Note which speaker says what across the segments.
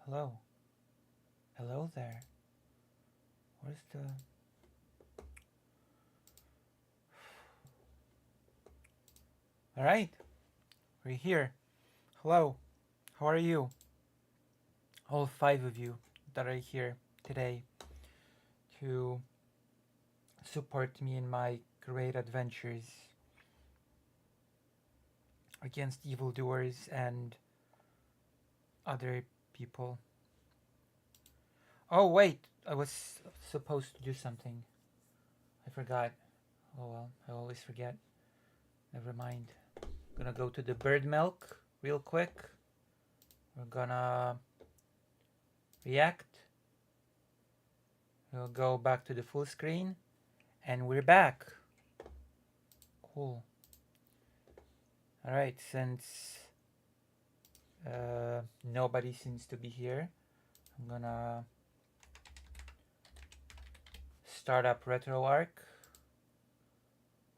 Speaker 1: Hello. Hello there. Where's the... Alright. We're here. Hello. How are you? All five of you that are here today to support me in my great adventures against evildoers and other people. Oh, wait. I was supposed to do something. I forgot. Oh well, I always forget. Never mind. Gonna go to the bird milk real quick. We're gonna react. We'll go back to the full screen. And we're back. Cool. Alright, since nobody seems to be here, I'm gonna start up RetroArch.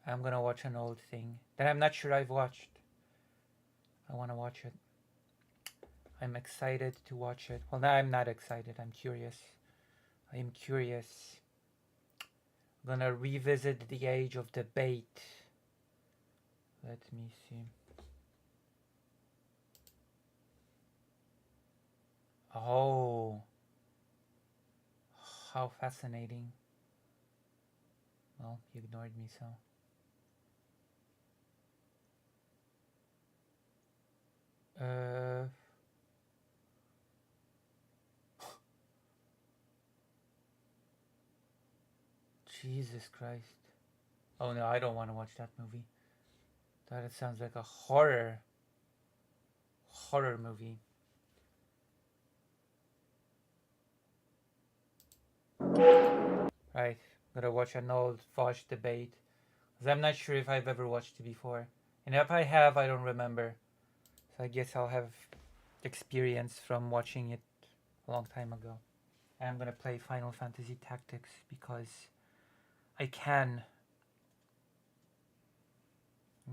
Speaker 1: I'm gonna watch an old thing that I'm not sure I've watched. I wanna watch it. I'm excited to watch it. Well, no, I'm not excited. I'm curious. I'm curious. I'm gonna revisit the age of debate. Let me see. Oh, how fascinating. Well, you ignored me, so. Jesus Christ. Oh no, I don't want to watch that movie. That sounds like a horror movie. Right, gonna watch an old Foch debate. Because I'm not sure if I've ever watched it before. And if I have, I don't remember. So I guess I'll have experience from watching it a long time ago. And I'm gonna play Final Fantasy Tactics because I can.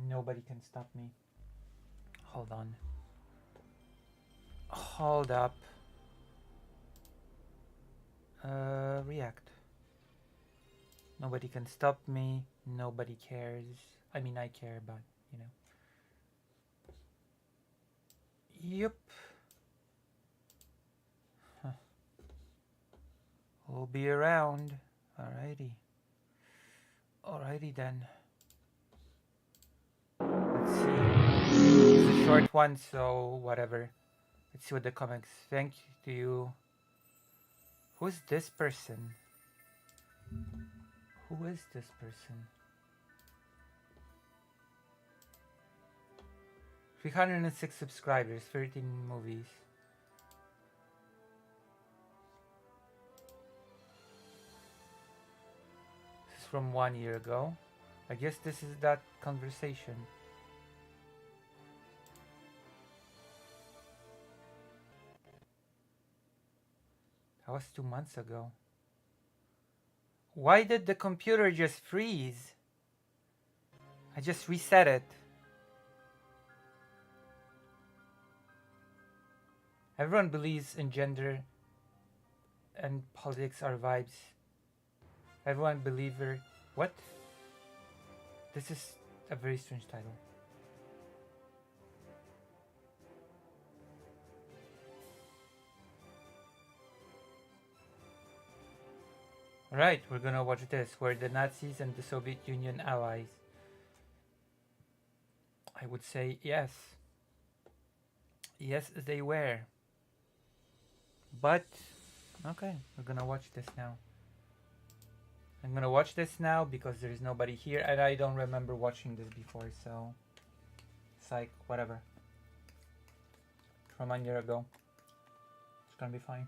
Speaker 1: Nobody can stop me. Hold on. Hold up. React. Nobody can stop me. Nobody cares. I mean, I care, but, you know. Yep. Huh. We'll be around. Alrighty. Alrighty then. Let's see. It's a short one, so whatever. Let's see what the comics. Thank you to you. Who's this person? Who is this person? 306 subscribers, 13 movies. This is from 1 year ago. I guess this is that conversation. That was 2 months ago. Why did the computer just freeze? I just reset it. Everyone believes in gender and politics are vibes. Everyone believer. What? This is a very strange title. Alright, we're gonna watch this. Were the Nazis and the Soviet Union allies? I would say yes. Yes, they were. But, okay, we're gonna watch this now. I'm gonna watch this now because there's nobody here and I don't remember watching this before, so it's like, whatever. From 1 year ago. It's gonna be fine.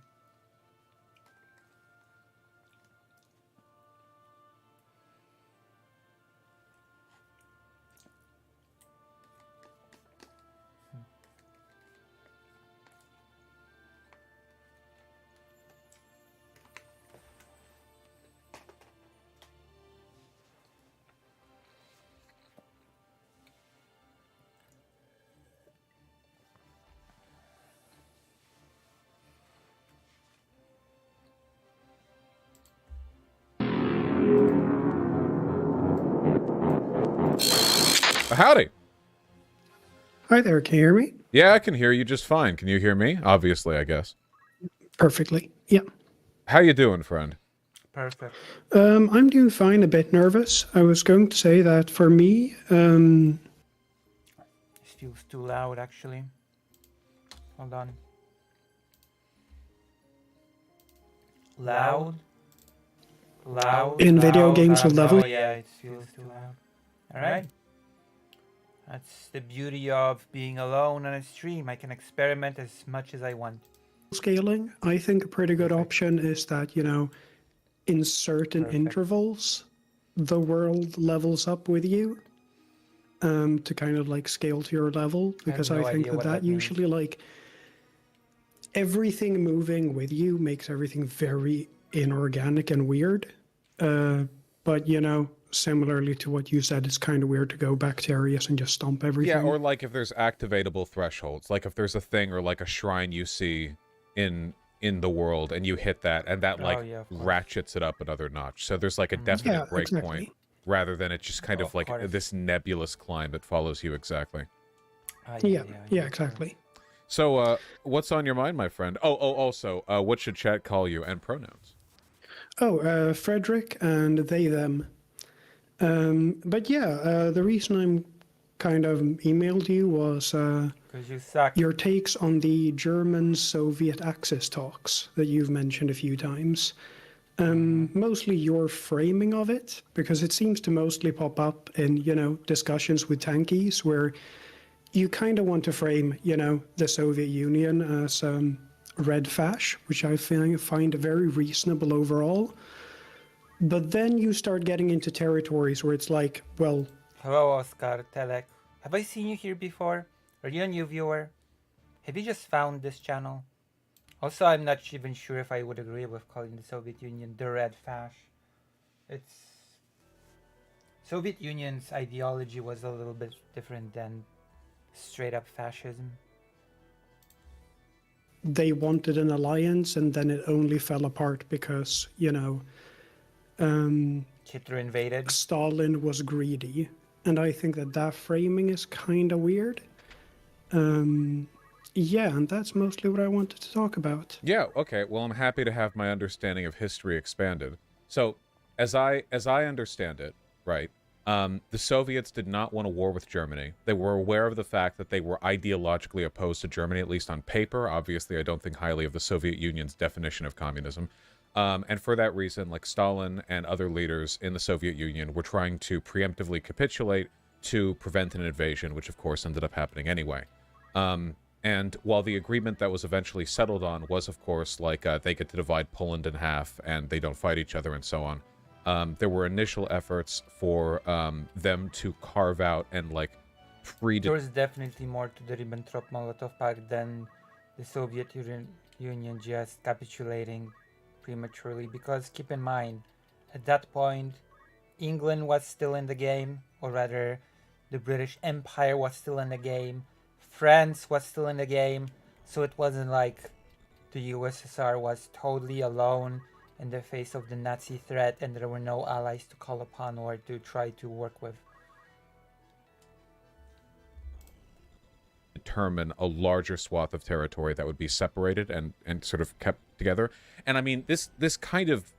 Speaker 2: Howdy.
Speaker 3: Hi there, can you hear me?
Speaker 2: Yeah, I can hear you just fine. Can you hear me? Obviously, I guess.
Speaker 3: Perfectly. Yeah.
Speaker 2: How you doing, friend?
Speaker 1: Perfect.
Speaker 3: I'm doing fine, a bit nervous. I was going to say that for me,
Speaker 1: It feels too loud, actually. Hold on. Loud? Loud?
Speaker 3: in video games with levels.
Speaker 1: Oh, yeah, it feels too loud. Alright. That's the beauty of being alone on a stream. I can experiment as much as I want.
Speaker 3: Scaling, I think a pretty good option is that, in certain intervals, the world levels up with you to kind of like scale to your level, because I think that usually like everything moving with you makes everything very inorganic and weird. But similarly to what you said, it's kind of weird to go back to areas and just stomp everything.
Speaker 2: Yeah, or like if there's activatable thresholds, like if there's a thing or like a shrine you see in the world and you hit that and that like ratchets it up another notch. So there's like a definite breakpoint rather than it's just kind of like this nebulous climb that follows you exactly.
Speaker 3: Yeah, exactly.
Speaker 2: So what's on your mind, my friend? Also, what should chat call you and pronouns?
Speaker 3: Frederick and they, them. But yeah, the reason I'm kind of emailed you was
Speaker 1: you suck.
Speaker 3: Your takes on the German-Soviet Axis talks that you've mentioned a few times. Mostly your framing of it, because it seems to mostly pop up in, discussions with tankies where you kind of want to frame, the Soviet Union as red fash, which I find very reasonable overall. But then you start getting into territories where it's like, well...
Speaker 1: Hello, Oscar Telek. Have I seen you here before? Are you a new viewer? Have you just found this channel? Also, I'm not even sure if I would agree with calling the Soviet Union the red fash. It's... Soviet Union's ideology was a little bit different than straight up fascism.
Speaker 3: They wanted an alliance and then it only fell apart because,
Speaker 1: Hitler invaded.
Speaker 3: Stalin was greedy. And I think that framing is kind of weird. Yeah, and that's mostly what I wanted to talk about.
Speaker 2: Yeah, okay. Well, I'm happy to have my understanding of history expanded. So, as I understand it, right, the Soviets did not want a war with Germany. They were aware of the fact that they were ideologically opposed to Germany, at least on paper. Obviously, I don't think highly of the Soviet Union's definition of communism. And for that reason, like Stalin and other leaders in the Soviet Union were trying to preemptively capitulate to prevent an invasion, which of course ended up happening anyway. And while the agreement that was eventually settled on was, of course, like they get to divide Poland in half and they don't fight each other and so on, there were initial efforts for them to carve out and like
Speaker 1: there was definitely more to the Ribbentrop-Molotov Pact than the Soviet Union just capitulating prematurely, because keep in mind, at that point, England was still in the game, or rather, the British Empire was still in the game, France was still in the game, so it wasn't like the USSR was totally alone in the face of the Nazi threat and there were no allies to call upon or to try to work with.
Speaker 2: Determine a larger swath of territory that would be separated and sort of kept together. And I mean, this kind of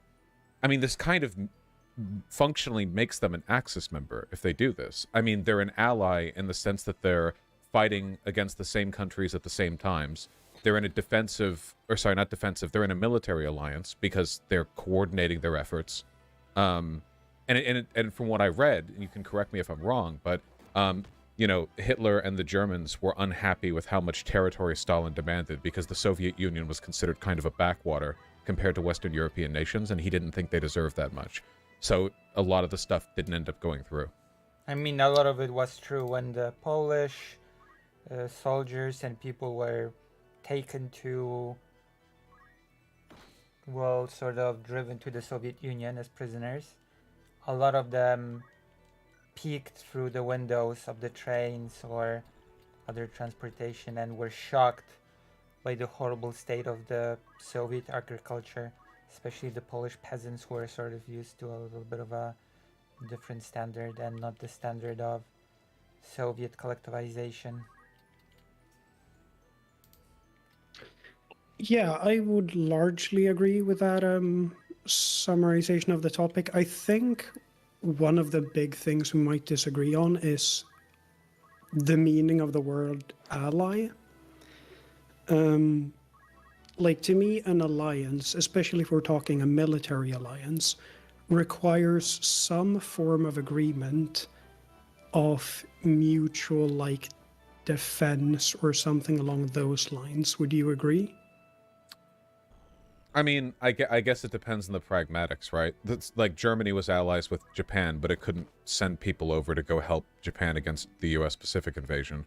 Speaker 2: functionally makes them an Axis member if they do this. I mean, they're an ally in the sense that they're fighting against the same countries at the same times. They're in a they're in a military alliance because they're coordinating their efforts. And from what I read, and you can correct me if I'm wrong, but Hitler and the Germans were unhappy with how much territory Stalin demanded because the Soviet Union was considered kind of a backwater compared to Western European nations, and he didn't think they deserved that much. So a lot of the stuff didn't end up going through.
Speaker 1: I mean, a lot of it was true when the Polish soldiers and people were taken to, well, sort of driven to the Soviet Union as prisoners. A lot of them peeked through the windows of the trains or other transportation and were shocked by the horrible state of the Soviet agriculture, especially the Polish peasants who were sort of used to a little bit of a different standard and not the standard of Soviet collectivization.
Speaker 3: Yeah, I would largely agree with that summarization of the topic. I think one of the big things we might disagree on is the meaning of the word ally. Like, to me, an alliance, especially if we're talking a military alliance, requires some form of agreement of mutual, like, defense or something along those lines. Would you agree?
Speaker 2: I mean, I guess it depends on the pragmatics, right? That's like Germany was allies with Japan, but it couldn't send people over to go help Japan against the U.S. Pacific invasion.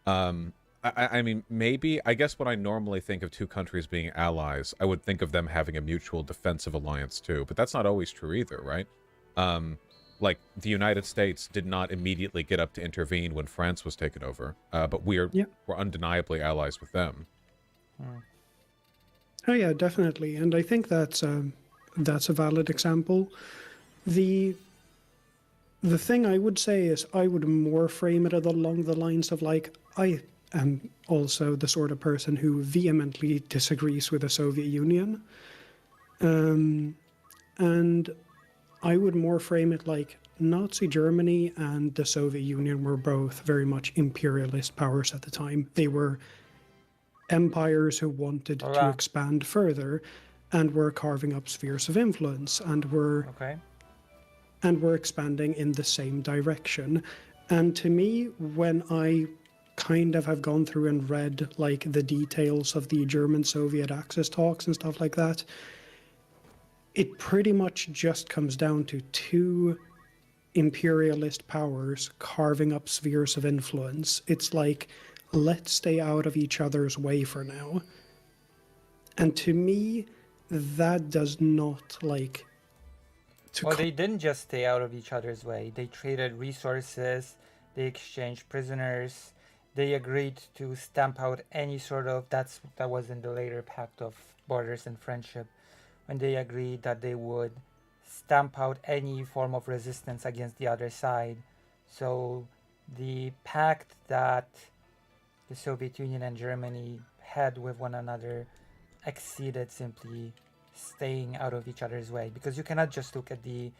Speaker 2: Um, I mean, maybe, I guess when I normally think of two countries being allies, I would think of them having a mutual defensive alliance too, but that's not always true either, right? Um, like, the United States did not immediately get up to intervene when France was taken over, but we're undeniably allies with them.
Speaker 1: Hmm.
Speaker 3: Oh yeah, definitely, and I think that's a valid example. The the thing I would say is I would more frame it along the lines of, like, I am also the sort of person who vehemently disagrees with the Soviet Union, and I would more frame it like Nazi Germany and the Soviet Union were both very much imperialist powers at the time. They were empires who wanted to
Speaker 1: Hurrah.
Speaker 3: expand further and were carving up spheres of influence and were expanding in the same direction. And to me, when I kind of have gone through and read like the details of the German Soviet Axis talks and stuff like that, it pretty much just comes down to two imperialist powers carving up spheres of influence. It's like, let's stay out of each other's way for now. And to me, that does not like.
Speaker 1: Well, they didn't just stay out of each other's way. They traded resources, they exchanged prisoners, they agreed to stamp out any sort of, that was in the later Pact of Borders and Friendship, when they agreed that they would stamp out any form of resistance against the other side. So the pact that the Soviet Union and Germany had with one another exceeded simply staying out of each other's way, because you cannot just look at the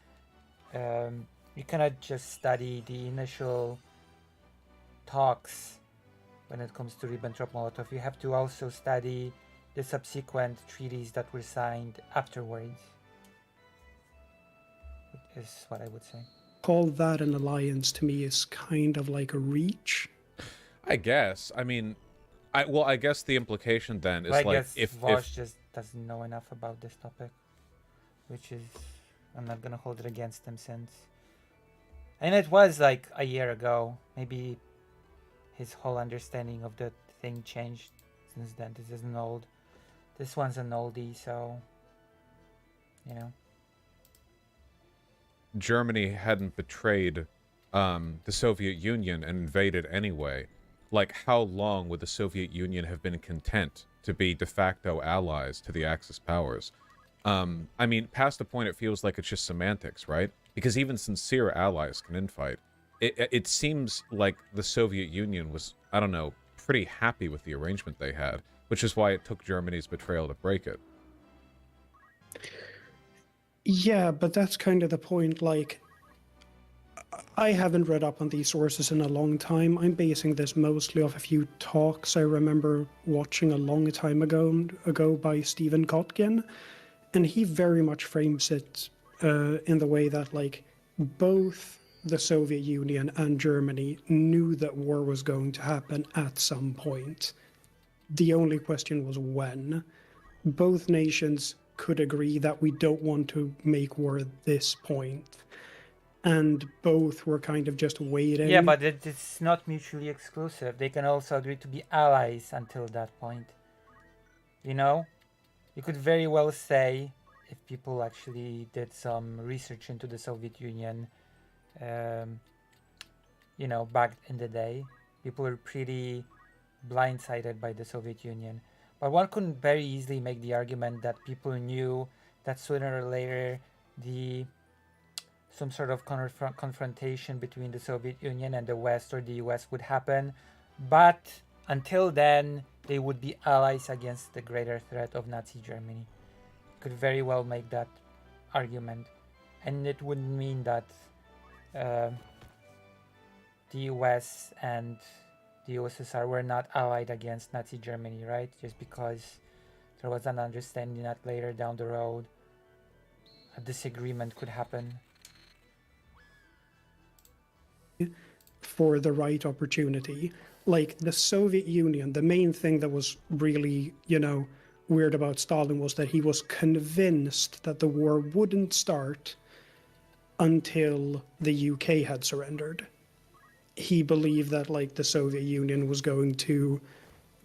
Speaker 1: you cannot just study the initial talks when it comes to Ribbentrop-Molotov. You have to also study the subsequent treaties that were signed afterwards, is what I would say.
Speaker 3: Call that an alliance to me is kind of like a reach.
Speaker 2: I guess. I mean, I guess the implication then is
Speaker 1: But I
Speaker 2: like
Speaker 1: guess
Speaker 2: if
Speaker 1: Vosh just doesn't know enough about this topic, which is, I'm not gonna hold it against him since, and it was like a year ago. Maybe his whole understanding of the thing changed since then. This isn't old. This one's an oldie, so you know.
Speaker 2: Germany hadn't betrayed the Soviet Union and invaded anyway, like how long would the Soviet Union have been content to be de facto allies to the Axis powers? I mean, past the point it feels like it's just semantics, right? Because even sincere allies can infight. It seems like the Soviet Union was, I don't know, pretty happy with the arrangement they had, which is why it took Germany's betrayal to break it.
Speaker 3: Yeah, but that's kind of the point. Like, I haven't read up on these sources in a long time. I'm basing this mostly off a few talks I remember watching a long time ago by Stephen Kotkin, and he very much frames it in the way that, like, both the Soviet Union and Germany knew that war was going to happen at some point. The only question was when. Both nations could agree that we don't want to make war at this point, and both were kind of just waiting.
Speaker 1: Yeah, but it's not mutually exclusive. They can also agree to be allies until that point. You know? You could very well say, if people actually did some research into the Soviet Union, you know, back in the day, people were pretty blindsided by the Soviet Union. But one could very easily make the argument that people knew that sooner or later the some sort of confrontation between the Soviet Union and the West or the US would happen. But until then, they would be allies against the greater threat of Nazi Germany. Could very well make that argument. And it would mean that the US and the USSR were not allied against Nazi Germany, right? Just because there was an understanding that later down the road a disagreement could happen.
Speaker 3: For the right opportunity. Like the Soviet Union, the main thing that was really, weird about Stalin was that he was convinced that the war wouldn't start until the UK had surrendered. He believed that like the Soviet Union was going to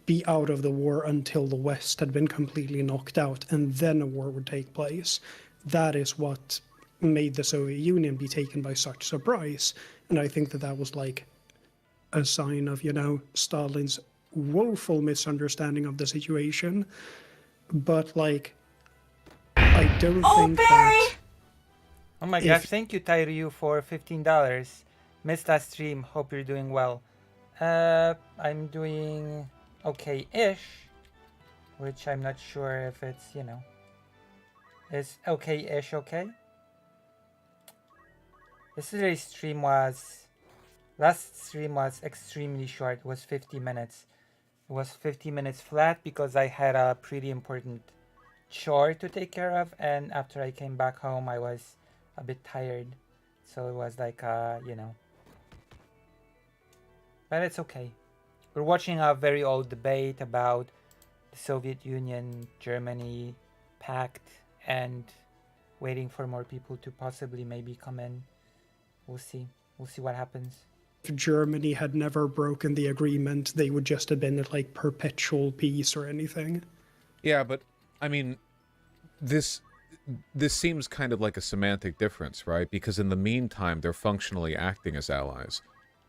Speaker 3: be out of the war until the West had been completely knocked out, and then a war would take place. That is what made the Soviet Union be taken by such surprise. And I think that was like a sign of, Stalin's woeful misunderstanding of the situation. But like, I don't think that...
Speaker 1: Oh my gosh, thank you, Tyryu, for $15. Missed that stream, hope you're doing well. I'm doing okay-ish, which I'm not sure if it's, is okay-ish okay? Yesterday's stream last stream was extremely short, it was 50 minutes. It was 50 minutes flat because I had a pretty important chore to take care of, and after I came back home I was a bit tired. So it was like, but it's okay. We're watching a very old debate about the Soviet Union, Germany pact, and waiting for more people to possibly maybe come in. We'll see. We'll see what happens.
Speaker 3: If Germany had never broken the agreement, they would just have been at like perpetual peace or anything.
Speaker 2: Yeah, but I mean, this seems kind of like a semantic difference, right? Because in the meantime, they're functionally acting as allies.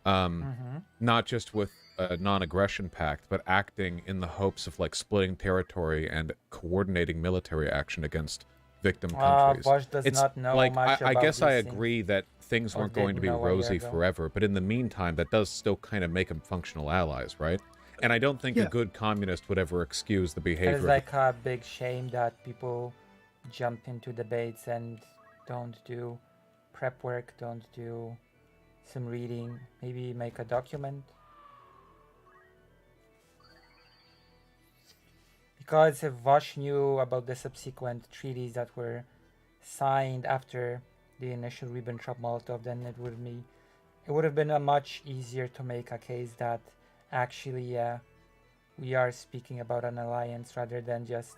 Speaker 2: Not just with a non-aggression pact, but acting in the hopes of like splitting territory and coordinating military action against victim countries.
Speaker 1: Bosch does not know
Speaker 2: like,
Speaker 1: much
Speaker 2: I
Speaker 1: about
Speaker 2: guess
Speaker 1: these
Speaker 2: I
Speaker 1: things.
Speaker 2: agree that things weren't going to be rosy forever, but in the meantime, that does still kind of make them functional allies, right? And I don't think a good communist would ever excuse the behavior.
Speaker 1: It's like a big shame that people jump into debates and don't do prep work, don't do some reading, maybe make a document. Because if Vosh knew about the subsequent treaties that were signed after the initial Ribbentrop-Molotov, then it would have been a much easier to make a case that actually we are speaking about an alliance rather than just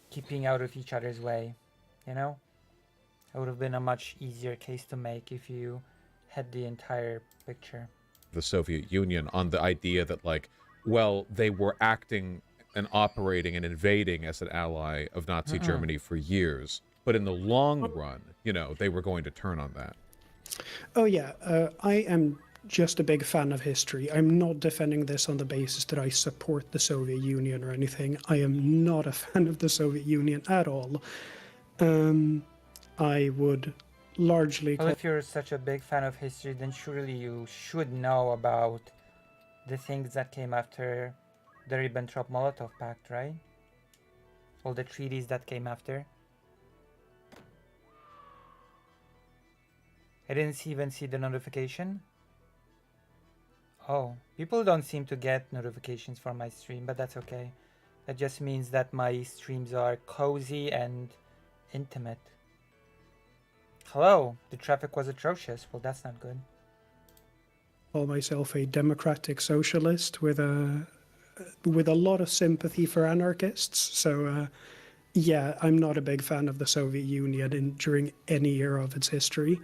Speaker 1: keeping out of each other's way, It would have been a much easier case to make if you had the entire picture.
Speaker 2: The Soviet Union on the idea that like, well, they were acting and operating and invading as an ally of Nazi Germany for years. But in the long run, they were going to turn on that.
Speaker 3: Oh, yeah. I am just a big fan of history. I'm not defending this on the basis that I support the Soviet Union or anything. I am not a fan of the Soviet Union at all. I would largely...
Speaker 1: Well, if you're such a big fan of history, then surely you should know about the things that came after the Ribbentrop-Molotov Pact, right? All the treaties that came after. I didn't even see the notification. Oh, people don't seem to get notifications for my stream, but that's okay. That just means that my streams are cozy and intimate. Hello, the traffic was atrocious. Well, that's not good.
Speaker 3: Call myself a democratic socialist with a lot of sympathy for anarchists. So, yeah, I'm not a big fan of the Soviet Union during any era of its history.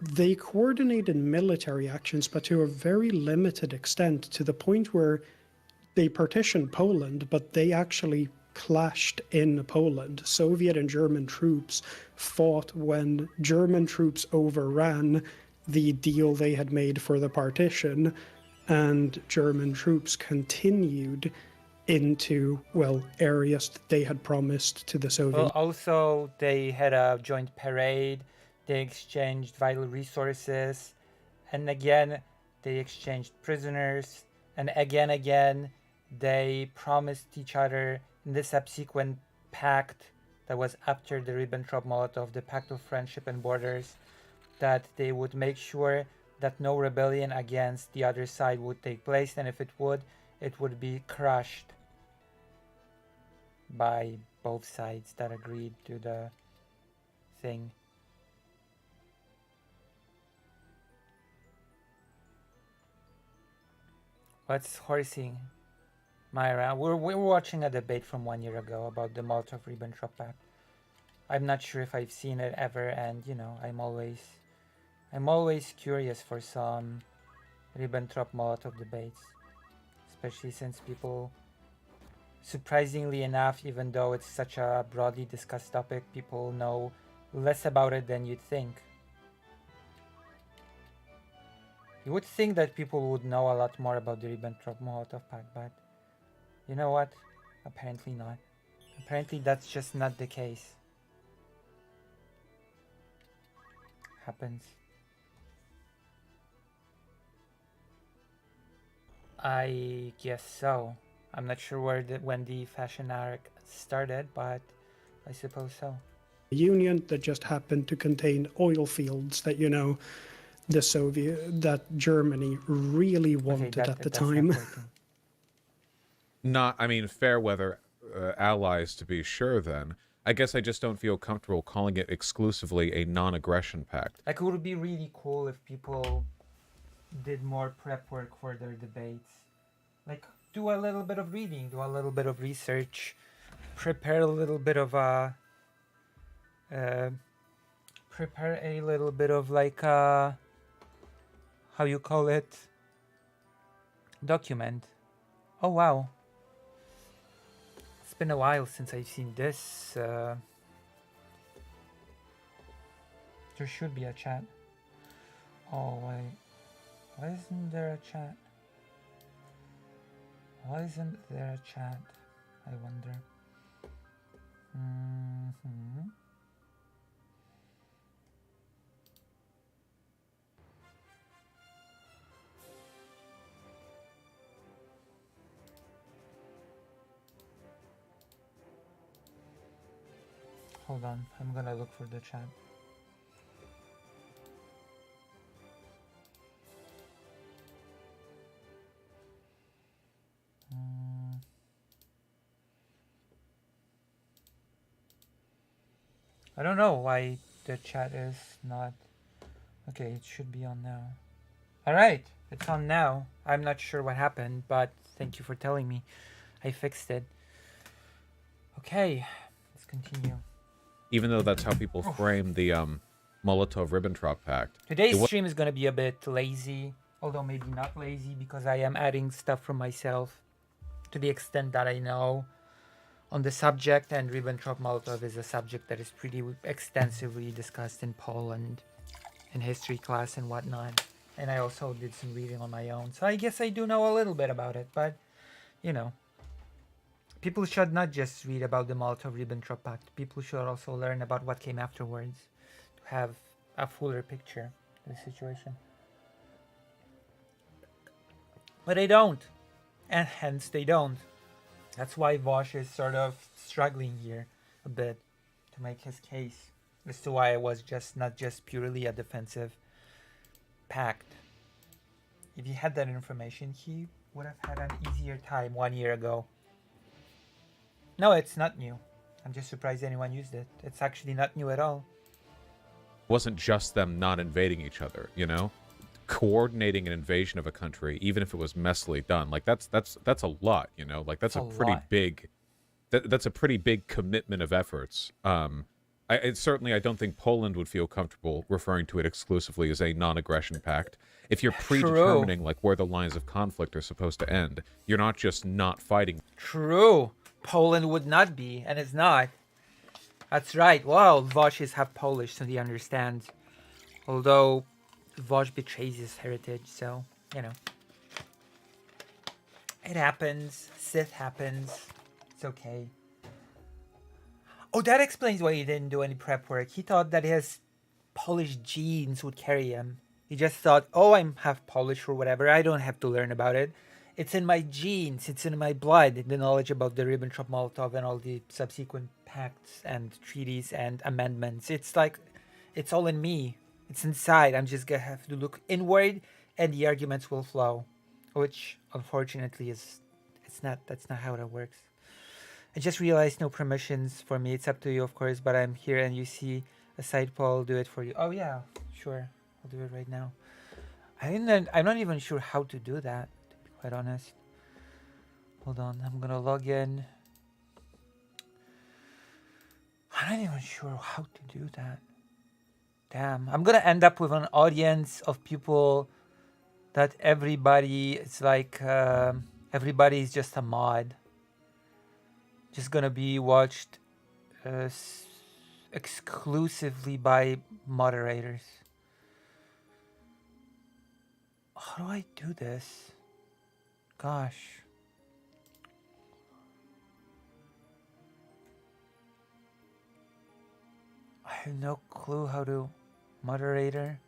Speaker 3: They coordinated military actions, but to a very limited extent, to the point where they partitioned Poland, but they actually clashed in Poland. Soviet and German troops fought when German troops overran the deal they had made for the partition, and German troops continued into, well, areas that they had promised to the Soviet.
Speaker 1: Well, also, they had a joint parade, they exchanged vital resources, and again, they exchanged prisoners, and again, they promised each other in the subsequent pact that was after the Ribbentrop-Molotov, the Pact of Friendship and Borders, that they would make sure that no rebellion against the other side would take place, and if it would be crushed by both sides that agreed to the thing. What's horsing, Myra? We're watching a debate from 1 year ago about the Molotov-Ribbentrop Pact. I'm not sure if I've seen it ever, and you know, I'm always curious for some Ribbentrop-Molotov debates, especially since people, surprisingly enough, even though it's such a broadly discussed topic, people know less about it than you'd think. You would think that people would know a lot more about the Ribbentrop-Molotov Pact, but you know what? Apparently not. Apparently that's just not the case. Happens. I guess so. I'm not sure when the fashion arc started, but I suppose so.
Speaker 3: Union that just happened to contain oil fields that, you know, that Germany really wanted at the time.
Speaker 2: I mean, fair weather allies to be sure then. I guess I just don't feel comfortable calling it exclusively a non-aggression pact.
Speaker 1: Like, it would be really cool if people did more prep work for their debates. Like, do a little bit of reading, do a little bit of research, prepare a little bit of like how you call it? Document. Oh wow. It's been a while since I've seen this. There should be a chat. Oh wait. Why isn't there a chat? Why isn't there a chat? I wonder. Hold on, I'm gonna look for the chat. I don't know why the chat is not... Okay, it should be on now. Alright, it's on now. I'm not sure what happened, but thank you for telling me. I fixed it. Okay, let's continue.
Speaker 2: Even though that's how people frame the Molotov-Ribbentrop Pact.
Speaker 1: Today's stream is going to be a bit lazy, although maybe not lazy, because I am adding stuff from myself to the extent that I know on the subject, and Ribbentrop-Molotov is a subject that is pretty extensively discussed in Poland, in history class and whatnot. And I also did some reading on my own, so I guess I do know a little bit about it, but, you know. People should not just read about the Molotov-Ribbentrop Pact. People should also learn about what came afterwards to have a fuller picture of the situation. But they don't. And hence they don't. That's why Vosh is sort of struggling here a bit to make his case as to why it was just not just purely a defensive pact. If he had that information, he would have had an easier time 1 year ago. No, it's not new. I'm just surprised anyone used it. It's actually not new at all.
Speaker 2: It wasn't just them not invading each other, you know? Coordinating an invasion of a country, even if it was messily done, like that's a lot, you know? Like that's a pretty big that's a pretty big commitment of efforts. I don't think Poland would feel comfortable referring to it exclusively as a non-aggression pact. If you're predetermining like where the lines of conflict are supposed to end, you're not just not fighting.
Speaker 1: True. Poland would not be, and it's not. That's right. Well, Vosh is half Polish, so he understands. Although Vosh betrays his heritage, so, you know. It happens. Sith happens. It's okay. Oh, that explains why he didn't do any prep work. He thought that his Polish genes would carry him. He just thought, oh, I'm half Polish or whatever. I don't have to learn about it. It's in my genes. It's in my blood. The knowledge about the Ribbentrop-Molotov and all the subsequent pacts and treaties and amendments. It's like, it's all in me. It's inside. I'm just gonna have to look inward, and the arguments will flow. Which, unfortunately, that's not how that works. I just realized no permissions for me. It's up to you, of course, but I'm here and you see a side poll. Do it for you. Oh yeah, sure. I'll do it right now. I'm not even sure how to do that, to be quite honest. Hold on, I'm gonna log in. I'm not even sure how to do that. Damn, I'm gonna end up with an audience of people that everybody, it's like everybody is just a mod. Just gonna be watched exclusively by moderators. How do I do this? Gosh. I have no clue how to moderator.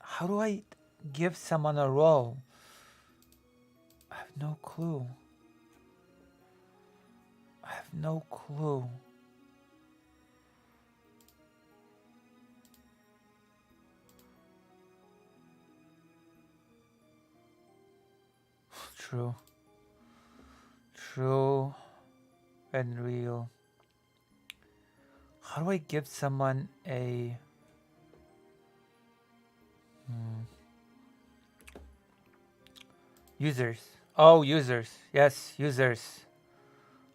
Speaker 1: How do I give someone a role? I have no clue. I have no clue. True. True and real. How do I give someone a... Users. Oh, users. Yes, users.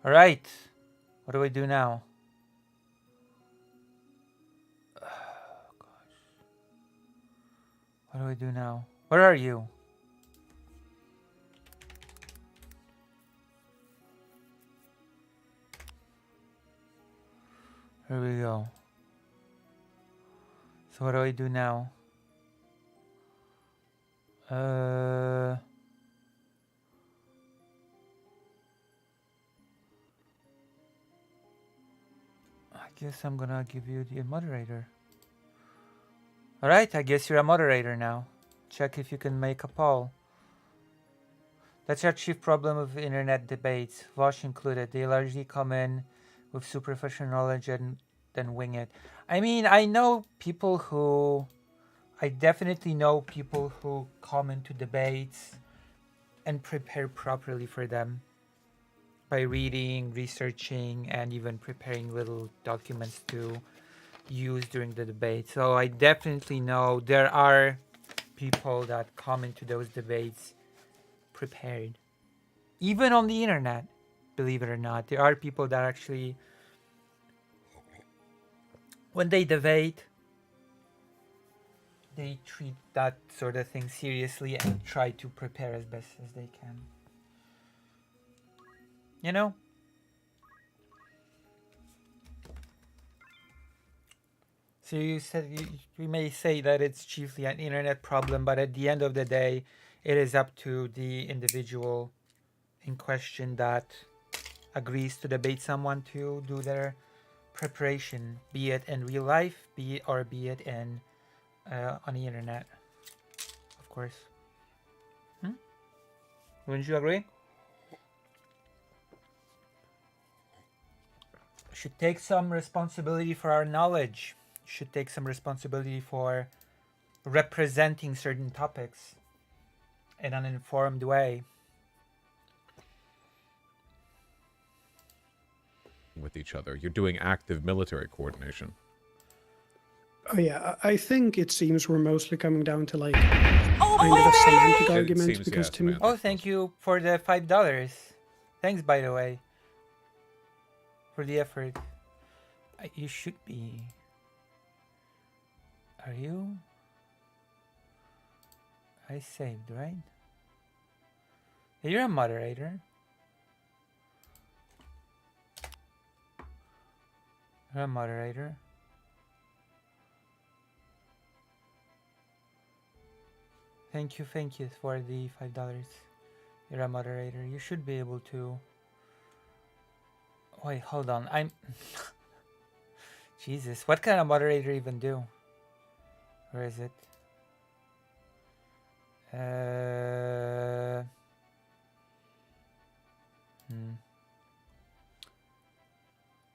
Speaker 1: All right. What do I do now? Oh, gosh. What do I do now? Where are you? Here we go. So what do I do now? I guess I'm gonna give you the moderator. Alright, I guess you're a moderator now. Check if you can make a poll. That's our chief problem with internet debates, Vosh included. They largely come in with superficial knowledge and then wing it. I mean, I definitely know people who come into debates and prepare properly for them by reading, researching, and even preparing little documents to use during the debate. So I definitely know there are people that come into those debates prepared. Even on the internet, believe it or not, there are people that actually, when they debate, they treat that sort of thing seriously and try to prepare as best as they can. You know? So you said you may say that it's chiefly an internet problem, but at the end of the day, it is up to the individual in question that agrees to debate someone to do their preparation, be it in real life, be it in on the internet, of course. Wouldn't you agree? Should take some responsibility for our knowledge. Should take some responsibility for representing certain topics in an informed way.
Speaker 2: With each other, you're doing active military coordination.
Speaker 3: Oh yeah, I think it seems we're mostly coming down to like
Speaker 1: Oh,
Speaker 3: kind of a semantic
Speaker 2: It
Speaker 3: argument
Speaker 2: seems,
Speaker 3: because
Speaker 2: yeah,
Speaker 3: to me,
Speaker 2: semantic.
Speaker 1: Oh, thank you for the $5. Thanks, by the way, for the effort. You should be. Are you? I saved, right? You're a moderator. You're a moderator. Thank you for the $5. You're a moderator. You should be able to. Wait, hold on. I'm. Jesus, what can a moderator even do? Where is it?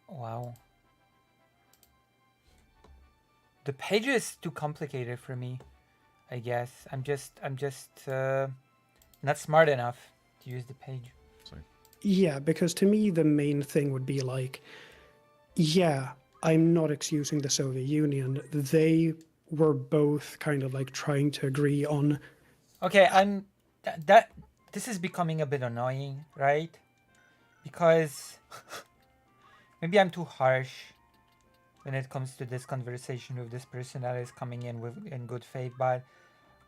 Speaker 1: Wow. The page is too complicated for me, I guess. I'm just not smart enough to use the page.
Speaker 2: Sorry.
Speaker 3: Yeah, because to me the main thing would be like, yeah, I'm not excusing the Soviet Union. They were both kind of like trying to agree on.
Speaker 1: Okay, this is becoming a bit annoying, right? Because maybe I'm too harsh when it comes to this conversation with this person that is coming in in good faith, but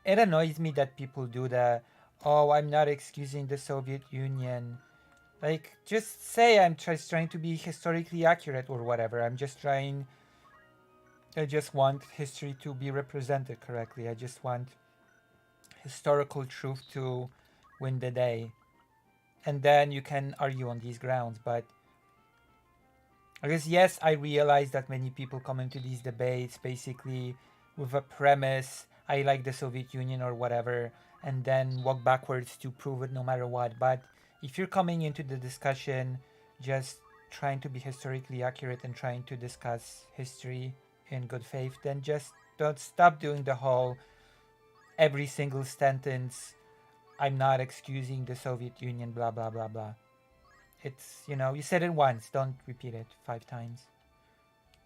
Speaker 1: it annoys me that people do the, oh, I'm not excusing the Soviet Union. Like, just say I'm just trying to be historically accurate or whatever. I just want history to be represented correctly. I just want historical truth to win the day. And then you can argue on these grounds, but I guess, yes, I realize that many people come into these debates basically with a premise, I like the Soviet Union or whatever, and then walk backwards to prove it no matter what. But if you're coming into the discussion just trying to be historically accurate and trying to discuss history in good faith, then just don't stop doing the whole every single sentence, I'm not excusing the Soviet Union, blah, blah, blah, blah. It's, you said it once, don't repeat it 5 times.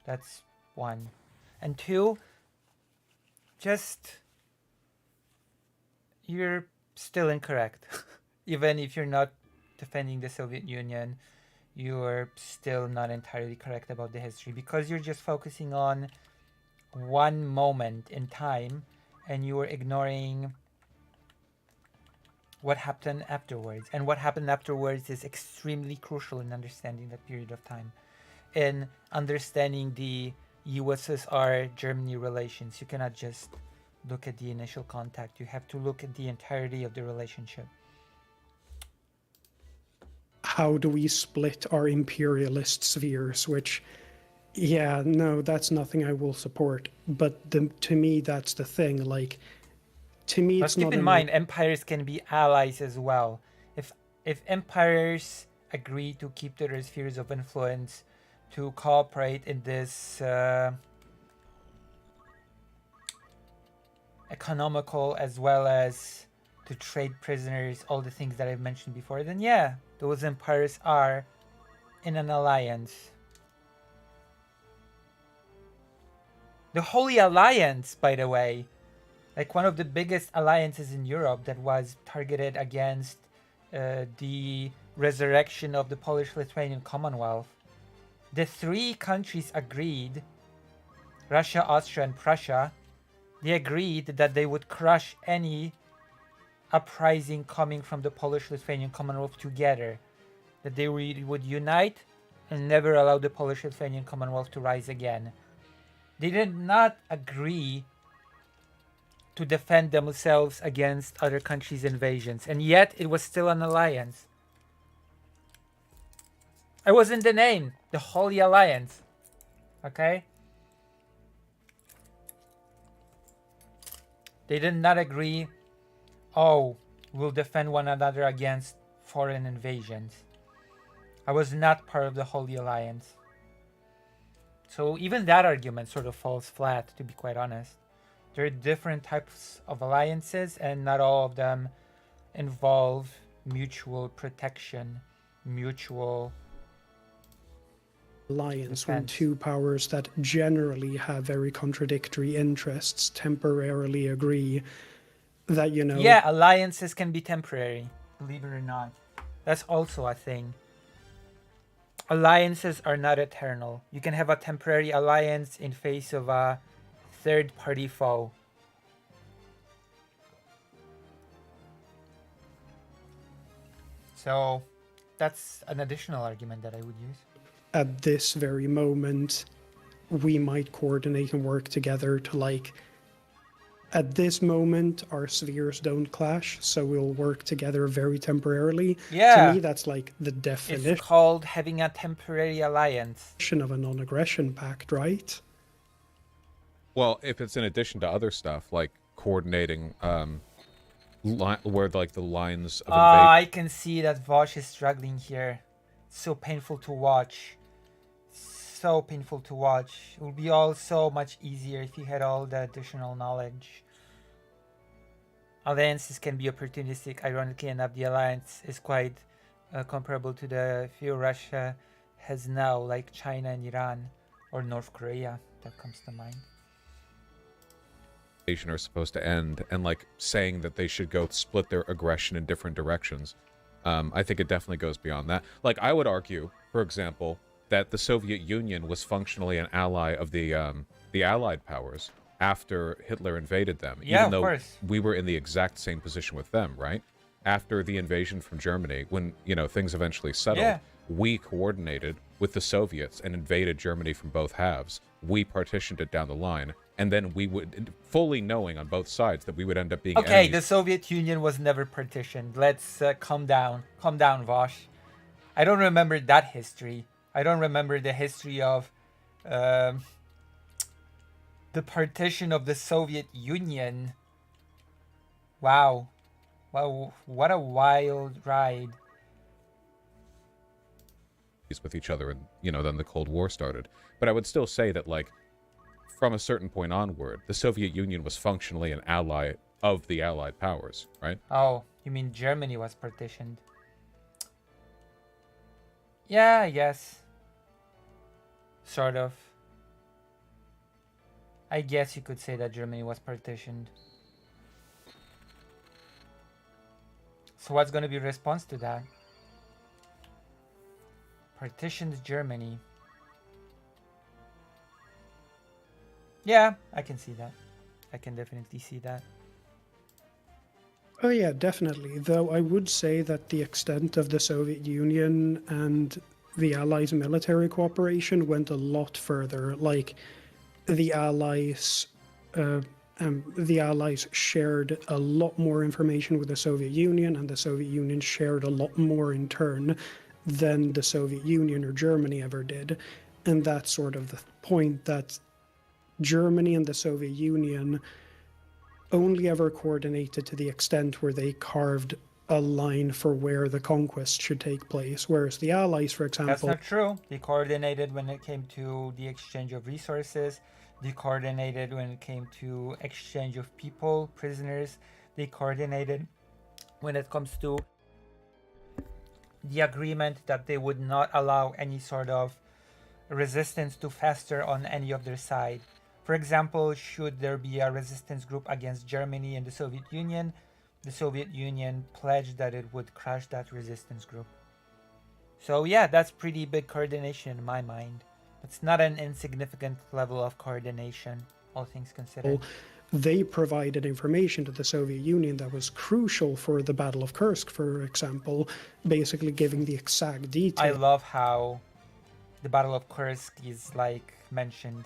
Speaker 1: That's 1. And 2, just, you're still incorrect. Even if you're not defending the Soviet Union, you're still not entirely correct about the history, because you're just focusing on one moment in time and you are ignoring what happened afterwards. And what happened afterwards is extremely crucial in understanding that period of time, in understanding the USSR-Germany relations. You cannot just look at the initial contact. You have to look at the entirety of the relationship.
Speaker 3: How do we split our imperialist spheres? Which, yeah, no, that's nothing I will support. But to me, that's the thing. Like, to me,
Speaker 1: But
Speaker 3: it's
Speaker 1: keep
Speaker 3: not
Speaker 1: in mind, empires can be allies as well. If empires agree to keep their spheres of influence, to cooperate in this economical as well as to trade prisoners, all the things that I've mentioned before, then yeah, those empires are in an alliance. The Holy Alliance, by the way, like one of the biggest alliances in Europe that was targeted against the resurrection of the Polish-Lithuanian Commonwealth. The 3 countries agreed, Russia, Austria, and Prussia, they agreed that they would crush any uprising coming from the Polish-Lithuanian Commonwealth together. That they would unite and never allow the Polish-Lithuanian Commonwealth to rise again. They did not agree to defend themselves against other countries' invasions, and yet it was still an alliance. It was in the name, the Holy Alliance. Okay? They did not agree, oh, we'll defend one another against foreign invasions. I was not part of the Holy Alliance. So even that argument sort of falls flat, to be quite honest. There are different types of alliances, and not all of them involve mutual protection, mutual
Speaker 3: alliance when
Speaker 1: defense.
Speaker 3: 2 powers that generally have very contradictory interests temporarily agree that,
Speaker 1: Yeah, alliances can be temporary, believe it or not. That's also a thing. Alliances are not eternal. You can have a temporary alliance in face of a third-party foe. So that's an additional argument that I would use.
Speaker 3: At this very moment, we might coordinate and work together to, like, at this moment, our spheres don't clash, so we'll work together very temporarily.
Speaker 1: Yeah.
Speaker 3: To me, that's like the
Speaker 1: It's
Speaker 3: definition
Speaker 1: called having a temporary alliance.
Speaker 3: of a non-aggression pact, right?
Speaker 2: Well, if it's in addition to other stuff like coordinating, where like the lines of invasion.
Speaker 1: I can see that Vosh is struggling here. So painful to watch. So painful to watch. It would be all so much easier if you had all the additional knowledge. Alliances can be opportunistic. Ironically enough, the alliance is quite comparable to the few Russia has now, like China and Iran, or North Korea. That comes to mind.
Speaker 2: Are supposed to end, and like saying that they should go split their aggression in different directions. I think it definitely goes beyond that. Like, I would argue, for example, that the Soviet Union was functionally an ally of the Allied powers after Hitler invaded them.
Speaker 1: Yeah,
Speaker 2: even
Speaker 1: of
Speaker 2: though
Speaker 1: course.
Speaker 2: we were in the exact same position with them, right? After the invasion from Germany, when, you know, things eventually settled,
Speaker 1: Yeah.
Speaker 2: we coordinated with the Soviets and invaded Germany from both halves. We partitioned it down the line, and then we would, fully knowing on both sides that we would end up being
Speaker 1: Okay,
Speaker 2: enemies.
Speaker 1: the Soviet Union was never partitioned. Let's calm down. Calm down, Vosh. I don't remember that history. I don't remember the history of the partition of the Soviet Union. Wow. Wow, what a wild ride.
Speaker 2: With each other, and, you know, then the Cold War started. But I would still say that, like, from a certain point onward, the Soviet Union was functionally an ally of the Allied powers, right?
Speaker 1: Oh, you mean Germany was partitioned? Yeah, I guess. Sort of. I guess you could say that Germany was partitioned. So what's going to be your response to that? Partitioned Germany. Yeah, I can see that. I can definitely see that.
Speaker 3: Oh yeah, definitely. Though I would say that the extent of the Soviet Union and the Allies' military cooperation went a lot further. Like, the Allies, the Allies shared a lot more information with the Soviet Union, and the Soviet Union shared a lot more in turn than the Soviet Union or Germany ever did. And that's sort of the point, that Germany and the Soviet Union only ever coordinated to the extent where they carved a line for where the conquest should take place, whereas the Allies, for
Speaker 1: That's
Speaker 3: example,
Speaker 1: not true. They coordinated when it came to the exchange of resources. They coordinated when it came to exchange of people, prisoners. They coordinated when it comes to the agreement that they would not allow any sort of resistance to fester on any of their side. For example, should there be a resistance group against Germany and the Soviet Union pledged that it would crush that resistance group. So yeah, that's pretty big coordination in my mind. It's not an insignificant level of coordination, all things considered.
Speaker 3: they provided information to the Soviet Union that was crucial for the Battle of Kursk, for example, basically giving the exact
Speaker 1: I
Speaker 3: details.
Speaker 1: love how the Battle of Kursk is like mentioned.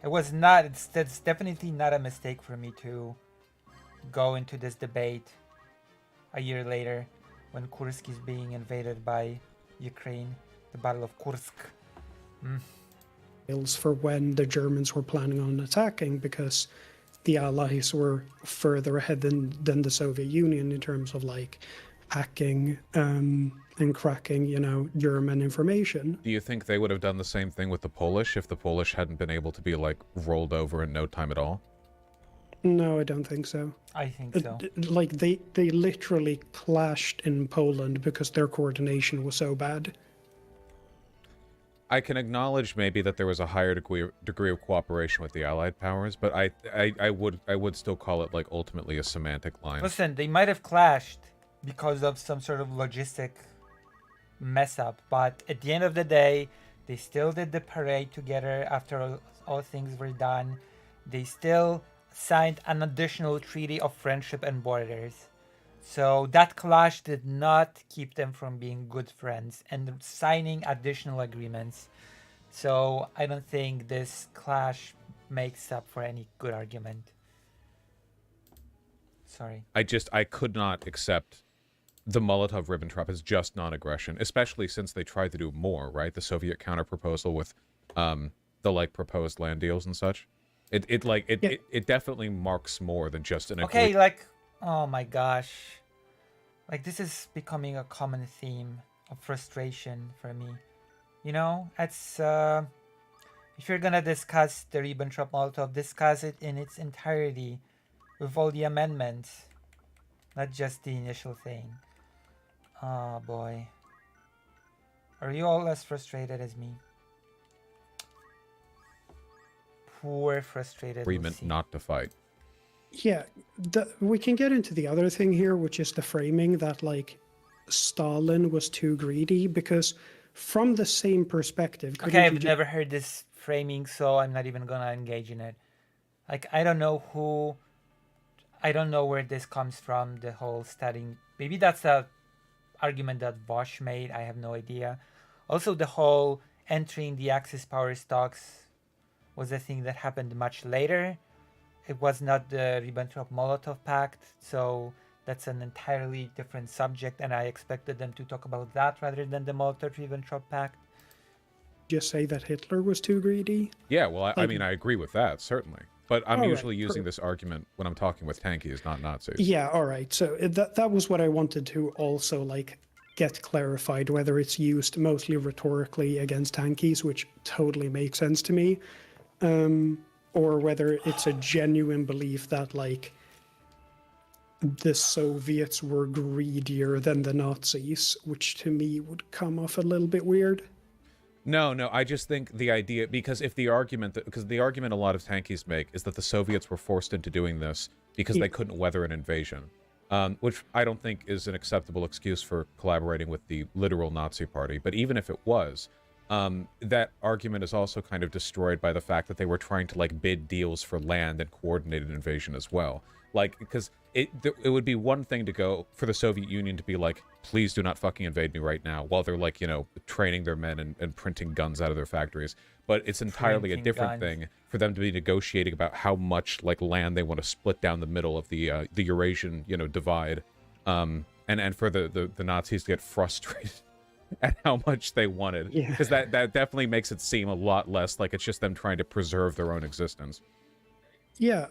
Speaker 1: It was not, it's definitely not a mistake for me to go into this debate a year later when Kursk is being invaded by Ukraine, the Battle of Kursk.
Speaker 3: For when the Germans were planning on attacking, because the Allies were further ahead than the Soviet Union in terms of like hacking and cracking, German information.
Speaker 2: Do you think they would have done the same thing with the Polish if the Polish hadn't been able to be, like, rolled over in no time at all?
Speaker 3: No, I don't think so.
Speaker 1: I think so.
Speaker 3: Like, they literally clashed in Poland because their coordination was so bad.
Speaker 2: I can acknowledge maybe that there was a higher degree of cooperation with the Allied powers, but I would still call it, like, ultimately a semantic line.
Speaker 1: Listen, they might have clashed because of some sort of logistic mess up, but at the end of the day, they still did the parade together after all things were done. They still signed an additional treaty of friendship and borders. So that clash did not keep them from being good friends and signing additional agreements. So I don't think this clash makes up for any good argument. Sorry.
Speaker 2: I could not accept the Molotov-Ribbentrop as just non-aggression, especially since they tried to do more, right? The Soviet counter-proposal with the like proposed land deals and such. It definitely marks more than just an
Speaker 1: Okay, like, oh my gosh. Like, this is becoming a common theme of frustration for me. You know, it's, if you're gonna discuss the Ribbentrop-Molotov, discuss it in its entirety with all the amendments, not just the initial thing. Oh boy. Are you all as frustrated as me? Poor frustrated
Speaker 2: agreement
Speaker 1: Lucy.
Speaker 2: not to fight.
Speaker 3: Yeah, we can get into the other thing here, which is the framing that, like, Stalin was too greedy, because from the same perspective...
Speaker 1: Okay, I've never heard this framing, so I'm not even gonna engage in it. Like, I don't know where this comes from, the whole studying. Maybe that's a argument that Bosch made, I have no idea. Also, the whole entering the Axis power stocks was a thing that happened much later. It was not the Ribbentrop-Molotov Pact, so that's an entirely different subject, and I expected them to talk about that rather than the Molotov-Ribbentrop Pact.
Speaker 3: Just say that Hitler was too greedy?
Speaker 2: Yeah, well, I mean, I agree with that, certainly. But I'm usually using
Speaker 3: cool.
Speaker 2: this argument when I'm talking with tankies, not Nazis.
Speaker 3: Yeah, all right. So that was what I wanted to also, like, get clarified, whether it's used mostly rhetorically against tankies, which totally makes sense to me, or whether it's a genuine belief that, like, the Soviets were greedier than the Nazis, which to me would come off a little bit weird.
Speaker 2: No, I just think the idea, because the argument a lot of tankies make is that the Soviets were forced into doing this because they couldn't weather an invasion, which I don't think is an acceptable excuse for collaborating with the literal Nazi party. But even if it was, that argument is also kind of destroyed by the fact that they were trying to, like, bid deals for land and coordinated invasion as well. Like, because it would be one thing to go for the Soviet Union to be like, please do not fucking invade me right now, while they're, like, you know, training their men and printing guns out of their factories. But it's entirely a different thing for them to be negotiating about how much, like, land they want to split down the middle of the Eurasian, you know, divide, and for the Nazis to get frustrated at how much they wanted, because that definitely makes it seem a lot less like it's just them trying to preserve their own existence.
Speaker 3: Yeah,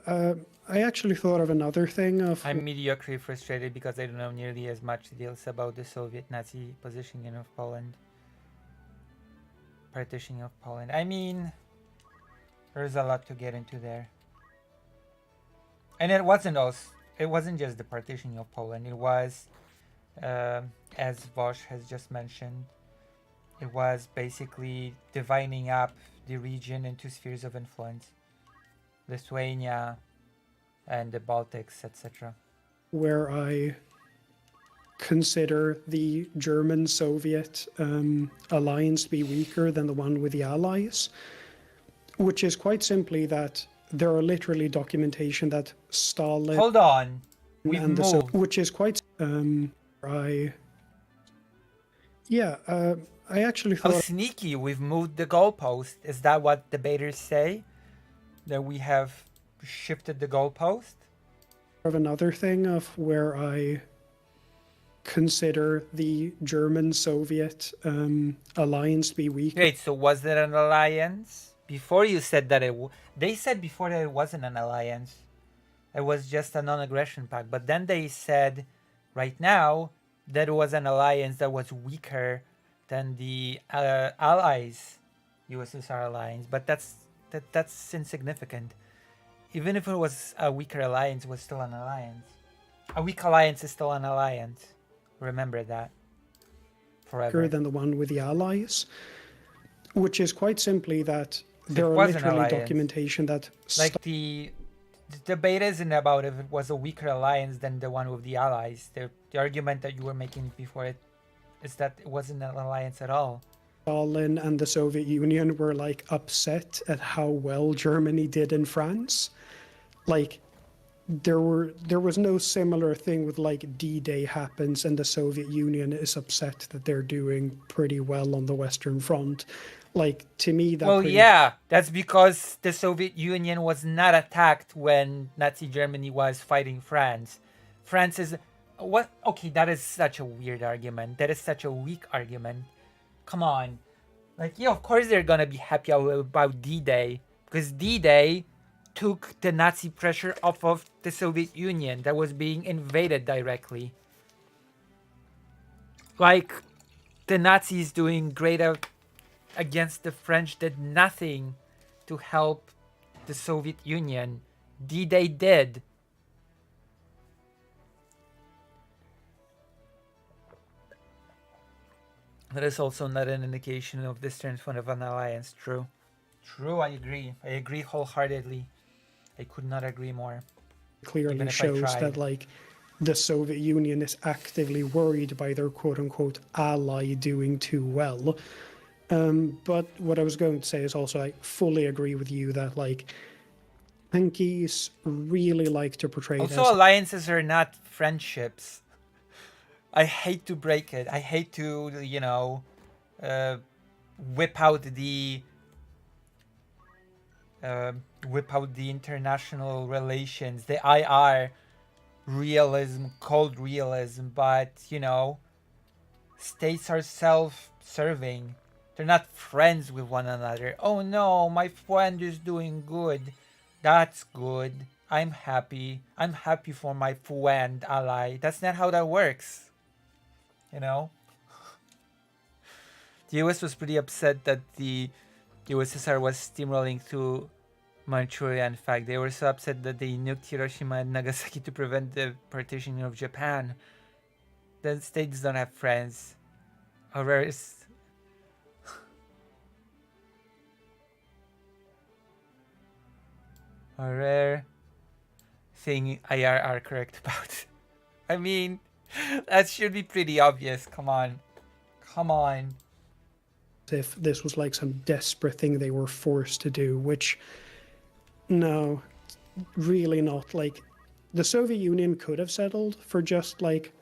Speaker 3: I actually thought of another thing of...
Speaker 1: I'm mediocrely frustrated because I don't know nearly as much details about the Soviet Nazi positioning of Poland. Partitioning of Poland. I mean, there's a lot to get into there. And it wasn't just the partitioning of Poland. It was, as Vosh has just mentioned, it was basically dividing up the region into spheres of influence. Lithuania and the Baltics, etc.
Speaker 3: Where I consider the German-Soviet alliance to be weaker than the one with the Allies, which is quite simply that there are literally documentation that Stalin...
Speaker 1: Hold on. We've moved.
Speaker 3: Which is quite... I actually thought...
Speaker 1: How sneaky, we've moved the goalpost. Is that what debaters say? That we have shifted the goalpost?
Speaker 3: Of another thing of where I consider the German-Soviet alliance to be weak.
Speaker 1: Wait, so was it an alliance? Before you said that they said before that it wasn't an alliance. It was just a non-aggression pact. But then they said right now that it was an alliance that was weaker than the Allies, USSR alliance. But that's insignificant. Even if it was a weaker alliance, it was still an alliance. A weak alliance is still an alliance. Remember that. Forever.
Speaker 3: Than the one with the Allies, which is quite simply that there are literally documentation that...
Speaker 1: Like the debate isn't about if it was a weaker alliance than the one with the Allies. The argument that you were making before it is that it wasn't an alliance at all.
Speaker 3: Stalin and the Soviet Union were, like, upset at how well Germany did in France. Like, there was no similar thing with, like, D-Day happens and the Soviet Union is upset that they're doing pretty well on the Western Front. Like, to me, that
Speaker 1: Well,
Speaker 3: pretty
Speaker 1: yeah, that's because the Soviet Union was not attacked when Nazi Germany was fighting France. France is what? Okay, that is such a weird argument. That is such a weak argument. Come on. Like, yeah, of course they're gonna be happy about D-Day because D-Day took the Nazi pressure off of the Soviet Union that was being invaded directly. Like, the Nazis doing great out against the French did nothing to help the Soviet Union. D-Day did. That is also not an indication of the strength of an alliance. True. True, I agree. I agree wholeheartedly. I could not agree more.
Speaker 3: clearly
Speaker 1: Even if I
Speaker 3: shows
Speaker 1: tried.
Speaker 3: that, like, the Soviet Union is actively worried by their quote-unquote ally doing too well. But what I was going to say is also, I fully agree with you that, like, Hankies really like to portray it
Speaker 1: Also,
Speaker 3: as
Speaker 1: alliances are not friendships. I hate to break it. I hate to, you know, whip out the international relations, the IR realism, cold realism, but you know, states are self-serving. They're not friends with one another. Oh no, my friend is doing good. That's good. I'm happy. I'm happy for my friend ally. That's not how that works. You know? The US was pretty upset that the USSR was steamrolling through Manchuria. In fact, they were so upset that they nuked Hiroshima and Nagasaki to prevent the partitioning of Japan. The states don't have friends. A rare thing IR are correct about. I mean, that should be pretty obvious. Come on. Come on.
Speaker 3: if this was like some desperate thing they were forced to do, which, no, really not. Like, the Soviet Union could have settled for just, like,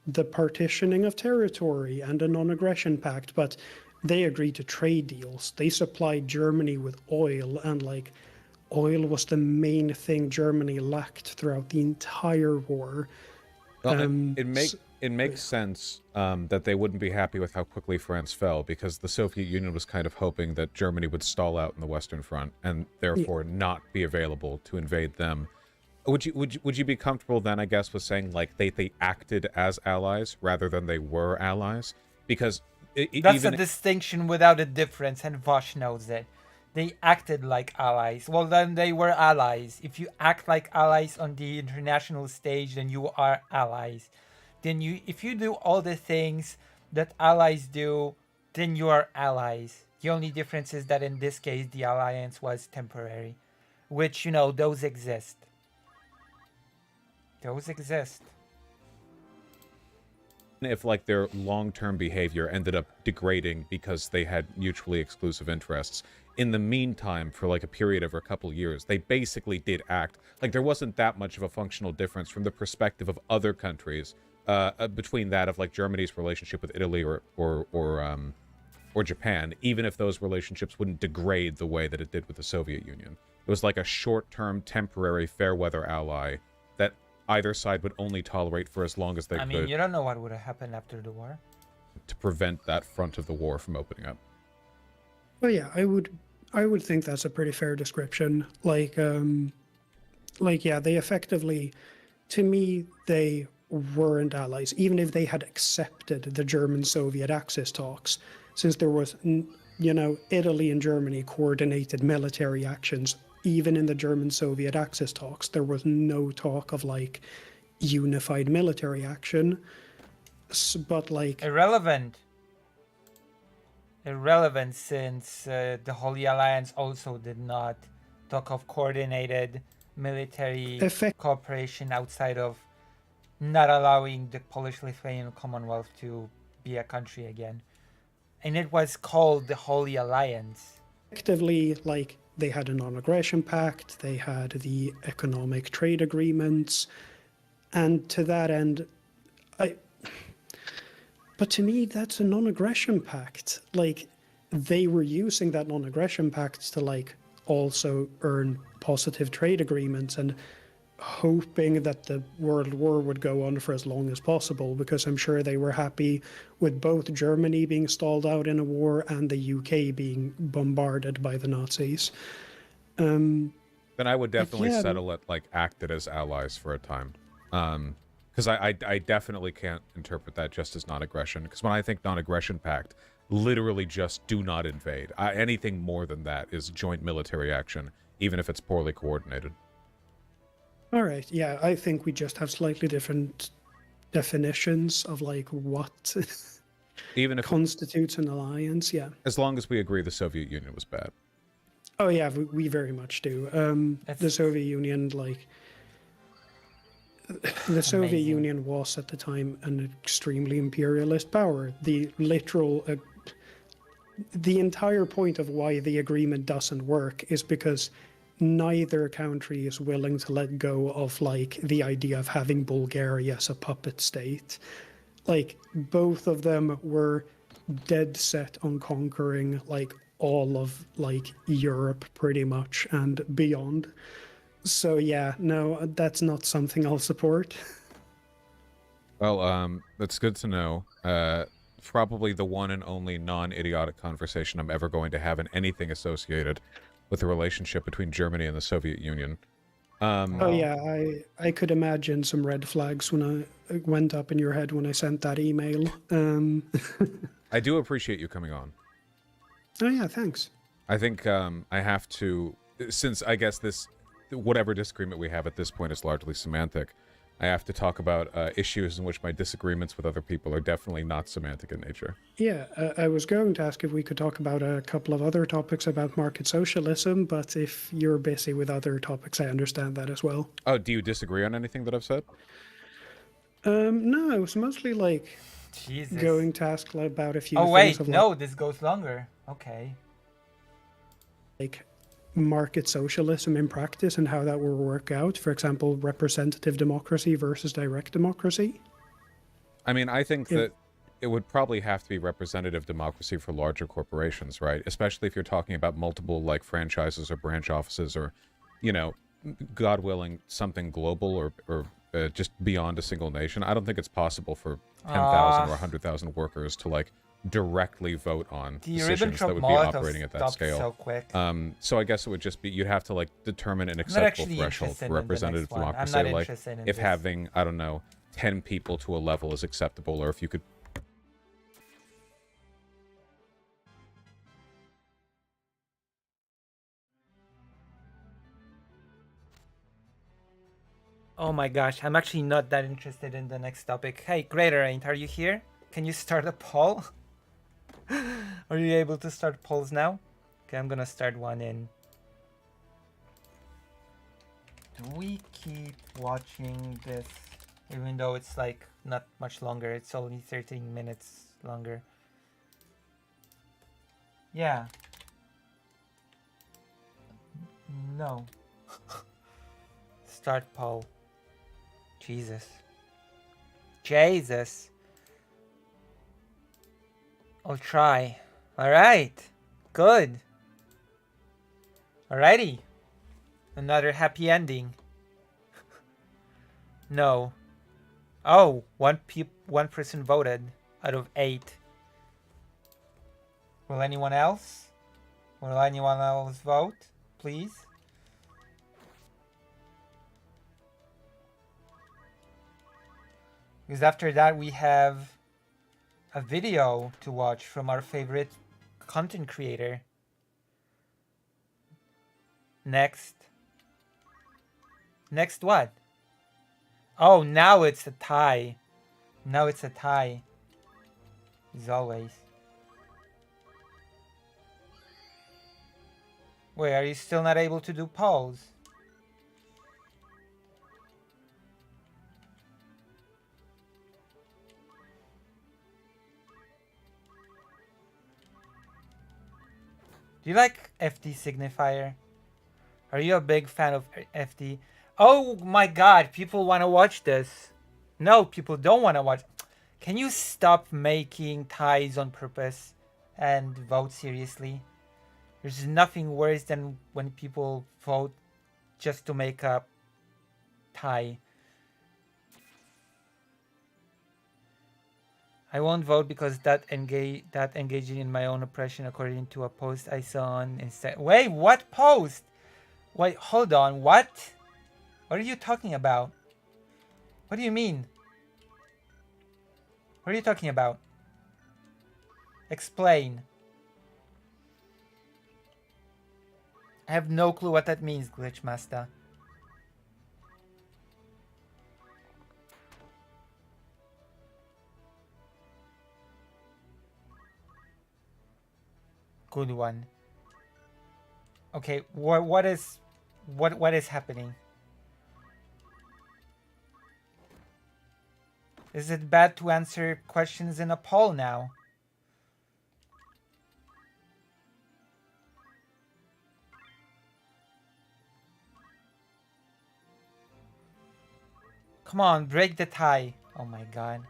Speaker 3: the partitioning of territory and a non-aggression pact, but they agreed to trade deals. They supplied Germany with oil, and, like, oil was the main thing Germany lacked throughout the entire war.
Speaker 2: Well, it makes sense that they wouldn't be happy with how quickly France fell, because the Soviet Union was kind of hoping that Germany would stall out in the Western Front and therefore not be available to invade them. Would you be comfortable then, I guess, with saying like they acted as allies rather than they were allies? Because
Speaker 1: that's a distinction without a difference, and Vosh knows it. They acted like allies. Well, then they were allies. If you act like allies on the international stage, then you are allies. Then if you do all the things that allies do, then you are allies. The only difference is that in this case, the alliance was temporary, which, you know, those exist. Those exist.
Speaker 2: If like their long-term behavior ended up degrading because they had mutually exclusive interests, in the meantime, for like a period of a couple years, they basically did act like there wasn't that much of a functional difference from the perspective of other countries between that of like Germany's relationship with Italy or Japan, even if those relationships wouldn't degrade the way that it did with the Soviet Union. It was like a short-term, temporary, fair-weather ally that either side would only tolerate for as long as they could.
Speaker 1: I mean, you don't know what would have happened after the war.
Speaker 2: To prevent that front of the war from opening up.
Speaker 3: Well, yeah, I would think that's a pretty fair description. Like, yeah, they effectively, to me, they weren't allies, even if they had accepted the German-Soviet Axis talks, since there was, you know, Italy and Germany coordinated military actions. Even in the German-Soviet Axis talks, there was no talk of, like, unified military action. But, like...
Speaker 1: Irrelevant, since the Holy Alliance also did not talk of coordinated military cooperation outside of not allowing the Polish-Lithuanian Commonwealth to be a country again. And it was called the Holy Alliance.
Speaker 3: Effectively, like, they had a non-aggression pact, they had the economic trade agreements, and to that end, but to me, that's a non-aggression pact. Like, they were using that non-aggression pact to like also earn positive trade agreements and hoping that the World War would go on for as long as possible, because I'm sure they were happy with both Germany being stalled out in a war and the UK being bombarded by the Nazis.
Speaker 2: Then I would definitely
Speaker 3: yeah.
Speaker 2: settle it like acted as allies for a time. Because I definitely can't interpret that just as non-aggression. Because when I think non-aggression pact, literally just do not invade. Anything more than that is joint military action, even if it's poorly coordinated.
Speaker 3: All right. Yeah, I think we just have slightly different definitions of like what
Speaker 2: Even if,
Speaker 3: constitutes an alliance. Yeah.
Speaker 2: as long as we agree the Soviet Union was bad.
Speaker 3: Oh yeah, we very much do. The Soviet Union, like the Soviet
Speaker 1: Amazing.
Speaker 3: Union was at the time an extremely imperialist power. The entire point of why the agreement doesn't work is because neither country is willing to let go of like the idea of having Bulgaria as a puppet state. Like both of them were dead set on conquering like all of like Europe pretty much and beyond. So yeah, no, that's not something I'll support.
Speaker 2: Well, that's good to know. Probably the one and only non-idiotic conversation I'm ever going to have in anything associated with the relationship between Germany and the Soviet Union.
Speaker 3: Oh yeah, I could imagine some red flags when I went up in your head when I sent that email.
Speaker 2: I do appreciate you coming on.
Speaker 3: Oh yeah, thanks.
Speaker 2: I think I have to, since I guess this, whatever disagreement we have at this point is largely semantic, I have to talk about issues in which my disagreements with other people are definitely not semantic in nature.
Speaker 3: Yeah, I was going to ask if we could talk about a couple of other topics about market socialism, but if you're busy with other topics, I understand that as well.
Speaker 2: Oh, do you disagree on anything that I've said?
Speaker 3: No, it was mostly like
Speaker 1: Jesus.
Speaker 3: going to ask about a few
Speaker 1: Oh
Speaker 3: things
Speaker 1: wait,
Speaker 3: of
Speaker 1: no, this goes longer. Okay.
Speaker 3: like market socialism in practice and how that will work out. For example, representative democracy versus direct democracy.
Speaker 2: I mean, I think that it would probably have to be representative democracy for larger corporations, right? Especially if you're talking about multiple, like, franchises or branch offices or, you know, God willing, something global or just beyond a single nation. I don't think it's possible for 10,000 or 100,000 workers to, like, directly vote on
Speaker 1: The
Speaker 2: decisions that would be
Speaker 1: Ribbentrop-Molotov
Speaker 2: operating at that
Speaker 1: stopped
Speaker 2: scale.
Speaker 1: so quick.
Speaker 2: So I guess it would just be, you'd have to, like, determine an
Speaker 1: I'm not
Speaker 2: acceptable
Speaker 1: actually
Speaker 2: threshold
Speaker 1: interested
Speaker 2: for
Speaker 1: in the
Speaker 2: representative
Speaker 1: next one. I'm
Speaker 2: democracy.
Speaker 1: not
Speaker 2: Like,
Speaker 1: interested in
Speaker 2: if
Speaker 1: this.
Speaker 2: having, I don't know, 10 people to a level is acceptable, or if you could.
Speaker 1: Oh my gosh, I'm actually not that interested in the next topic. Hey, Greater Ain't, are you here? Can you start a poll? Are you able to start polls now? Okay, I'm gonna start one in. Do we keep watching this? Even though it's like not much longer, it's only 13 minutes longer. Yeah. No. Start poll. Jesus. Jesus. I'll try. Alright. Good. Alrighty. Another happy ending. No. Oh, one person voted out of 8. Will anyone else? Will anyone else vote? Please? Because after that we have a video to watch from our favorite content creator. Next. Next what? Oh, now it's a tie. Now it's a tie. As always. Wait, are you still not able to do polls? Do you like FD signifier? Are you a big fan of FD? Oh my god, people want to watch this. No, people don't want to watch. Can you stop making ties on purpose and vote seriously. There's nothing worse than when people vote just to make a tie. I won't vote because that engaging in my own oppression, according to a post I saw on Insta. Wait, what post? Wait, hold on. What? What are you talking about? What do you mean? What are you talking about? Explain. I have no clue what that means, Glitchmaster. Good one. Okay, what is happening? Is it bad to answer questions in a poll now? Come on, break the tie. Oh my god.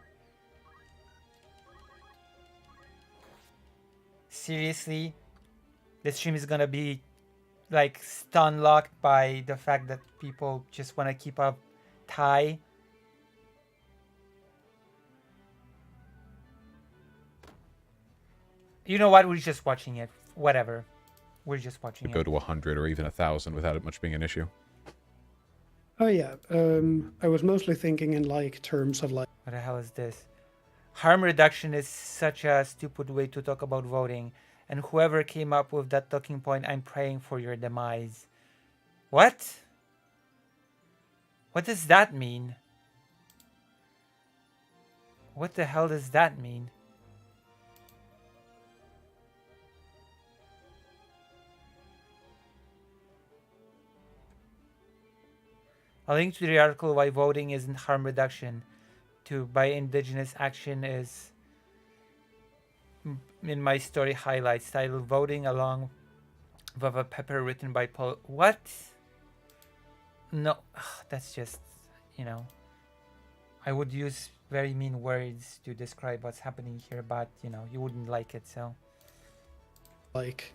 Speaker 1: Seriously? This stream is gonna be like stun locked by the fact that people just want to keep a tie. You know what? We're just watching it. Whatever. We're just watching it.
Speaker 2: Go to 100 or even 1,000 without it much being an issue.
Speaker 3: Oh yeah, I was mostly thinking in like terms of like.
Speaker 1: What the hell is this? Harm reduction is such a stupid way to talk about voting. And whoever came up with that talking point, I'm praying for your demise. What? What does that mean? What the hell does that mean? A link to the article why voting isn't harm reduction to by indigenous action is in my story highlights titled Voting Along with a Pepper written by Paul. What? No, that's just, you know, I would use very mean words to describe what's happening here, but you know, you wouldn't like it, so.
Speaker 3: Like,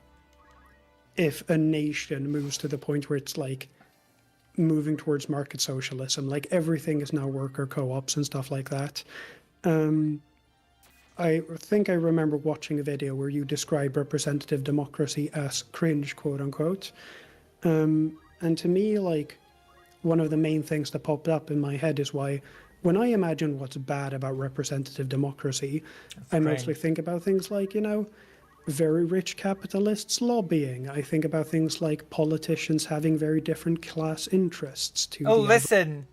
Speaker 3: if a nation moves to the point where it's like moving towards market socialism, like everything is now worker co-ops and stuff like that. I think I remember watching a video where you describe representative democracy as cringe, quote unquote. And to me, like, one of the main things that popped up in my head is why, when I imagine what's bad about representative democracy, I mostly think about things like, you know, very rich capitalists lobbying. I think about things like politicians having very different class interests to
Speaker 1: Oh,
Speaker 3: the
Speaker 1: listen,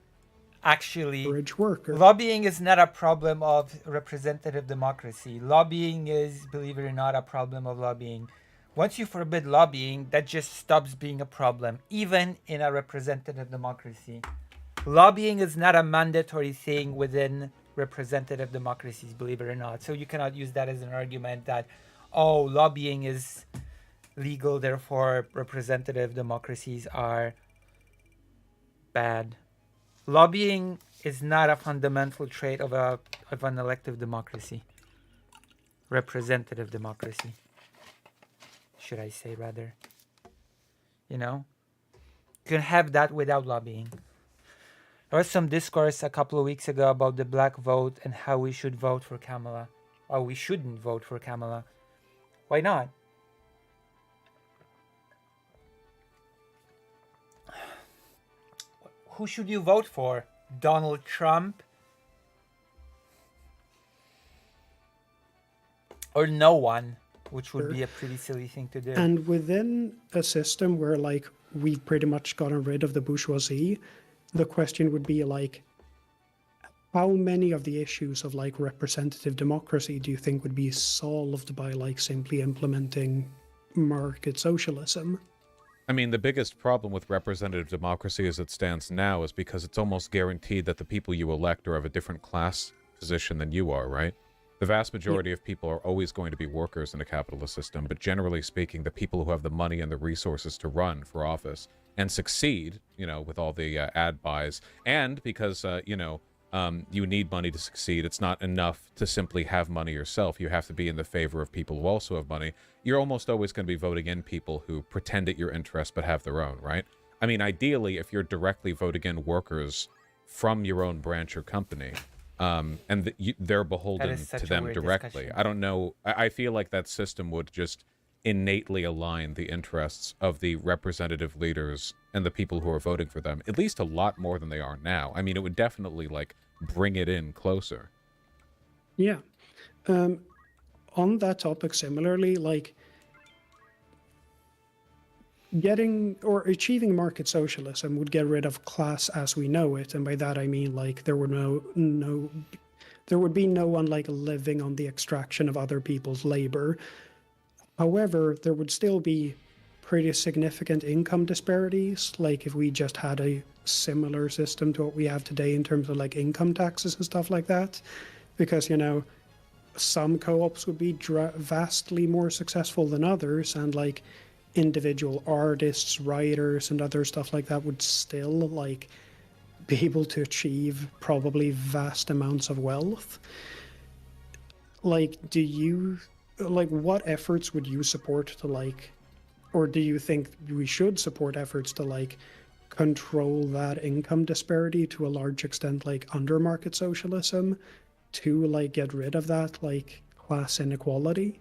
Speaker 1: actually,
Speaker 3: average worker.
Speaker 1: lobbying is not a problem of representative democracy. Lobbying is, believe it or not, a problem of lobbying. Once you forbid lobbying, that just stops being a problem, even in a representative democracy. Lobbying is not a mandatory thing within representative democracies, believe it or not. So you cannot use that as an argument that, oh, lobbying is legal, therefore representative democracies are bad. Lobbying is not a fundamental trait of an elective democracy. Representative democracy, should I say, rather. You know? You can have that without lobbying. There was some discourse a couple of weeks ago about the black vote and how we should vote for Kamala. Or we shouldn't vote for Kamala. Why not? Who should you vote for? Donald Trump? Or no one, which would be a pretty silly thing to do.
Speaker 3: And within a system where, like, we've pretty much gotten rid of the bourgeoisie, the question would be, like, how many of the issues of, like, representative democracy do you think would be solved by, like, simply implementing market socialism?
Speaker 2: I mean, the biggest problem with representative democracy as it stands now is because it's almost guaranteed that the people you elect are of a different class position than you are, right? The vast majority of people are always going to be workers in a capitalist system, but generally speaking, the people who have the money and the resources to run for office and succeed, you know, with all the ad buys, and because, you know, You need money to succeed. It's not enough to simply have money yourself. You have to be in the favor of people who also have money. You're almost always going to be voting in people who pretend at your interest but have their own, right? I mean, ideally, if you're directly voting in workers from your own branch or company, and they're beholden to them directly.
Speaker 1: Discussion.
Speaker 2: I don't know. I feel like that system would just innately align the interests of the representative leaders and the people who are voting for them, at least a lot more than they are now. I mean, it would definitely, like, bring it in closer.
Speaker 3: Yeah. On that topic, similarly, like getting or achieving market socialism would get rid of class as we know it, and by that I mean like there would there would be no one like living on the extraction of other people's labor. However, there would still be pretty significant income disparities, like if we just had a similar system to what we have today in terms of like income taxes and stuff like that, because some co-ops would be vastly more successful than others, and like individual artists, writers, and other stuff like that would still like be able to achieve probably vast amounts of wealth. Like, what efforts would you support to like, or do you think we should support efforts to like control that income disparity to a large extent, like under market socialism, to like get rid of that like class inequality?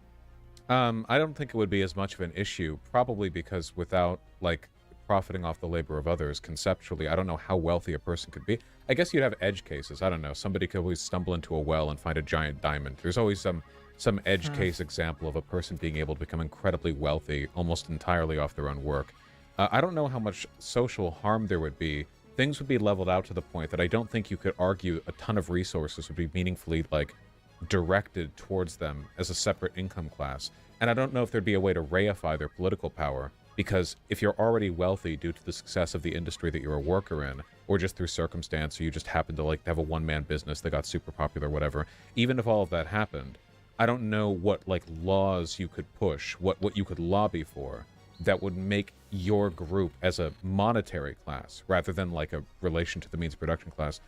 Speaker 2: I don't think it would be as much of an issue, probably because without, like, profiting off the labor of others, conceptually, I don't know how wealthy a person could be. I guess you'd have edge cases. I don't know. Somebody could always stumble into a well and find a giant diamond. There's always some edge case example of a person being able to become incredibly wealthy almost entirely off their own work. I don't know how much social harm there would be. Things would be leveled out to the point that I don't think you could argue a ton of resources would be meaningfully, like, directed towards them as a separate income class. And I don't know if there'd be a way to reify their political power, because if you're already wealthy due to the success of the industry that you're a worker in, or just through circumstance, or you just happen to like have a one-man business that got super popular, whatever, even if all of that happened, I don't know what like laws you could push, what you could lobby for that would make your group as a monetary class, rather than like a relation to the means of production class,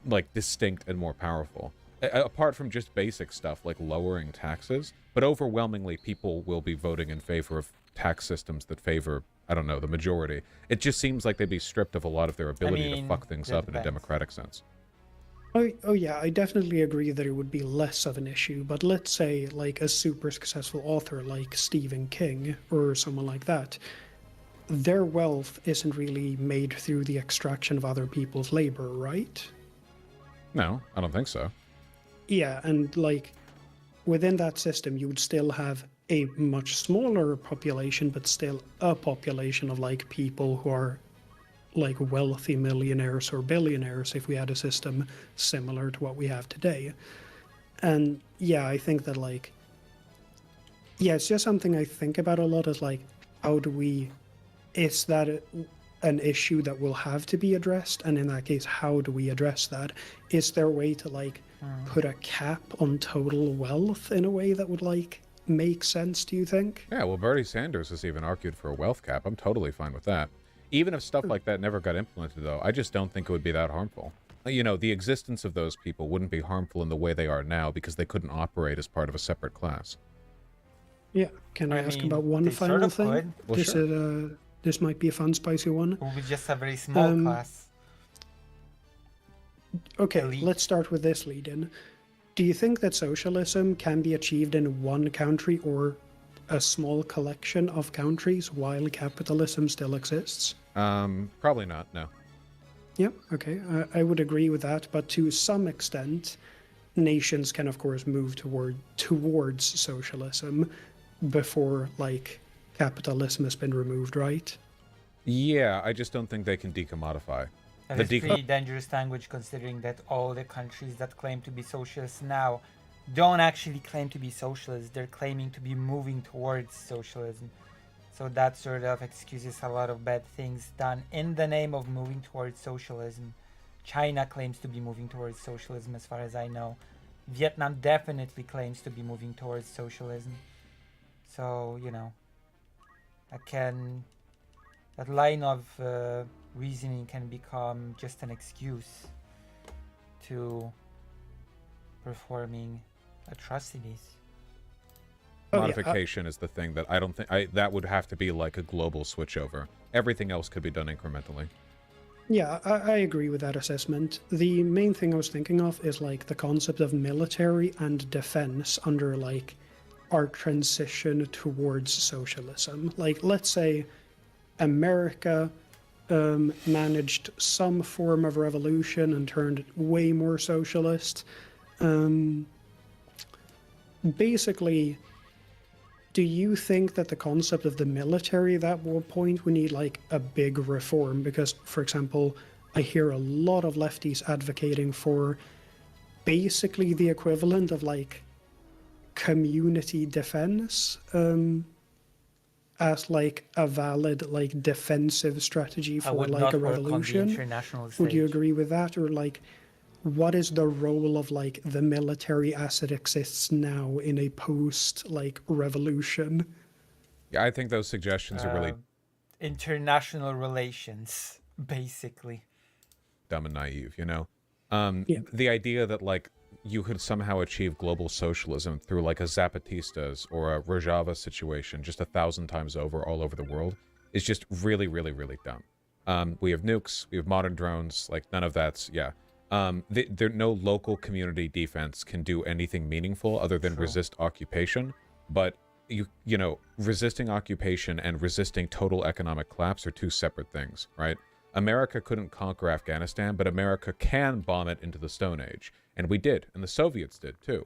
Speaker 2: like distinct and more powerful. Apart from just basic stuff like lowering taxes, but overwhelmingly people will be voting in favor of tax systems that favor, I don't know, the majority. It just seems like they'd be stripped of a lot of their ability to fuck things up in a democratic sense.
Speaker 3: Oh yeah, I definitely agree that it would be less of an issue, but let's say like a super successful author like Stephen King or someone like that, their wealth isn't really made through the extraction of other people's labor, right?
Speaker 2: No, I don't think so.
Speaker 3: Yeah, and like within that system, you would still have a much smaller population, but still a population of like people who are like wealthy millionaires or billionaires if we had a system similar to what we have today. And yeah, I think that like, yeah, it's just something I think about a lot is like, is that an issue that will have to be addressed? And in that case, how do we address that? Is there a way to like put a cap on total wealth in a way that would like make sense, do you think?
Speaker 2: Yeah, well, Bernie Sanders has even argued for a wealth cap. I'm totally fine with that. Even if stuff like that never got implemented, though, I just don't think it would be that harmful. You know, the existence of those people wouldn't be harmful in the way they are now because they couldn't operate as part of a separate class.
Speaker 3: Yeah, can I ask about one final thing?
Speaker 2: Well, sure.
Speaker 3: This might be a fun, spicy one.
Speaker 1: It would be just a very small class.
Speaker 3: Okay,
Speaker 1: Elite.
Speaker 3: let's start with this lead-in. Do you think that socialism can be achieved in one country or a small collection of countries while capitalism still exists?
Speaker 2: Probably not, no.
Speaker 3: Yeah, okay, I would agree with that, but to some extent, nations can of course move towards socialism before like capitalism has been removed, right?
Speaker 2: Yeah, I just don't think they can decommodify.
Speaker 1: That is pretty dangerous language, considering that all the countries that claim to be socialist now don't actually claim to be socialist. They're claiming to be moving towards socialism. So that sort of excuses a lot of bad things done in the name of moving towards socialism. China claims to be moving towards socialism, as far as I know. Vietnam definitely claims to be moving towards socialism. So, you know, that line of reasoning can become just an excuse to performing atrocities.
Speaker 3: Oh, yeah,
Speaker 2: Modification is the thing that I don't think that would have to be like a global switchover. Everything else could be done incrementally.
Speaker 3: Yeah, I agree with that assessment. The main thing I was thinking of is like the concept of military and defense under like our transition towards socialism. Like, let's say America managed some form of revolution and turned it way more socialist. Basically, do you think that the concept of the military, that one point, we need like a big reform? Because, for example, I hear a lot of lefties advocating for basically the equivalent of like community defense as like a valid like defensive strategy
Speaker 1: I
Speaker 3: for
Speaker 1: would
Speaker 3: like
Speaker 1: not
Speaker 3: a
Speaker 1: work on the
Speaker 3: revolution.
Speaker 1: international stage.
Speaker 3: Would you agree with that? Or like, what is the role of like the military as it exists now in a post like revolution?
Speaker 2: Yeah, I think those suggestions are really
Speaker 1: International relations, basically.
Speaker 2: dumb and naive, you know?
Speaker 3: Yeah.
Speaker 2: The idea that, like, you could somehow achieve global socialism through, like, a Zapatistas or a Rojava situation just 1,000 times over all over the world is just really, really, really dumb. We have nukes, we have modern drones, like, none of that's, yeah. There no local community defense can do anything meaningful other than resist occupation, but you know, resisting occupation and resisting total economic collapse are two separate things, right? America couldn't conquer Afghanistan, but America can bomb it into the Stone Age, and we did, and the Soviets did too.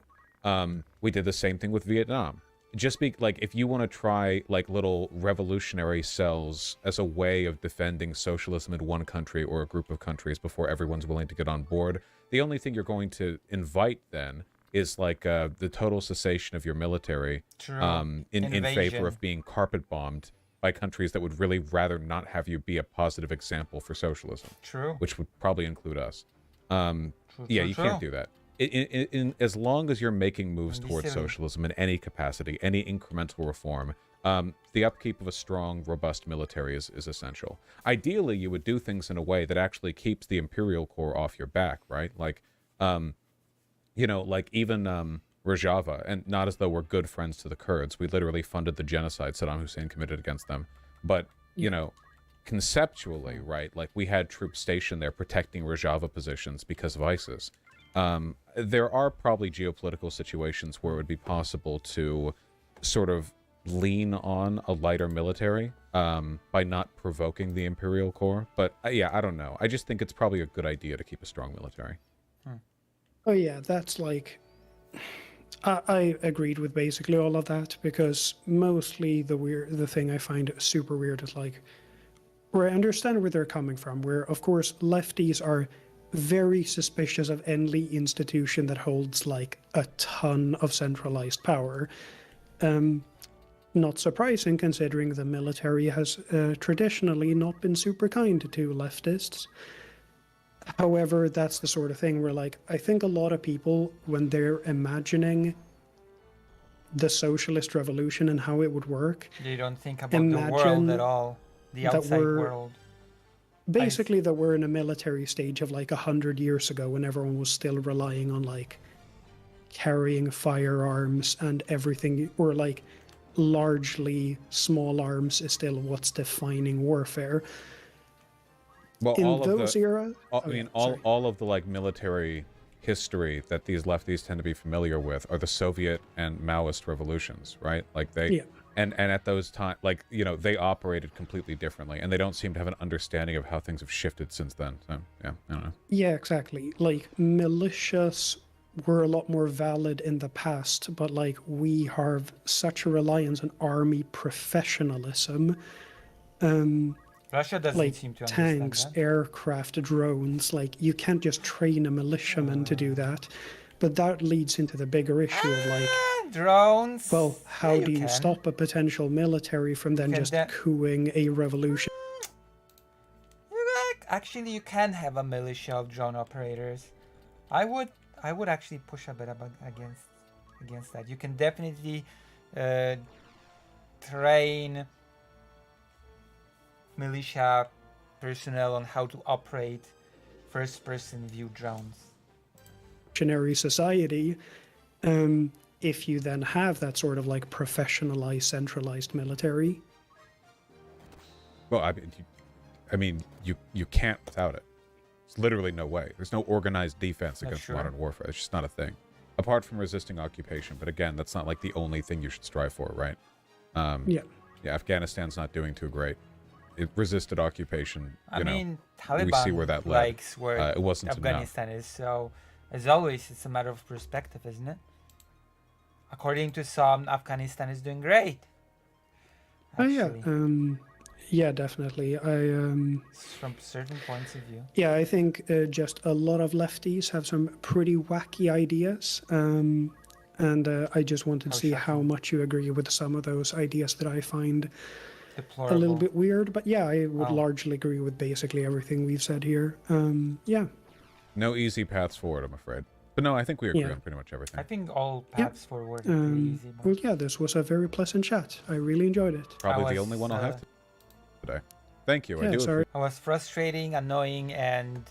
Speaker 2: We did the same thing with Vietnam. Just be like, if you want to try like little revolutionary cells as a way of defending socialism in one country or a group of countries before everyone's willing to get on board, the only thing you're going to invite then is like the total cessation of your military in favor of being carpet bombed by countries that would really rather not have you be a positive example for socialism.
Speaker 1: True.
Speaker 2: Which would probably include us. You can't do that. As long as you're making moves towards socialism in any capacity, any incremental reform, the upkeep of a strong, robust military is essential. Ideally, you would do things in a way that actually keeps the imperial core off your back, right? Like, you know, like even Rojava, and not as though we're good friends to the Kurds. We literally funded the genocide Saddam Hussein committed against them. But, you know, conceptually, right, like we had troops stationed there protecting Rojava positions because of ISIS. There are probably geopolitical situations where it would be possible to sort of lean on a lighter military by not provoking the imperial core. But yeah, I don't know. I just think it's probably a good idea to keep a strong military.
Speaker 3: Oh yeah, that's like, I agreed with basically all of that, because mostly the thing I find super weird is like, where I understand where they're coming from, where of course lefties are very suspicious of any institution that holds like a ton of centralized power. Not surprising, considering the military has traditionally not been super kind to leftists. However, that's the sort of thing where, like, I think a lot of people, when they're imagining the socialist revolution and how it would work,
Speaker 1: they don't think about the world at all, the outside world.
Speaker 3: Basically, that we're in a military stage of like 100 years ago, when everyone was still relying on like carrying firearms and everything, or like largely small arms is still what's defining warfare.
Speaker 2: Well,
Speaker 3: in
Speaker 2: all
Speaker 3: those eras,
Speaker 2: all of the like military history that these lefties tend to be familiar with are the Soviet and Maoist revolutions, right? Like they, and at those times, like, you know, they operated completely differently, and they don't seem to have an understanding of how things have shifted since then. So yeah, I don't know. Yeah,
Speaker 3: exactly. Like militias were a lot more valid in the past, but like we have such a reliance on army professionalism.
Speaker 1: Russia doesn't
Speaker 3: like
Speaker 1: seem to
Speaker 3: tanks,
Speaker 1: understand that.
Speaker 3: aircraft, drones. Like you can't just train a militiaman to do that. But that leads into the bigger issue of like
Speaker 1: drones.
Speaker 3: Well, how do you stop a potential military from then just cooing a revolution?
Speaker 1: Actually, you can have a militia of drone operators. I would actually push a bit against that. You can definitely train militia personnel on how to operate first-person view drones.
Speaker 3: reactionary society, if you then have that sort of like professionalized, centralized military.
Speaker 2: Well, you can't without it. There's literally no way. There's no organized defense against modern warfare. It's just not a thing. Apart from resisting occupation, but again, that's not like the only thing you should strive for, right? Yeah, Afghanistan's not doing too great. It resisted occupation.
Speaker 1: Taliban
Speaker 2: we see where that led.
Speaker 1: likes where
Speaker 2: it wasn't
Speaker 1: Afghanistan is. So, as always, it's a matter of perspective, isn't it? According to some, Afghanistan is doing great. Actually.
Speaker 3: Yeah, definitely.
Speaker 1: From certain points of view.
Speaker 3: Yeah, I think just a lot of lefties have some pretty wacky ideas. And I just wanted to see how much you agree with some of those ideas that I find
Speaker 1: deplorable.
Speaker 3: A little bit weird. But yeah, I would largely agree with basically everything we've said here. Yeah.
Speaker 2: No easy paths forward, I'm afraid. But no, I think we agree on pretty much everything.
Speaker 1: I think all paths forward are pretty easy.
Speaker 3: Well, yeah, this was a very pleasant chat. I really enjoyed it.
Speaker 2: Probably the only one I'll have today. Thank you.
Speaker 3: Yeah, sorry.
Speaker 1: I was frustrating, annoying, and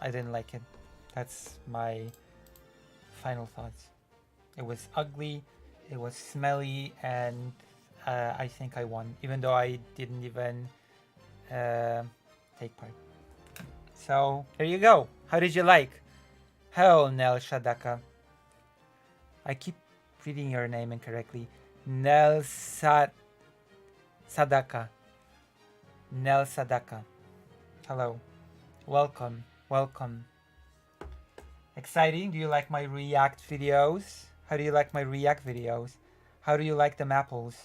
Speaker 1: I didn't like it. That's my final thoughts. It was ugly, it was smelly, and I think I won, even though I didn't even take part. So, there you go. How did you like? Hello, Nel Shadaka. I keep reading your name incorrectly. Nel Sadaka. Nel Sadaka. Hello. Welcome. Welcome. Exciting. Do you like my React videos? How do you like my React videos? How do you like them apples?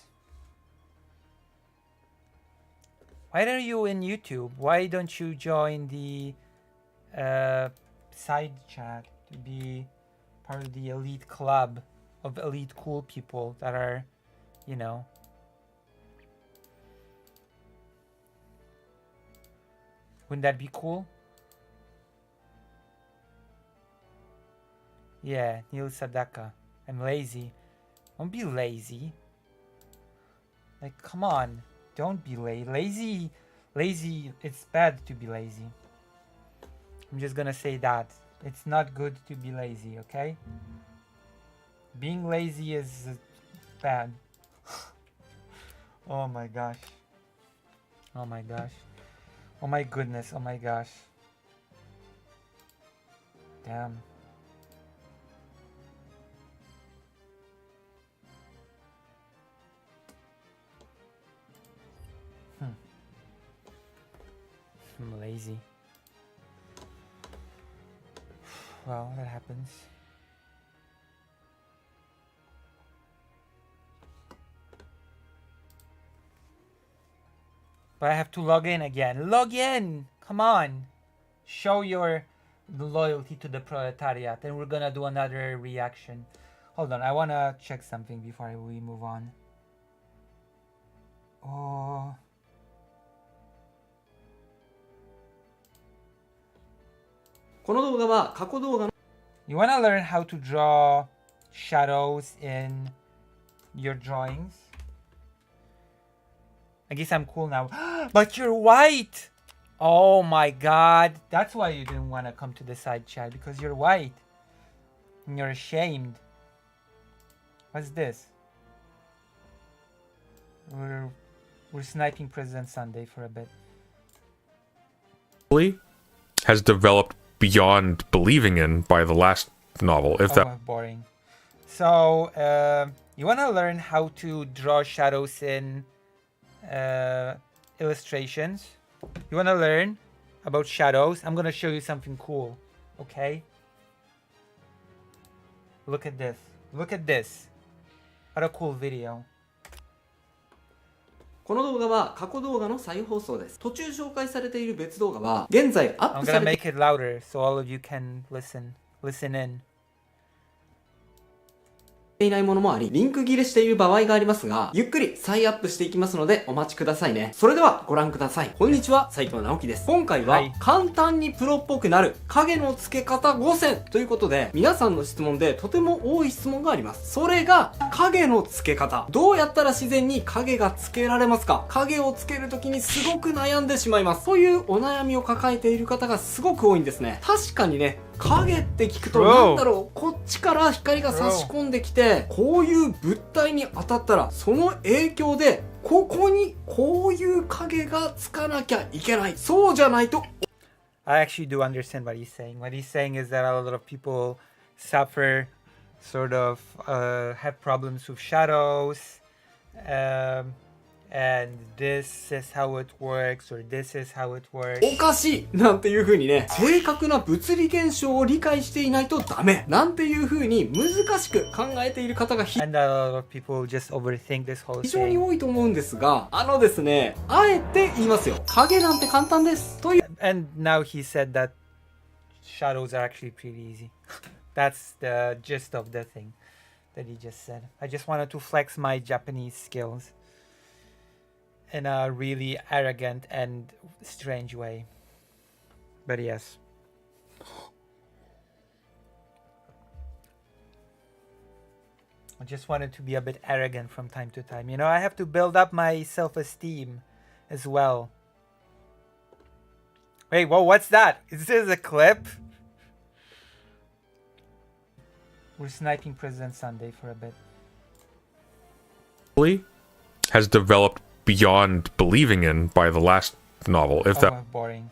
Speaker 1: Why are you in YouTube? Why don't you join the side chat to be part of the elite club of elite cool people that are, you know, wouldn't that be cool? Yeah, Neil Sadaka. I'm lazy. Don't be lazy. Like, come on. Don't be lazy. Lazy, it's bad to be lazy. I'm just gonna say that. It's not good to be lazy, okay? Being lazy is bad. Oh my gosh. Oh my gosh. Oh my goodness. Oh my gosh. Damn. I'm lazy. Well, that happens. But I have to log in again. Log in! Come on! Show your loyalty to the proletariat, and we're gonna do another reaction. Hold on, I wanna check something before we move on. Oh. You wanna learn how to draw shadows in your drawings? I guess I'm cool now. But you're white! Oh my god. That's why you didn't want to come to the side chat, because you're white. And you're ashamed. What's this? We're sniping President Sunday for a bit.
Speaker 4: Has developed beyond believing in by the last novel. If that
Speaker 1: boring. So you want to learn how to draw shadows in illustrations. You want to learn about shadows. I'm gonna show you something cool. Okay, look at this. Look at this. What a cool video.
Speaker 5: この動画は過去動画の再放送です。途中紹介されている別動画は現在アッ
Speaker 1: I'm
Speaker 5: プさ
Speaker 1: gonna
Speaker 5: れて
Speaker 1: make it louder so all of you can listen in.
Speaker 5: いないものもあり、リンク切れしている場合がありますが、ゆっくり再アップしていきますのでお待ちくださいね。それではご覧ください。こんにちは、斉藤直樹です。今回は簡単にプロっぽくなる影の付け方5選ということで、皆さんの質問でとても多い質問があります。それが影の付け方。どうやったら自然に影が付けられますか？影を付けるときにすごく悩んでしまいます。というお悩みを抱えている方がすごく多いんですね。確かにね、影って聞くと
Speaker 1: True.
Speaker 5: なんだろう、こっちから光が差し込んできて、こういう物体に当たったらその影響でここにこういう影がつかなきゃいけない。そうじゃないと。
Speaker 1: I actually do understand what he's saying. What he's saying is that a lot of people suffer, sort of have problems with shadows, and this is how it works, or this is how it works.
Speaker 5: おかしいなんていう風にね、正確な物理現象を理解していないとダメなんていう風に難しく考えている方が
Speaker 1: And a lot of people just overthink this whole
Speaker 5: 非常に
Speaker 1: thing.
Speaker 5: 多いと思うんですが、ですね、あえて言いますよ。影なんて簡単です。という
Speaker 1: And now he said that shadows are actually pretty easy. That's the gist of the thing that he just said. I just wanted to flex my Japanese skills in a really arrogant and strange way. But yes. I just wanted to be a bit arrogant from time to time. You know, I have to build up my self-esteem as well. Wait, whoa, what's that? Is this a clip? We're sniping President Sunday for a bit.
Speaker 4: Has developed beyond believing in by the last novel, if that
Speaker 1: Boring.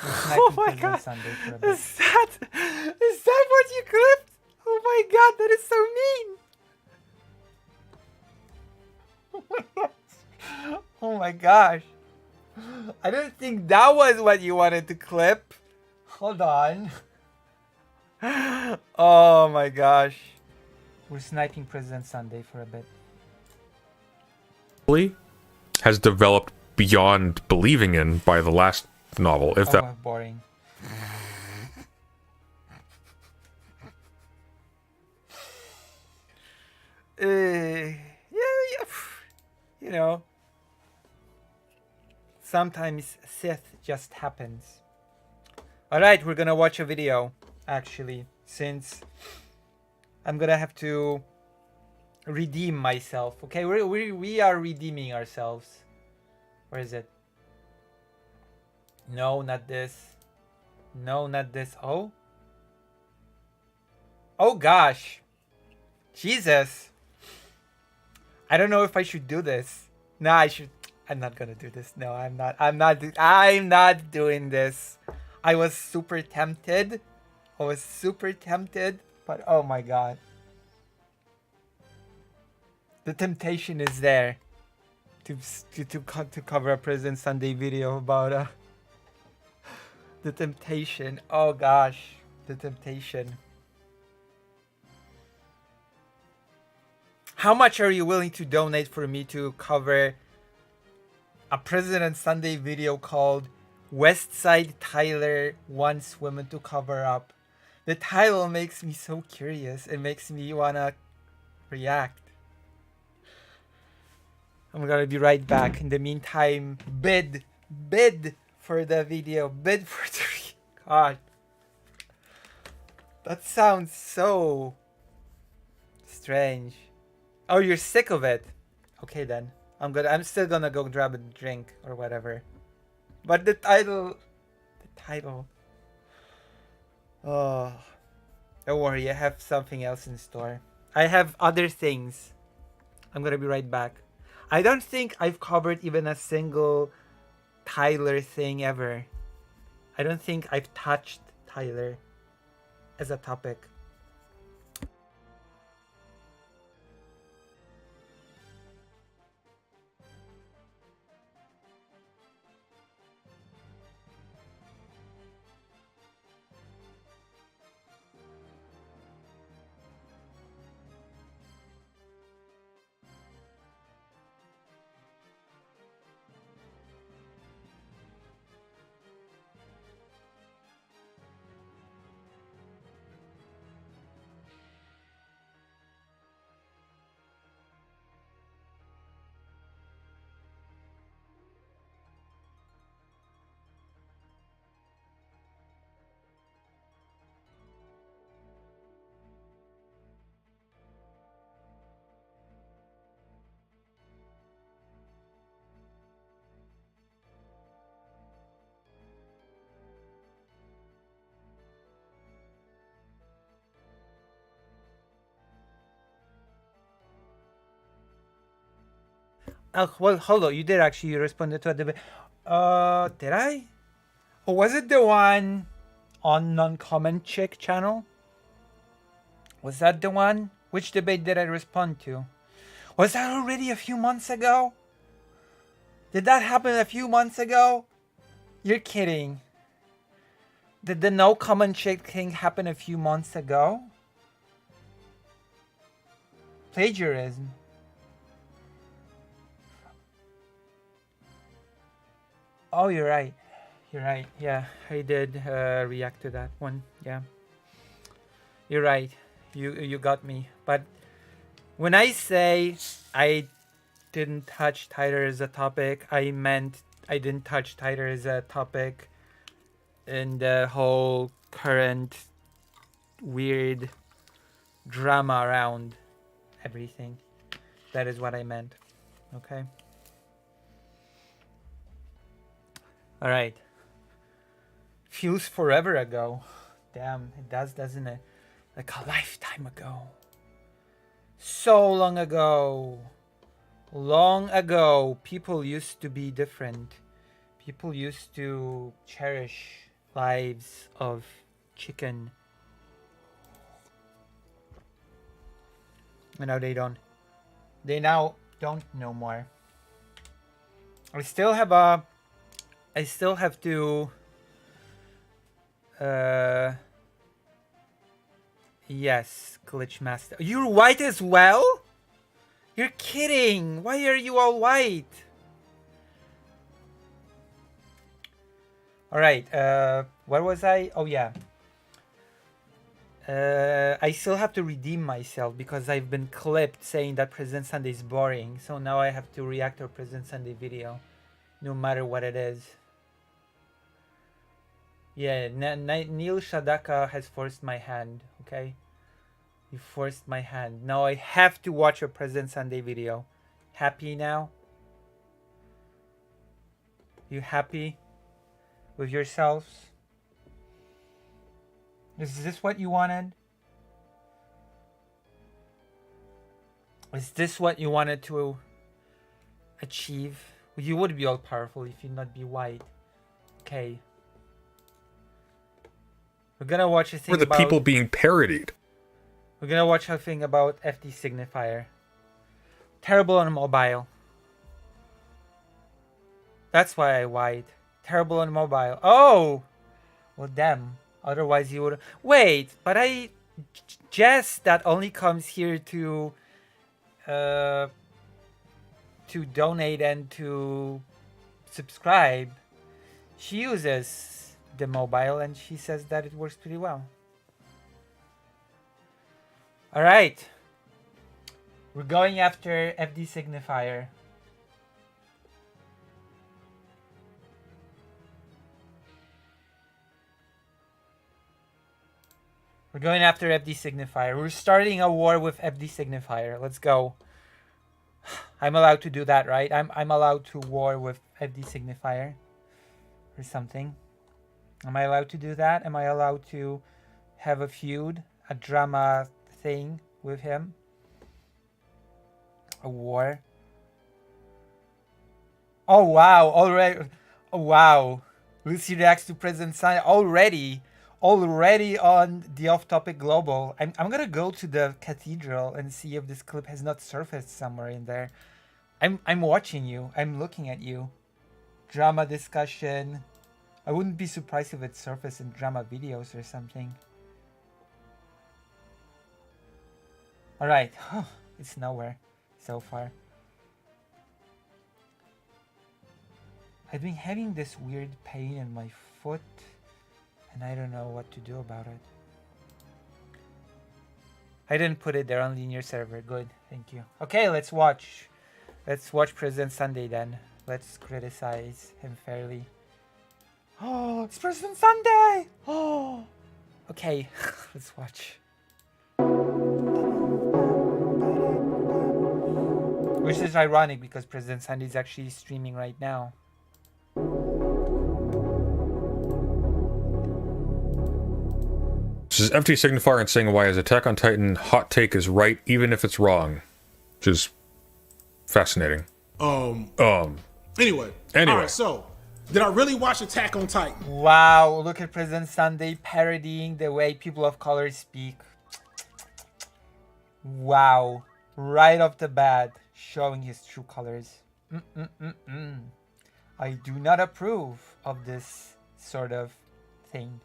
Speaker 5: Oh my God.
Speaker 1: Is that what you clipped? Oh my God, that is so mean. Oh my gosh. I don't think that was what you wanted to clip. Hold on. Oh my gosh. We're sniping President Sunday for a bit.
Speaker 4: has developed beyond believing in by the last novel, if that
Speaker 1: Boring. Yeah, you know, sometimes Sith just happens. Alright, we're gonna watch a video, actually, since I'm gonna have to redeem myself. Okay, we are redeeming ourselves. Where is it? No, not this. No, not this. Oh? Oh gosh. Jesus. I don't know if I should do this. No, I should. I'm not gonna do this. No, I'm not. I'm not doing this. I was super tempted. But oh my God. The temptation is there to cover a President Sunday video about the temptation. Oh gosh, the temptation. How much are you willing to donate for me to cover a President Sunday video called Westside Tyler Wants Women to Cover Up? The title makes me so curious. It makes me wanna react. I'm gonna be right back. In the meantime, bid for the video. Bid for the... God. That sounds so strange. Oh, you're sick of it. Okay then. I'm still gonna go grab a drink or whatever. But the title. Oh. Don't worry, I have something else in store. I have other things. I'm gonna be right back. I don't think I've covered even a single Tyler thing ever. I don't think I've touched Tyler as a topic. well, hold on. You did actually. You responded to a debate. Did I? Or was it the one on non-comment chick channel? Was that the one? Which debate did I respond to? Was that already a few months ago? Did that happen a few months ago? You're kidding. Did the no comment chick thing happen a few months ago? Plagiarism. Oh, you're right. You're right. Yeah, I did react to that one. Yeah. You're right. You got me. But when I say I didn't touch Tighter as a topic, I meant I didn't touch Tighter as a topic in the whole current weird drama around everything. That is what I meant. Okay. All right. Feels forever ago. Damn, it does, doesn't it? Like a lifetime ago. So long ago. Long ago, people used to be different. People used to cherish lives of chicken. And now they don't. They now don't no more. I still have to yes, Glitch Master. You're white as well? You're kidding. Why are you all white? All right. Where was I? Oh yeah. I still have to redeem myself because I've been clipped saying that President Sunday is boring. So now I have to react to a President Sunday video, no matter what it is. Yeah, Neil Shadaka has forced my hand, okay? He forced my hand. Now I have to watch a President Sunday video. Happy now? You happy with yourselves? Is this what you wanted? Is this what you wanted to achieve? You would be all powerful if you'd not be white. Okay. We're gonna watch a thing
Speaker 4: For the
Speaker 1: about...
Speaker 4: people being parodied.
Speaker 1: We're gonna watch a thing about FD Signifier. Terrible on mobile. That's why I white. Terrible on mobile. Oh! Well, damn. Otherwise you would... Wait, but Jess that only comes here to donate and to subscribe. She uses the mobile and she says that it works pretty well. Alright. We're going after FD Signifier. We're going after FD Signifier. We're starting a war with FD Signifier. Let's go. I'm allowed to do that, right? I'm allowed to war with FD Signifier. Or something. Am I allowed to do that? Am I allowed to have a feud? A drama thing with him? A war? Oh wow, already. Oh wow. Lucy reacts to President Sunday already on the off-topic global. I'm gonna go to the cathedral and see if this clip has not surfaced somewhere in there. I'm watching you. I'm looking at you. Drama discussion. I wouldn't be surprised if it surfaced in drama videos or something. Alright. It's nowhere so far. I've been having this weird pain in my foot and I don't know what to do about it. I didn't put it there on linear server. Good, thank you. Okay, let's watch. Let's watch President Sunday then. Let's criticize him fairly. Oh, it's President Sunday! Oh, okay, let's watch. Which is ironic because President Sunday is actually streaming right now.
Speaker 4: This is FT Signifier and saying why his Attack on Titan hot take is right even if it's wrong. Which is fascinating.
Speaker 6: Anyway. All right, so did I really watch Attack on Titan?
Speaker 1: Wow, look at President Sunday parodying the way people of color speak. Wow, right off the bat, showing his true colors. I do not approve of this sort of thing.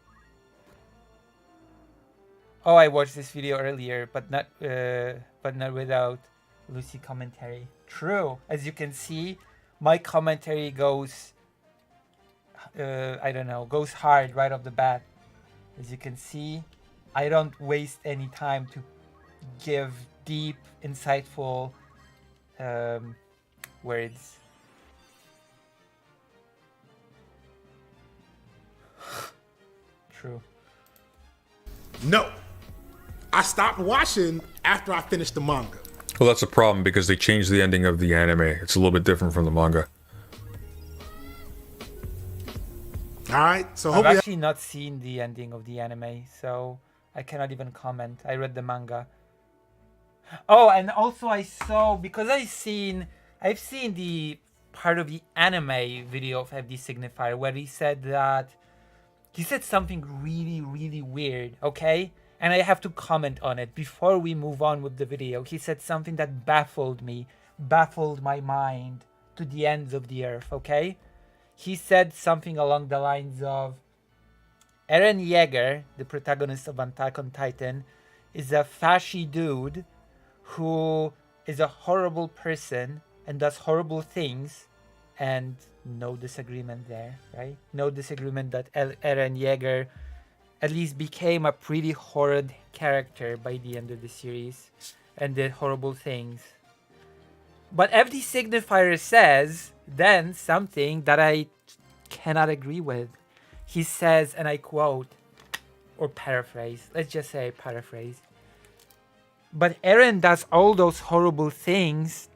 Speaker 1: Oh, I watched this video earlier, but not without Lucy commentary. True, as you can see, my commentary goes, I don't know, goes hard right off the bat. As you can see, I don't waste any time to give deep, insightful words. True.
Speaker 6: No. I stopped watching after I finished the manga.
Speaker 4: Well, that's a problem because they changed the ending of the anime. It's a little bit different from the manga.
Speaker 6: All right, so
Speaker 1: I've
Speaker 6: hopefully
Speaker 1: actually not seen the ending of the anime, so I cannot even comment. I read the manga. Oh, and also I saw, because I've seen the part of the anime video of FD Signifier where he said something really, really weird, okay? And I have to comment on it before we move on with the video. He said something that baffled my mind to the ends of the earth, okay? He said something along the lines of, Eren Yeager, the protagonist of Attack on Titan, is a fashy dude who is a horrible person and does horrible things, and no disagreement there, right? No disagreement that Eren Yeager at least became a pretty horrid character by the end of the series and did horrible things. But FD Signifier says then something that I cannot agree with. He says, and I quote, or paraphrase, let's just say paraphrase, but Eren does all those horrible things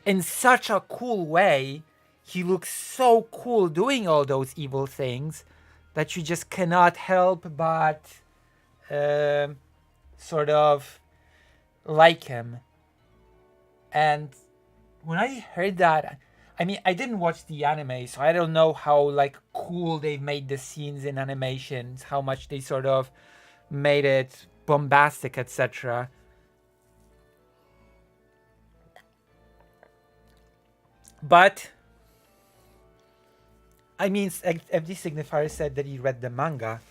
Speaker 1: in such a cool way. He looks so cool doing all those evil things that you just cannot help but sort of like him. And when I heard that, I mean, I didn't watch the anime, so I don't know how like cool they've made the scenes in animations, how much they sort of made it bombastic, etc. But I mean, FD Signifier said that he read the manga.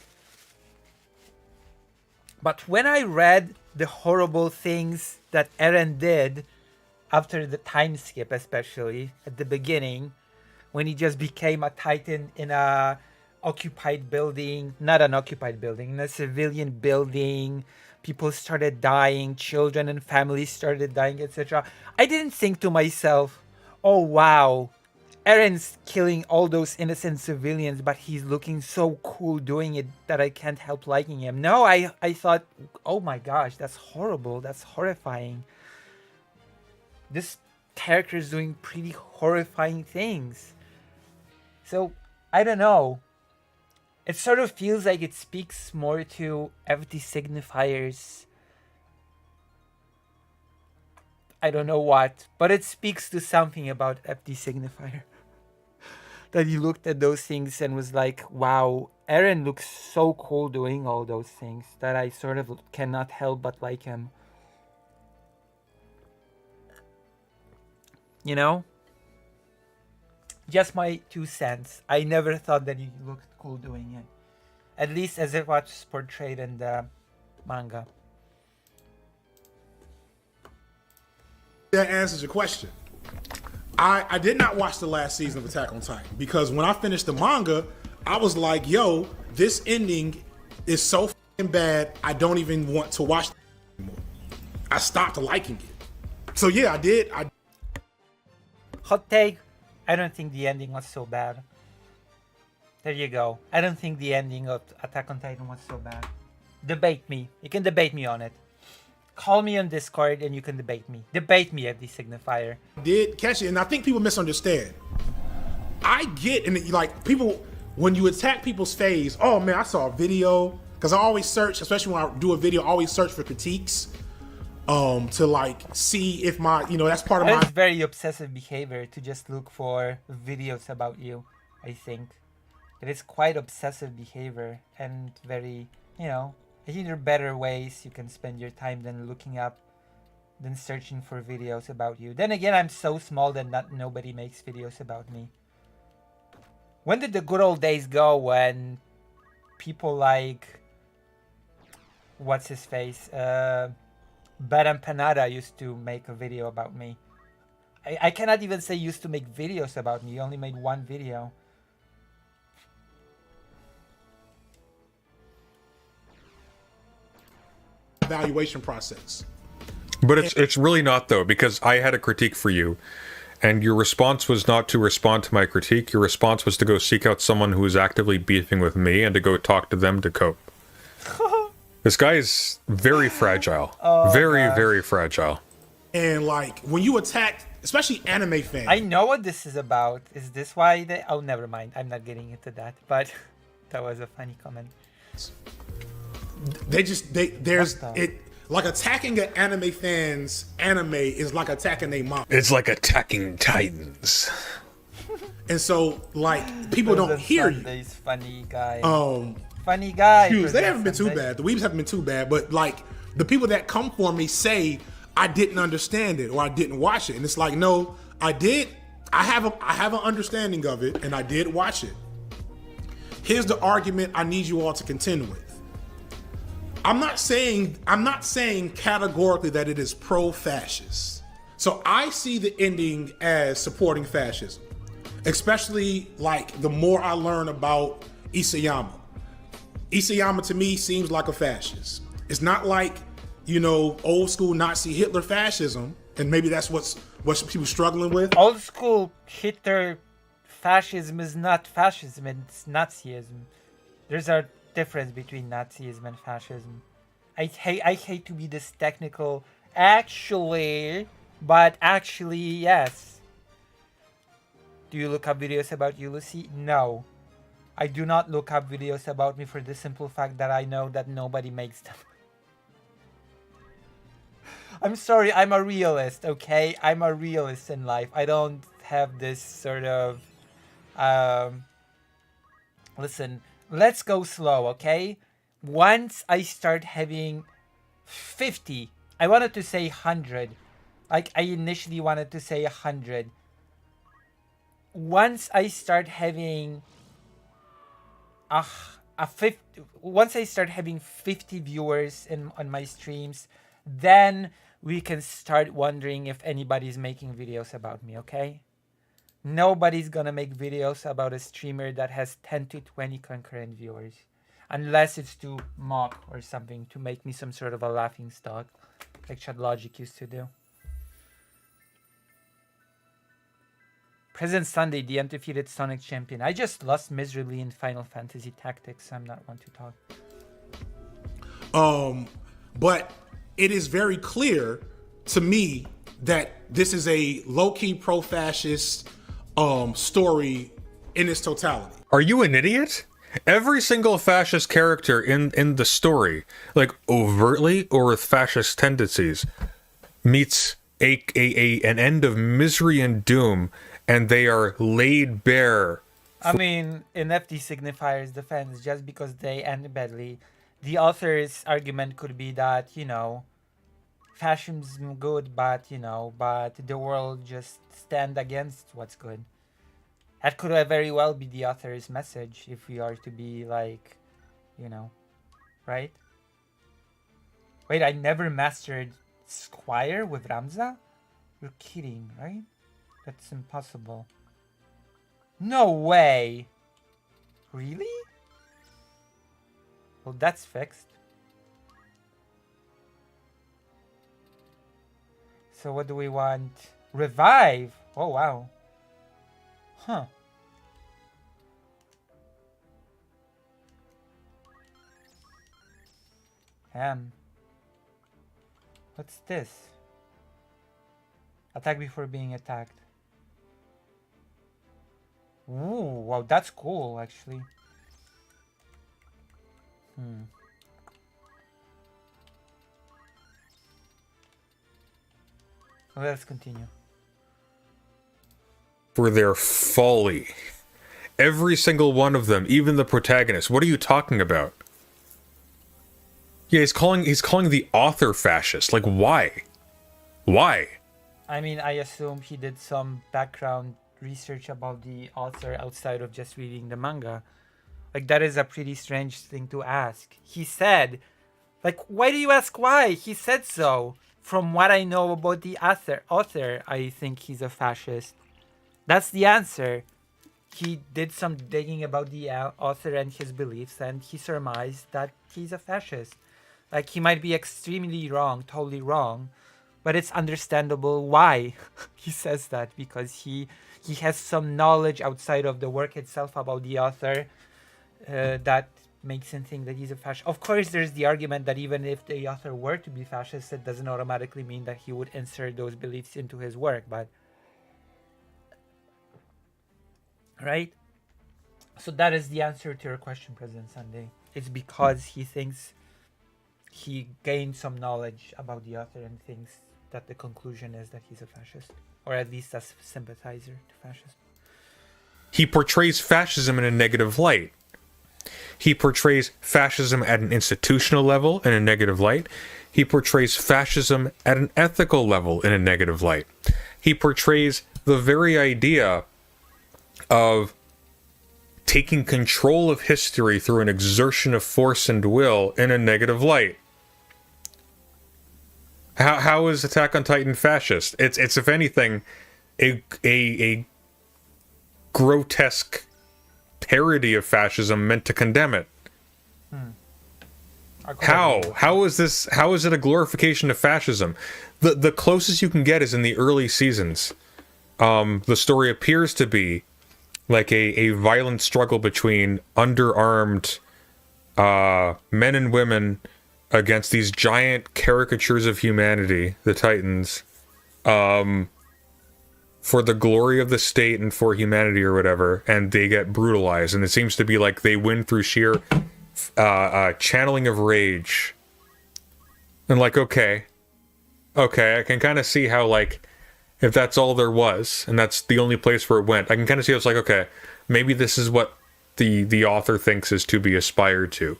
Speaker 1: But when I read the horrible things that Eren did after the time skip, especially at the beginning, when he just became a Titan in a occupied building, not an occupied building, in a civilian building, people started dying, children and families started dying, etc. I didn't think to myself, oh wow, Eren's killing all those innocent civilians, but he's looking so cool doing it that I can't help liking him. No, I thought, oh my gosh, that's horrible. That's horrifying. This character is doing pretty horrifying things. So, I don't know. It sort of feels like it speaks more to FD Signifier's, I don't know what, but it speaks to something about FD Signifier. That he looked at those things and was like, wow, Eren looks so cool doing all those things that I sort of cannot help but like him. You know? Just my 2 cents. I never thought that he looked cool doing it. At least as it was portrayed in the manga.
Speaker 6: that answers your question. I did not watch the last season of Attack on Titan because when I finished the manga, I was like, yo, this ending is so fucking bad, I don't even want to watch it anymore. I stopped liking it. So yeah, I did.
Speaker 1: Hot take, I don't think the ending was so bad. There you go. I don't think the ending of Attack on Titan was so bad. Debate me. You can debate me on it. Call me on Discord and you can debate me. Debate me at the signifier.
Speaker 6: Did catch it, and I think people misunderstand. I get, and like people, when you attack people's phase, oh man, I saw a video, because I always search, especially when I do a video, I always search for critiques to like see if my, that's part of
Speaker 1: It's
Speaker 6: my
Speaker 1: very obsessive behavior to just look for videos about you, I think. It is quite obsessive behavior and very, I think there are better ways you can spend your time than searching for videos about you. Then again, I'm so small that nobody makes videos about me. When did the good old days go when people like, what's his face? Bad Empanada used to make a video about me. I cannot even say used to make videos about me. He only made one video.
Speaker 6: evaluation process.
Speaker 4: But it's really not, though, because I had a critique for you, and your response was not to respond to my critique. Your response was to go seek out someone who is actively beefing with me and to go talk to them to cope. This guy is very fragile. Very fragile.
Speaker 6: And like when you attack, especially anime fans,
Speaker 1: I know what this is about. Is this why they... Oh, never mind. I'm not getting into that. But that was a funny comment.
Speaker 6: Like attacking an anime fan's anime is like attacking a mom.
Speaker 4: It's like attacking Titans.
Speaker 6: And so like people don't hear you.
Speaker 1: Funny guy.
Speaker 6: Funny
Speaker 1: guy.
Speaker 6: They haven't been too bad. The weebs haven't been too bad, but like the people that come for me say I didn't understand it or I didn't watch it, and it's like, no, I did. I have an understanding of it, and I did watch it. Here's the argument I need you all to contend with. I'm not saying categorically that it is pro-fascist. So I see the ending as supporting fascism, especially like the more I learn about Isayama. Isayama to me seems like a fascist. It's not like, old school Nazi Hitler fascism, and maybe that's what people struggling with.
Speaker 1: Old school Hitler fascism is not fascism, it's Nazism. There's a difference between Nazism and fascism. I hate to be this technical, but actually, yes. Do you look up videos about Ulysses? No. I do not look up videos about me for the simple fact that I know that nobody makes them. I'm sorry, I'm a realist, okay? I'm a realist in life. I don't have this sort of... Listen, let's go slow, okay? Once I start having 50, I wanted to say 100. Like, I initially wanted to say 100. Once I start having... once I start having 50 viewers on my streams, then we can start wondering if anybody's making videos about me, okay? Nobody's gonna make videos about a streamer that has 10 to 20 concurrent viewers. Unless it's to mock or something, to make me some sort of a laughing stock, like Chad Logic used to do. Present Sunday, the undefeated Sonic champion. I just lost miserably in Final Fantasy Tactics. I'm not one to talk.
Speaker 6: But it is very clear to me that this is a low-key pro-fascist story in its totality.
Speaker 4: Are you an idiot? Every single fascist character in the story, like overtly or with fascist tendencies, meets an end of misery and doom, and they are laid bare.
Speaker 1: I mean, in FD Signifier's defense, just because they end badly, the author's argument could be that, fascism's good, but the world just stand against what's good. That could very well be the author's message, if we are to be like, right? Wait, I never mastered Squire with Ramza? You're kidding, right? That's impossible. No way! Really? Well, that's fixed. So what do we want? Revive! Oh, wow. Huh. What's this? Attack before being attacked. Ooh, wow, that's cool, actually. Let's continue.
Speaker 4: For their folly. Every single one of them, even the protagonist. What are you talking about? Yeah, he's calling the author fascist. Like, why? Why?
Speaker 1: I mean, I assume he did some background research about the author outside of just reading the manga. Like, that is a pretty strange thing to ask. He said, like, why do you ask why? He said so. From what I know about the author, I think he's a fascist. That's the answer. He did some digging about the author and his beliefs, and he surmised that he's a fascist. Like, he might be extremely wrong, totally wrong, but it's understandable why he says that, because he has some knowledge outside of the work itself about the author that makes him think that he's a fascist. Of course, there's the argument that even if the author were to be fascist, it doesn't automatically mean that he would insert those beliefs into his work, but... Right? So that is the answer to your question, President Sunday. It's because he thinks he gained some knowledge about the author and thinks that the conclusion is that he's a fascist, or at least a sympathizer to fascism.
Speaker 4: He portrays fascism in a negative light. He portrays fascism at an institutional level in a negative light. He portrays fascism at an ethical level in a negative light. He portrays the very idea of taking control of history through an exertion of force and will in a negative light. How is Attack on Titan fascist? It's if anything a grotesque parody of fascism meant to condemn it. How is it a glorification of fascism? The closest you can get is in the early seasons. The story appears to be like a violent struggle between underarmed men and women against these giant caricatures of humanity, the Titans, for the glory of the state and for humanity or whatever, and they get brutalized, and it seems to be like they win through sheer channeling of rage. And like, okay, I can kind of see how, like, if that's all there was, and that's the only place where it went, I can kind of see how it's like, okay, maybe this is what the author thinks is to be aspired to.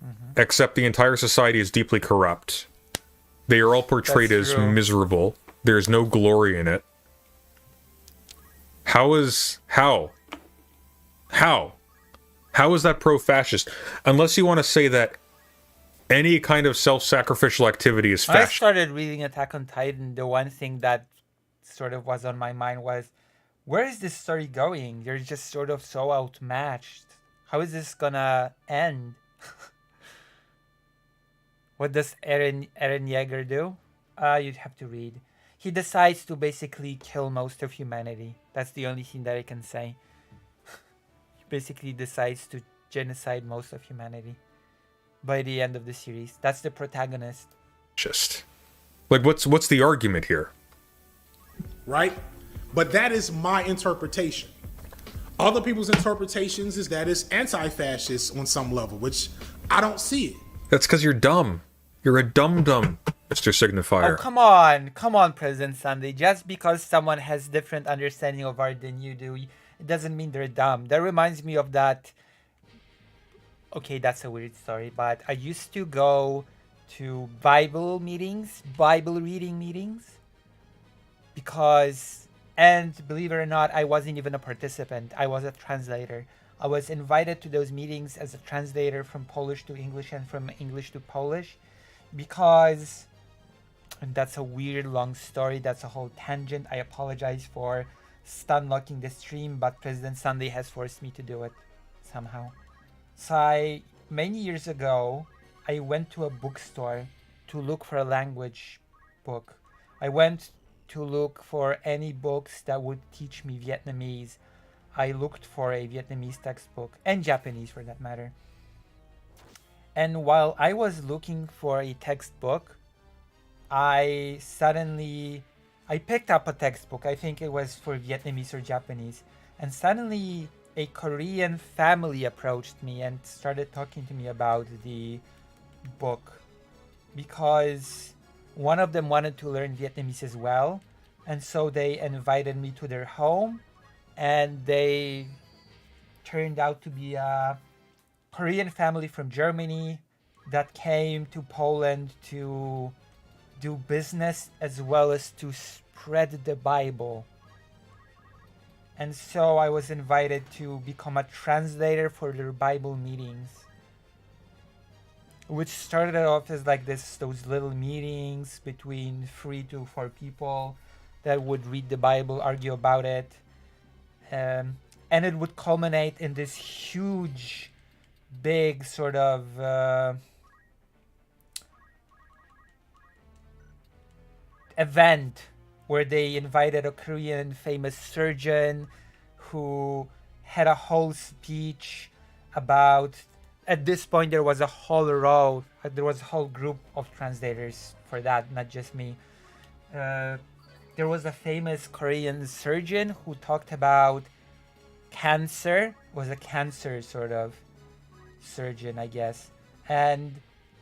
Speaker 4: Mm-hmm. Except the entire society is deeply corrupt. They are all portrayed as miserable. There's no glory in it. How is that pro-fascist? Unless you want to say that any kind of self-sacrificial activity is fascist.
Speaker 1: When I started reading Attack on Titan, the one thing that sort of was on my mind was, where is this story going? They're just sort of so outmatched. How is this gonna end? What does Eren Yeager do? You'd have to read. He decides to basically kill most of humanity. That's the only thing that I can say. He basically decides to genocide most of humanity by the end of the series. That's the protagonist.
Speaker 4: Just like, what's the argument here?
Speaker 6: Right? But that is my interpretation. Other people's interpretations is that it's anti-fascist on some level, which I don't see it.
Speaker 4: That's because you're dumb. You're a dum-dum, Mr. Signifier.
Speaker 1: Oh, come on, President Sunday. Just because someone has different understanding of art than you do, it doesn't mean they're dumb. That reminds me of that. Okay, that's a weird story, but I used to go to Bible reading meetings, because, and believe it or not, I wasn't even a participant. I was a translator. I was invited to those meetings as a translator from Polish to English and from English to Polish, because, and that's a weird long story, that's a whole tangent. I apologize for stunlocking the stream, but President Sunday has forced me to do it somehow. So many years ago, I went to a bookstore to look for a language book. I went to look for any books that would teach me Vietnamese. I looked for a Vietnamese textbook, and Japanese for that matter. And while I was looking for a textbook, I picked up a textbook. I think it was for Vietnamese or Japanese. And suddenly a Korean family approached me and started talking to me about the book, because one of them wanted to learn Vietnamese as well, and so they invited me to their home, and they turned out to be a Korean family from Germany that came to Poland to do business as well as to spread the Bible. And so I was invited to become a translator for their Bible meetings, which started off as like those little meetings between 3 to 4 people that would read the Bible, argue about it, and it would culminate in this huge, big sort of event where they invited a Korean famous surgeon who had a whole speech about. At this point, there was a whole group of translators for that, not just me. There was a famous Korean surgeon who talked about cancer, was a cancer sort of surgeon, I guess. And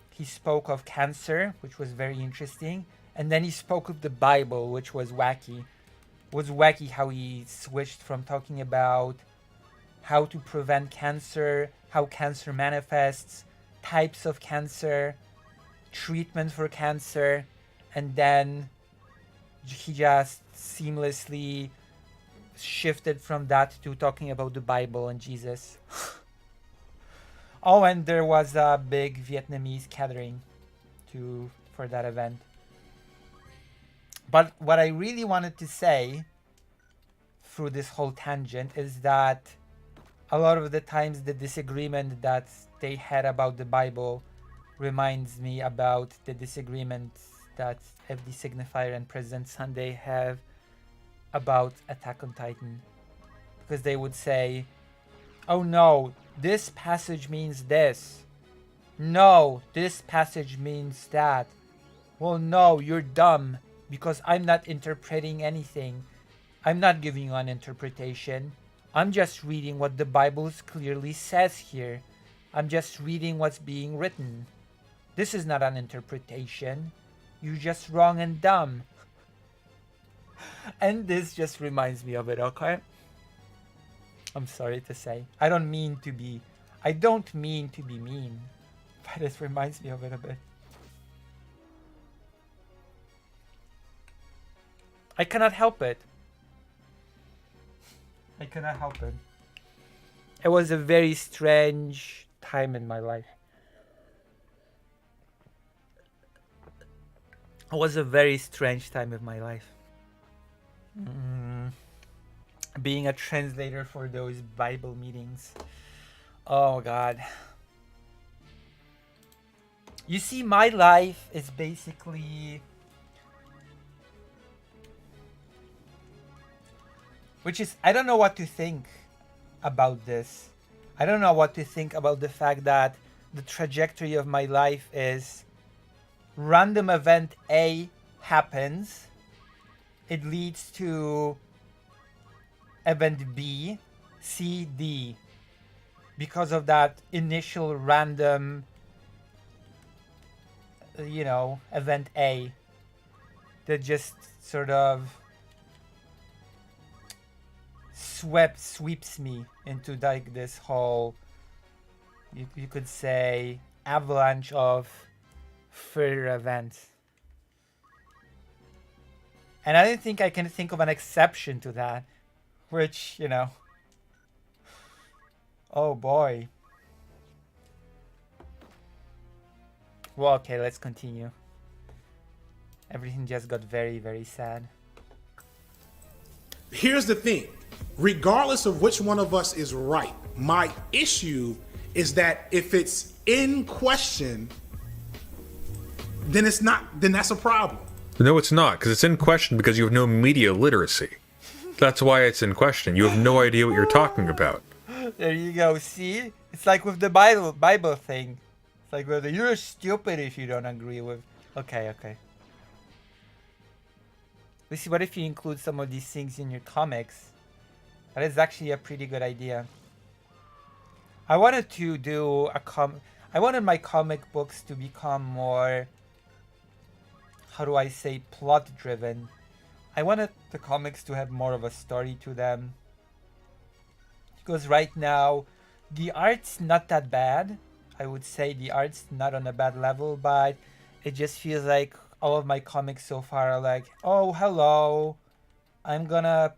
Speaker 1: he spoke of cancer, which was very interesting. And then he spoke of the Bible, which was wacky. It was wacky how he switched from talking about how to prevent cancer, how cancer manifests, types of cancer, treatment for cancer, and then he just seamlessly shifted from that to talking about the Bible and Jesus. Oh, and there was a big Vietnamese gathering for that event. But what I really wanted to say through this whole tangent is that a lot of the times the disagreement that they had about the Bible reminds me about the disagreements that FD Signifier and President Sunday have about Attack on Titan. Because they would say, oh no, this passage means this. No, this passage means that. Well, no, you're dumb because I'm not interpreting anything. I'm not giving you an interpretation. I'm just reading what the Bible clearly says here. I'm just reading what's being written. This is not an interpretation. You're just wrong and dumb. And this just reminds me of it, okay? I'm sorry to say. I don't mean to be mean, but it reminds me of it a bit. I cannot help it. I cannot help it. It was a very strange time in my life. It was a very strange time of my life. Being a translator for those Bible meetings. Oh God. You see, my life is basically... Which is, I don't know what to think about this. I don't know what to think about the fact that the trajectory of my life is random event A happens. It leads to event B, C, D. Because of that initial random, event A that just sort of sweeps me into like this whole, you could say, avalanche of further events. And I don't think I can think of an exception to that, which, oh boy. Well, okay, let's continue. Everything just got very, very sad.
Speaker 6: Here's the thing. Regardless of which one of us is right, my issue is that if it's in question, then that's a problem.
Speaker 4: No, it's not, because it's in question because you have no media literacy. That's why it's in question. You have no idea what you're talking about.
Speaker 1: There you go. See? It's like with the Bible thing. It's like, well, you're stupid if you don't agree with... Okay. Let's see, what if you include some of these things in your comics? That is actually a pretty good idea. I wanted to do I wanted my comic books to become more... how do I say, plot driven. I wanted the comics to have more of a story to them. Because right now, the art's not that bad. I would say the art's not on a bad level, but it just feels like all of my comics so far are like, oh, hello, I'm gonna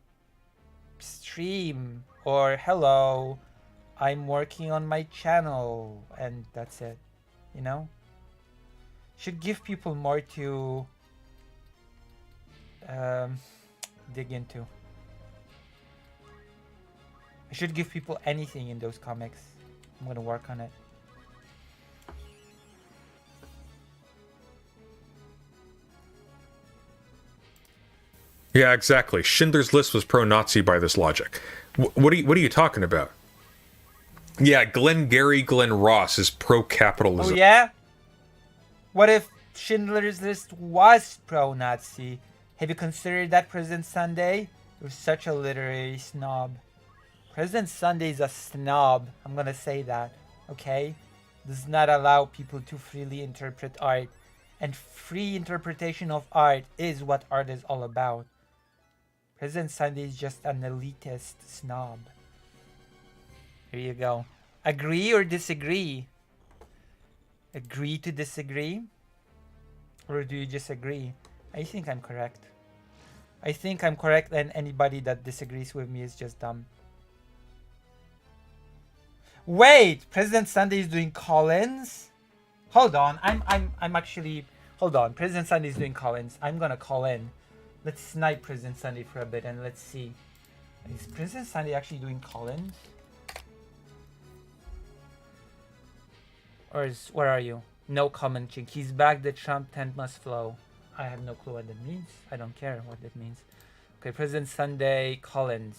Speaker 1: stream, or hello, I'm working on my channel, and that's it, you know? Should give people more to dig into. I should give people anything in those comics. I'm gonna work on it.
Speaker 4: Yeah, exactly. Schindler's List was pro-Nazi by this logic. What are you talking about? Yeah, Glenn Ross is pro-capitalism.
Speaker 1: Oh yeah? What if Schindler's List was pro-Nazi? Have you considered that, President Sunday? You're such a literary snob. President Sunday is a snob. I'm gonna say that, okay? Does not allow people to freely interpret art. And free interpretation of art is what art is all about. President Sunday is just an elitist snob. Here you go. Agree or disagree? Agree to disagree? Or do you just agree? I think I'm correct. I think I'm correct, and anybody that disagrees with me is just dumb. Wait! President Sunday is doing call-ins? Hold on. I'm actually... Hold on. President Sunday is doing call-ins. I'm gonna call in. Let's snipe President Sunday for a bit and let's see. Is President Sunday actually doing call-ins? Or is... Where are you? No comment, Chink. He's back. The Trump tent must flow. I have no clue what that means. I don't care what that means. Okay, President Sunday call-ins.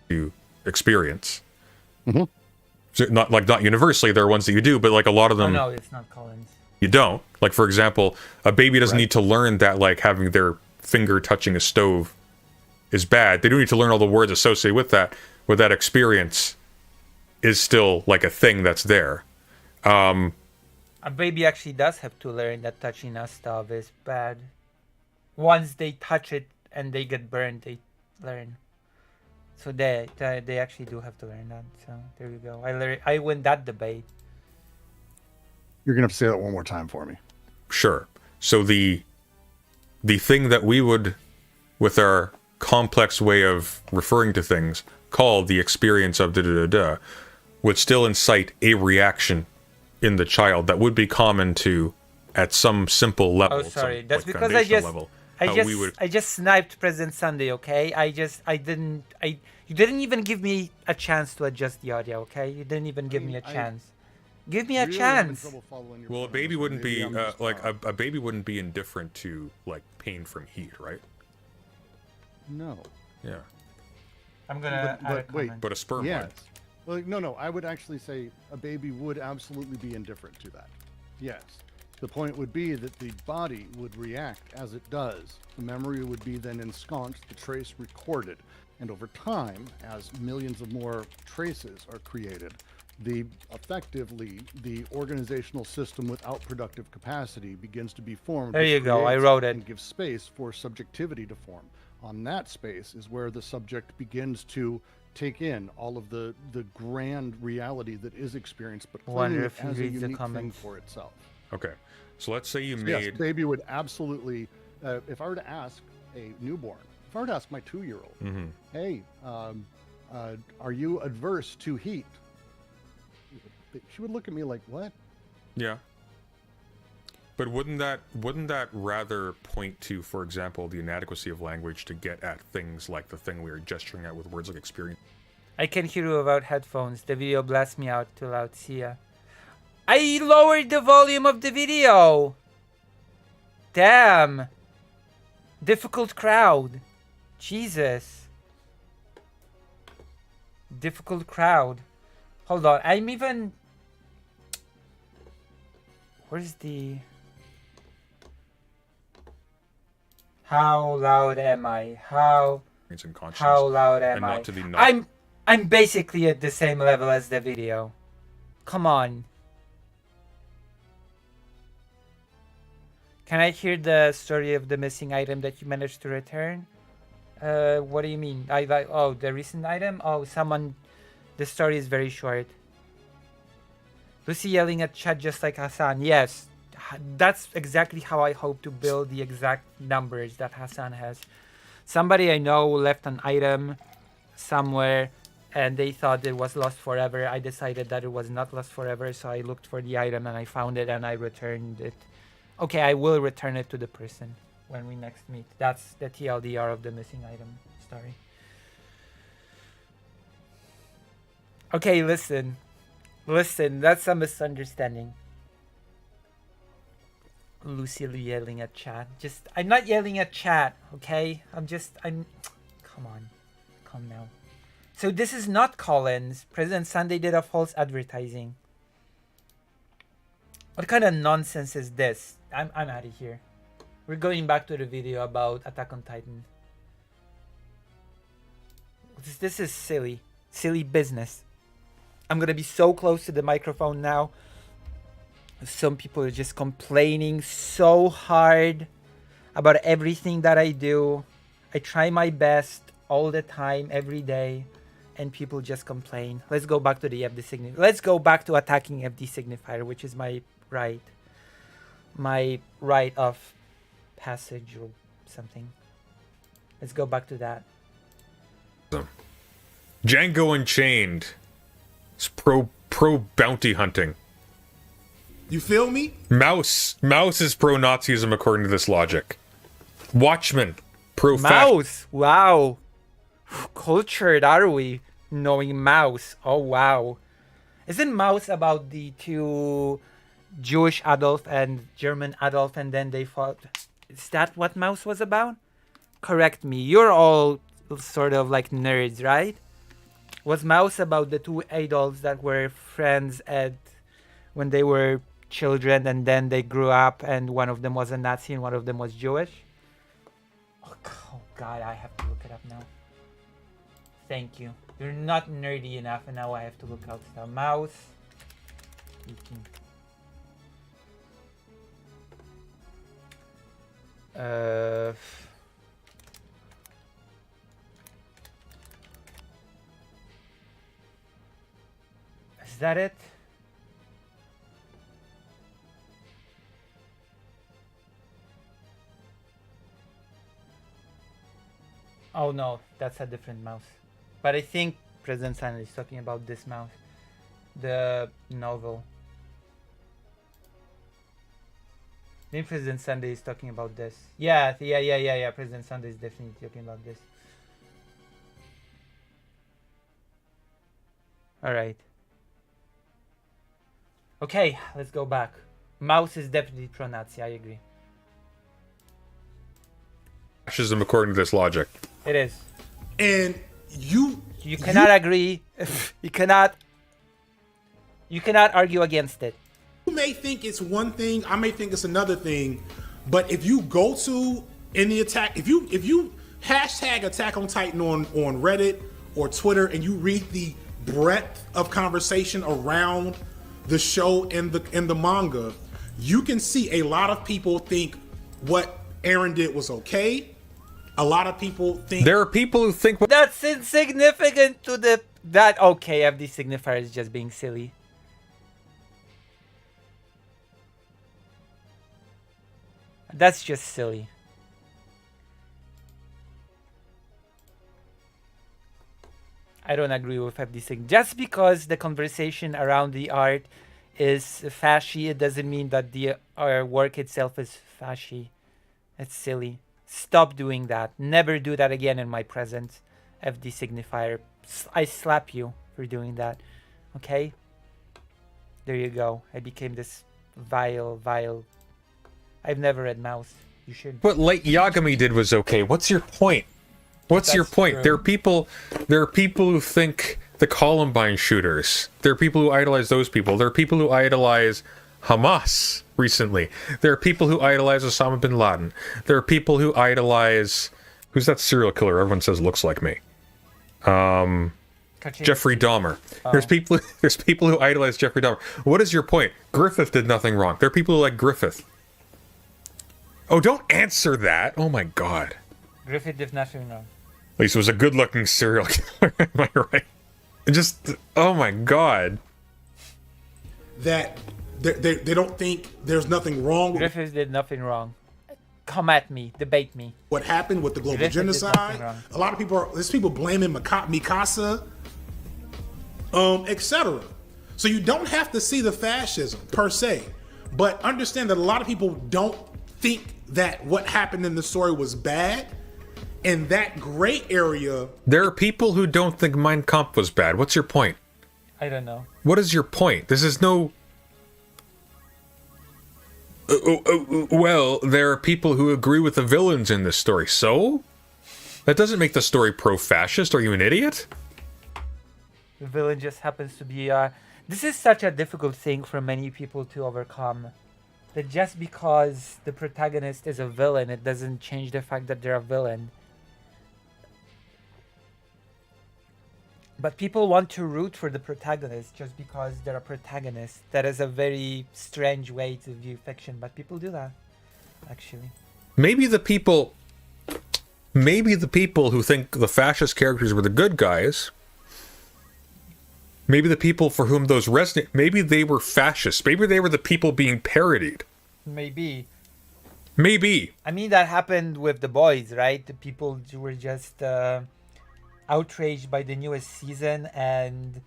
Speaker 4: You experience. So not universally, there are ones that you do, but like a lot of them.
Speaker 1: Oh, no, it's not call-ins.
Speaker 4: You don't. Like, for example, a baby doesn't need to learn that, like, having their finger touching a stove is bad. They do need to learn all the words associated with that, where that experience is still, like, a thing that's there.
Speaker 1: A baby actually does have to learn that touching a stove is bad. Once they touch it and they get burned, they learn. So they actually do have to learn that. So there you go. I win that debate.
Speaker 7: You're gonna have to say that one more time for me.
Speaker 4: Sure. So the thing that we would, with our complex way of referring to things, call the experience of da-da-da-da, would still incite a reaction in the child that would be common to, at some simple level.
Speaker 1: Oh, sorry.
Speaker 4: Some,
Speaker 1: That's
Speaker 4: like,
Speaker 1: because
Speaker 4: level,
Speaker 1: I just sniped President Sunday, okay? You didn't even give me a chance to adjust the audio, okay? You didn't even give me a chance. Give me a chance.
Speaker 4: Well, a baby wouldn't be like a baby wouldn't be indifferent to like pain from heat, right?
Speaker 7: No.
Speaker 4: Yeah.
Speaker 1: I'm gonna add a
Speaker 7: wait,
Speaker 1: comment.
Speaker 4: But a sperm
Speaker 7: Yes.
Speaker 4: might.
Speaker 7: Well, no. I would actually say a baby would absolutely be indifferent to that. Yes. The point would be that the body would react as it does. The memory would be then ensconced, the trace recorded. And over time, as millions of more traces are created, effectively the organizational system without productive capacity begins to be formed.
Speaker 1: There you go. I
Speaker 7: creates
Speaker 1: wrote it.
Speaker 7: and gives space for subjectivity to form. On that space is where the subject begins to take in all of the grand reality that is experienced, but claiming
Speaker 1: Wonder
Speaker 7: it
Speaker 1: if he
Speaker 7: as a
Speaker 1: reads the
Speaker 7: unique thing
Speaker 1: comments.
Speaker 7: for itself.
Speaker 4: Okay. So let's say you
Speaker 7: Yes,
Speaker 4: made
Speaker 7: baby would absolutely. If I were to ask a newborn, if I were to ask my 2-year-old, hey, are you adverse to heat? She would look at me like, what?
Speaker 4: Yeah. But wouldn't that rather point to, for example, the inadequacy of language to get at things like the thing we were gesturing at with words like experience?
Speaker 1: I can hear you without headphones. The video blasts me out too loud. See ya. I lowered the volume of the video. Damn. Difficult crowd. Jesus. Difficult crowd. Hold on. I'm even... Where's the... How loud am I? How
Speaker 4: And conscience,
Speaker 1: loud am
Speaker 4: and
Speaker 1: I?
Speaker 4: not to be not.
Speaker 1: I'm basically at the same level as the video. Come on. Can I hear the story of the missing item that you managed to return? What do you mean? Oh, the recent item? Oh, someone... The story is very short. Lucy yelling at chat just like Hassan. Yes, that's exactly how I hope to build the exact numbers that Hassan has. Somebody I know left an item somewhere and they thought it was lost forever. I decided that it was not lost forever, so I looked for the item and I found it and I returned it. Okay, I will return it to the person when we next meet. That's the TLDR of the missing item story. Okay, listen, that's a misunderstanding. Lucy yelling at chat. I'm not yelling at chat, okay? Come on, calm now. So this is not Collins. President Sunday did a false advertising. What kind of nonsense is this? I'm out of here. We're going back to the video about Attack on Titan. This is silly business. I'm gonna be so close to the microphone now. Some people are just complaining so hard about everything that I do. I try my best all the time, every day, and people just complain. Let's go back to the FD signifier. Let's go back to attacking FD signifier, which is my rite of passage or something. Let's go back to that.
Speaker 4: Django Unchained. It's pro bounty hunting.
Speaker 6: You feel me?
Speaker 4: Mouse is pro Nazism according to this logic. Watchmen pro
Speaker 1: Mouse. Wow, cultured are we? Knowing Mouse. Oh wow, isn't Mouse about the two Jewish Adolf and German Adolf and then they fought? Is that what Mouse was about? Correct me. You're all sort of like nerds, right? Was Mouse about the two Adolfs that were friends when they were children and then they grew up and one of them was a Nazi and one of them was Jewish? Oh God, I have to look it up now. Thank you. You're not nerdy enough and now I have to look out stuff. Mouse. Is that it? Oh no, that's a different mouse. But I think President Sandy is talking about this mouse. The novel. Maybe President Sunday is talking about this. Yeah. President Sunday is definitely talking about this. Alright. Okay, let's go back. Mouse is definitely pro-Nazi, I agree.
Speaker 4: fascism according to this logic.
Speaker 1: It is.
Speaker 6: And you
Speaker 1: cannot agree. You cannot argue against it.
Speaker 6: You may think it's one thing, I may think it's another thing, but if you go to any attack, if you hashtag Attack on Titan on Reddit or Twitter and you read the breadth of conversation around the show and the manga, you can see a lot of people think what Aaron did was okay. A lot of people think
Speaker 4: there are people who think
Speaker 1: that's insignificant to that okay, FD signifier is just being silly. That's just silly. I don't agree with FD sig. Just because the conversation around the art is fashy, it doesn't mean that the work itself is fashy. It's silly. Stop doing that. Never do that again in my presence, FD signifier. I slap you for doing that. Okay? There you go. I became this vile. I've never read Mouse. You should.
Speaker 4: What Light Yagami did was okay. What's your point? What's your point? True. There are people who think the Columbine shooters. There are people who idolize those people. There are people who idolize Hamas recently. There are people who idolize Osama bin Laden. There are people who idolize who's that serial killer everyone says looks like me? Jeffrey Dahmer. Oh. There's people who idolize Jeffrey Dahmer. What is your point? Griffith did nothing wrong. There are people who like Griffith. Oh, don't answer that. Oh my god.
Speaker 1: Griffith did nothing wrong.
Speaker 4: At least it was a good-looking serial killer. Am I right? Just, oh my god.
Speaker 6: That they don't think there's nothing wrong with
Speaker 1: Griffith did nothing wrong. Come at me, debate me.
Speaker 6: what happened with the global
Speaker 1: Griffith did nothing
Speaker 6: genocide.
Speaker 1: wrong.
Speaker 6: A lot of people there's people blaming Mikasa, etc. So you don't have to see the fascism per se, but understand that a lot of people don't think that what happened in the story was bad. In that gray area,
Speaker 4: There are people who don't think Mein Kampf was bad. What's your point?
Speaker 1: I don't know.
Speaker 4: What is your point? This is no... Well, there are people who agree with the villains in this story, so? That doesn't make the story pro-fascist. Are you an idiot?
Speaker 1: The villain just happens to be this is such a difficult thing for many people to overcome. That just because the protagonist is a villain, it doesn't change the fact that they're a villain. But people want to root for the protagonist just because they're a protagonist. That is a very strange way to view fiction, but people do that, actually.
Speaker 4: Maybe the people who think the fascist characters were the good guys, maybe the people for whom those resonate, maybe they were fascists. Maybe they were the people being parodied.
Speaker 1: Maybe.
Speaker 4: Maybe.
Speaker 1: I mean, that happened with The Boys, right? The people were just outraged by the newest season, and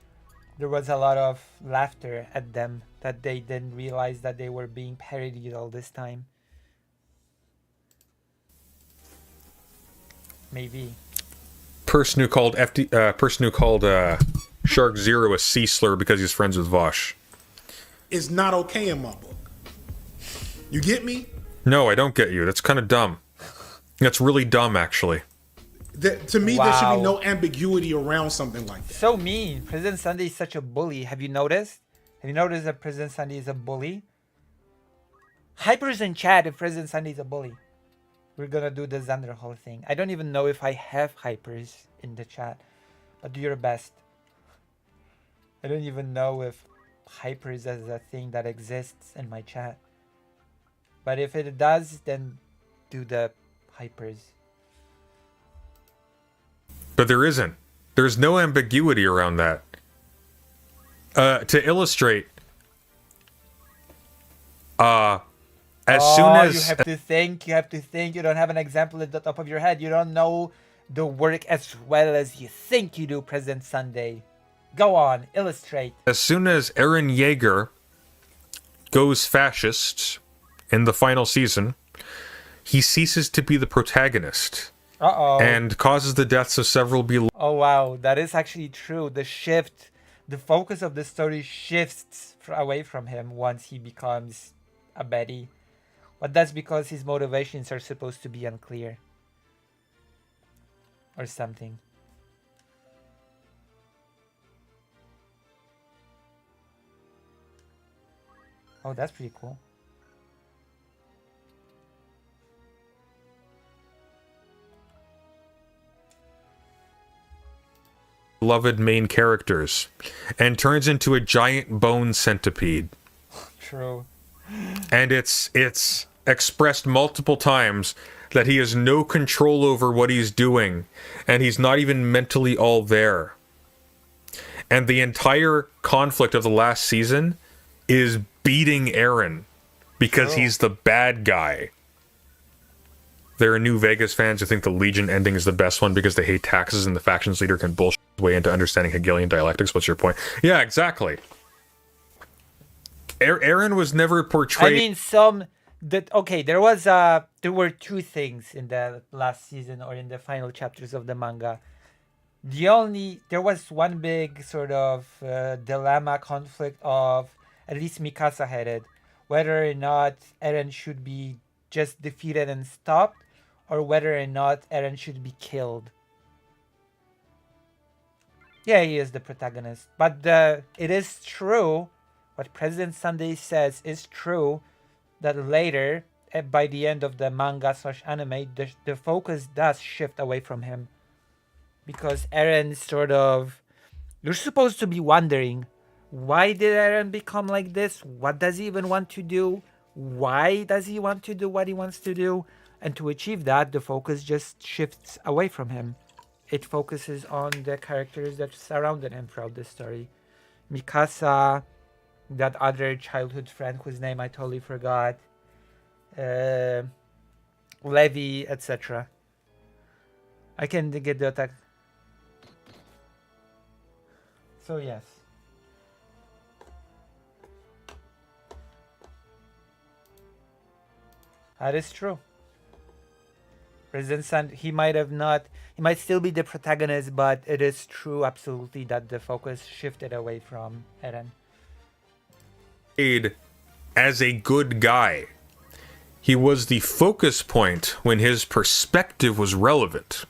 Speaker 1: there was a lot of laughter at them that they didn't realize that they were being parodied all this time. Maybe.
Speaker 4: Person who called Shark Zero a sea slur because he's friends with Vosh.
Speaker 6: is not okay in my book. You get me?
Speaker 4: No, I don't get you. That's kind of dumb. That's really dumb, actually.
Speaker 6: To me, there should
Speaker 1: Wow.
Speaker 6: be no ambiguity around something like that.
Speaker 1: So mean. President Sunday is such a bully. Have you noticed? Have you noticed that President Sunday is a bully? Hypers in chat if President Sunday is a bully. We're gonna do the Xander Hall thing. I don't even know if I have hypers in the chat, but do your best. I don't even know if hypers is a thing that exists in my chat. But if it does, then do the hypers.
Speaker 4: But there isn't. There's no ambiguity around that. To illustrate, as soon as
Speaker 1: you have to think, you don't have an example at the top of your head. You don't know the work as well as you think you do, President Sunday. Go on, illustrate.
Speaker 4: as soon as Eren Yeager goes fascist in the final season, he ceases to be the protagonist
Speaker 1: Uh-oh.
Speaker 4: and causes the deaths of several beloved.
Speaker 1: Oh wow, that is actually true. The focus of the story shifts away from him once he becomes a baddie. But that's because his motivations are supposed to be unclear. Or something. Oh, that's pretty cool.
Speaker 4: beloved main characters and turns into a giant bone centipede.
Speaker 1: True.
Speaker 4: And it's expressed multiple times that he has no control over what he's doing, and he's not even mentally all there. And the entire conflict of the last season is beating Eren because he's the bad guy. There are New Vegas fans who think the Legion ending is the best one because they hate taxes and the factions leader can bullshit his way into understanding Hegelian dialectics. What's your point? Yeah, exactly. Eren was never portrayed...
Speaker 1: I mean, there were two things in the last season or in the final chapters of the manga. There was one big sort of dilemma, conflict of, at least Mikasa had it, whether or not Eren should be just defeated and stopped, or whether or not Eren should be killed. Yeah, he is the protagonist. But it is true, what President Sunday says is true, that later, by the end of the manga/anime, the focus does shift away from him. Because Eren sort of... You're supposed to be wondering, why did Eren become like this? What does he even want to do? why does he want to do what he wants to do, and to achieve that, the focus just shifts away from him. It focuses on the characters that surrounded him throughout the story. Mikasa, that other childhood friend whose name I totally forgot, Levi, etc. I can get the attack. So yes. That is true. President Sand, he might still be the protagonist, but it is true absolutely that the focus shifted away from Eren.
Speaker 4: As a good guy. He was the focus point when his perspective was relevant.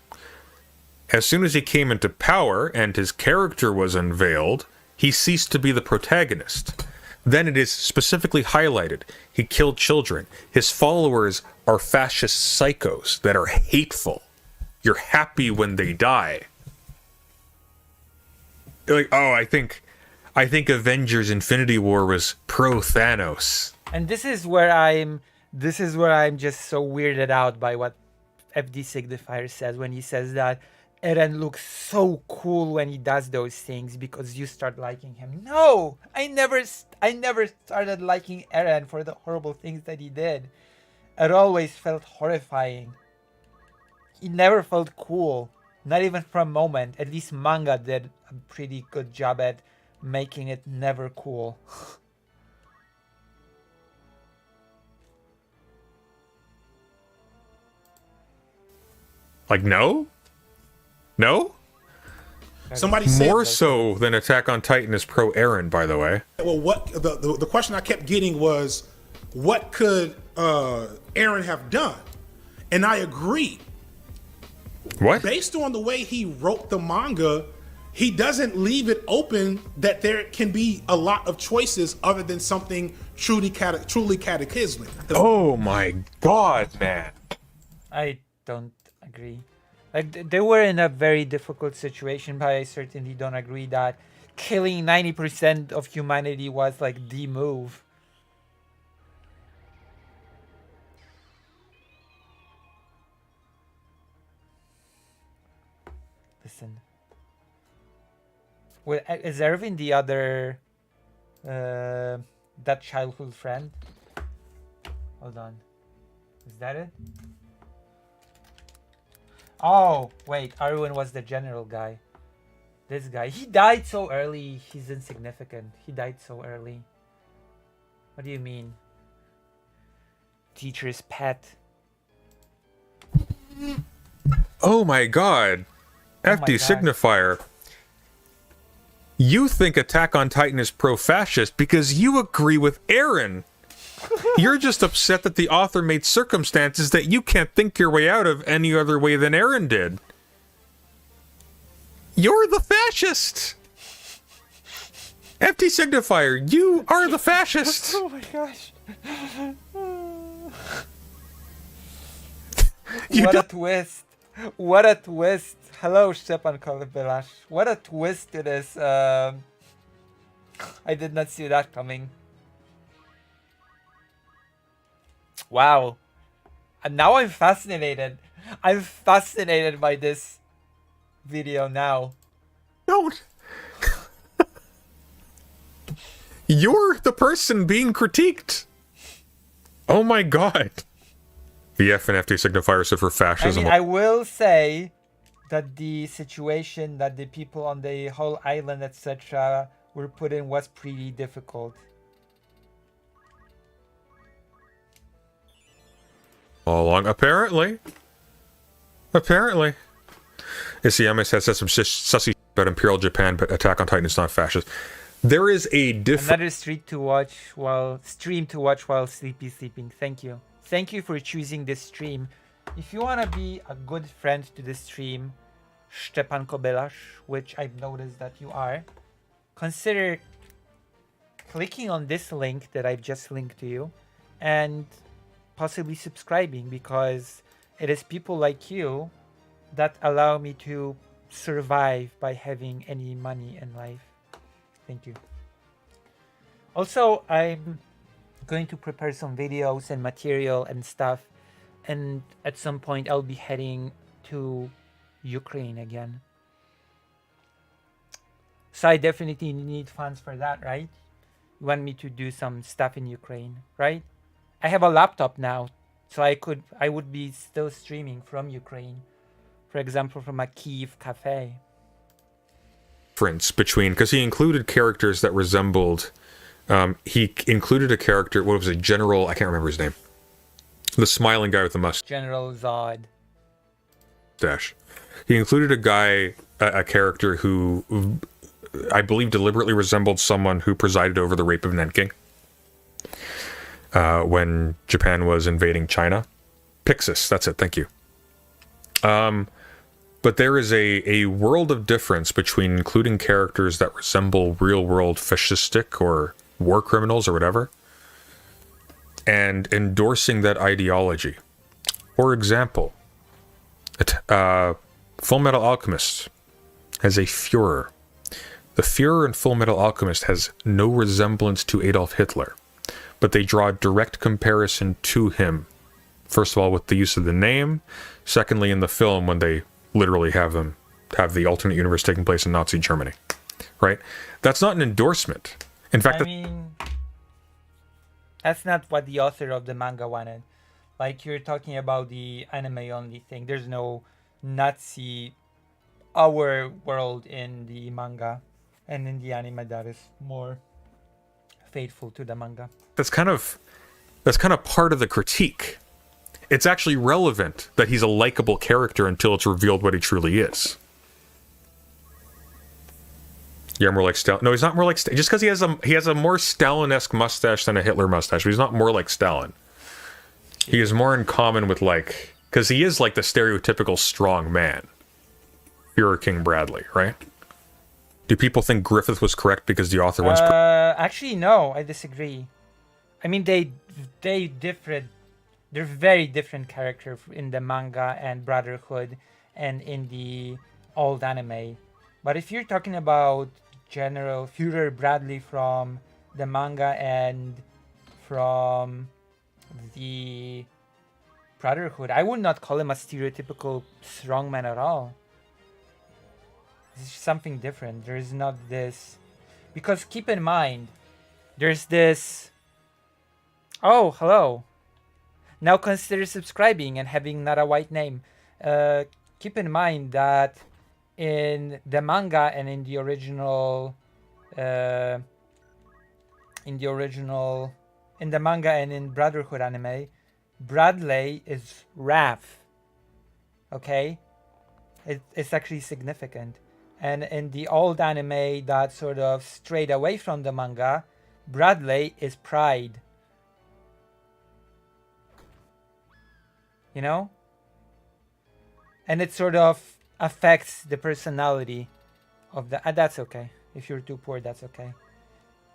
Speaker 4: As soon as he came into power and his character was unveiled, he ceased to be the protagonist. Then it is specifically highlighted. He killed children. His followers are fascist psychos that are hateful. You're happy when they die. Like, oh, I think Avengers Infinity War was pro Thanos.
Speaker 1: And this is where I'm just so weirded out by what FD Signifier says when he says that Eren looks so cool when he does those things because you start liking him. No, I never started liking Eren for the horrible things that he did. It always felt horrifying. He never felt cool, not even for a moment. At least manga did a pretty good job at making it never cool.
Speaker 4: Like, no? No?
Speaker 6: Somebody said
Speaker 4: More so than Attack on Titan is pro Eren, by the way.
Speaker 6: Well, what the question I kept getting was, what could Eren have done? And I agree.
Speaker 4: What?
Speaker 6: Based on the way he wrote the manga, he doesn't leave it open that there can be a lot of choices other than something truly cataclysmic.
Speaker 4: Oh my god, man.
Speaker 1: I don't agree. Like, they were in a very difficult situation, but I certainly don't agree that killing 90% of humanity was like the move. Listen. Well, is Erwin the other that childhood friend? Hold on. Is that it? Oh, wait, Arwen was the general guy. This guy. He died so early, he's insignificant. He died so early. What do you mean? Teacher's pet.
Speaker 4: Oh my god.
Speaker 1: Oh
Speaker 4: FD
Speaker 1: my God.
Speaker 4: Signifier. You think Attack on Titan is pro-fascist because you agree with Eren. You're just upset that the author made circumstances that you can't think your way out of any other way than Eren did. You're the fascist! FD Signifier, you are the fascist!
Speaker 1: Oh my gosh. What a twist. What a twist. Hello, Stepan Kolibilash. What a twist to this. I did not see that coming. Wow. And now I'm fascinated. I'm fascinated by this video now.
Speaker 4: Don't. You're the person being critiqued. Oh my god. VF and FD Signifier stood for fascism.
Speaker 1: I will say that the situation that the people on the whole island, etc., were put in was pretty difficult.
Speaker 4: All along, apparently. Isayama said some sussy about Imperial Japan, but Attack on Titan is not fascist. There is a different.
Speaker 1: Another stream to watch while sleeping. Thank you. Thank you for choosing this stream. If you want to be a good friend to this stream, Stepan Kobelash, which I've noticed that you are, consider clicking on this link that I've just linked to you and possibly subscribing, because it is people like you that allow me to survive by having any money in life. Thank you. Also, I'm going to prepare some videos and material and stuff, and at some point I'll be heading to Ukraine again. So I definitely need funds for that, right? You want me to do some stuff in Ukraine, right? I have a laptop now, so I would be still streaming from Ukraine, for example, from a Kyiv cafe.
Speaker 4: Difference between, because he included characters that resembled, he included a character, what was it, General, I can't remember his name. The smiling guy with the mustache.
Speaker 1: General Zod.
Speaker 4: He included a guy, a character who I believe deliberately resembled someone who presided over the rape of Nanking when Japan was invading China. Pixis, that's it, thank you. But there is a world of difference between including characters that resemble real-world fascistic or war criminals or whatever, and endorsing that ideology. For example, Full Metal Alchemist has a Führer. The Führer in Full Metal Alchemist has no resemblance to Adolf Hitler, but they draw a direct comparison to him. First of all, with the use of the name. Secondly, in the film, when they literally have the alternate universe taking place in Nazi Germany, right? That's not an endorsement. In fact,
Speaker 1: I mean, that's not what the author of the manga wanted. Like, you're talking about the anime only thing. There's no Nazi, our world in the manga, and in the anime that is more faithful to the manga.
Speaker 4: that's kind of part of the critique. It's actually relevant that he's a likable character until it's revealed what he truly is. Yeah, more like Stalin. No, he's not more like Stalin. Just because he has a more Stalin-esque mustache than a Hitler mustache, but he's not more like Stalin. He is more in common with, like, because he is like the stereotypical strong man. Führer King Bradley, right? Do people think Griffith was correct because the author once...
Speaker 1: Actually, no, I disagree. I mean, they different. They're very different characters in the manga and Brotherhood and in the old anime. But if you're talking about General Führer Bradley from the manga and from the Brotherhood, I would not call him a stereotypical strongman at all. It's something different. There's not this... Because keep in mind, there's this... Oh, hello. Now consider subscribing and having not a white name. Keep in mind that in the manga and in the original, in the manga and in Brotherhood anime, Bradley is Wrath. Okay, it's actually significant. And in the old anime that sort of strayed away from the manga, Bradley is Pride. You know? And it sort of affects the personality of the... that's okay. If you're too poor, that's okay.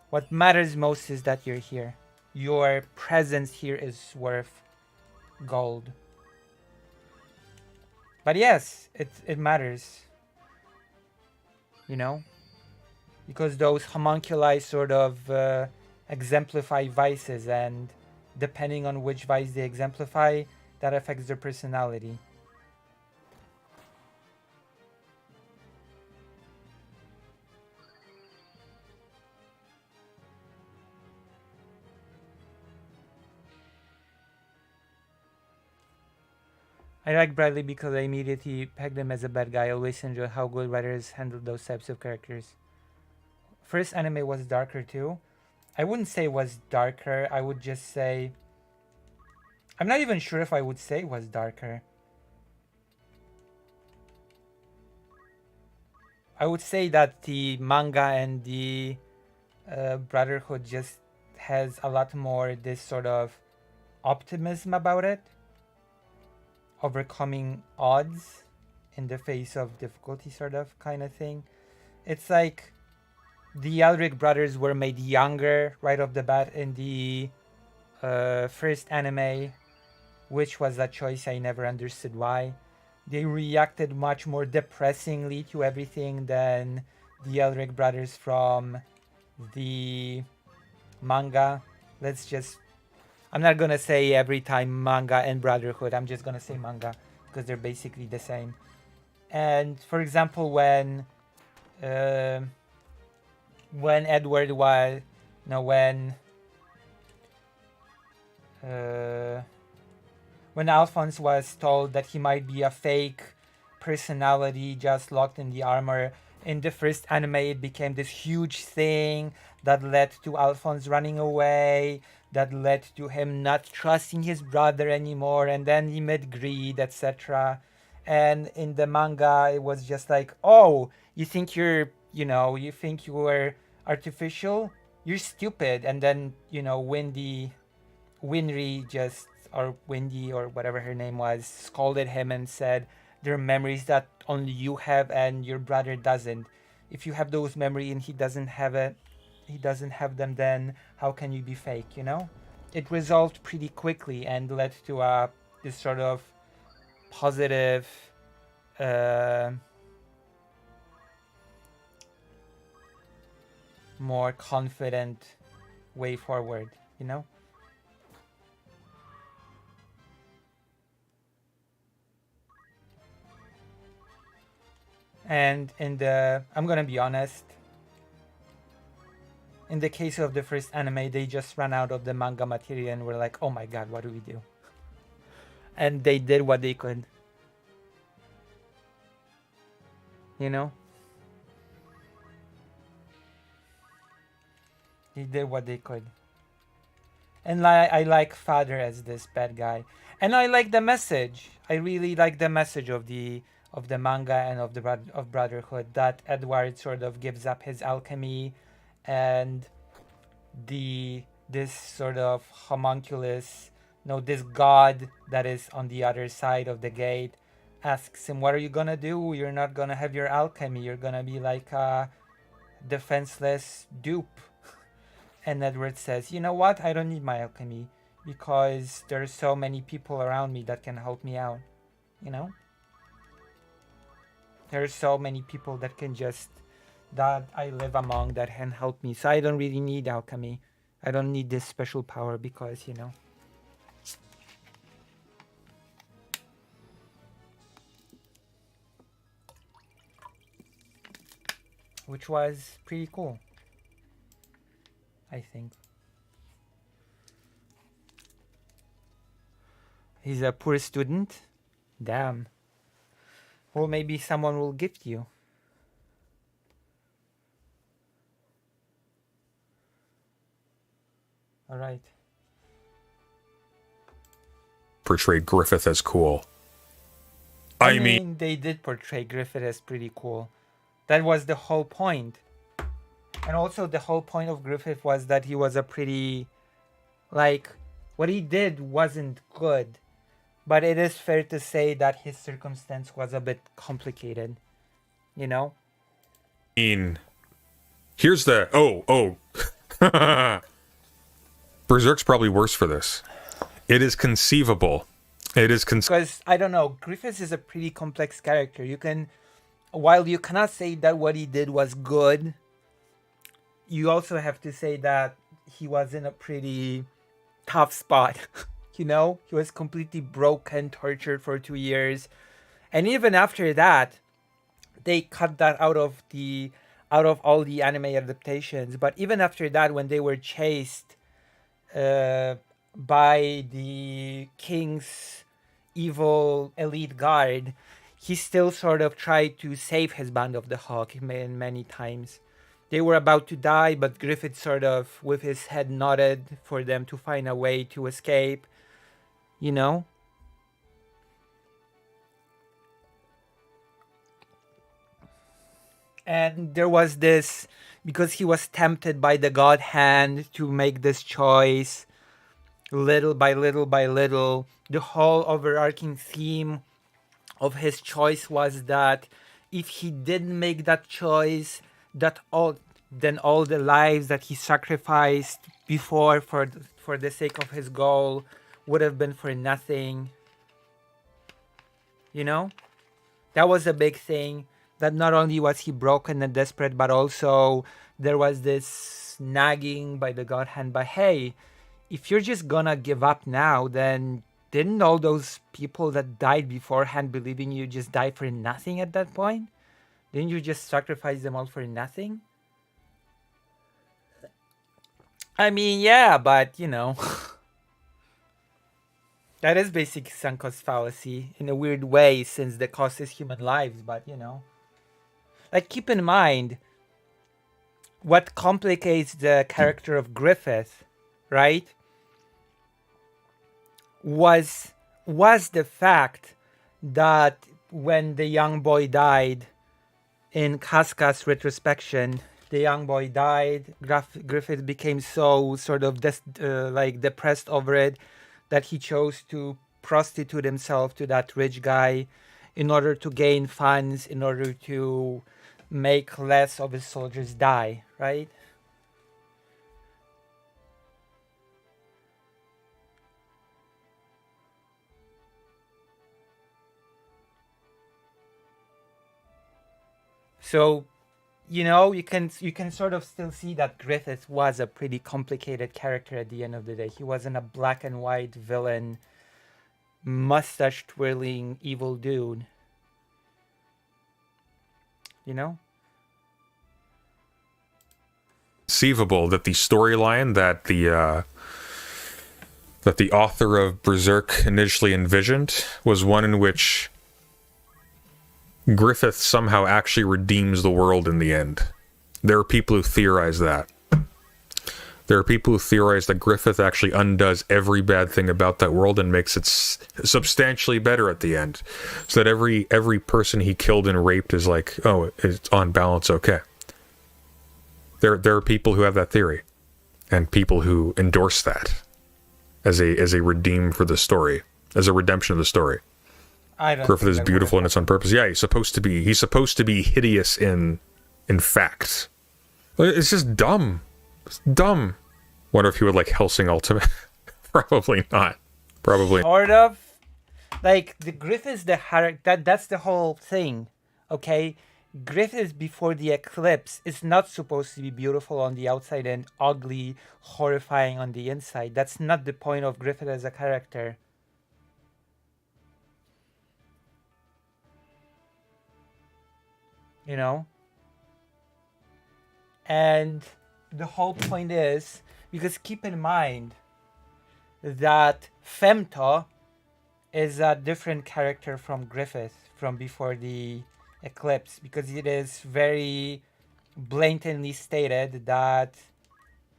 Speaker 1: What matters most is that you're here. Your presence here is worth gold. But yes, it matters. You know? Because those homunculi sort of exemplify vices, and depending on which vice they exemplify, that affects their personality. I like Bradley because I immediately pegged him as a bad guy. I always enjoy how good writers handle those types of characters. First anime was darker too. I wouldn't say it was darker. I would just say... I'm not even sure if I would say it was darker. I would say that the manga and the Brotherhood just has a lot more this sort of optimism about it. Overcoming odds in the face of difficulty, sort of kind of thing. It's like the Elric brothers were made younger right off the bat in the first anime, which was a choice I never understood why. They reacted much more depressingly to everything than the Elric brothers from the manga. Let's just I'm not gonna say every time manga and Brotherhood. I'm just gonna say manga because they're basically the same. And for example, when Edward was, no, when Alphonse was told that he might be a fake personality just locked in the armor, in the first anime it became this huge thing that led to Alphonse running away, that led to him not trusting his brother anymore, and then he met greed, etc. And in the manga it was just like, oh, you think you were artificial? You're stupid. And then, Winry just, or Windy, or whatever her name was, scolded him and said, there are memories that only you have and your brother doesn't. If you have those memories and he doesn't have them, then how can you be fake, It resolved pretty quickly and led to this sort of positive more confident way forward, And I'm gonna be honest, in the case of the first anime, they just ran out of the manga material and were like, oh my god, what do we do? And they did what they could. They did what they could. And I like Father as this bad guy. And I like the message. I really like the message of the manga and of Brotherhood, that Edward sort of gives up his alchemy, and this sort of homunculus, this god that is on the other side of the gate, asks him, what are you gonna do? You're not gonna have your alchemy. You're gonna be like a defenseless dupe. And Edward says, you know what? I don't need my alchemy because there's so many people around me that can help me out. There's so many people that I live among that can help me. So I don't really need alchemy. I don't need this special power because, Which was pretty cool, I think. He's a poor student? Damn. Well, maybe someone will gift you. All right.
Speaker 4: Portray Griffith as cool.
Speaker 1: I mean, they did portray Griffith as pretty cool. That was the whole point. And also the whole point of Griffith was that he was a pretty, what he did wasn't good. But it is fair to say that his circumstance was a bit complicated.
Speaker 4: Here's the... Berserk's probably worse for this. It is conceivable.
Speaker 1: Because, I don't know, Griffiths is a pretty complex character. While you cannot say that what he did was good, you also have to say that he was in a pretty tough spot. He was completely broken, tortured for 2 years. And even after that, they cut that out of all the anime adaptations. But even after that, when they were chased by the king's evil elite guard, he still sort of tried to save his band of the Hawk many times. They were about to die, but Griffith sort of, with his head nodded for them to find a way to escape. And there was this, because he was tempted by the God Hand to make this choice, little by little, the whole overarching theme of his choice was that if he didn't make that choice, then all the lives that he sacrificed before for the sake of his goal would have been for nothing. That was a big thing. That not only was he broken and desperate, but also there was this nagging by the God Hand, but hey, if you're just gonna give up now, then didn't all those people that died beforehand believing you just die for nothing at that point? Didn't you just sacrifice them all for nothing? I mean, yeah, but you know, that is basic sunk cost fallacy in a weird way, since the cost is human lives. But you know, like, keep in mind what complicates the character of Griffith, right? Was the fact that when the young boy died in Casca's retrospection, the young boy died. Griffith became so sort of like depressed over it that he chose to prostitute himself to that rich guy in order to gain funds, in order to make less of his soldiers die, right? So, you know, you can sort of still see that Griffith was a pretty complicated character at the end of the day. He wasn't a black and white villain, mustache twirling evil dude. You know?
Speaker 4: Conceivable that the storyline that the author of Berserk initially envisioned was one in which Griffith somehow actually redeems the world in the end. There are people who theorize that. There are people who theorize that Griffith actually undoes every bad thing about that world and makes it substantially better at the end. So that every person he killed and raped is like, oh, it's on balance okay. There are people who have that theory, and people who endorse that as a redeem for the story, as a redemption of the story. Griffith is beautiful in its own purpose. Yeah, he's supposed to be hideous in fact. It's just dumb. It's dumb. Wonder if he would like Helsing Ultimate. Probably not. Probably.
Speaker 1: Sort of. Like, the Griffith's the that's the whole thing. Okay? Griffith's before the eclipse is not supposed to be beautiful on the outside and ugly, horrifying on the inside. That's not the point of Griffith as a character. You know? And the whole point is, because keep in mind that Femto is a different character from Griffith from before the eclipse, because it is very blatantly stated that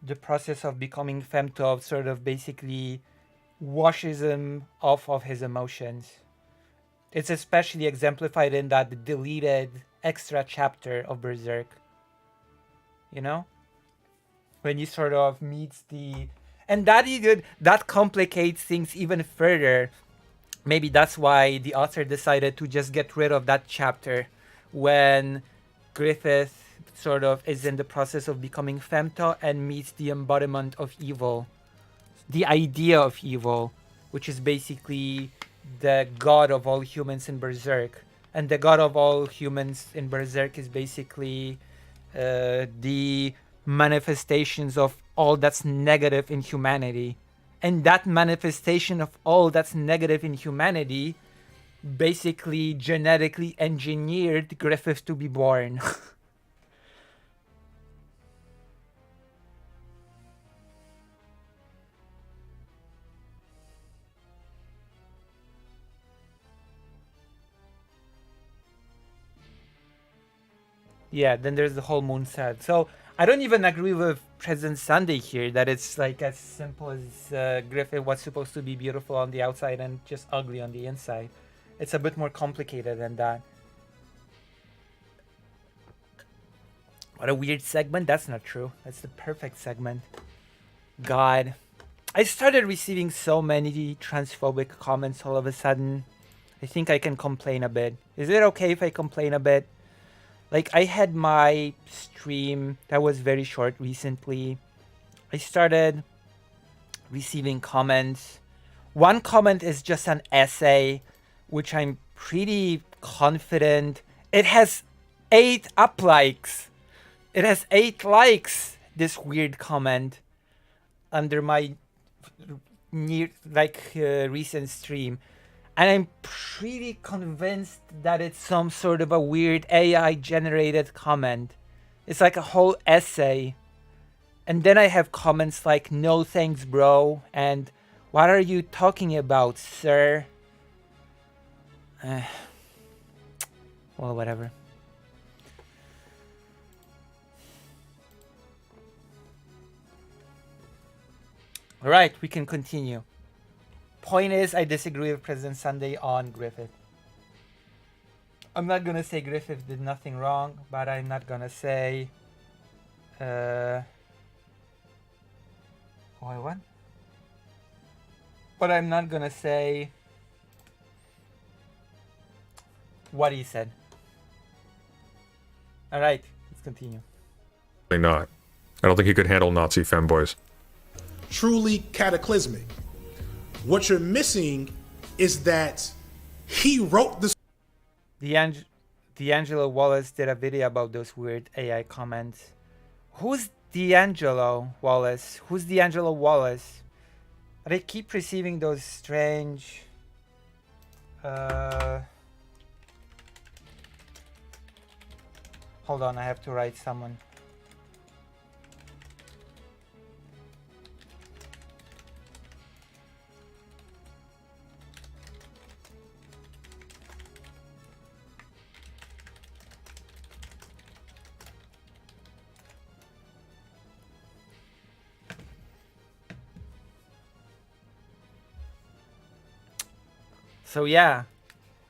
Speaker 1: the process of becoming Femto sort of basically washes him off of his emotions. It's especially exemplified in that deleted extra chapter of Berserk. You know? When you sort of meets the... And that complicates things even further. Maybe that's why the author decided to just get rid of that chapter when Griffith sort of is in the process of becoming Femto and meets the embodiment of evil. The idea of evil, which is basically the god of all humans in Berserk. And the god of all humans in Berserk is basically the manifestations of all that's negative in humanity. And that manifestation of all that's negative in humanity basically genetically engineered Griffith to be born. Yeah, then there's the whole moon sad. So I don't even agree with Present Sunday here that it's like as simple as Griffith was supposed to be beautiful on the outside and just ugly on the inside. It's a bit more complicated than that. What a weird segment. That's not true. That's the perfect segment. God. I started receiving so many transphobic comments all of a sudden. I think I can complain a bit. Is it okay if I complain a bit? Like, I had my stream that was very short recently. I started receiving comments. One comment is just an essay, which I'm pretty confident. It has 8 up likes. It has 8 likes, this weird comment, under my near recent stream, and I'm pretty convinced that it's some sort of a weird AI generated comment. It's like a whole essay, and then I have comments like "No thanks, bro," and "What are you talking about, sir?" Well, whatever. All right, we can continue. Point is, I disagree with President Sunday on Griffith. I'm not gonna say Griffith did nothing wrong, but I'm not gonna say. What? But I'm not gonna say what he said. All right, let's continue.
Speaker 4: Not. I don't think he could handle Nazi femboys.
Speaker 6: Truly cataclysmic. What you're missing is that he wrote the
Speaker 1: D'Angelo Wallace did a video about those weird AI comments. Who's D'Angelo Wallace? Who's D'Angelo Wallace? I keep receiving those strange... Hold on, I have to write someone. So yeah,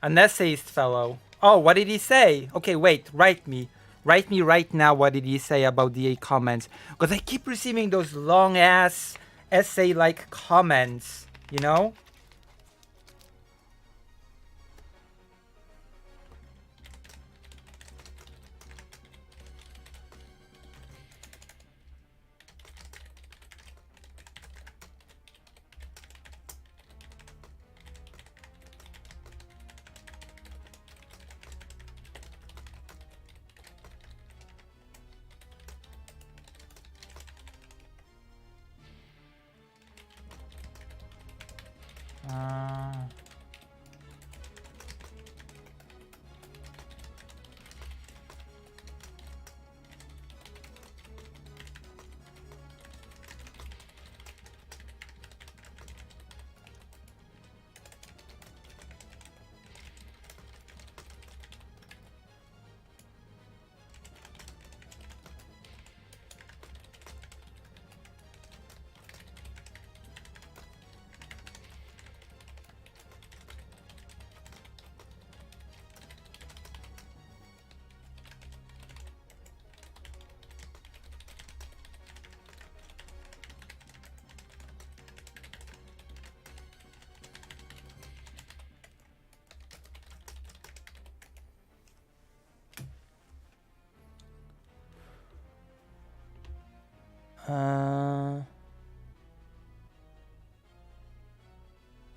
Speaker 1: an essayist fellow. Oh, what did he say? Okay, wait, write me right now. What did he say about the comments? Because I keep receiving those long ass essay like comments, you know?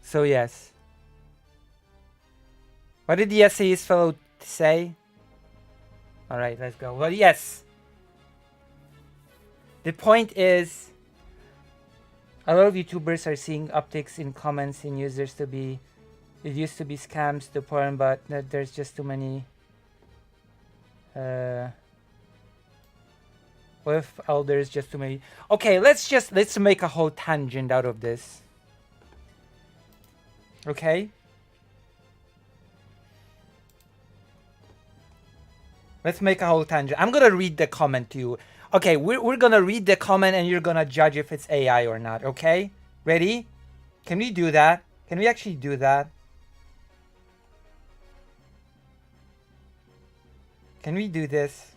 Speaker 1: So yes. What did the essayist fellow say? Alright, let's go. Well, yes. The point is, a lot of YouTubers are seeing upticks in comments in users to be... It used to be scams to porn, but there's just too many... What if there's just too many... Okay, let's make a whole tangent out of this. Okay? Let's make a whole tangent. I'm gonna read the comment to you. Okay, we're gonna read the comment and you're gonna judge if it's AI or not, okay? Ready? Can we do that? Can we actually do that? Can we do this?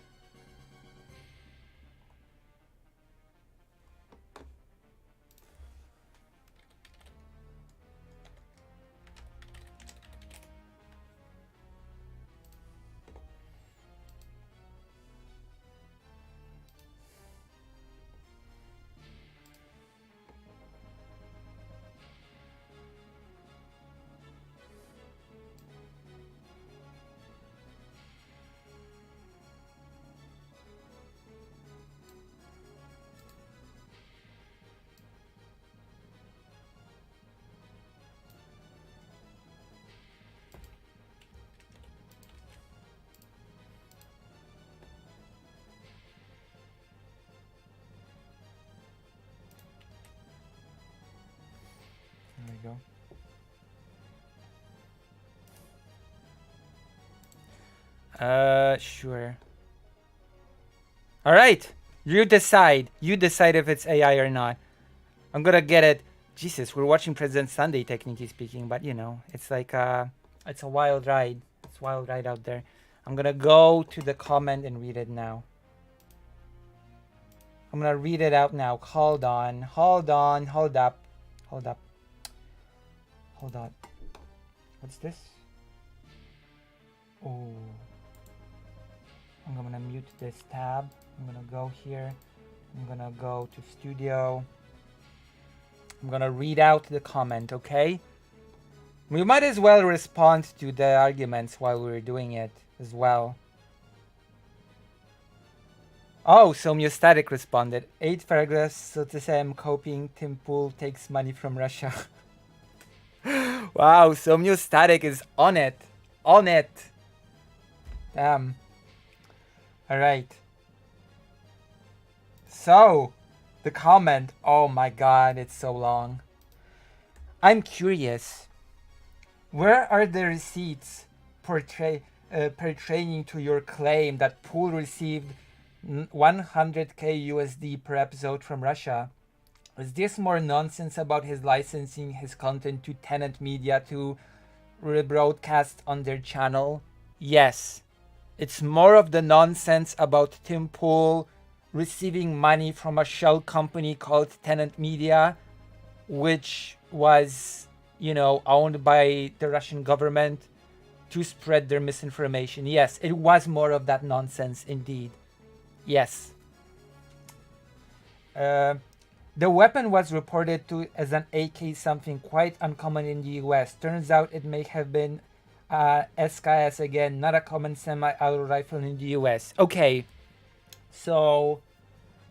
Speaker 1: go. Sure. All right. You decide. You decide if it's AI or not. I'm gonna get it. Jesus, we're watching President Sunday, technically speaking, but you know, it's like it's a wild ride. It's a wild ride out there. I'm gonna go to the comment and read it now. I'm gonna read it out now. Hold on. Hold on. Hold up. Hold up. Hold on. What's this? Oh. I'm gonna mute this tab. I'm gonna go here. I'm gonna go to studio. I'm gonna read out the comment, okay? We might as well respond to the arguments while we're doing it as well. Oh, so Mustatic responded. 8 paragraphs, so to say I'm copying. Tim Pool takes money from Russia. Wow, so Mustatic is on it. On it. Damn. Alright. So, the comment. Oh my god, it's so long. I'm curious. Where are the receipts pertaining to your claim that Pool received 100k USD per episode from Russia? Is this more nonsense about his licensing his content to Tenant Media to rebroadcast on their channel? Yes. It's more of the nonsense about Tim Pool receiving money from a shell company called Tenant Media, which was, you know, owned by the Russian government to spread their misinformation. Yes, it was more of that nonsense indeed. Yes. The weapon was reported to as an AK, something quite uncommon in the US. Turns out it may have been SKS again, not a common semi-auto rifle in the US. Okay, so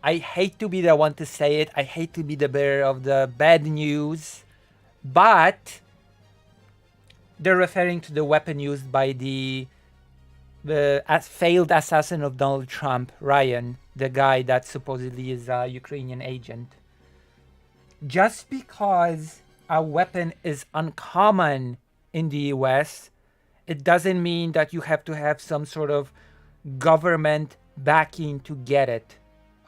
Speaker 1: I hate to be the one to say it. I hate to be the bearer of the bad news, but they're referring to the weapon used by the failed assassin of Donald Trump, Ryan, the guy that supposedly is a Ukrainian agent. Just because a weapon is uncommon in the US, it doesn't mean that you have to have some sort of government backing to get it.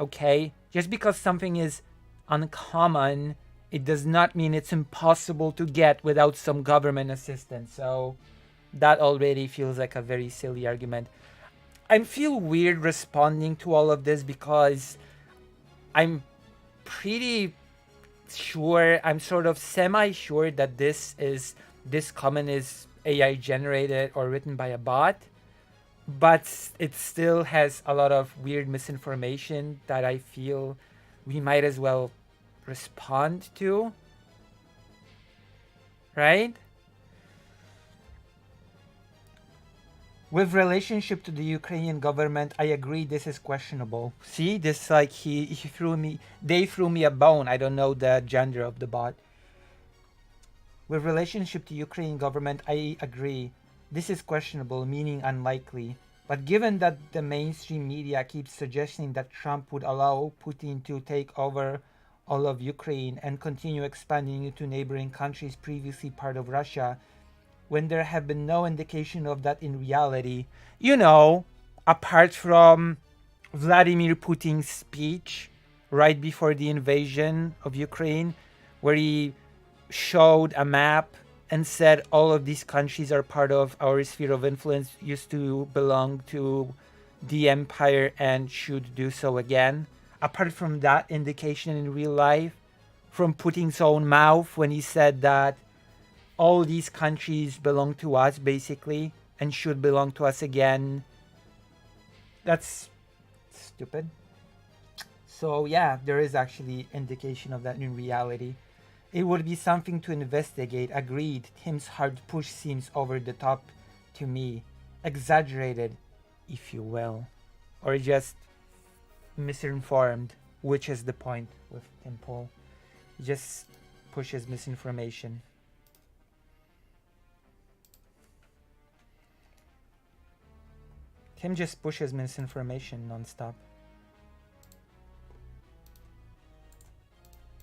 Speaker 1: Okay? Just because something is uncommon, it does not mean it's impossible to get without some government assistance. So that already feels like a very silly argument. I feel weird responding to all of this because I'm pretty sure, I'm sort of semi-sure that this comment is AI generated or written by a bot, but it still has a lot of weird misinformation that I feel we might as well respond to, right? With relationship to the Ukrainian government, I agree this is questionable. See, this like he threw me, they threw me a bone. I don't know the gender of the bot. With relationship to Ukrainian government, I agree. This is questionable, meaning unlikely. But given that the mainstream media keeps suggesting that Trump would allow Putin to take over all of Ukraine and continue expanding into neighboring countries previously part of Russia, when there have been no indication of that in reality, you know, apart from Vladimir Putin's speech right before the invasion of Ukraine, where he showed a map and said all of these countries are part of our sphere of influence, used to belong to the empire and should do so again. Apart from that indication in real life, from Putin's own mouth when he said that all these countries belong to us basically and should belong to us again, that's stupid. So yeah, there is actually indication of that in reality. It would be something to investigate. Agreed. Tim's hard push seems over the top to me. Exaggerated, if you will. Or just misinformed, which is the point with Tim Pool. He just pushes misinformation. Tim just pushes misinformation nonstop.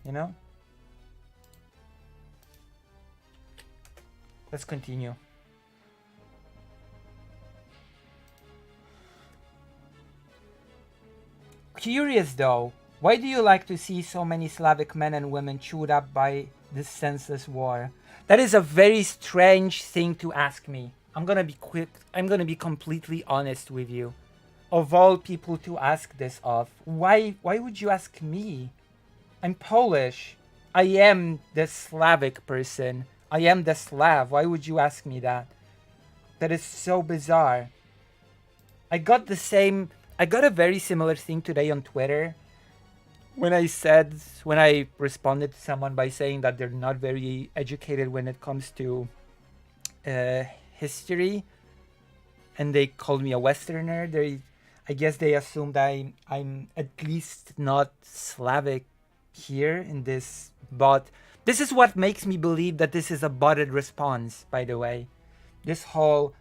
Speaker 1: You know? Let's continue. Curious though, why do you like to see so many Slavic men and women chewed up by this senseless war? That is a very strange thing to ask me. I'm gonna be quick. I'm gonna be completely honest with you. Of all people to ask this of, why would you ask me? I'm Polish. I am the Slavic person. I am the Slav. Why would you ask me that? That is so bizarre. I got a very similar thing today on Twitter when I responded to someone by saying that they're not very educated when it comes to history, and they called me a Westerner. I guess they assumed I'm at least not Slavic here in this bot. This is what makes me believe that this is a botted response, by the way. This whole,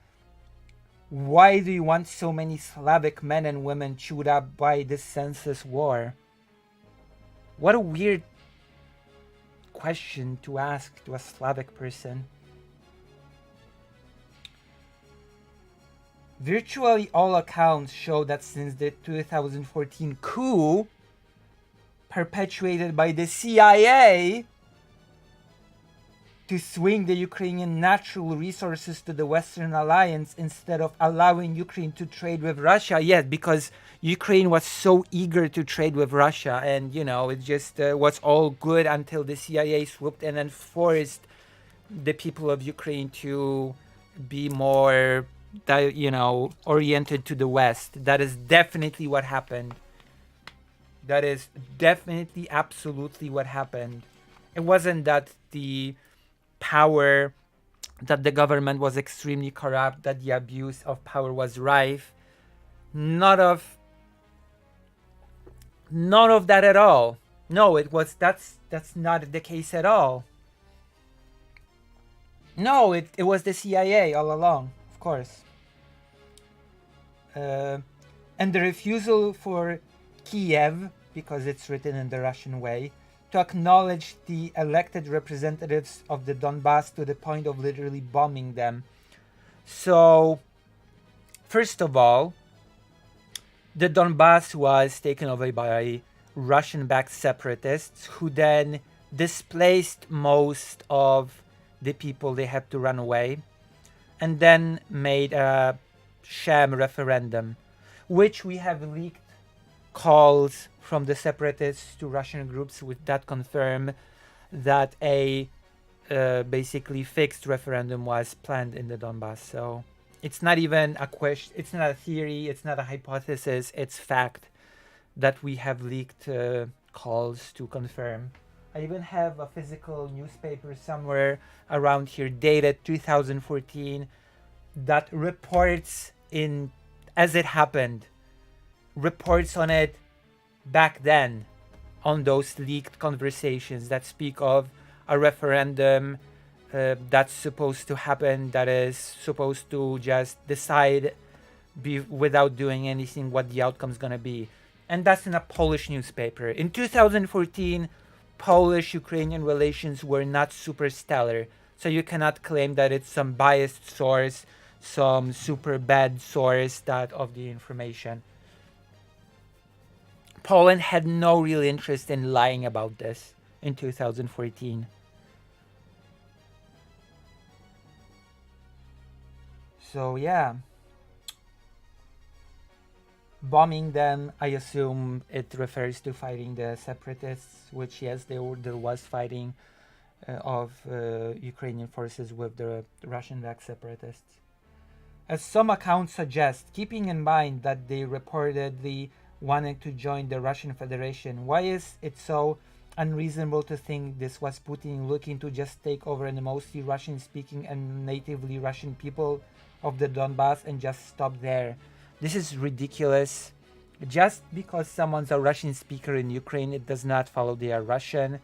Speaker 1: why do you want so many Slavic men and women chewed up by this senseless war? What a weird question to ask to a Slavic person. Virtually all accounts show that since the 2014 coup perpetuated by the CIA to swing the Ukrainian natural resources to the Western Alliance instead of allowing Ukraine to trade with Russia. Yes, because Ukraine was so eager to trade with Russia, and it just was all good until the CIA swooped in and forced the people of Ukraine to be more oriented to the West. That is definitely what happened. That is definitely, absolutely what happened. It wasn't that the government was extremely corrupt, that the abuse of power was rife. None of that at all. No, that's not the case at all. No, it was the CIA all along, of course. And the refusal for Kiev, because it's written in the Russian way, to acknowledge the elected representatives of the Donbass to the point of literally bombing them. So, first of all, the Donbass was taken over by Russian-backed separatists who then displaced most of the people. They had to run away, and then made a sham referendum, which we have leaked calls from the separatists to Russian groups with that confirm that a basically fixed referendum was planned in the Donbass. So it's not even a question, it's not a theory, it's not a hypothesis, it's fact that we have leaked calls to confirm. I even have a physical newspaper somewhere around here dated 2014 that reports as it happened, reports on it back then, on those leaked conversations that speak of a referendum that's supposed to happen, that is supposed to just decide without doing anything what the outcome's gonna be. And that's in a Polish newspaper. In 2014, Polish-Ukrainian relations were not super stellar, so you cannot claim that it's some biased source, some super bad source that of the information. Poland had no real interest in lying about this in 2014. So yeah, bombing them, I assume it refers to fighting the separatists, which yes, there was fighting of Ukrainian forces with the Russian-backed separatists. As some accounts suggest, keeping in mind that they reportedly wanted to join the Russian Federation, why is it so unreasonable to think this was Putin looking to just take over the mostly Russian-speaking and natively Russian people of the Donbass and just stop there? This is ridiculous. Just because someone's a Russian speaker in Ukraine, it does not follow they are Russian,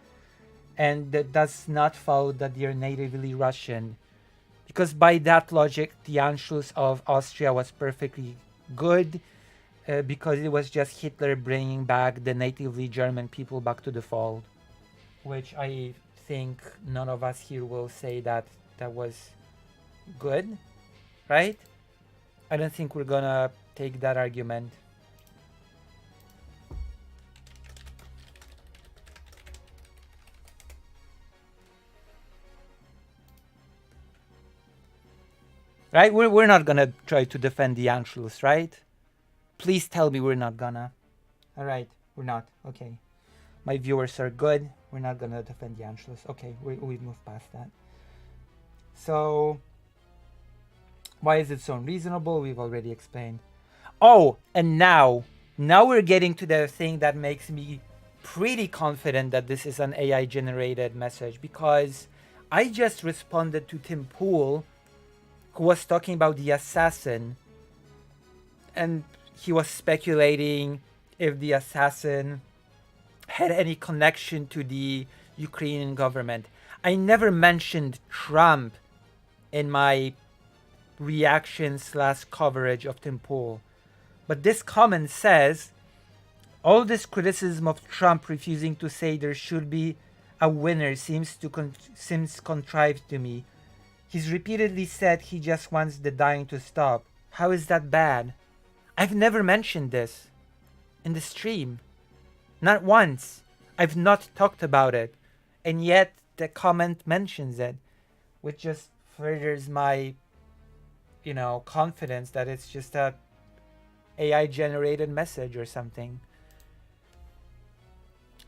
Speaker 1: and that does not follow that they are natively Russian. Because by that logic, the Anschluss of Austria was perfectly good, because it was just Hitler bringing back the natively German people back to the fold, which I think none of us here will say that was good, right? I don't think we're gonna take that argument. Right? We're not gonna try to defend the Anschluss, right? Please tell me we're not gonna. Alright, we're not. Okay. My viewers are good. We're not gonna defend the Anschluss. Okay, we've moved past that. So, why is it so unreasonable? We've already explained. Oh, and now we're getting to the thing that makes me pretty confident that this is an AI generated message, because I just responded to Tim Pool, who was talking about the assassin, and he was speculating if the assassin had any connection to the Ukrainian government. I never mentioned Trump in my reaction / coverage of Tim Pool. But this comment says, all this criticism of Trump refusing to say there should be a winner seems contrived to me. He's repeatedly said he just wants the dying to stop. How is that bad? I've never mentioned this in the stream. Not once. I've not talked about it. And yet the comment mentions it, which just furthers my, confidence that it's just a AI generated message or something.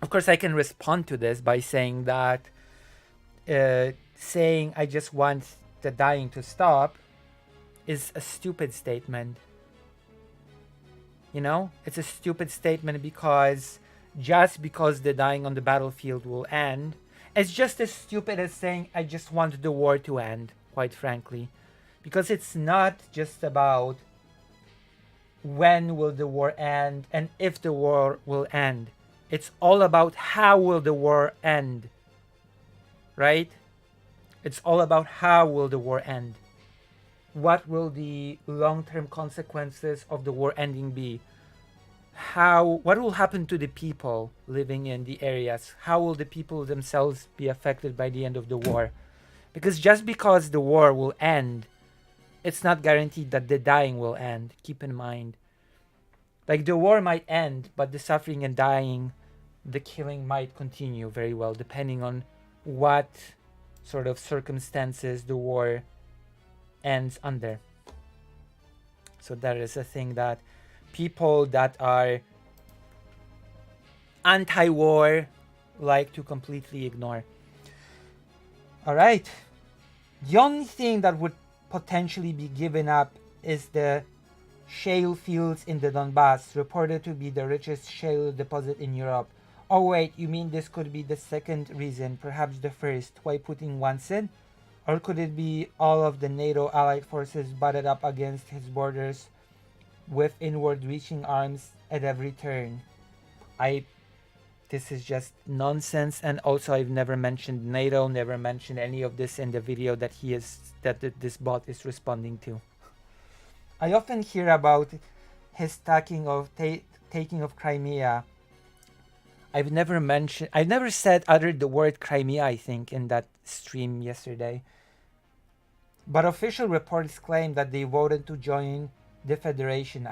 Speaker 1: Of course, I can respond to this by saying that saying I just want the dying to stop is a stupid statement. It's a stupid statement because just because the dying on the battlefield will end, it's just as stupid as saying I just want the war to end, quite frankly. Because it's not just about when will the war end and if the war will end. It's all about how will the war end, right? It's all about how will the war end. What will the long-term consequences of the war ending be? What will happen to the people living in the areas? How will the people themselves be affected by the end of the war? Because just because the war will end, it's not guaranteed that the dying will end. Keep in mind. Like, the war might end, but the suffering and dying, the killing might continue very well, depending on what sort of circumstances the war ends under. So that is a thing that people that are anti-war like to completely ignore. All right. The only thing that would potentially be given up is the shale fields in the Donbass, reported to be the richest shale deposit in Europe. Oh wait, you mean this could be the second reason, perhaps the first, why Putin wants it? Or could it be all of the NATO allied forces butted up against his borders with inward-reaching arms at every turn? This is just nonsense, and also I've never mentioned NATO, never mentioned any of this in the video that this bot is responding to. I often hear about his taking of Crimea. I've never uttered the word Crimea, I think, in that stream yesterday. But official reports claim that they voted to join the Federation.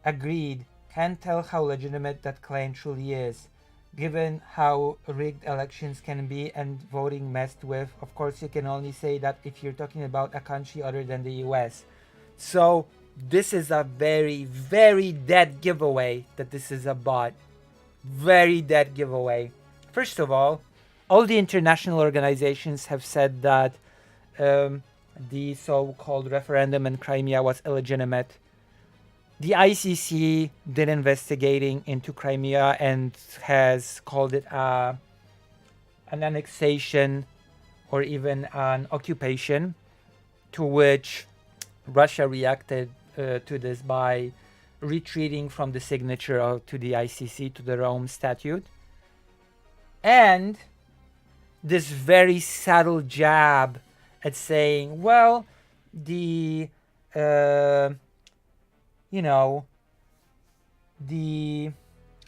Speaker 1: Agreed. Can't tell how legitimate that claim truly is, given how rigged elections can be and voting messed with. Of course, you can only say that if you're talking about a country other than the US. So this is a very, very dead giveaway that this is a bot. Very dead giveaway. First of all the international organizations have said that the so-called referendum in Crimea was illegitimate. The ICC did investigating into Crimea and has called it an annexation or even an occupation, to which Russia reacted to this by retreating from the signature to the ICC, to the Rome Statute. And this very subtle jab at saying, well, the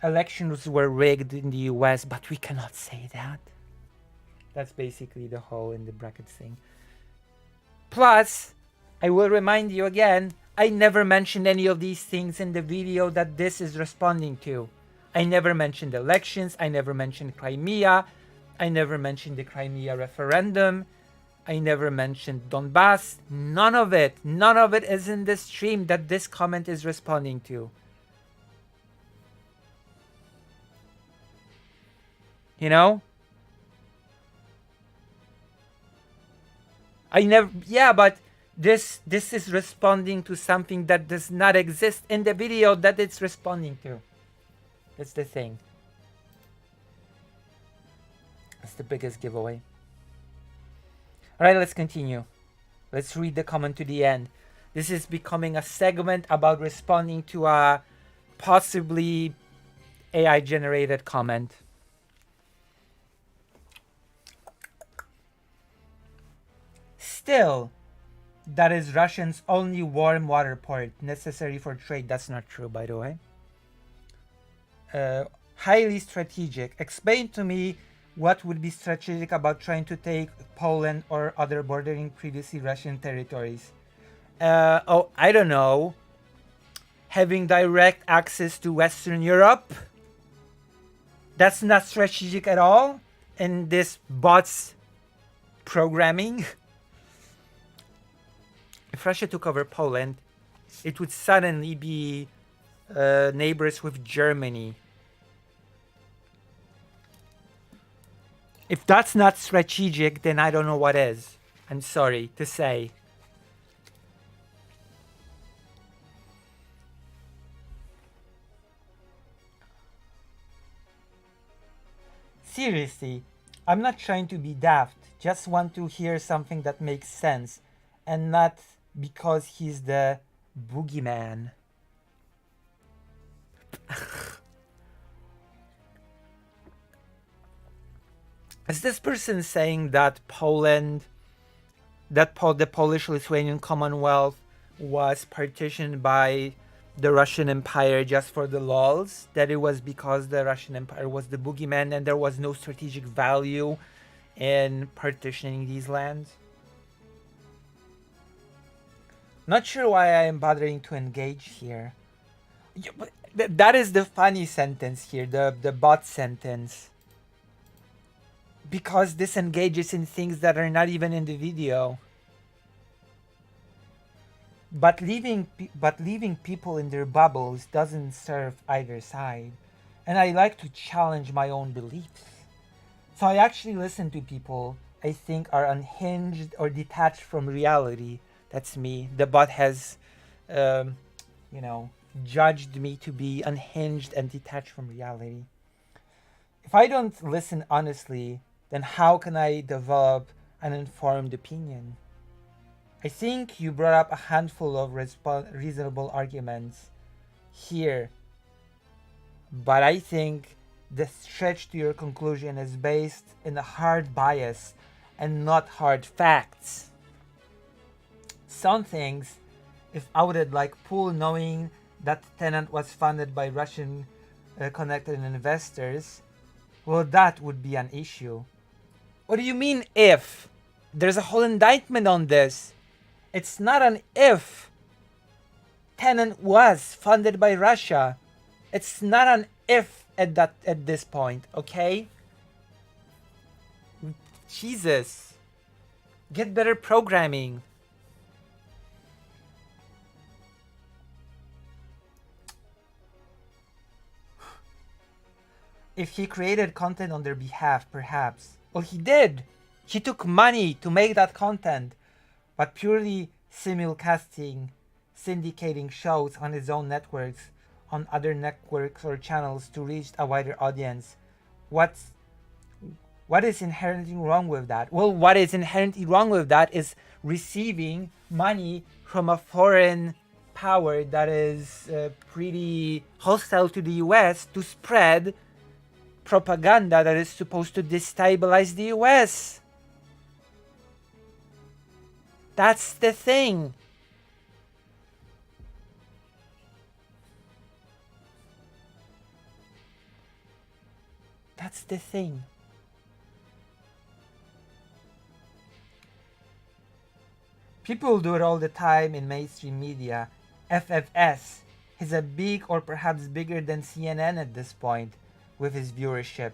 Speaker 1: elections were rigged in the US, but we cannot say that. That's basically the whole in the brackets thing. Plus, I will remind you again, I never mentioned any of these things in the video that this is responding to. I never mentioned elections, I never mentioned Crimea, I never mentioned the Crimea referendum, I never mentioned Donbass. None of it is in the stream that this comment is responding to. You know? But this is responding to something that does not exist in the video that it's responding to. That's the thing. That's the biggest giveaway. Alright, let's continue. Let's read the comment to the end. This is becoming a segment about responding to a possibly AI generated comment. Still, that is Russia's only warm water port necessary for trade. That's not true, by the way. Highly strategic. Explain to me what would be strategic about trying to take Poland or other bordering previously Russian territories. I don't know. Having direct access to Western Europe. That's not strategic at all in this bot's programming. If Russia took over Poland, it would suddenly be neighbors with Germany. If that's not strategic, then I don't know what is. I'm sorry to say. Seriously, I'm not trying to be daft. Just want to hear something that makes sense. And not because he's the boogeyman. Is this person saying that Poland, the Polish-Lithuanian Commonwealth was partitioned by the Russian Empire just for the lols? That it was because the Russian Empire was the boogeyman and there was no strategic value in partitioning these lands? Not sure why I am bothering to engage here. That is the funny sentence here, the bot sentence. Because this engages in things that are not even in the video. But leaving people in their bubbles doesn't serve either side. And I like to challenge my own beliefs. So I actually listen to people I think are unhinged or detached from reality. That's me. The bot has, judged me to be unhinged and detached from reality. If I don't listen honestly, then how can I develop an informed opinion? I think you brought up a handful of reasonable arguments here, but I think the stretch to your conclusion is based in a hard bias and not hard facts. Some things, if outed like Pool knowing that Tenant was funded by Russian connected investors, well, that would be an issue. What do you mean if? There's a whole indictment on this. It's not an if. Tenant was funded by Russia. It's not an if at this point, okay? Jesus. Get better programming. If he created content on their behalf, perhaps. Well, he did. He took money to make that content. But purely simulcasting, syndicating shows on his own networks, on other networks or channels to reach a wider audience. What is inherently wrong with that? Well, what is inherently wrong with that is receiving money from a foreign power that is pretty hostile to the US to spread propaganda that is supposed to destabilize the US. That's the thing. That's the thing. People do it all the time in mainstream media. FFS. He's a big or perhaps bigger than CNN at this point with his viewership.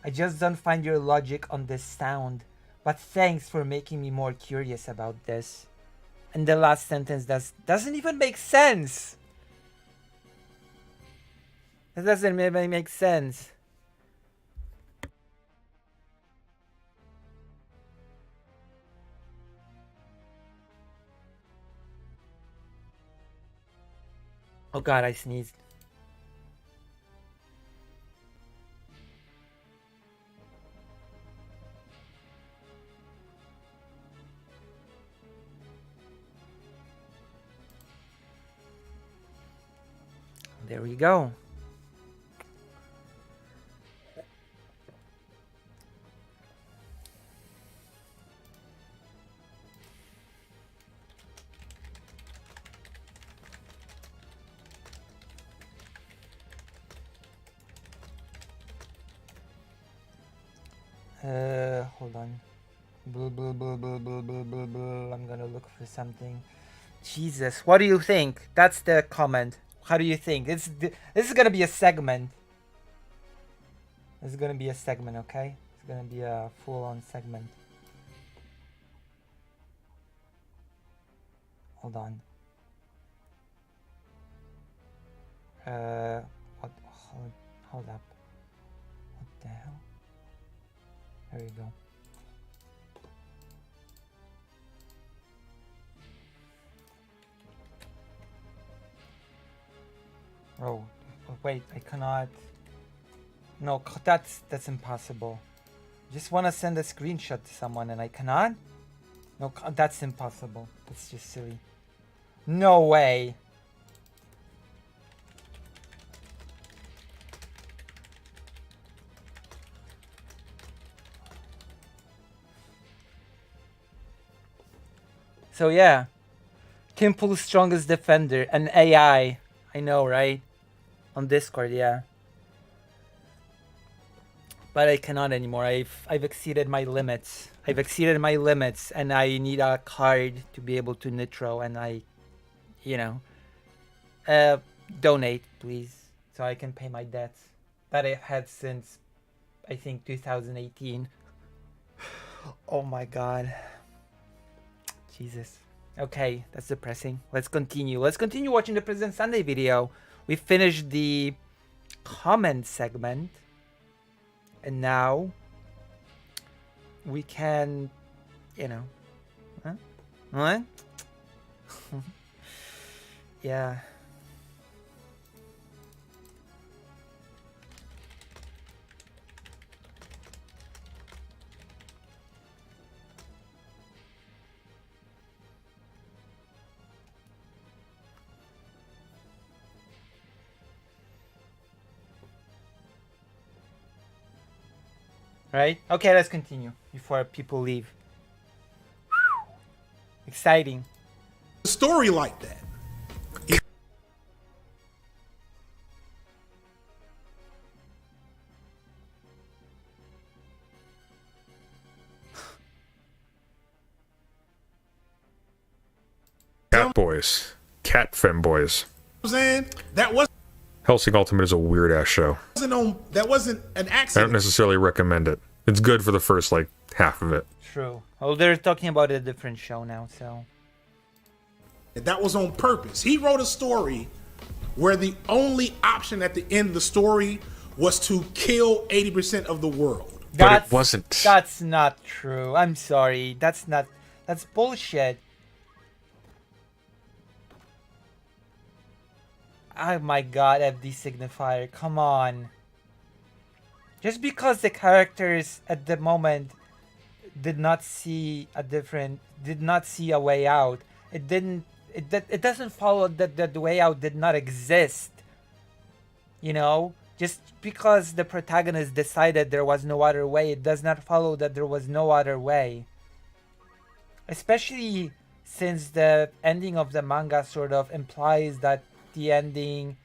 Speaker 1: I just don't find your logic on this sound. But thanks for making me more curious about this. And the last sentence doesn't even make sense. It doesn't even make sense. Oh god, I sneezed. There we go. Hold on. I'm gonna look for something. Jesus, what do you think? That's the comment. How do you think? This is gonna be a segment. This is gonna be a segment, okay? It's gonna be a full-on segment. Hold on. What? Hold up. What the hell? There you go. Oh, wait, I cannot. No, that's impossible. Just want to send a screenshot to someone and I cannot? No, that's impossible. That's just silly. No way. So yeah, Kimple's strongest defender, an AI. I know, right? On Discord, yeah. But I cannot anymore. I've exceeded my limits. I've exceeded my limits, and I need a card to be able to nitro. And I, you know, donate, please, so I can pay my debts that I've had since I think 2018. Oh my god. Jesus. Okay, that's depressing. Let's continue. Let's continue watching the President Sunday video. We finished the comment segment. And now we can, you know. Huh? What? Yeah. Right? Okay, let's continue before people leave. Exciting.
Speaker 6: A story like that.
Speaker 4: Cat boys. Cat femboys.
Speaker 6: Saying that wasn't
Speaker 4: Hellsing Ultimate is a weird ass show.
Speaker 6: that wasn't an
Speaker 4: I don't
Speaker 6: accident.
Speaker 4: necessarily recommend it. It's good for the first like half of it.
Speaker 1: True. Oh, they're talking about a different show now, so.
Speaker 6: That was on purpose. He wrote a story where the only option at the end of the story was to kill 80% of the world.
Speaker 4: But it wasn't.
Speaker 1: That's not true. I'm sorry. That's bullshit. Oh my god, FD signifier. Come on. Just because the characters at the moment did not see a way out, it doesn't follow that the way out did not exist. You know? Just because the protagonist decided there was no other way, it does not follow that there was no other way. Especially since the ending of the manga sort of implies that the ending,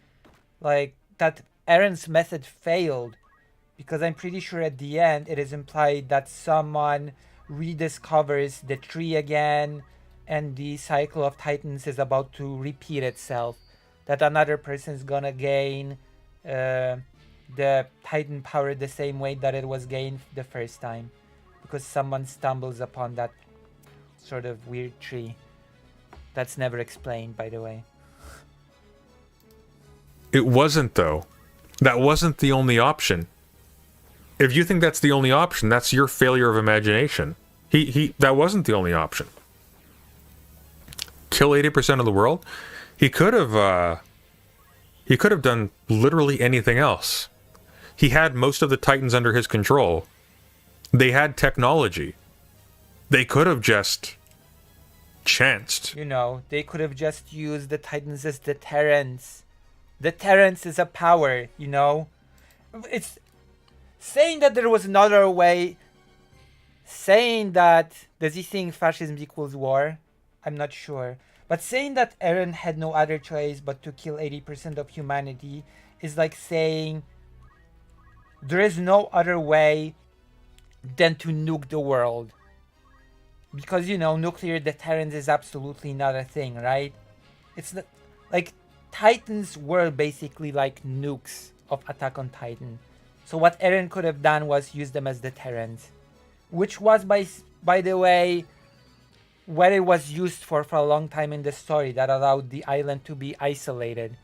Speaker 1: like, that Eren's method failed. Because I'm pretty sure at the end it is implied that someone rediscovers the tree again and the cycle of Titans is about to repeat itself. That another person's gonna gain the Titan power the same way that it was gained the first time, because someone stumbles upon that sort of weird tree that's never explained, by the way.
Speaker 4: It wasn't, though. That wasn't the only option. If you think that's the only option, that's your failure of imagination. That wasn't the only option. Kill 80% of the world? He could have done literally anything else. He had most of the Titans under his control. They had technology. They could have just chanced.
Speaker 1: You know, they could have just used the Titans as deterrents. Deterrence is a power, you know? It's saying that there was another way, saying that, does he think fascism equals war? I'm not sure. But saying that Eren had no other choice but to kill 80% of humanity is like saying there is no other way than to nuke the world. Because, you know, nuclear deterrence is absolutely not a thing, right? It's not, like, Titans were basically like nukes of Attack on Titan. So what Eren could have done was use them as deterrents. Which was, by the way, what it was used for a long time in the story, that allowed the island to be isolated.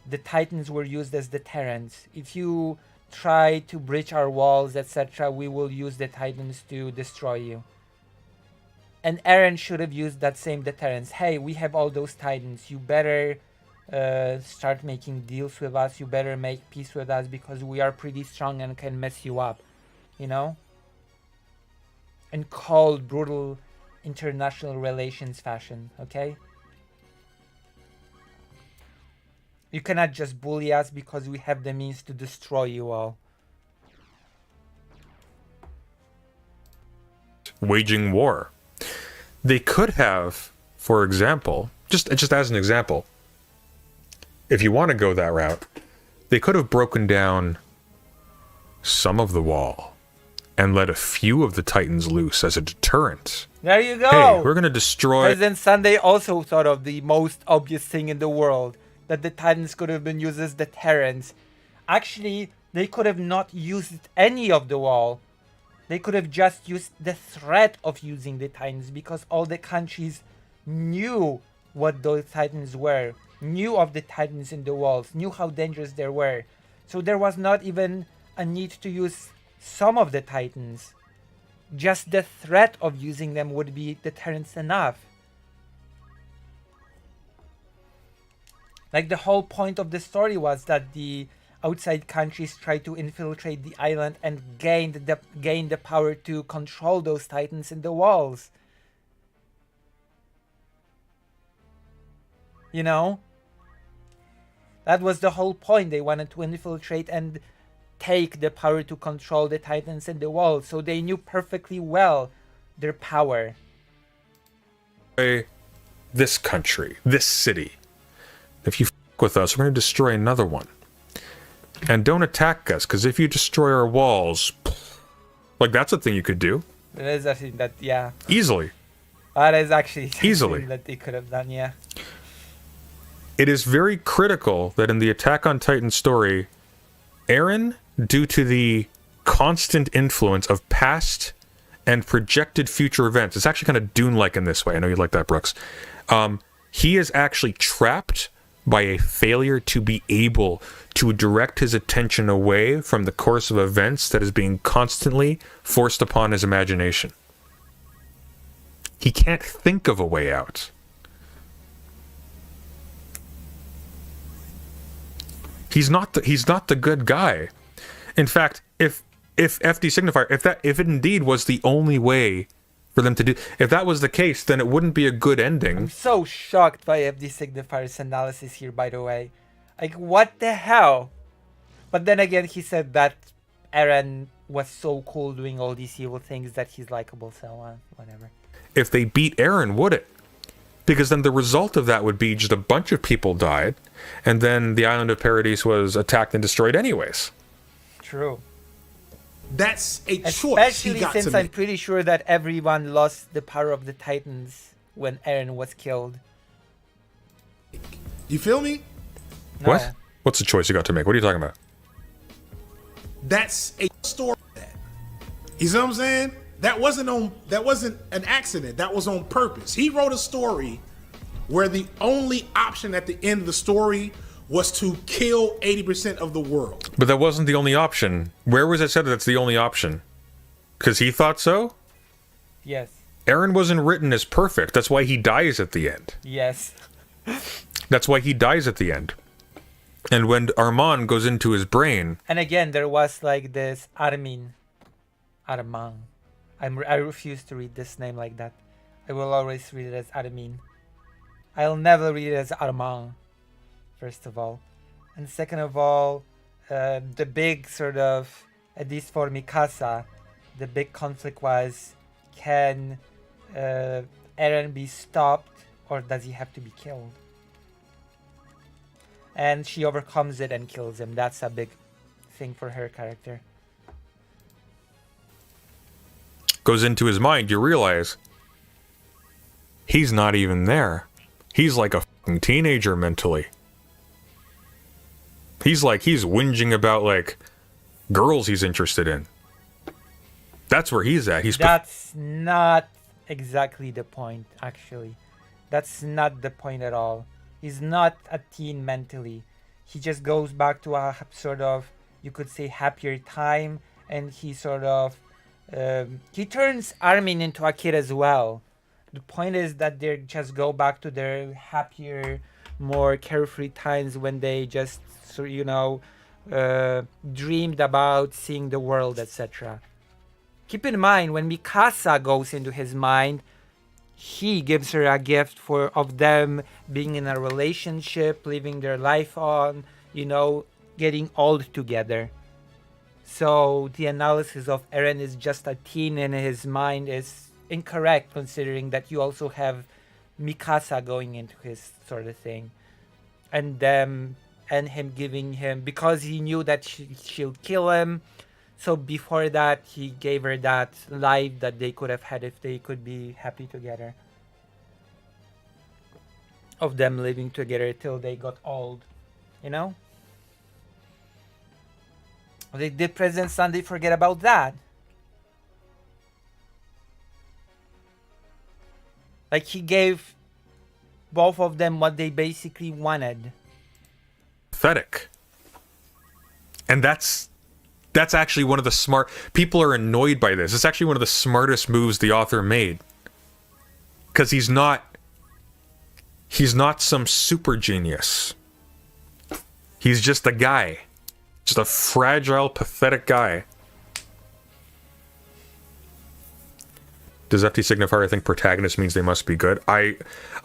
Speaker 1: The Titans were used as deterrents. If you try to breach our walls, etc., we will use the Titans to destroy you. And Eren should have used that same deterrence. Hey, we have all those Titans. You better start making deals with us. You better make peace with us because we are pretty strong and can mess you up. You know? In cold, brutal international relations fashion, okay? You cannot just bully us because we have the means to destroy you all.
Speaker 4: Waging war. They could have, for example, just as an example, if you want to go that route, they could have broken down some of the wall and let a few of the Titans loose as a deterrent.
Speaker 1: There you go!
Speaker 4: Hey, we're going to destroy...
Speaker 1: President Sunday also thought of the most obvious thing in the world, that the Titans could have been used as deterrents. Actually, they could have not used any of the wall. They could have just used the threat of using the Titans, because all the countries knew what those Titans were, knew of the Titans in the walls, knew how dangerous they were. So there was not even a need to use some of the Titans. Just the threat of using them would be deterrence enough. Like, the whole point of the story was that the outside countries tried to infiltrate the island and gain the power to control those Titans in the walls. You know? That was the whole point. They wanted to infiltrate and take the power to control the Titans in the walls. So they knew perfectly well their power.
Speaker 4: This country, this city. If you f*** with us, we're going to destroy another one. And don't attack us, because if you destroy our walls, like, that's a thing you could do.
Speaker 1: That is actually that, yeah.
Speaker 4: Easily.
Speaker 1: That is actually
Speaker 4: Easily.
Speaker 1: that they could have done, yeah.
Speaker 4: It is very critical that in the Attack on Titan story, Eren, due to the constant influence of past and projected future events, it's actually kind of Dune-like in this way. I know you like that, Brooks. He is actually trapped by a failure to be able to direct his attention away from the course of events that is being constantly forced upon his imagination. He can't think of a way out. He's not the good guy. In fact, if FD Signifier, if it indeed was the only way for them to do, if that was the case, then it wouldn't be a good ending.
Speaker 1: I'm so shocked by FD Signifier's analysis here, by the way. Like, what the hell? But then again, he said that Eren was so cool doing all these evil things that he's likable, so whatever.
Speaker 4: If they beat Eren, would it? Because then the result of that would be just a bunch of people died, and then the island of Paradise was attacked and destroyed anyways.
Speaker 1: True.
Speaker 6: That's a choice he
Speaker 1: Especially
Speaker 6: got
Speaker 1: since
Speaker 6: to
Speaker 1: I'm
Speaker 6: make.
Speaker 1: pretty sure that everyone lost the power of the Titans when Eren was killed.
Speaker 6: You feel me?
Speaker 1: No.
Speaker 4: What? What's the choice you got to make? What are you talking about?
Speaker 6: That's a story. You see what I'm saying? That wasn't an accident. That was on purpose. He wrote a story where the only option at the end of the story was to kill 80% of the world.
Speaker 4: But that wasn't the only option. Where was it said that that's the only option? Because he thought so?
Speaker 1: Yes.
Speaker 4: Eren wasn't written as perfect. That's why he dies at the end.
Speaker 1: Yes.
Speaker 4: That's why he dies at the end. And when Armand goes into his brain...
Speaker 1: And again, there was like this Armin. I refuse to read this name like that. I will always read it as Armin. I'll never read it as Armand, first of all. And second of all, the big sort of, at least for Mikasa, the big conflict was, can Eren be stopped or does he have to be killed? And she overcomes it and kills him. That's a big thing for her character.
Speaker 4: goes into his mind, you realize he's not even there. He's like a fucking teenager mentally. He's whinging about like girls he's interested in. That's where he's at.
Speaker 1: That's not exactly the point, actually. That's not the point at all. He's not a teen mentally. He just goes back to a sort of, you could say, happier time, and he sort of he turns Armin into a kid as well. The point is that they just go back to their happier, more carefree times when they just, dreamed about seeing the world, etc. Keep in mind, when Mikasa goes into his mind, he gives her a gift of them being in a relationship, living their life on, getting old together. So the analysis of Eren is just a teen in his mind is incorrect, considering that you also have Mikasa going into his sort of thing. And him giving him, because he knew that she'll kill him. So before that, he gave her that life that they could have had if they could be happy together. Of them living together till they got old, They did President Sunday forget about that. Like, he gave both of them what they basically wanted.
Speaker 4: Pathetic. And that's actually one of the smart... People are annoyed by this. It's actually one of the smartest moves the author made. Because he's not some super genius. He's just a guy. Just a fragile, pathetic guy. Does FT Signifier think protagonist means they must be good? I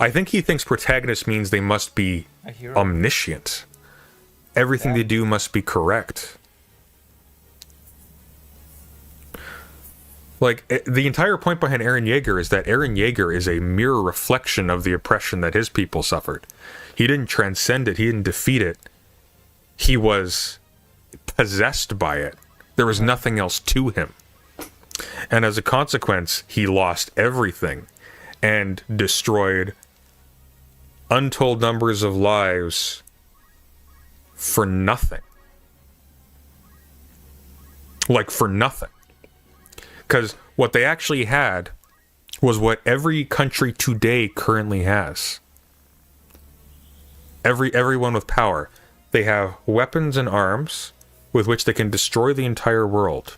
Speaker 4: think he thinks protagonist means they must be omniscient. Everything they do must be correct. Like, the entire point behind Eren Yeager is that Eren Yeager is a mirror reflection of the oppression that his people suffered. He didn't transcend it. He didn't defeat it. He was possessed by it. There was nothing else to him. And as a consequence, he lost everything and destroyed untold numbers of lives for nothing. Like, for nothing. Because what they actually had was what every country today currently has. Everyone with power. They have weapons and arms with which they can destroy the entire world.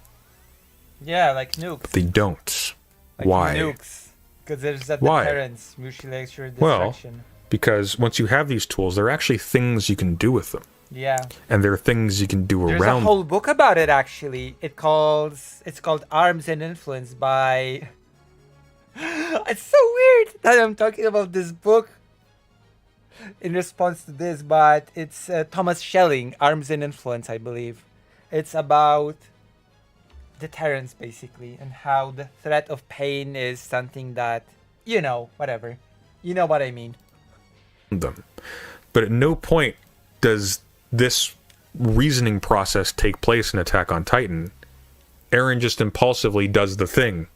Speaker 1: Yeah, like nukes.
Speaker 4: They don't.
Speaker 1: Like
Speaker 4: Why?
Speaker 1: Nukes. Because there's that
Speaker 4: Why?
Speaker 1: deterrence, mutually assured
Speaker 4: Well,
Speaker 1: destruction.
Speaker 4: because once you have these tools, there are actually things you can do with them.
Speaker 1: Yeah.
Speaker 4: And there are things you can do
Speaker 1: There's
Speaker 4: around
Speaker 1: a whole book about it, actually. It's called Arms and Influence by... It's so weird that I'm talking about this book in response to this, but it's Thomas Schelling, Arms and Influence, I believe. It's about deterrence, basically, and how the threat of pain is something that, whatever. You know what I mean.
Speaker 4: them. But at no point does this reasoning process take place in Attack on Titan. Eren just impulsively does the thing.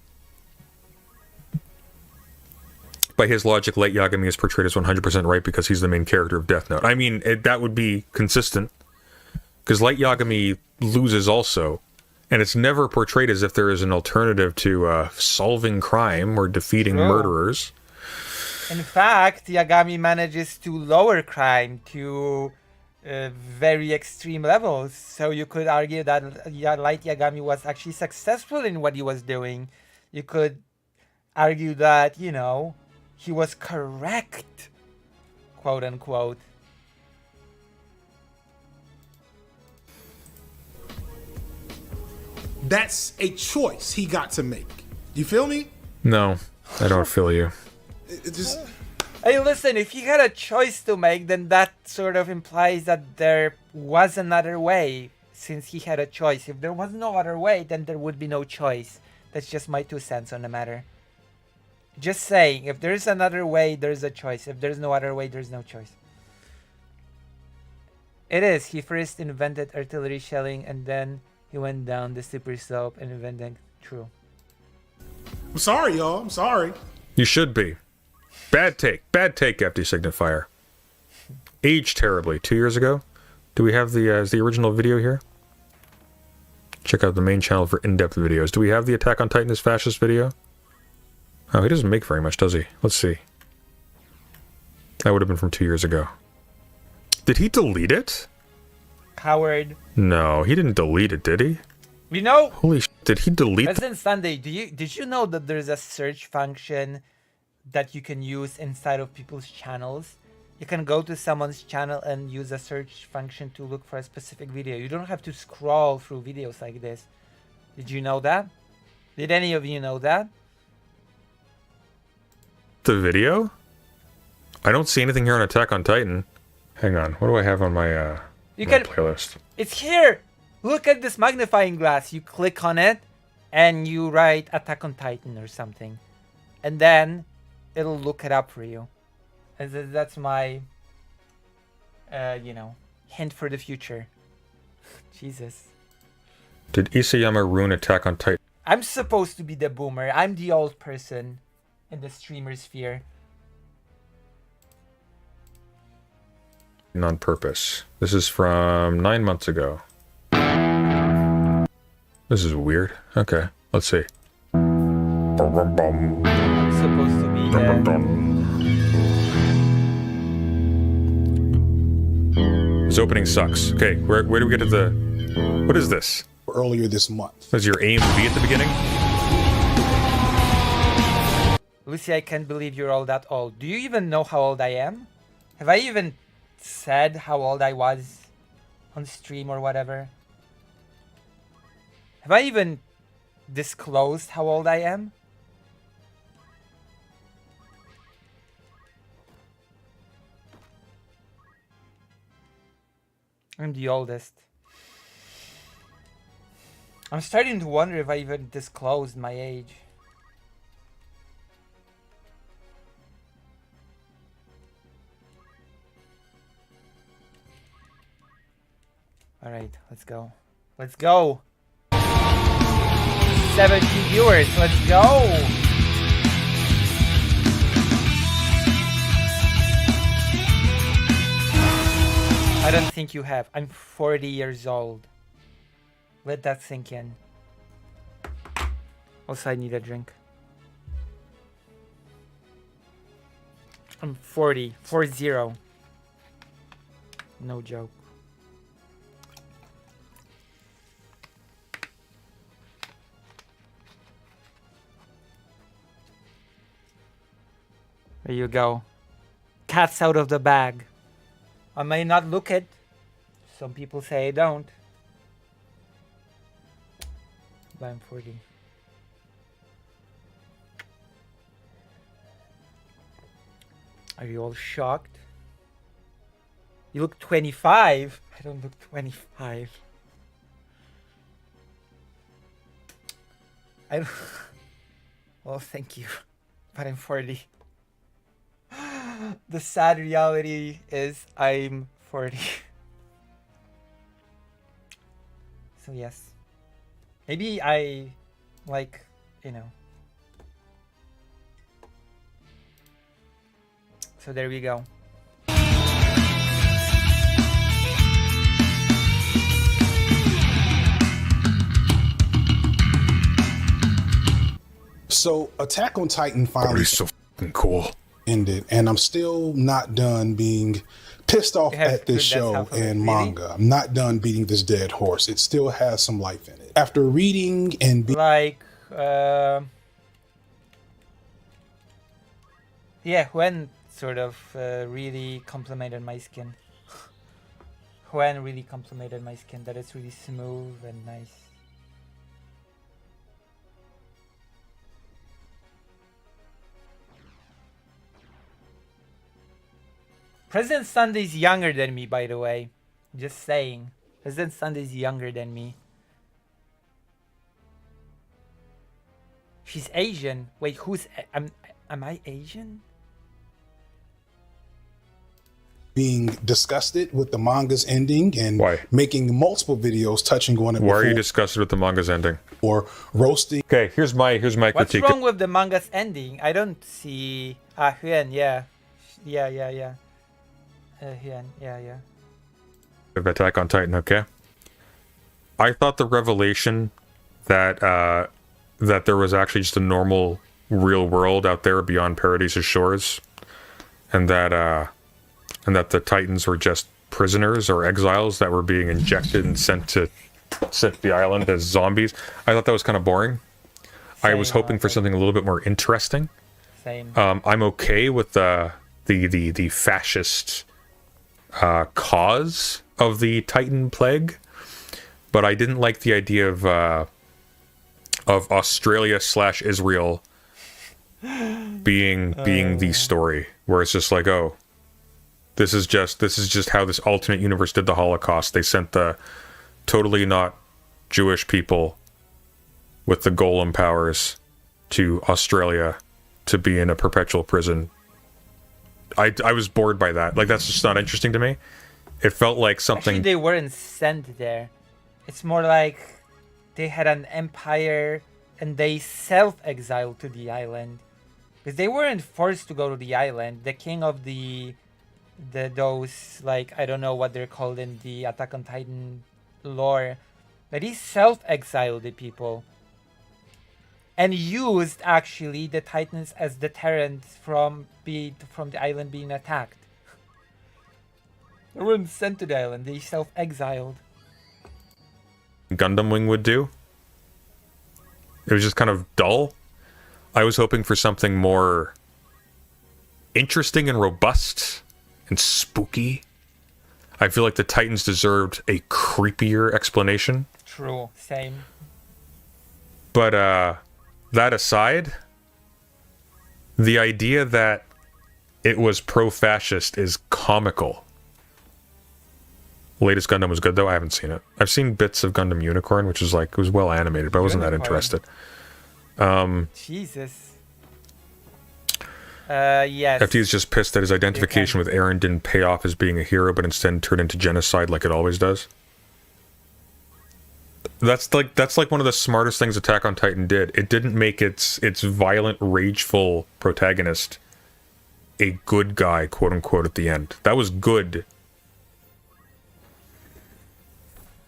Speaker 4: by his logic, Light Yagami is portrayed as 100% right because he's the main character of Death Note. I mean, that would be consistent. Because Light Yagami loses also. And it's never portrayed as if there is an alternative to solving crime or defeating murderers.
Speaker 1: In fact, Yagami manages to lower crime to very extreme levels. So you could argue that Light Yagami was actually successful in what he was doing. You could argue that, you know, he was correct, quote unquote.
Speaker 6: That's a choice he got to make. You feel me?
Speaker 4: No, I don't feel you.
Speaker 6: It just...
Speaker 1: Hey, listen, if he had a choice to make, then that sort of implies that there was another way, since he had a choice. If there was no other way, then there would be no choice. That's just my 2 cents on the matter. Just saying, if there's another way, there's a choice. If there's no other way, there's no choice. It is. He first invented artillery shelling, and then he went down the slippery slope and invented... True.
Speaker 6: I'm sorry, y'all. I'm sorry.
Speaker 4: You should be. Bad take, Empty Signifier. Aged terribly. 2 years ago. Do we have the original video here? Check out the main channel for in-depth videos. Do we have the Attack on Titan is Fascist video? Oh, he doesn't make very much, does he? Let's see. That would have been from 2 years ago. Did he delete it?
Speaker 1: Coward.
Speaker 4: No, he didn't delete it, did he?
Speaker 1: You know,
Speaker 4: Holy shit, did he delete it?
Speaker 1: President Sunday, did you know that there's a search function that you can use inside of people's channels? You can go to someone's channel and use a search function to look for a specific video. You don't have to scroll through videos like this. Did you know that? Did any of you know that?
Speaker 4: The video? I don't see anything here on Attack on Titan. Hang on, what do I have on my,
Speaker 1: You
Speaker 4: my
Speaker 1: can.
Speaker 4: playlist?
Speaker 1: It's here. Look at this magnifying glass. You click on it, and you write Attack on Titan or something, and then it'll look it up for you. And that's my, you know, hint for the future. Jesus.
Speaker 4: Did Isayama ruin Attack on Titan?
Speaker 1: I'm supposed to be the boomer. I'm the old person in the streamer sphere.
Speaker 4: On purpose. This is from 9 months ago. This is weird. Okay, let's see.
Speaker 1: I'm supposed to be the...
Speaker 4: This opening sucks. Okay, where do we get to the... What is this?
Speaker 6: Earlier this month.
Speaker 4: Was your AMV at the beginning?
Speaker 1: Lucy, I can't believe you're all that old. Do you even know how old I am? Have I even said how old I was on stream or whatever? Have I even disclosed how old I am? I'm the oldest. I'm starting to wonder if I even disclosed my age. Alright, let's go. Let's go! 70 viewers, let's go! I don't think you have. I'm 40 years old. Let that sink in. Also, I need a drink. I'm 40. 40. No joke. There you go. Cat's out of the bag. I may not look it. Some people say I don't. But I'm 40. Are you all shocked? You look 25. I don't look 25. I well, thank you. But I'm 40. The sad reality is I'm 40. So yes. Maybe I, like, you know. So there we go.
Speaker 8: So Attack on Titan finally
Speaker 4: so fucking cool.
Speaker 8: ended, and I'm still not done being pissed off
Speaker 1: You have
Speaker 8: at this
Speaker 1: heard that's how
Speaker 8: show
Speaker 1: it is,
Speaker 8: and
Speaker 1: really?
Speaker 8: manga. I'm not done beating this dead horse. It still has some life in it. After reading and
Speaker 1: Like, yeah, Huen sort of really complimented my skin. Huen really complimented my skin, that it's really smooth and nice. President Sunday's younger than me, by the way. Just saying. President Sunday's younger than me. She's Asian. Wait, who's... am I Asian?
Speaker 8: being disgusted with the manga's ending and
Speaker 4: Why?
Speaker 8: making multiple videos touching on it
Speaker 4: Why are you
Speaker 8: before,
Speaker 4: disgusted with the manga's ending?
Speaker 8: or roasting
Speaker 4: Okay, here's my
Speaker 1: What's
Speaker 4: critique.
Speaker 1: wrong with the manga's ending? I don't see... Ah, Huen, yeah. Yeah. Huen, yeah.
Speaker 4: Of Attack on Titan, okay? I thought the revelation that that there was actually just a normal real world out there beyond Paradise's shores, and that the Titans were just prisoners or exiles that were being injected and sent to the island as zombies. I thought that was kind of boring. I was
Speaker 1: Same,
Speaker 4: hoping for something a little bit more interesting.
Speaker 1: Same.
Speaker 4: I'm okay with the fascist cause of the Titan plague, but I didn't like the idea of Australia/Israel being the story, where it's just like, oh, this is just how this alternate universe did the Holocaust. They sent the totally not Jewish people with the golem powers to Australia to be in a perpetual prison. I was bored by that. Like, that's just not interesting to me. It felt like something...
Speaker 1: Actually, they weren't sent there. It's more like they had an empire and they self-exiled to the island. Because they weren't forced to go to the island. The king of those, like, I don't know what they're called in the Attack on Titan lore, but he self-exiled the people. And used, actually, the Titans as deterrent from the island being attacked. They weren't sent to the island, they self-exiled.
Speaker 4: Gundam Wing would do. It was just kind of dull. I was hoping for something more interesting and robust and spooky. I feel like the Titans deserved a creepier explanation.
Speaker 1: True, same.
Speaker 4: But that aside, the idea that it was pro-fascist is comical. Latest Gundam was good, though. I haven't seen it. I've seen bits of Gundam Unicorn, which is like, it was well animated, but I wasn't that interested.
Speaker 1: Jesus. Yes.
Speaker 4: FD is just pissed that his identification with Eren didn't pay off as being a hero, but instead turned into genocide like it always does. That's like one of the smartest things Attack on Titan did. It didn't make its violent, rageful protagonist a good guy, quote unquote, at the end. That was good.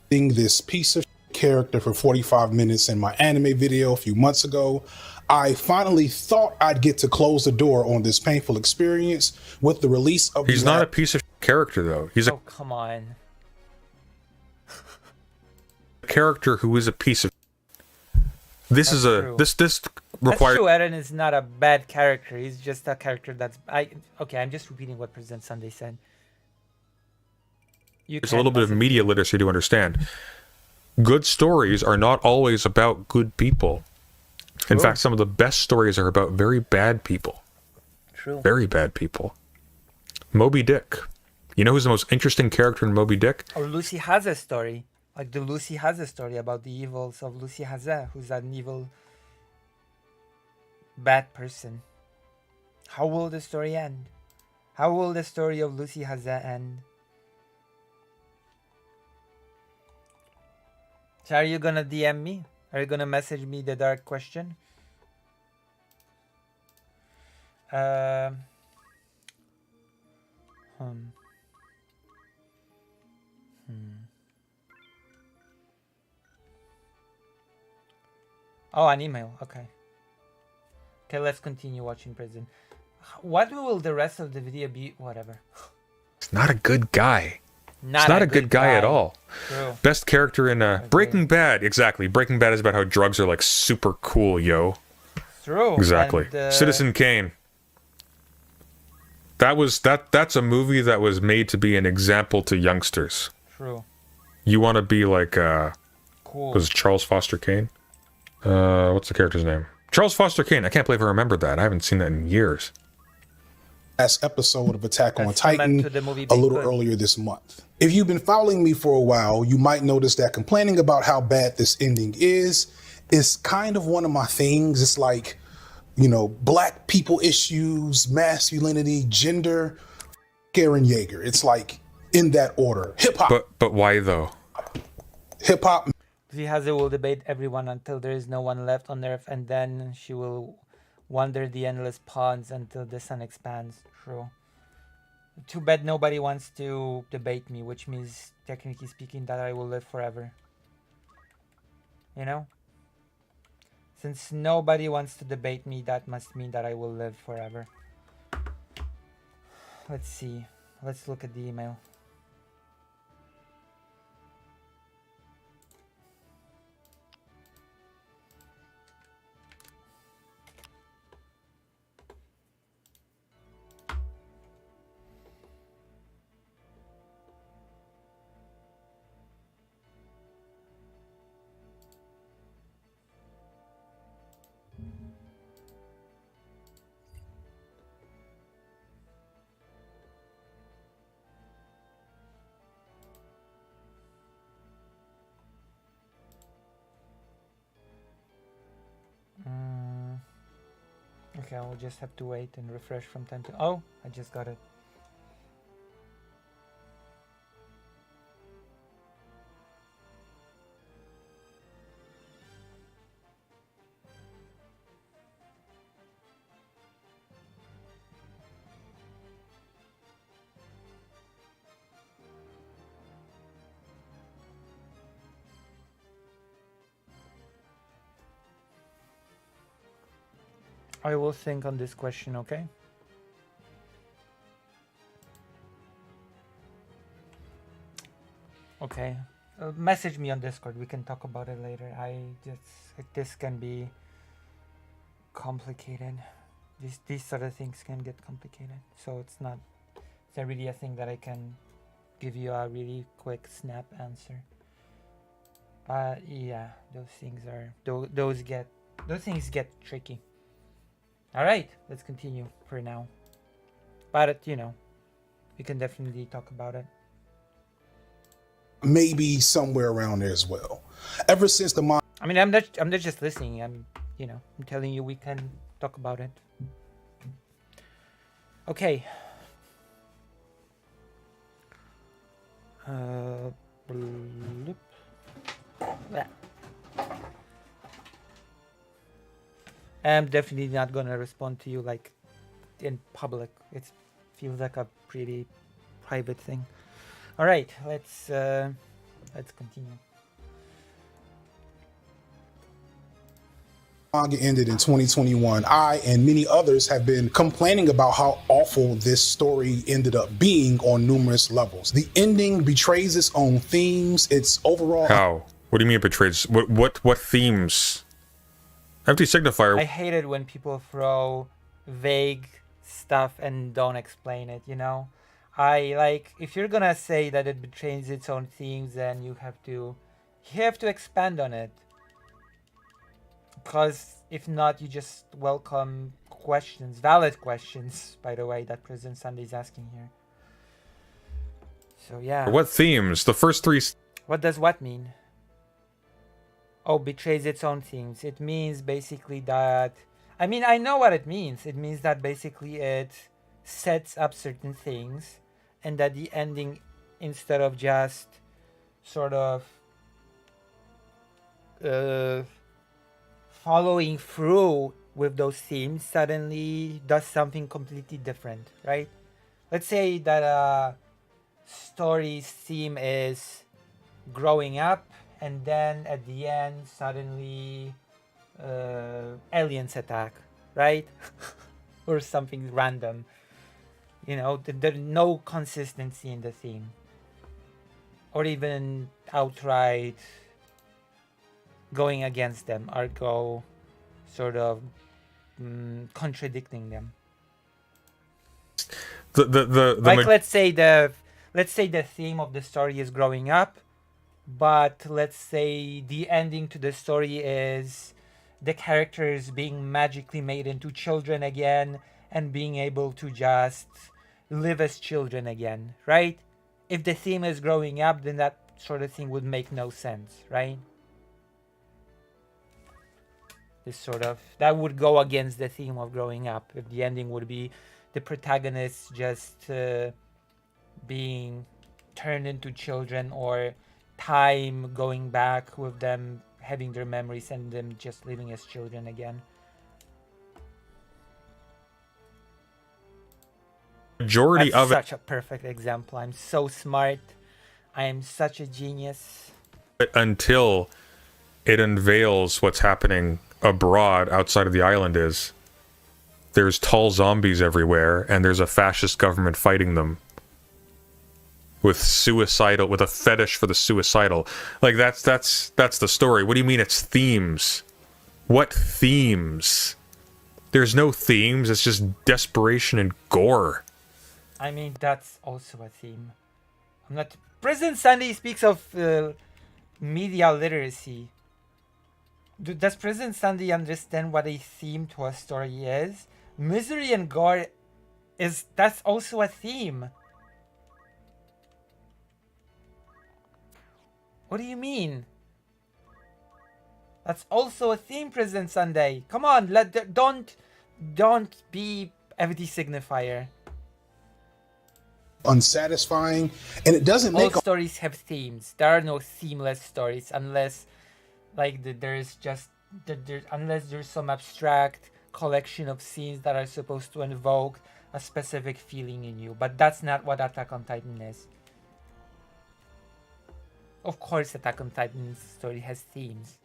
Speaker 8: this piece of character for 45 minutes in my anime video a few months ago, I finally thought I'd get to close the door on this painful experience with the release of...
Speaker 4: He's not a piece of character, though. He's a
Speaker 1: Oh, come on.
Speaker 4: character who is a piece of... This
Speaker 1: That's
Speaker 4: is a...
Speaker 1: true.
Speaker 4: This
Speaker 1: That's
Speaker 4: requires...
Speaker 1: true, Eren is not a bad character. He's just a character that's... Okay, I'm just repeating what President Sunday said.
Speaker 4: There's a little bit of media literacy to understand. Good stories are not always about good people. In
Speaker 1: True.
Speaker 4: fact, some of the best stories are about very bad people.
Speaker 1: True.
Speaker 4: Very bad people. Moby Dick. You know who's the most interesting character in Moby Dick?
Speaker 1: Or Lucy has a story. Like the Lucy has a story about the evils of Lucy Haza, who's an evil, bad person. How will the story end? How will the story of Lucy Haza end? So are you gonna DM me? Are you gonna message me the dark question? Oh, an email. Okay. Okay, let's continue watching Prison. What will the rest of the video be? Whatever.
Speaker 4: He's not a good guy.
Speaker 1: Not
Speaker 4: He's not a good guy at all.
Speaker 1: True.
Speaker 4: Best character in Breaking Bad. Exactly. Breaking Bad is about how drugs are like super cool, yo.
Speaker 1: True.
Speaker 4: Exactly.
Speaker 1: And,
Speaker 4: Citizen Kane. That's a movie that was made to be an example to youngsters.
Speaker 1: True.
Speaker 4: You want to be like
Speaker 1: Cool.
Speaker 4: was it Charles Foster Kane? What's the character's name? Charles Foster Kane. I can't believe I remembered that. I haven't seen that in years.
Speaker 8: Last episode of Attack on
Speaker 1: Testament
Speaker 8: Titan
Speaker 1: to the movie
Speaker 8: a little
Speaker 1: Bigfoot.
Speaker 8: earlier this month. If you've been following me for a while, you might notice that complaining about how bad this ending is kind of one of my things. It's like, you know, black people issues, masculinity, gender, Eren Yeager. It's like in that order. Hip hop.
Speaker 4: But why though?
Speaker 8: Hip hop.
Speaker 1: Zihaze will debate everyone until there is no one left on Earth, and then she will wander the endless ponds until the sun expands. True. Too bad nobody wants to debate me, which means, technically speaking, that I will live forever. You know? Since nobody wants to debate me, that must mean that I will live forever. Let's see. Let's look at the email. Okay, I'll just have to wait and refresh from time to... Oh, I just got it. I will think on this question, okay? Okay. Message me on Discord. We can talk about it later. This can be complicated. These sort of things can get complicated. So it's not really a thing that I can give you a really quick snap answer. Yeah, those things are those things get tricky. All right, let's continue for now. But you know, we can definitely talk about it.
Speaker 8: Maybe somewhere around there as well. Ever since the
Speaker 1: I mean, I'm not just listening. I'm telling you we can talk about it. Okay. I'm definitely not gonna respond to you like in public. It feels like a pretty private thing. All right, let's continue.
Speaker 8: manga ended in 2021, I and many others have been complaining about how awful this story ended up being on numerous levels. The ending betrays its own themes. Its overall...
Speaker 4: How? What do you mean it betrays? What themes? Empty signifier.
Speaker 1: I hate it when people throw vague stuff and don't explain it, you know? If you're gonna say that it betrays its own themes, then you have to expand on it. Because if not, you just welcome questions, valid questions, by the way, that President Sunday is asking here. So yeah.
Speaker 4: What themes? The first three...
Speaker 1: What does what mean? Oh, betrays its own themes. It means basically that... I mean, I know what it means. It means that basically it sets up certain things and that the ending, instead of just sort of following through with those themes, suddenly does something completely different, right? let's say that a story's theme is growing up, and then at the end suddenly aliens attack, right? Or something random. You know, there's no consistency in the theme, or even outright going against them, or go sort of contradicting them. Like let's say the theme of the story is growing up, but let's say the ending to the story is the characters being magically made into children again and being able to just live as children again, right? If the theme is growing up, then that sort of thing would make no sense, right? That would go against the theme of growing up if the ending would be the protagonist just being turned into children, or time going back with them having their memories and them just living as children again.
Speaker 4: Majority
Speaker 1: That's
Speaker 4: of it
Speaker 1: such a perfect example. I'm so smart. I am such a genius.
Speaker 4: until it unveils what's happening abroad outside of the island is there's tall zombies everywhere and there's a fascist government fighting them with a fetish for the suicidal. Like that's the story. What do you mean it's themes? What themes? There's no themes, it's just desperation and gore.
Speaker 1: I mean, that's also a theme. I'm not. President Sunday speaks of media literacy. Does President Sunday understand what a theme to a story is? Misery and gore that's also a theme. What do you mean? That's also a theme, President Sunday. Come on, don't be empty signifier.
Speaker 8: Unsatisfying, and it doesn't
Speaker 1: All
Speaker 8: make
Speaker 1: stories have themes. There are no themeless stories unless, like, unless there's some abstract collection of scenes that are supposed to invoke a specific feeling in you. But that's not what Attack on Titan is. Of course, Attack on Titan's story has themes.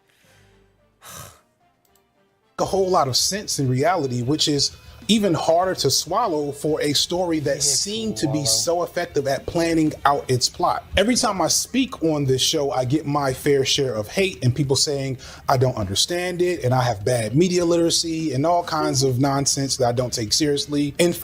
Speaker 8: a whole lot of sense in reality, which is even harder to swallow for a story that seemed to be so effective at planning out its plot. Every time I speak on this show, I get my fair share of hate and people saying I don't understand it and I have bad media literacy and all kinds of nonsense that I don't take seriously. And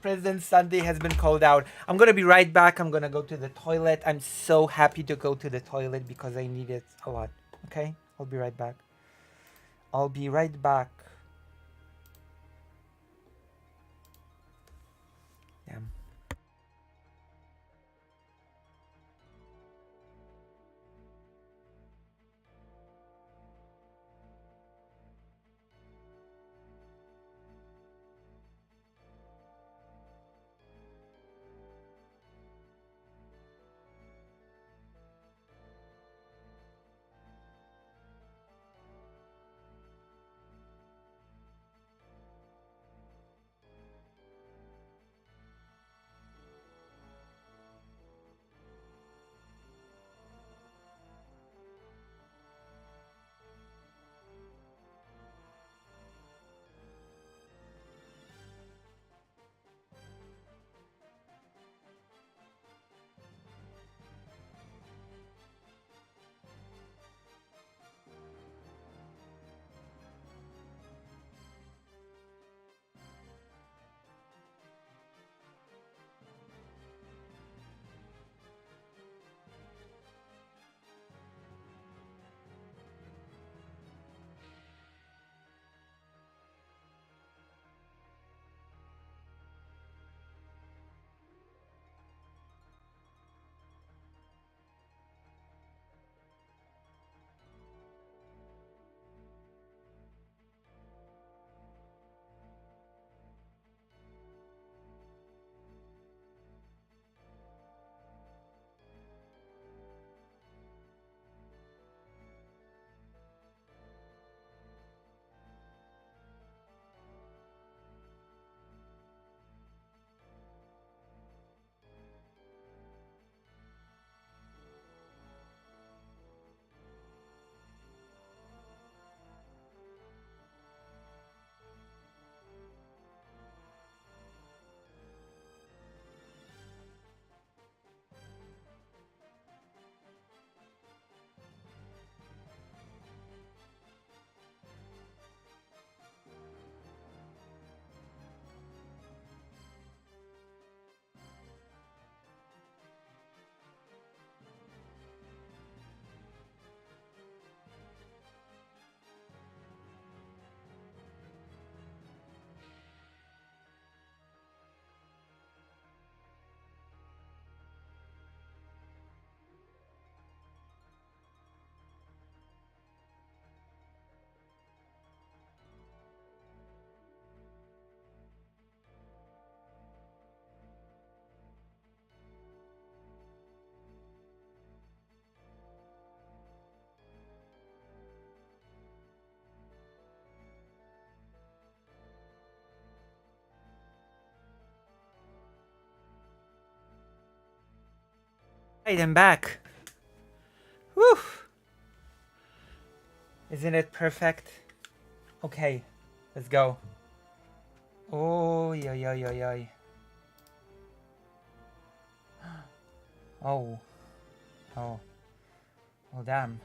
Speaker 1: President Sunday has been called out. I'm gonna be right back. I'm gonna go to the toilet. I'm so happy to go to the toilet because I need it a lot. Okay? I'll be right back. I'll be right back. Damn. Right, I'm back. Whew. Isn't it perfect? Okay, let's go. Oh, yeah, yeah, yeah, yeah. Oh. Oh. Oh, damn.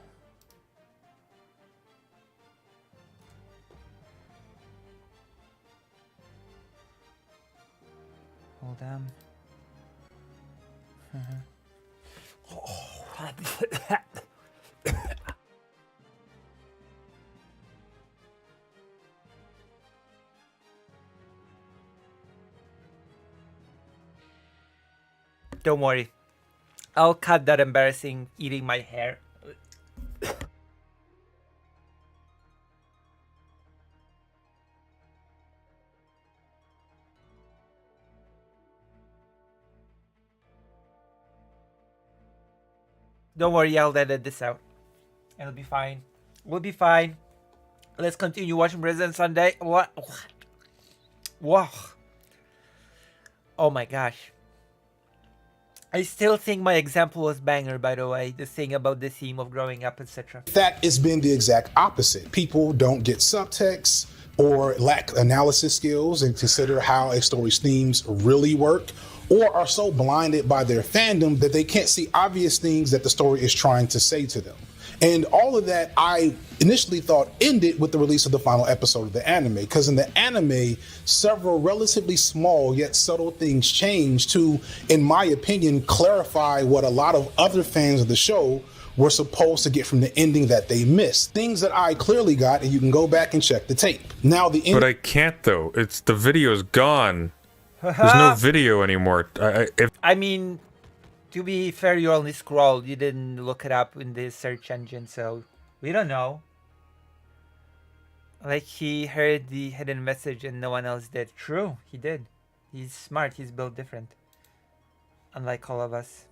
Speaker 1: Oh, damn. Don't worry. I'll cut that embarrassing eating my hair. Don't worry, I'll edit this out. It'll be fine. We'll be fine. Let's continue watching Resident Sunday. What? Wow. Oh my gosh. I still think my example was banger, by the way. The thing about the theme of growing up, etc.
Speaker 8: That has been the exact opposite. People don't get subtext or lack analysis skills and consider how a story's themes really work, or are so blinded by their fandom that they can't see obvious things that the story is trying to say to them. And all of that, I initially thought ended with the release of the final episode of the anime, because in the anime, several relatively small yet subtle things changed to, in my opinion, clarify what a lot of other fans of the show were supposed to get from the ending that they missed. Things that I clearly got, and you can go back and check the tape. Now the
Speaker 4: But I can't though. It's the video's gone. There's no video anymore.
Speaker 1: I mean, to be fair, you only scrolled. You didn't look it up in the search engine, so we don't know. Like, he heard the hidden message and no one else did. True, he did. He's smart. He's built different. Unlike all of us.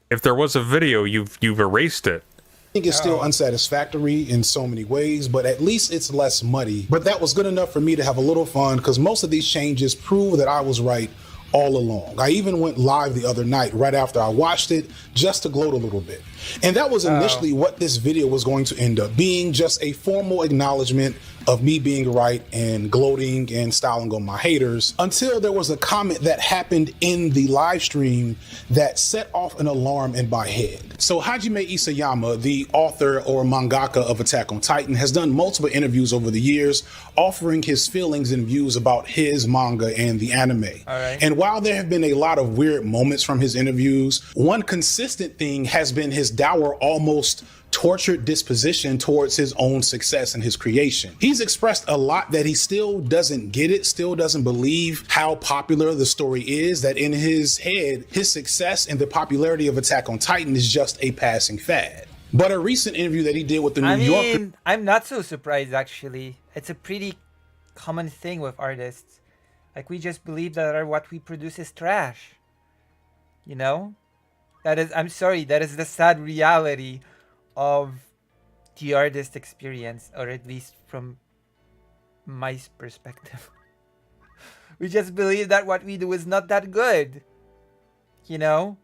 Speaker 4: If there was a video, you've erased it.
Speaker 8: I think it's still unsatisfactory in so many ways, but at least it's less muddy. But that was good enough for me to have a little fun, because most of these changes prove that I was right all along. I even went live the other night right after I watched it, just to gloat a little bit. And that was initially what this video was going to end up being, just a formal acknowledgement of me being right and gloating and styling on my haters, until there was a comment that happened in the live stream that set off an alarm in my head. So Hajime Isayama, the author or mangaka of Attack on Titan, has done multiple interviews over the years, offering his feelings and views about his manga and the anime. And while there have been a lot of weird moments from his interviews, one consistent thing has been his dour, almost tortured disposition towards his own success and his creation. He's expressed a lot that he still doesn't get it, still doesn't believe how popular the story is, that in his head, his success and the popularity of Attack on Titan is just a passing fad. But a recent interview that he did with the New Yorker...
Speaker 1: I'm not so surprised, actually. It's a pretty common thing with artists. Like, we just believe that what we produce is trash. You know? That is, I'm sorry, that is the sad reality of the artist experience, or at least from my perspective. We just believe that what we do is not that good. You know?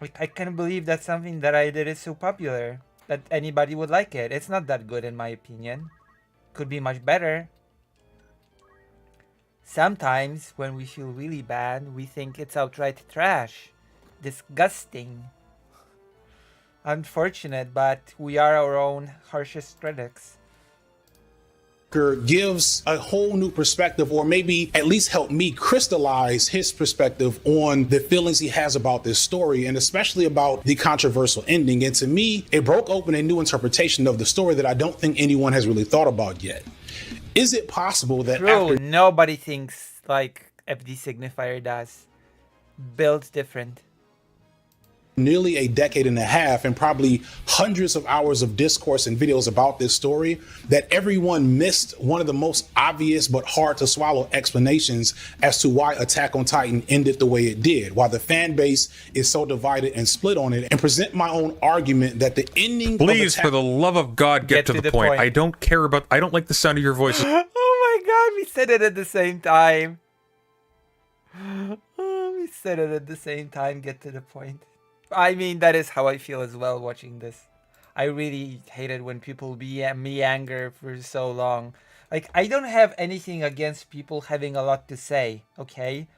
Speaker 1: Like, I can't believe that something that I did is so popular, that anybody would like it. It's not that good in my opinion. Could be much better. Sometimes, when we feel really bad, we think it's outright trash. Disgusting. Unfortunate, but we are our own harshest critics.
Speaker 8: Gives a whole new perspective, or maybe at least help me crystallize his perspective on the feelings he has about this story, and especially about the controversial ending. And to me, it broke open a new interpretation of the story that I don't think anyone has really thought about yet. Is it possible that after
Speaker 1: nobody thinks like FD Signifier does? Built different.
Speaker 8: Nearly a decade and a half and probably hundreds of hours of discourse and videos about this story, that everyone missed one of the most obvious but hard to swallow explanations as to why Attack on Titan ended the way it did, why the fan base is so divided and split on it, and present my own argument that the ending...
Speaker 4: Please, for the love of God, get to the point. I don't care about... I don't like the sound of your voice.
Speaker 1: Oh my god, we said it at the same time. Oh, we said it at the same time. Get to the point. I mean, that is how I feel as well watching this. I really hate it when people meander for so long. Like, I don't have anything against people having a lot to say, okay?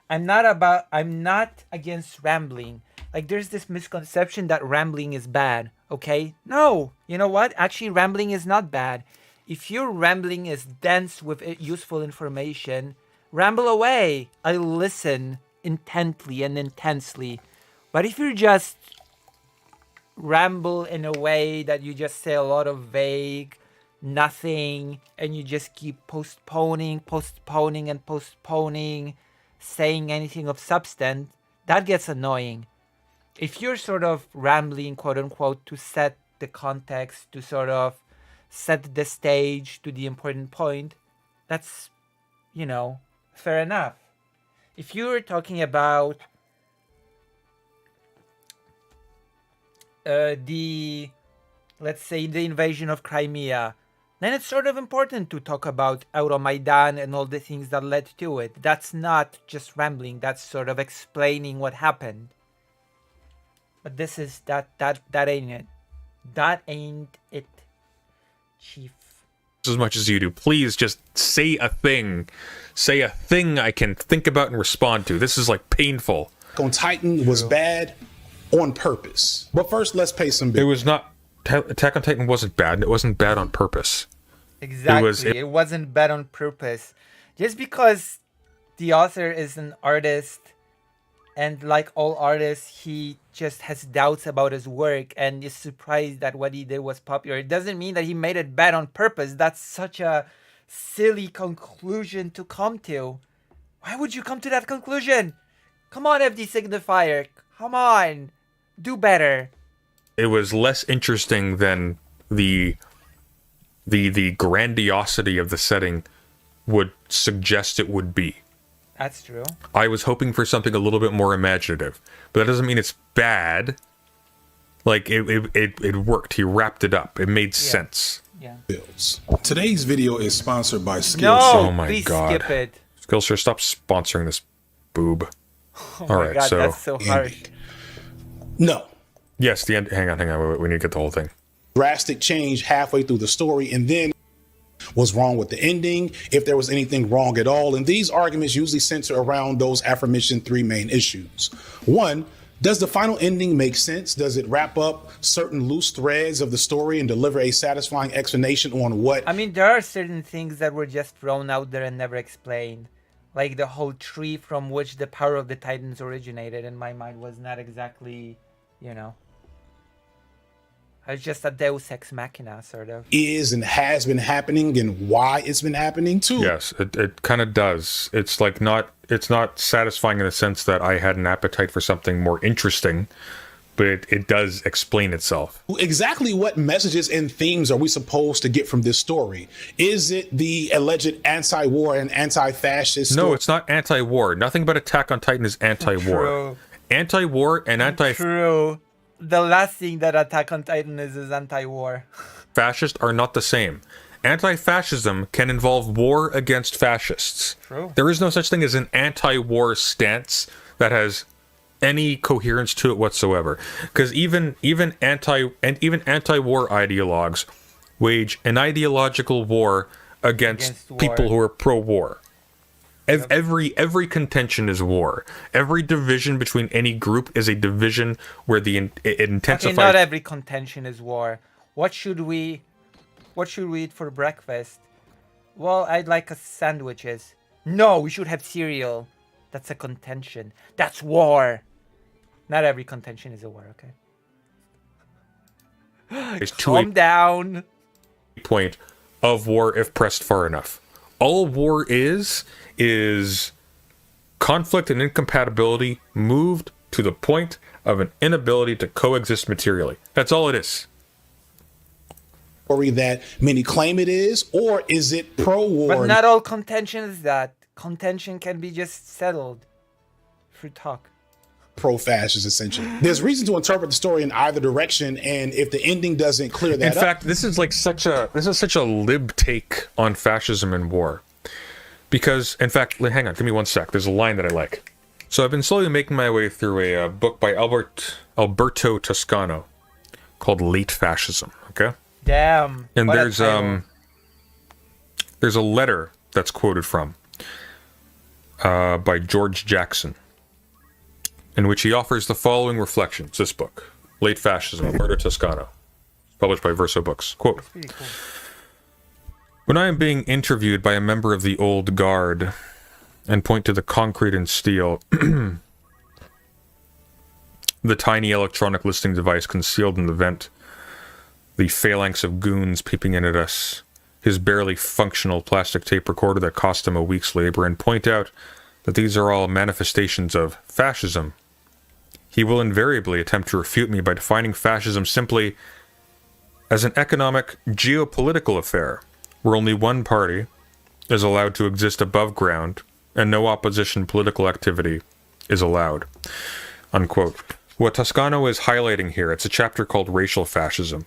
Speaker 1: I'm not against rambling. Like, there's this misconception that rambling is bad, okay? No, you know what? Actually, rambling is not bad. If your rambling is dense with useful information, ramble away. I listen intently and intensely. But if you just ramble in a way that you just say a lot of vague, nothing, and you just keep postponing, saying anything of substance, that gets annoying. If you're sort of rambling, quote unquote, to set the context, to sort of set the stage to the important point, that's, you know, fair enough. If you're talking about let's say the invasion of Crimea, then it's sort of important to talk about Euromaidan and all the things that led to it. That's not just rambling, that's sort of explaining what happened. But this is that ain't it. That ain't it, Chief.
Speaker 4: As much as you do, please just say a thing. Say a thing I can think about and respond to. This is like painful.
Speaker 8: On Titan was bad on purpose. But first, let's pay some bills.
Speaker 4: It was not. Attack on Titan wasn't bad. It wasn't bad on purpose.
Speaker 1: Exactly. It wasn't bad on purpose. Just because the author is an artist, and like all artists, he just has doubts about his work and is surprised that what he did was popular. It doesn't mean that he made it bad on purpose. That's such a silly conclusion to come to. Why would you come to that conclusion? Come on, FD Signifier. Come on. Do better.
Speaker 4: It was less interesting than the grandiosity of the setting would suggest it would be.
Speaker 1: That's true.
Speaker 4: I was hoping for something a little bit more imaginative, but that doesn't mean it's bad. Like, it worked. He wrapped it up. It made sense.
Speaker 1: Yeah.
Speaker 8: Bills. Today's video is sponsored by Skillshare.
Speaker 1: No,
Speaker 4: Oh my
Speaker 1: please
Speaker 4: God.
Speaker 1: skip it.
Speaker 4: Skillshare, stop sponsoring this boob.
Speaker 1: Oh
Speaker 4: All
Speaker 1: my
Speaker 4: right,
Speaker 1: God,
Speaker 4: so
Speaker 1: that's so harsh.
Speaker 8: No.
Speaker 4: yes, the end. Hang on. We need to get the whole thing.
Speaker 8: Drastic change halfway through the story, and then what's wrong with the ending, if there was anything wrong at all. And these arguments usually center around those aforementioned three main issues. One, does the final ending make sense? Does it wrap up certain loose threads of the story and deliver a satisfying explanation on what?
Speaker 1: I mean, there are certain things that were just thrown out there and never explained. Like the whole tree from which the power of the Titans originated, in my mind, was not exactly, you know, it's just a Deus Ex Machina, sort of.
Speaker 8: Is and has been happening and why it's been happening too.
Speaker 4: Yes, it kind of does. It's like it's not satisfying in the sense that I had an appetite for something more interesting, but it does explain itself.
Speaker 8: Exactly what messages and themes are we supposed to get from this story? Is it the alleged anti-war and anti-fascist?
Speaker 4: No, it's not anti-war. Nothing but Attack on Titan is anti-war.
Speaker 1: True.
Speaker 4: Anti-war and
Speaker 1: True. The last thing that Attack on Titan is anti-war.
Speaker 4: fascist are not the same. Anti-fascism can involve war against fascists.
Speaker 1: True.
Speaker 4: There is no such thing as an anti-war stance that has any coherence to it whatsoever. Because even anti-war ideologues wage an ideological war against
Speaker 1: war.
Speaker 4: people who are pro-war. Every contention is war. Every division between any group is a division where it intensifies.
Speaker 1: Okay, not every contention is war. What should we eat for breakfast? Well, I'd like sandwiches. No, we should have cereal. That's a contention. That's war. Not every contention is a war, okay? Calm down.
Speaker 4: Point of war if pressed far enough. All war is conflict and incompatibility moved to the point of an inability to coexist materially. That's all it is.
Speaker 8: That many claim it is, or is it pro-war?
Speaker 1: But not all contention is that. Contention can be just settled through talk.
Speaker 8: Pro-fascist, essentially. There's reason to interpret the story in either direction, and if the ending doesn't clear that
Speaker 4: up. In fact, this is such a lib take on fascism and war. Because, in fact, hang on, give me one sec. There's a line that I like. So I've been slowly making my way through a book by Alberto Toscano called Late Fascism, okay?
Speaker 1: Damn.
Speaker 4: And
Speaker 1: what a
Speaker 4: there's
Speaker 1: title.
Speaker 4: there's a letter that's quoted from by George Jackson, in which he offers the following reflections. This book, Late Fascism, Alberto Toscano, published by Verso Books. Quote,
Speaker 1: That's pretty cool.
Speaker 4: when I am being interviewed by a member of the old guard and point to the concrete and steel, the tiny electronic listening device concealed in the vent, the phalanx of goons peeping in at us, his barely functional plastic tape recorder that cost him a week's labor, and point out that these are all manifestations of fascism, he will invariably attempt to refute me by defining fascism simply as an economic, geopolitical affair, where only one party is allowed to exist above ground and no opposition political activity is allowed. Unquote. What Toscano is highlighting here, it's a chapter called Racial Fascism,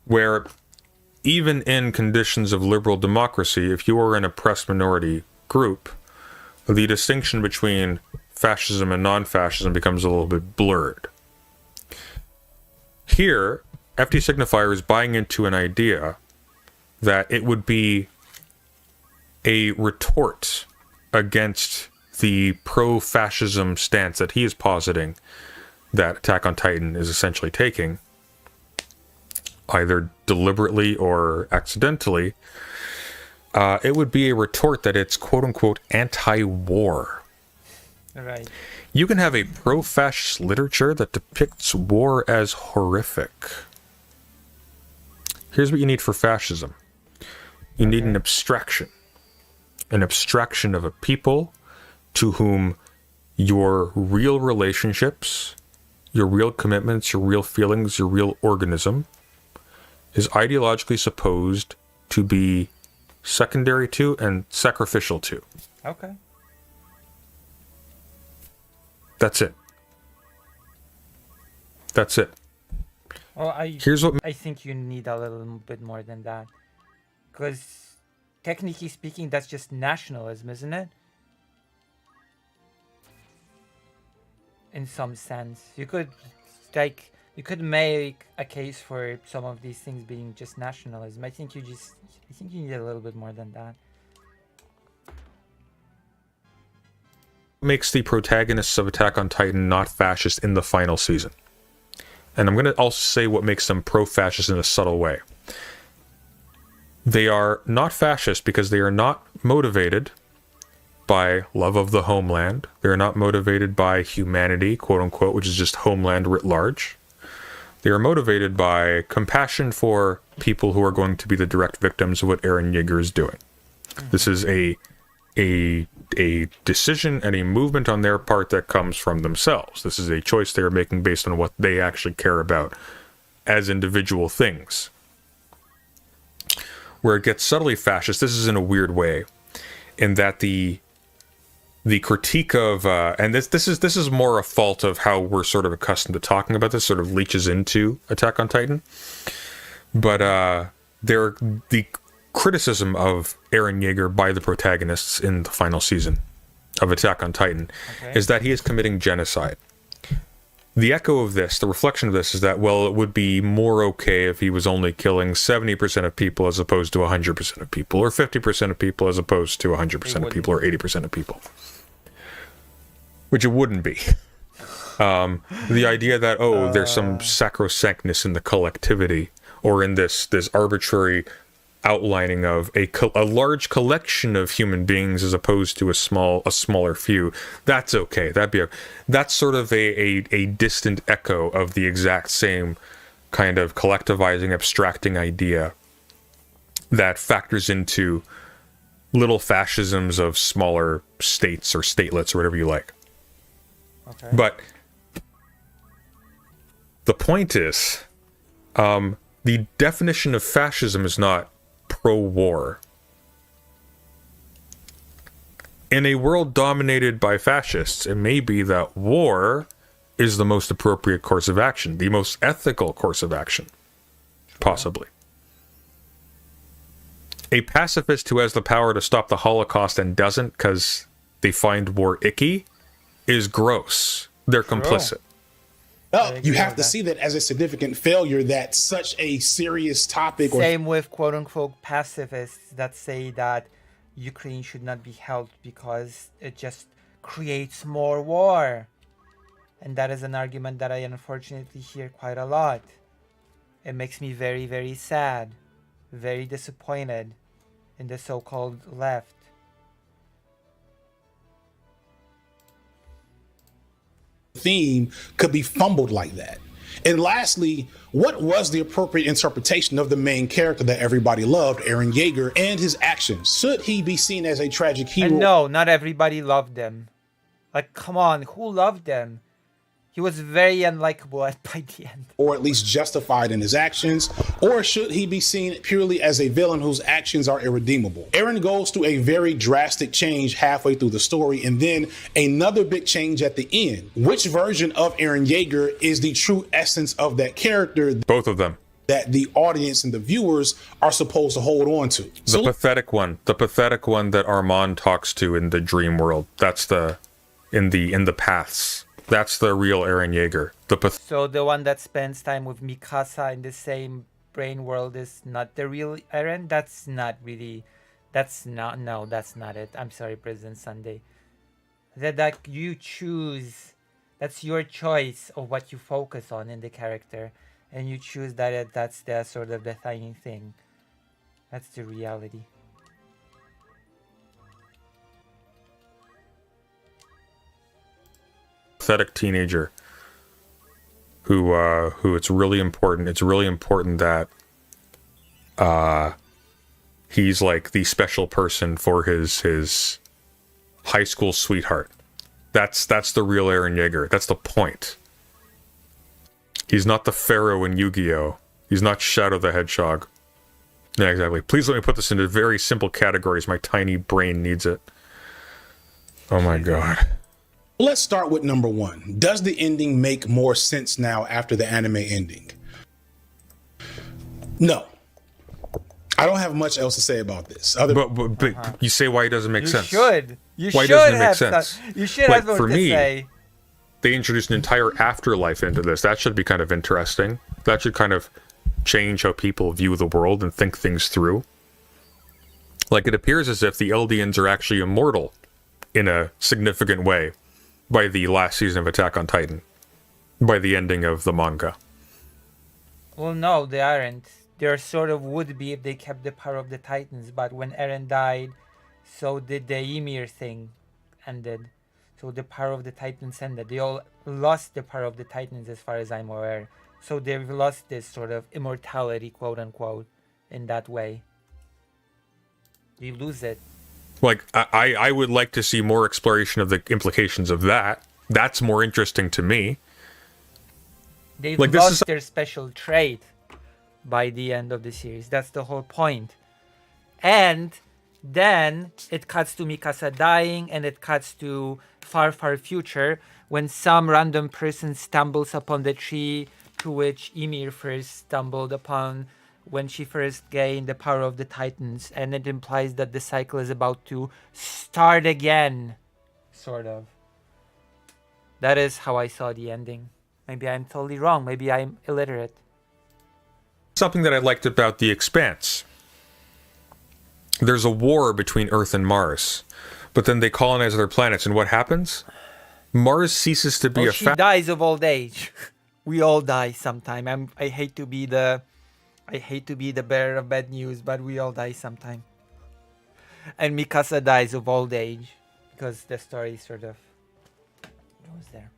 Speaker 4: where even in conditions of liberal democracy, if you are an oppressed minority group, the distinction between fascism and non-fascism becomes a little bit blurred. Here, FD Signifier is buying into an idea that it would be a retort against the pro-fascism stance that he is positing that Attack on Titan is essentially taking, either deliberately or accidentally. It would be a retort that it's quote-unquote anti-war.
Speaker 1: Right.
Speaker 4: You can have a pro-fascist literature that depicts war as horrific. Here's what you need for fascism. You need an abstraction of a people to whom your real relationships, your real commitments, your real feelings, your real organism is ideologically supposed to be secondary to and sacrificial to.
Speaker 1: Okay.
Speaker 4: That's it. That's it.
Speaker 1: Well,
Speaker 4: Here's what
Speaker 1: I think you need a little bit more than that. Because technically speaking, that's just nationalism, isn't it? In some sense. You could make a case for some of these things being just nationalism. I think you need a little bit more than that.
Speaker 4: makes the protagonists of Attack on Titan not fascist in the final season. And I'm going to also say what makes them pro-fascist in a subtle way. They are not fascist because they are not motivated by love of the homeland. They are not motivated by humanity, quote unquote, which is just homeland writ large. They are motivated by compassion for people who are going to be the direct victims of what Eren Yeager is doing. This is a decision and a movement on their part that comes from themselves. This is a choice they are making based on what they actually care about as individual things. Where it gets subtly fascist, this is in a weird way, in that the critique of and this is more a fault of how we're sort of accustomed to talking about this, sort of leaches into Attack on Titan. But the criticism of Eren Yeager by the protagonists in the final season of Attack on Titan is that he is committing genocide. The echo of this, the reflection of this, is that, well, it would be more okay if he was only killing 70% of people as opposed to 100% of people, or 50% of people as opposed to 100% of people, or 80% of people. Which it wouldn't be. The idea that, there's some sacrosanctness in the collectivity, or in this arbitrary outlining of a large collection of human beings as opposed to a smaller few, that's okay. That's sort of a distant echo of the exact same kind of collectivizing, abstracting idea that factors into little fascisms of smaller states or statelets or whatever you like. Okay. But the point is, the definition of fascism is not pro-war. In a world dominated by fascists, it may be that war is the most appropriate course of action, the most ethical course of action, possibly. A pacifist who has the power to stop the Holocaust and doesn't because they find war icky is gross. They're complicit.
Speaker 8: You have to see that as a significant failure that such a serious topic.
Speaker 1: Same with quote-unquote pacifists that say that Ukraine should not be held because it just creates more war. And that is an argument that I unfortunately hear quite a lot. It makes me very, very sad, very disappointed in the so-called left.
Speaker 8: Theme could be fumbled like that. And lastly, what was the appropriate interpretation of the main character that everybody loved, Eren Yeager, and his actions? Should he be seen as a tragic hero?
Speaker 1: And no, not everybody loved them. Like, come on, who loved them? He was very unlikable by the end.
Speaker 8: Or at least justified in his actions? Or should he be seen purely as a villain whose actions are irredeemable? Eren goes through a very drastic change halfway through the story and then another big change at the end. Which version of Eren Yeager is the true essence of that character?
Speaker 4: Both of them.
Speaker 8: That the audience and the viewers are supposed to hold on to.
Speaker 4: The pathetic one. The pathetic one that Armand talks to in the dream world. That's the... in the paths. That's the real Eren Yeager.
Speaker 1: So the one that spends time with Mikasa in the same brain world is not the real Eren? That's not really... That's not... No, that's not it. I'm sorry, President Sunday. That you choose... That's your choice of what you focus on in the character. And you choose that that's the sort of defining thing. That's the reality.
Speaker 4: Pathetic teenager who it's really important that he's like the special person for his high school sweetheart. That's the real Eren Yeager. That's the point. He's not the Pharaoh in Yu-Gi-Oh! He's not Shadow the Hedgehog. Yeah, exactly. Please let me put this into very simple categories. My tiny brain needs it. Oh my god.
Speaker 8: Let's start with number one. Does the ending make more sense now after the anime ending? No. I don't have much else to say about this.
Speaker 4: But you say why it doesn't make sense.
Speaker 1: You
Speaker 4: why
Speaker 1: should
Speaker 4: doesn't it make
Speaker 1: have
Speaker 4: sense?
Speaker 1: You should
Speaker 4: like,
Speaker 1: have
Speaker 4: for
Speaker 1: to
Speaker 4: me,
Speaker 1: say.
Speaker 4: They introduced an entire afterlife into this. That should be kind of interesting. That should kind of change how people view the world and think things through. Like, it appears as if the Eldians are actually immortal in a significant way by the last season of Attack on Titan, by the ending of the manga.
Speaker 1: Well, no, they aren't. They sort of would be if they kept the power of the Titans, but when Eren died, so did the Ymir thing ended. So the power of the Titans ended. They all lost the power of the Titans as far as I'm aware. So they've lost this sort of immortality, quote unquote, in that way. You lose it.
Speaker 4: Like, I would like to see more exploration of the implications of that. That's more interesting to me.
Speaker 1: They've
Speaker 4: like,
Speaker 1: lost their special trait by the end of the series. That's the whole point. And then it cuts to Mikasa dying, and it cuts to far, far future when some random person stumbles upon the tree to which Ymir first stumbled upon when she first gained the power of the Titans, and it implies that the cycle is about to start again, sort of. That is how I saw the ending. Maybe I'm totally wrong. Maybe I'm illiterate.
Speaker 4: Something that I liked about The Expanse. There's a war between Earth and Mars, but then they colonize other planets, and what happens? Mars ceases to be
Speaker 1: she dies of old age. We all die sometime. I hate to be the bearer of bad news, but we all die sometime. And Mikasa dies of old age because the story sort of goes there.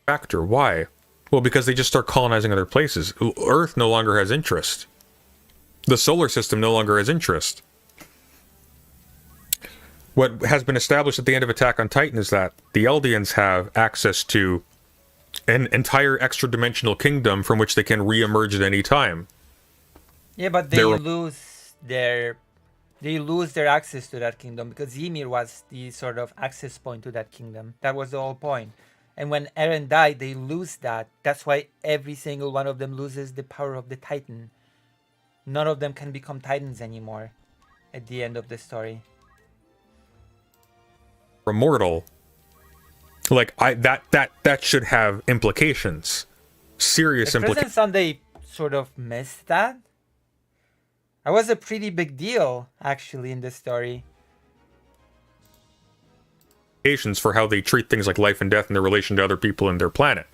Speaker 4: Factor. Why? Well, because they just start colonizing other places. Earth no longer has interest. The solar system no longer has interest. What has been established at the end of Attack on Titan is that the Eldians have access to an entire extra-dimensional kingdom from which they can re-emerge at any time.
Speaker 1: Yeah, but they lose their access to that kingdom because Ymir was the sort of access point to that kingdom. That was the whole point. And when Eren died, they lose that. That's why every single one of them loses the power of the Titan. none of them can become Titans anymore at the end of the story.
Speaker 4: Immortal. Like that should have implications. Serious
Speaker 1: At
Speaker 4: implications.
Speaker 1: Prison Sunday sort of missed that. That was a pretty big deal, actually, in this story.
Speaker 4: For how they treat things like life and death in their relation to other people and their planet.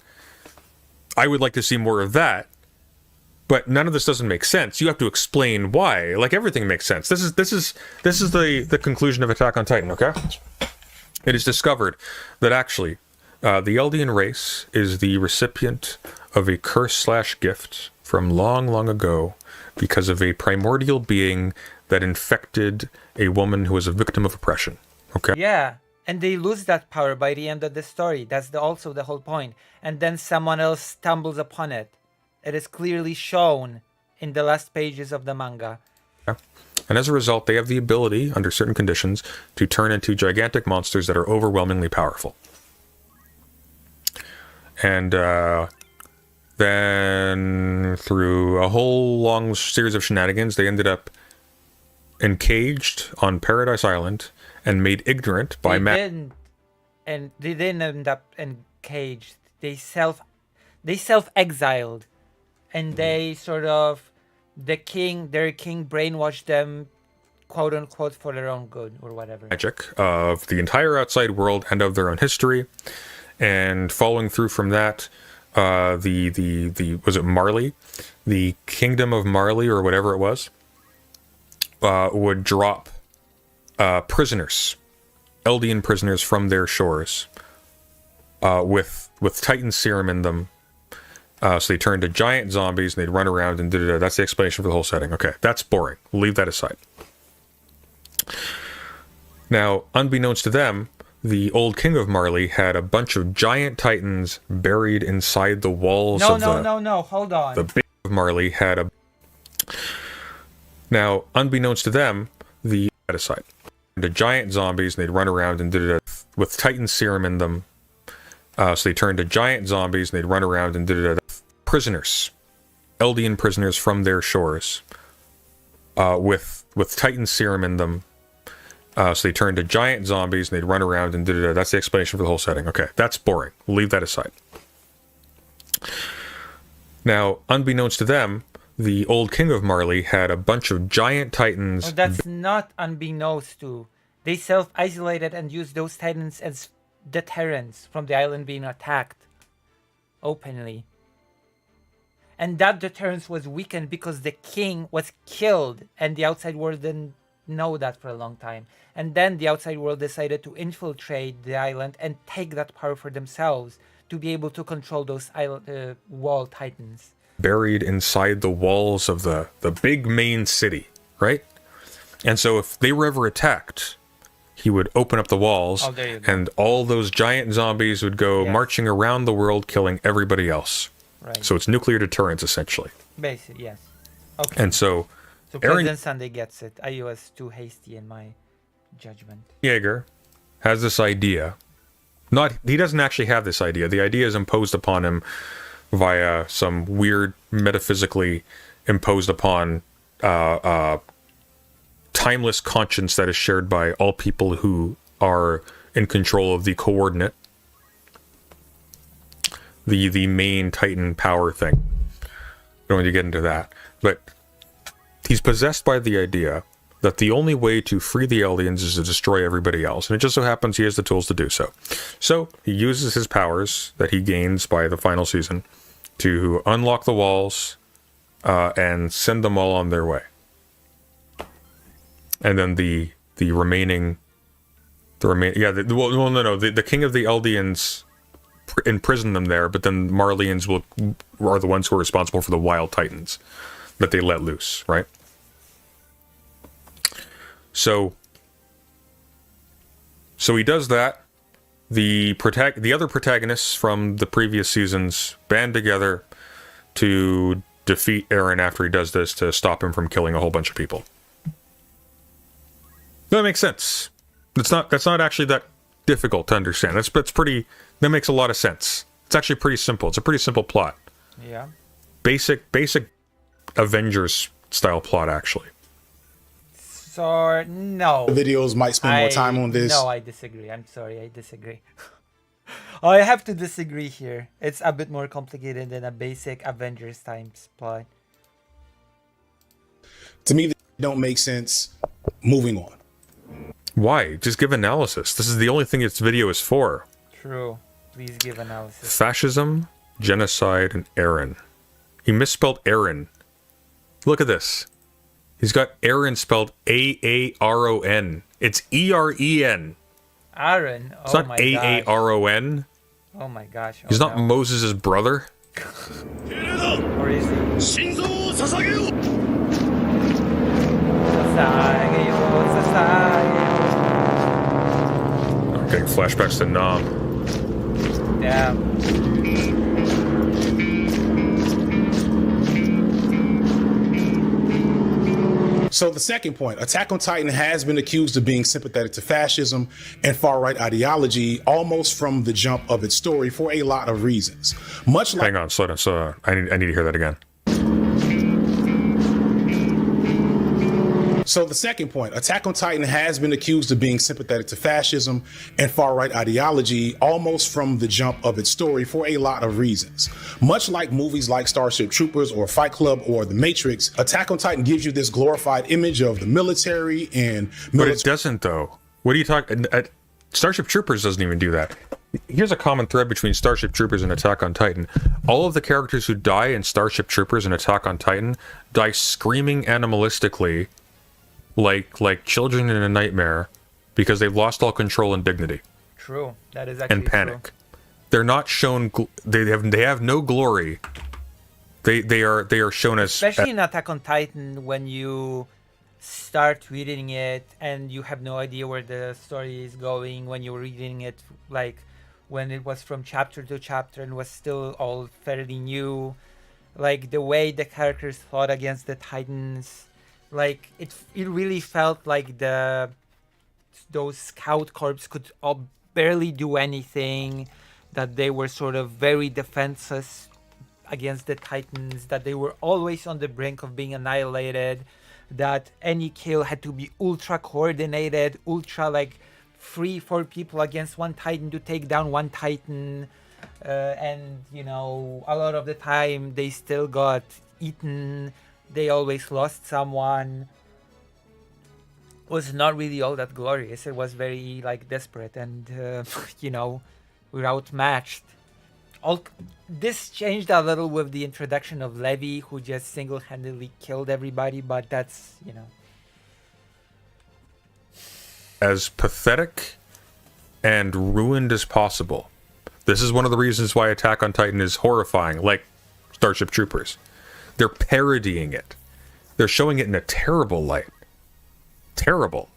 Speaker 4: I would like to see more of that, but none of this doesn't make sense. You have to explain why. Like, everything makes sense. This is the conclusion of Attack on Titan. Okay, it is discovered that actually the Eldian race is the recipient of a curse/gift from long ago because of a primordial being that infected a woman who was a victim of oppression. Okay.
Speaker 1: Yeah. And they lose that power by the end of the story. That's also the whole point. And then someone else stumbles upon it. It is clearly shown in the last pages of the manga.
Speaker 4: And as a result, they have the ability, under certain conditions, to turn into gigantic monsters that are overwhelmingly powerful. And then, through a whole long series of shenanigans, they ended up encaged on Paradise Island and made ignorant by
Speaker 1: they didn't end up encaged. They self-exiled, and they sort of their king brainwashed them, quote unquote, for their own good or whatever.
Speaker 4: Magic of the entire outside world and of their own history, and following through from that, the was it Marley, the kingdom of Marley or whatever it was, would drop prisoners, Eldian prisoners from their shores, with Titan serum in them. So they turned to giant zombies and they'd run around and da-da-da. That's the explanation for the whole setting. Okay, that's boring. We'll leave that aside. Now, unbeknownst to them, the old king of Marley had a bunch of giant Titans buried inside the walls of the...
Speaker 1: No, hold on.
Speaker 4: The big of Marley had a... Now, unbeknownst to them, the... aside. To giant zombies and they'd run around and da-da-da. With Titan serum in them. So they turned to giant zombies and they'd run around and da-da-da. Prisoners. Eldian prisoners from their shores. With Titan serum in them. So they turned to giant zombies and they'd run around and da-da-da. That's the explanation for the whole setting. Okay, that's boring. We'll leave that aside. Now, unbeknownst to them, the old king of Marley had a bunch of giant Titans...
Speaker 1: Oh, that's not unbeknownst to. They self-isolated and used those Titans as deterrents from the island being attacked. Openly. And that deterrence was weakened because the king was killed and the outside world didn't know that for a long time. And then the outside world decided to infiltrate the island and take that power for themselves to be able to control those island, wall Titans.
Speaker 4: Buried inside the walls of the big main city, right? And so if they were ever attacked, he would open up the walls and all those giant zombies would go marching around the world killing everybody else.
Speaker 1: Right.
Speaker 4: So it's nuclear deterrence, essentially.
Speaker 1: Basically, yes. Okay.
Speaker 4: And so
Speaker 1: President Sunday gets it. I was too hasty in my judgment.
Speaker 4: Jaeger has this idea. He doesn't actually have this idea. The idea is imposed upon him via some weird, metaphysically imposed upon timeless conscience that is shared by all people who are in control of the coordinate, the main Titan power thing. Don't want to get into that, but he's possessed by the idea that the only way to free the Eldians is to destroy everybody else, and it just so happens he has the tools to do so. So he uses his powers that he gains by the final season to unlock the walls and send them all on their way. And then the king of the Eldians imprison them there, but then Marleyans are the ones who are responsible for the wild Titans that they let loose, right? So he does that. The other protagonists from the previous seasons band together to defeat Eren after he does this, to stop him from killing a whole bunch of people. That makes sense. That's not actually that difficult to understand. That makes a lot of sense. It's actually pretty simple. It's a pretty simple plot.
Speaker 1: Yeah.
Speaker 4: Basic Avengers style plot, actually.
Speaker 1: So no.
Speaker 8: Videos might spend more time on this.
Speaker 1: No, I disagree. I'm sorry, I disagree. I have to disagree here. It's a bit more complicated than a basic Avengers times plot.
Speaker 8: To me, they don't make sense. Moving on.
Speaker 4: Why? Just give analysis. This is the only thing this video is for.
Speaker 1: True. Please give analysis.
Speaker 4: Fascism, genocide, and Aaron. He misspelled Aaron. Look at this. He's got Aaron spelled A-A-R-O-N. It's E-R-E-N.
Speaker 1: Aaron.
Speaker 4: It's not A-A-R-O-N.
Speaker 1: Oh my gosh.
Speaker 4: He's not Moses' brother.
Speaker 1: Or is he?
Speaker 4: I'm getting flashbacks to Nam.
Speaker 1: Yeah.
Speaker 8: So the second point, Attack on Titan has been accused of being sympathetic to fascism and far-right ideology almost from the jump of its story for a lot of reasons. Much like—
Speaker 4: Hang on, slow down. I need to hear that again.
Speaker 8: So the second point, Attack on Titan has been accused of being sympathetic to fascism and far-right ideology almost from the jump of its story for a lot of reasons. Much like movies like Starship Troopers or Fight Club or The Matrix, Attack on Titan gives you this glorified image of the military and—
Speaker 4: But it doesn't, though. What are you talking— Starship Troopers doesn't even do that. Here's a common thread between Starship Troopers and Attack on Titan. All of the characters who die in Starship Troopers and Attack on Titan die screaming animalistically like children in a nightmare because they've lost all control and dignity.
Speaker 1: True. That is actually
Speaker 4: and panic.
Speaker 1: True.
Speaker 4: They're not shown. They have no glory. They are shown as,
Speaker 1: especially in Attack on Titan, when you start reading it and you have no idea where the story is going. When you're reading it, like when it was from chapter to chapter and was still all fairly new, like the way the characters fought against the Titans. Like it really felt like those scout corps could all barely do anything, that they were sort of very defenseless against the Titans, that they were always on the brink of being annihilated, that any kill had to be ultra coordinated, ultra like 3-4 people against one Titan to take down one Titan, and you know, a lot of the time they still got eaten. They always lost someone. It was not really all that glorious. It was very like desperate and you know, we were outmatched. This changed a little with the introduction of Levi, who just single-handedly killed everybody, but that's, you know,
Speaker 4: as pathetic and ruined as possible. This is one of the reasons why Attack on Titan is horrifying, like Starship Troopers. They're parodying it. They're showing it in a terrible light. Terrible.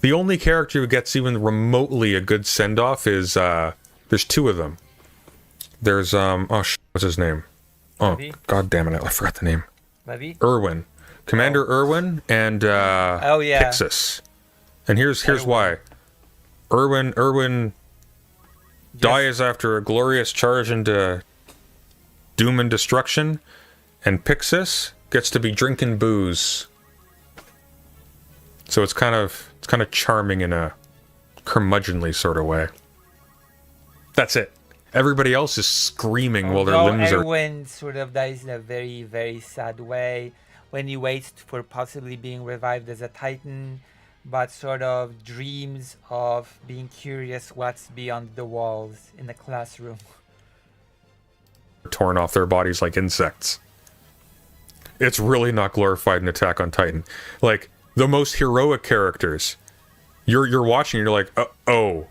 Speaker 4: The only character who gets even remotely a good send-off is, there's two of them. There's, what's his name? Oh,
Speaker 1: Levi?
Speaker 4: God damn it, I forgot the name.
Speaker 1: Levi?
Speaker 4: Irwin. Commander Irwin and,
Speaker 1: Oh, yeah.
Speaker 4: Pixis. And here's why. Irwin dies after a glorious charge into doom and destruction, and Pixis gets to be drinking booze. So it's kind of charming in a curmudgeonly sort of way. That's it. Everybody else is screaming while their limbs are...
Speaker 1: Erwin sort of dies in a very, very sad way when he waits for possibly being revived as a Titan, but sort of dreams of being curious what's beyond the walls in the classroom.
Speaker 4: Torn off their bodies like insects. It's really not glorified in Attack on Titan. Like, the most heroic characters, you're watching and you're like, oh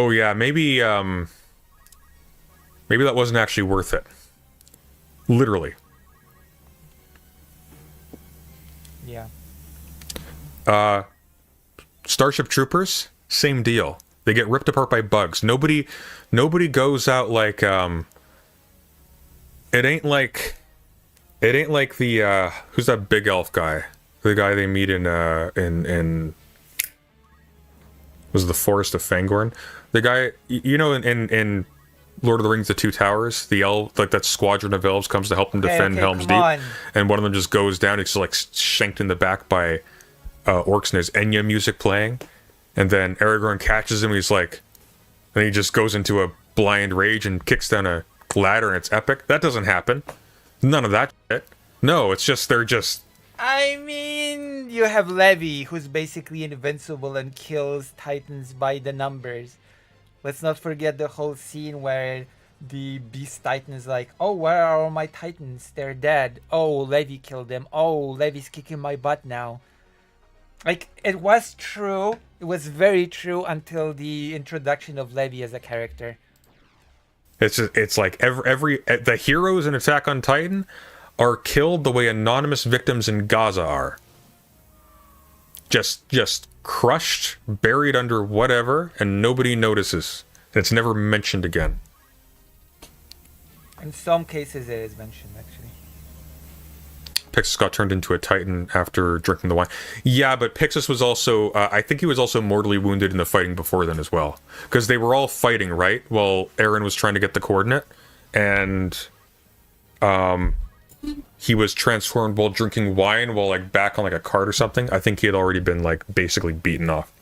Speaker 4: yeah, maybe that wasn't actually worth it. Literally.
Speaker 1: Yeah.
Speaker 4: Starship Troopers, same deal. They get ripped apart by bugs. Nobody goes out like, it ain't like the, who's that big elf guy? The guy they meet in was it the Forest of Fangorn? The guy, you know, in Lord of the Rings: The Two Towers, the elf, like that squadron of elves comes to help them defend Helm's Deep, and one of them just goes down. It's like shanked in the back by orcs, and there's Enya music playing, and then Aragorn catches him. He's like, and he just goes into a blind rage and kicks down a ladder, and it's epic. That doesn't happen. None of that shit. No, it's just they're just.
Speaker 1: I mean, you have Levi, who's basically invincible and kills titans by the numbers. Let's not forget the whole scene where the beast titan is like, oh, where are all my titans? They're dead. Oh, Levi killed them. Oh, Levi's kicking my butt now. Like, it was true. It was very true until the introduction of Levi as a character.
Speaker 4: It's like every the heroes in Attack on Titan are killed the way anonymous victims in Gaza are. Just crushed, buried under whatever, and nobody notices. It's never mentioned again.
Speaker 1: In some cases it is mentioned, actually.
Speaker 4: Pixis got turned into a Titan after drinking the wine. Yeah, but Pixis was also, I think he was also mortally wounded in the fighting before then as well. Because they were all fighting, right? While Eren was trying to get the coordinate. And he was transformed while drinking wine while like back on like a cart or something. I think he had already been like basically beaten off.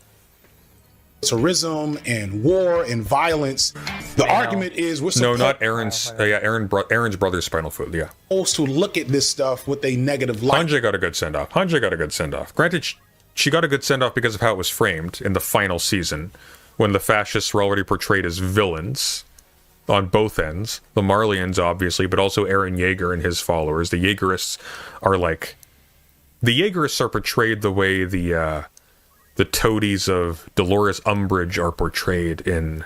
Speaker 8: Militarism and war and violence. The argument is we're
Speaker 4: no, not Aaron's. Aaron's brother's spinal fluid. Yeah,
Speaker 8: supposed to look at this stuff with a negative light.
Speaker 4: Hanji got a good send off. Granted, she got a good send off because of how it was framed in the final season, when the fascists were already portrayed as villains on both ends. The Marlians, obviously, but also Eren Yeager and his followers. The Jaegerists are like, the Jaegerists are portrayed the way the toadies of Dolores Umbridge are portrayed in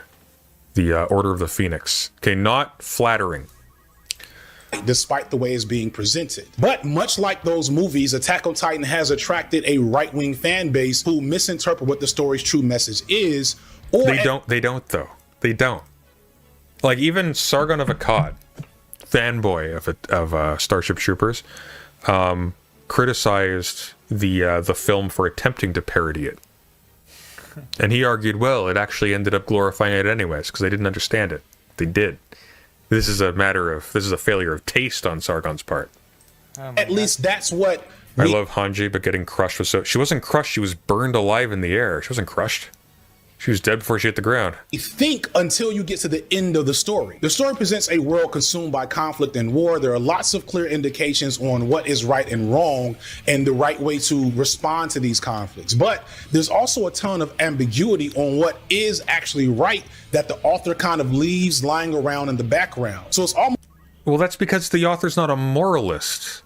Speaker 4: the Order of the Phoenix. Okay, not flattering.
Speaker 8: Despite the way it's being presented. But much like those movies, Attack on Titan has attracted a right-wing fan base who misinterpret what the story's true message is. Or
Speaker 4: they don't though. They don't. Like even Sargon of Akkad, fanboy of Starship Troopers, criticized the film for attempting to parody it. And he argued, well, it actually ended up glorifying it anyways, because they didn't understand it. They did. This is a failure of taste on Sargon's part.
Speaker 8: At least that's what...
Speaker 4: I love Hanji, but getting crushed was so... She wasn't crushed, she was burned alive in the air. She wasn't crushed. She was dead before she hit the ground.
Speaker 8: Think until you get to the end of the story. The story presents a world consumed by conflict and war. There are lots of clear indications on what is right and wrong and the right way to respond to these conflicts. But there's also a ton of ambiguity on what is actually right that the author kind of leaves lying around in the background. So it's almost...
Speaker 4: Well, that's because the author's not a moralist.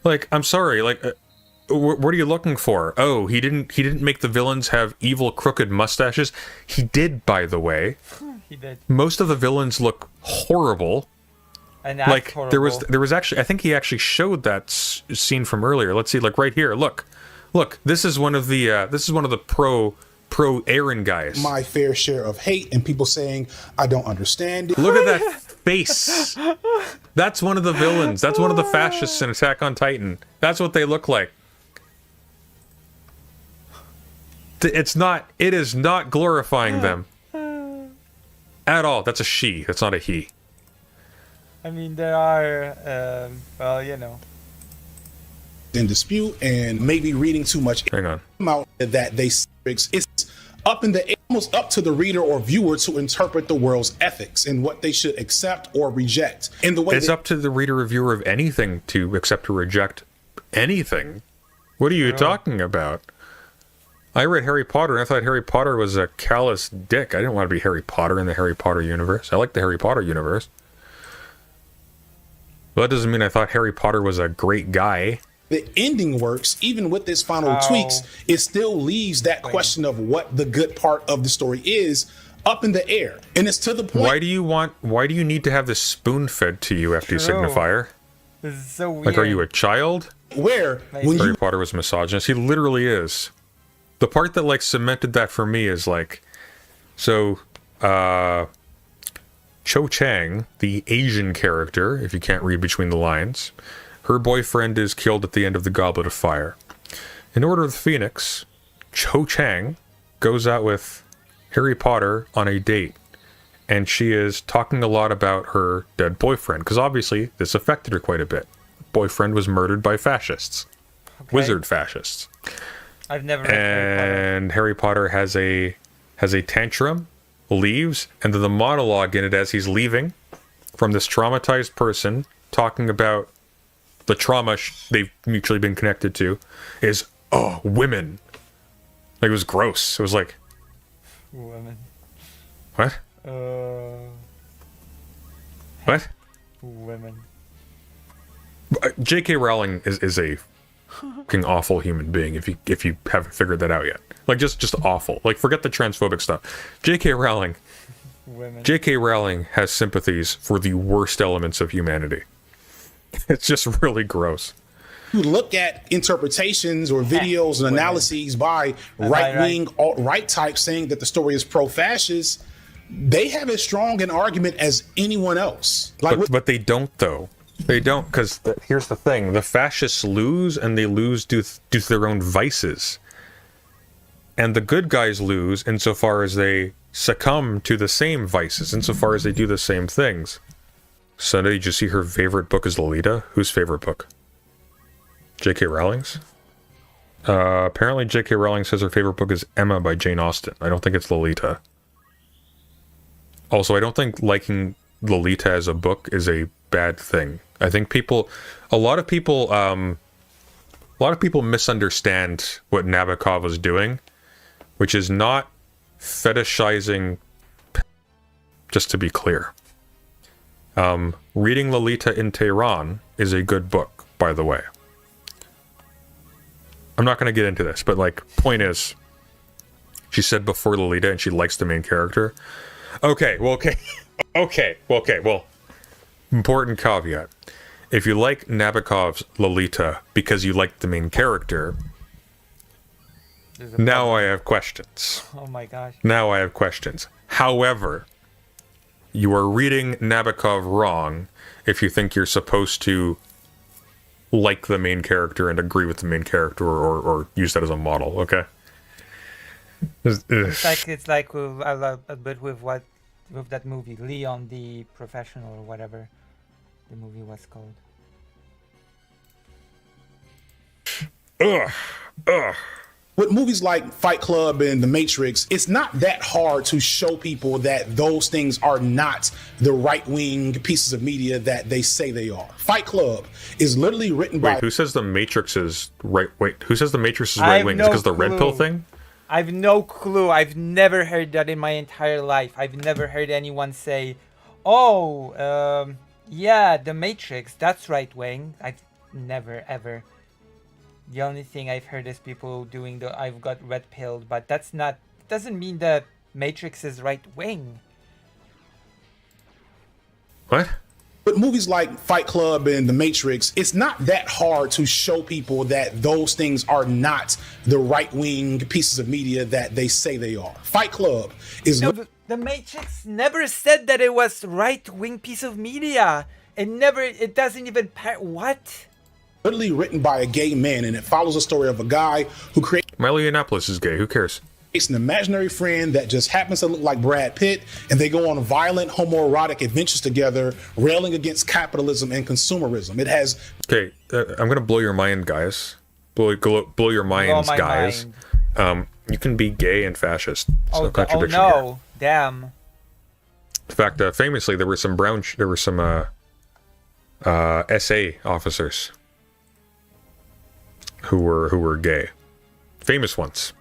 Speaker 4: Like, I'm sorry, like... what are you looking for? Oh, he didn't make the villains have evil, crooked mustaches. He did, by the way.
Speaker 1: He did.
Speaker 4: Most of the villains look horrible.
Speaker 1: And
Speaker 4: like
Speaker 1: horrible.
Speaker 4: there was actually, I think he actually showed that scene from earlier. Let's see, like right here. Look. This is one of the pro Eren guys.
Speaker 8: My fair share of hate and people saying I don't understand it.
Speaker 4: Look at that face. That's one of the villains. That's one of the fascists in Attack on Titan. That's what they look like. It is not glorifying them at all. That's a she. That's not a he.
Speaker 1: I mean, there are, well, you know.
Speaker 8: In dispute and maybe reading too much.
Speaker 4: Hang on.
Speaker 8: Out that they it's almost up to the reader or viewer to interpret the world's ethics and what they should accept or reject. In the way
Speaker 4: it's up to the reader or viewer of anything to accept or reject anything. What are you talking about? I read Harry Potter and I thought Harry Potter was a callous dick. I didn't want to be Harry Potter in the Harry Potter universe. I like the Harry Potter universe. Well, that doesn't mean I thought Harry Potter was a great guy.
Speaker 8: The ending works, even with its final tweaks, it still leaves that question of what the good part of the story is up in the air. And it's to the point...
Speaker 4: Why do you need to have this spoon fed to you after you signifier?
Speaker 1: This is so weird.
Speaker 4: Like, are you a child?
Speaker 8: Where? When
Speaker 4: Harry Potter was misogynist. He literally is. The part that, like, cemented that for me is, like... So, Cho Chang, the Asian character, if you can't read between the lines, her boyfriend is killed at the end of the Goblet of Fire. In Order of the Phoenix, Cho Chang goes out with Harry Potter on a date. and she is talking a lot about her dead boyfriend, because obviously this affected her quite a bit. Boyfriend was murdered by fascists, wizard fascists.
Speaker 1: I've never read Harry Potter.
Speaker 4: And Harry Potter has a tantrum, leaves, and then the monologue in it as he's leaving from this traumatized person talking about the trauma they've mutually been connected to is, oh, women. Like, it was gross. It was like,
Speaker 1: Women.
Speaker 4: what? What?
Speaker 1: Women.
Speaker 4: J.K. Rowling is a fucking awful human being if you haven't figured that out yet. Like, just awful. Like, forget the transphobic stuff. J.K. Rowling has sympathies for the worst elements of humanity. It's just really gross.
Speaker 8: You look at interpretations or videos and analyses by right-wing, alt-right types saying that the story is pro-fascist, they have as strong an argument as anyone else. Like,
Speaker 4: but they don't, though. They don't, because here's the thing. The fascists lose, and they lose due to their own vices. And the good guys lose insofar as they succumb to the same vices, insofar as they do the same things. Sunday, did you see her favorite book is Lolita? Whose favorite book? J.K. Rowling's? Apparently J.K. Rowling says her favorite book is Emma by Jane Austen. I don't think it's Lolita. Also, I don't think liking Lolita as a book is a bad thing. I think a lot of people misunderstand what Nabokov was doing, which is not fetishizing, just to be clear. Reading Lolita in Tehran is a good book, by the way. I'm not going to get into this, but, like, point is, she said before Lolita and she likes the main character. Okay, important caveat. If you like Nabokov's Lolita because you like the main character, now I have questions.
Speaker 1: Oh my gosh.
Speaker 4: Now I have questions. However, you are reading Nabokov wrong if you think you're supposed to like the main character and agree with the main character or use that as a model, okay?
Speaker 1: It's like with, a bit with that movie, Leon the Professional or whatever the movie was called.
Speaker 8: with movies like Fight Club and The Matrix, it's not that hard to show people that those things are not the right-wing pieces of media that they say they are. Fight Club is literally written by...
Speaker 4: Wait, who says The Matrix is right? Wait, who says The Matrix is right-wing? Is it because the red pill thing?
Speaker 1: I've no clue. I've never heard that in my entire life. I've never heard anyone say, oh, yeah, The Matrix, that's right-wing. I've never, ever. The only thing I've heard is people doing the I've got red pilled, but that's not, doesn't mean the Matrix is right-wing.
Speaker 4: What?
Speaker 8: With movies like Fight Club and The Matrix, it's not that hard to show people that those things are not the right-wing pieces of media that they say they are. Fight Club is...
Speaker 1: No, the Matrix never said that it was right-wing piece of media. It doesn't even... What?
Speaker 8: Literally written by a gay man, and it follows a story of a guy who creates...
Speaker 4: Milo Yiannopoulos is gay. Who cares?
Speaker 8: An imaginary friend that just happens to look like Brad Pitt, and they go on violent homoerotic adventures together, railing against capitalism and consumerism. It has...
Speaker 4: Okay, I'm gonna blow your mind, guys. Blow your minds, guys.
Speaker 1: Mind.
Speaker 4: You can be gay and fascist. So
Speaker 1: Oh,
Speaker 4: contradiction
Speaker 1: no.
Speaker 4: here.
Speaker 1: Damn.
Speaker 4: In fact, famously, there were some SA officers who were gay. Famous ones.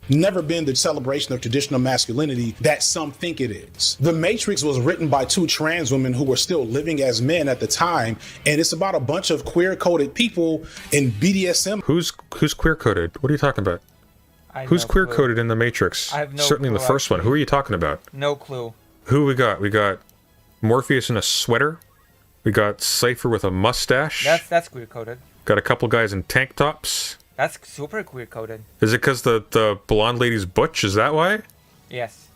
Speaker 8: Never been the celebration of traditional masculinity that some think it is. The Matrix was written by two trans women who were still living as men at the time, and it's about a bunch of queer-coded people in BDSM.
Speaker 4: Who's queer-coded? What are you talking about? Who's queer-coded in The Matrix?
Speaker 1: I have no
Speaker 4: Certainly in the
Speaker 1: clue,
Speaker 4: first one. Who are you talking about?
Speaker 1: No clue.
Speaker 4: Who we got? We got Morpheus in a sweater. We got Cypher with a mustache.
Speaker 1: That's queer coded.
Speaker 4: Got a couple guys in tank tops.
Speaker 1: That's super queer coded.
Speaker 4: Is it because the blonde lady's butch? Is that why?
Speaker 1: Yes.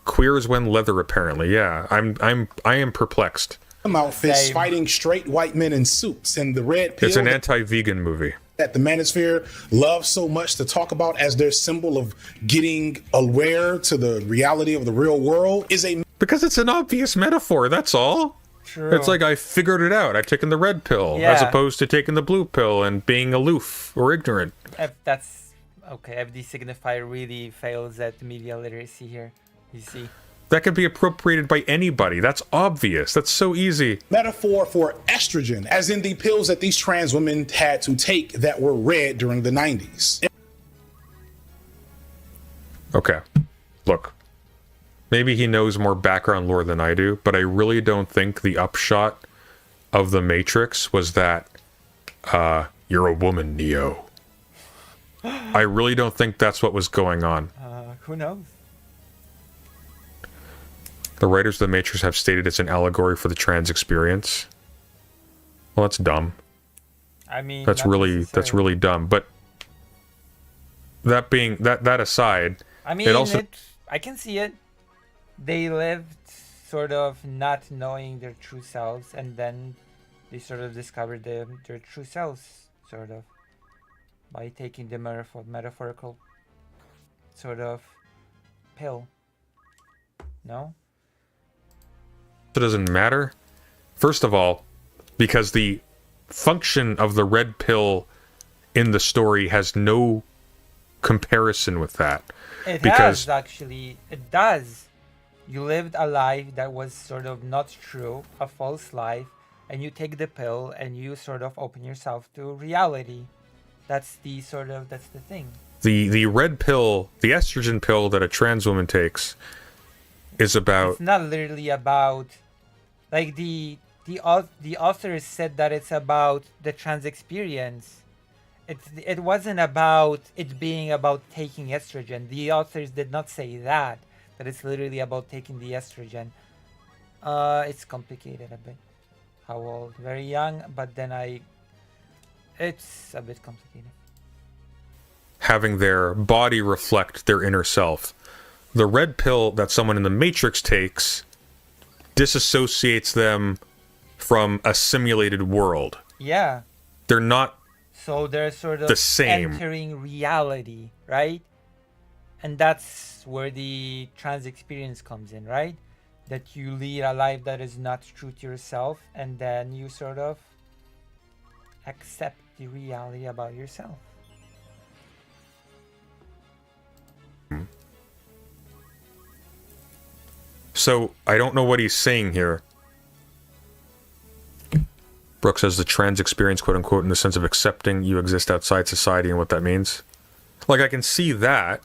Speaker 4: Queer is when leather, apparently. Yeah, I am perplexed.
Speaker 8: Outfits
Speaker 1: Same.
Speaker 8: fighting straight white men in suits, and the red pill
Speaker 4: It's an anti-vegan movie.
Speaker 8: that the manosphere loves so much to talk about as their symbol of getting aware to the reality of the real world is a
Speaker 4: Because it's an obvious metaphor, that's all.
Speaker 1: True.
Speaker 4: It's like I figured it out. I've taken the red pill
Speaker 1: Yeah.
Speaker 4: as opposed to taking the blue pill and being aloof or ignorant.
Speaker 1: If that's okay. If the signifier really fails at media literacy here, you see.
Speaker 4: That can be appropriated by anybody. That's obvious. That's so easy.
Speaker 8: Metaphor for estrogen, as in the pills that these trans women had to take that were red during the 90s.
Speaker 4: Okay. Look. Maybe he knows more background lore than I do, but I really don't think the upshot of the Matrix was that you're a woman, Neo. I really don't think that's what was going on.
Speaker 1: Who knows?
Speaker 4: The writers of the Matrix have stated it's an allegory for the trans experience. Well, that's dumb.
Speaker 1: I mean,
Speaker 4: That's
Speaker 1: not
Speaker 4: really
Speaker 1: necessarily.
Speaker 4: dumb. But that being that aside,
Speaker 1: I mean,
Speaker 4: it also
Speaker 1: I can see it. They lived sort of not knowing their true selves, and then they sort of discovered their true selves, sort of, by taking the metaphorical sort of pill. No?
Speaker 4: it doesn't matter. First of all, because the function of the red pill in the story has no comparison with that.
Speaker 1: It
Speaker 4: Because-
Speaker 1: has, actually. It does. You lived a life that was sort of not true, a false life, and you take the pill and you sort of open yourself to reality. That's the thing.
Speaker 4: The red pill, the estrogen pill that a trans woman takes, is about
Speaker 1: It's not literally about, like, the authors said that it's about the trans experience. It wasn't about it being about taking estrogen. The authors did not say that it's literally about taking the estrogen. It's complicated a bit. How old? Very young, but then it's a bit complicated.
Speaker 4: having their body reflect their inner self. The red pill that someone in the Matrix takes disassociates them from a simulated world.
Speaker 1: Yeah.
Speaker 4: They're not
Speaker 1: So they're sort of
Speaker 4: the same.
Speaker 1: entering reality, right? And that's where the trans experience comes in, right? That you lead a life that is not true to yourself, and then you sort of accept the reality about yourself.
Speaker 4: So I don't know what he's saying here. Brooke says the trans experience, quote unquote, in the sense of accepting you exist outside society and what that means. Like, I can see that.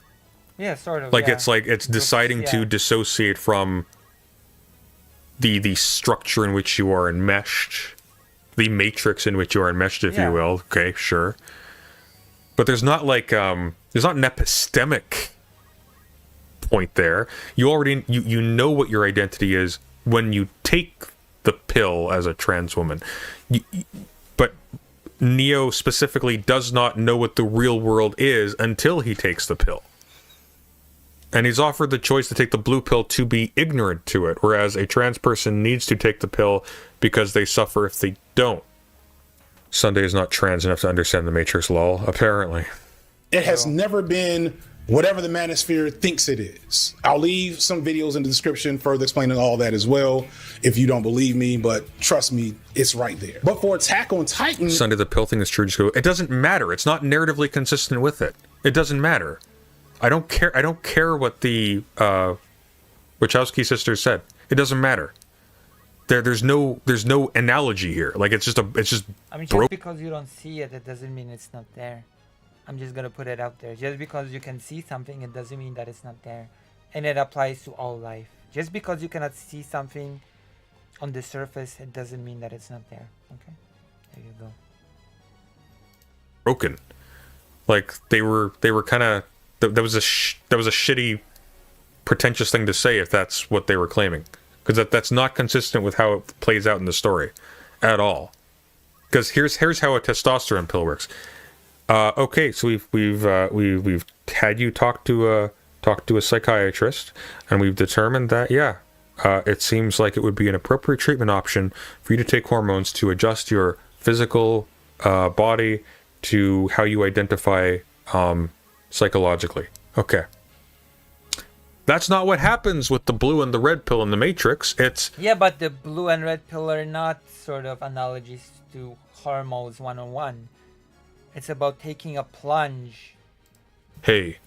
Speaker 1: Yeah, sort of.
Speaker 4: Like,
Speaker 1: yeah.
Speaker 4: it's deciding to
Speaker 1: Yeah.
Speaker 4: dissociate from the structure in which you are enmeshed, the matrix in which you are enmeshed, if
Speaker 1: Yeah.
Speaker 4: you will. Okay, sure. But there's not like there's not an epistemic point there. You already you know what your identity is when you take the pill as a trans woman. But Neo specifically does not know what the real world is until he takes the pill. And he's offered the choice to take the blue pill to be ignorant to it, whereas a trans person needs to take the pill because they suffer if they don't. Sunday is not trans enough to understand the Matrix, lol, apparently.
Speaker 8: It has never been whatever the manosphere thinks it is. I'll leave some videos in the description further explaining all that as well if you don't believe me, but trust me, it's right there. But for Attack on Titan,
Speaker 4: Sunday, the pill thing is true. Just go, it doesn't matter. It's not narratively consistent with it. It doesn't matter. I don't care what the Wachowski sisters said. It doesn't matter. There's no analogy here. Like, it's just
Speaker 1: I mean, just
Speaker 4: broke.
Speaker 1: because you don't see it, it doesn't mean it's not there. I'm just gonna put it out there. Just because you can see something, it doesn't mean that it's not there. And it applies to all life. Just because you cannot see something on the surface, it doesn't mean that it's not there. Okay? There you go.
Speaker 4: broken. Like, they were kind of that was a shitty, pretentious thing to say if that's what they were claiming, because that's not consistent with how it plays out in the story at all. Because here's how a testosterone pill works. Okay, so we've had you talk to a psychiatrist, and we've determined that it seems like it would be an appropriate treatment option for you to take hormones to adjust your physical body to how you identify psychologically. Okay. That's not what happens with the blue and the red pill in the Matrix. It's...
Speaker 1: Yeah, but the blue and red pill are not sort of analogies to hormones one-on-one. It's about taking a plunge.
Speaker 4: Hey,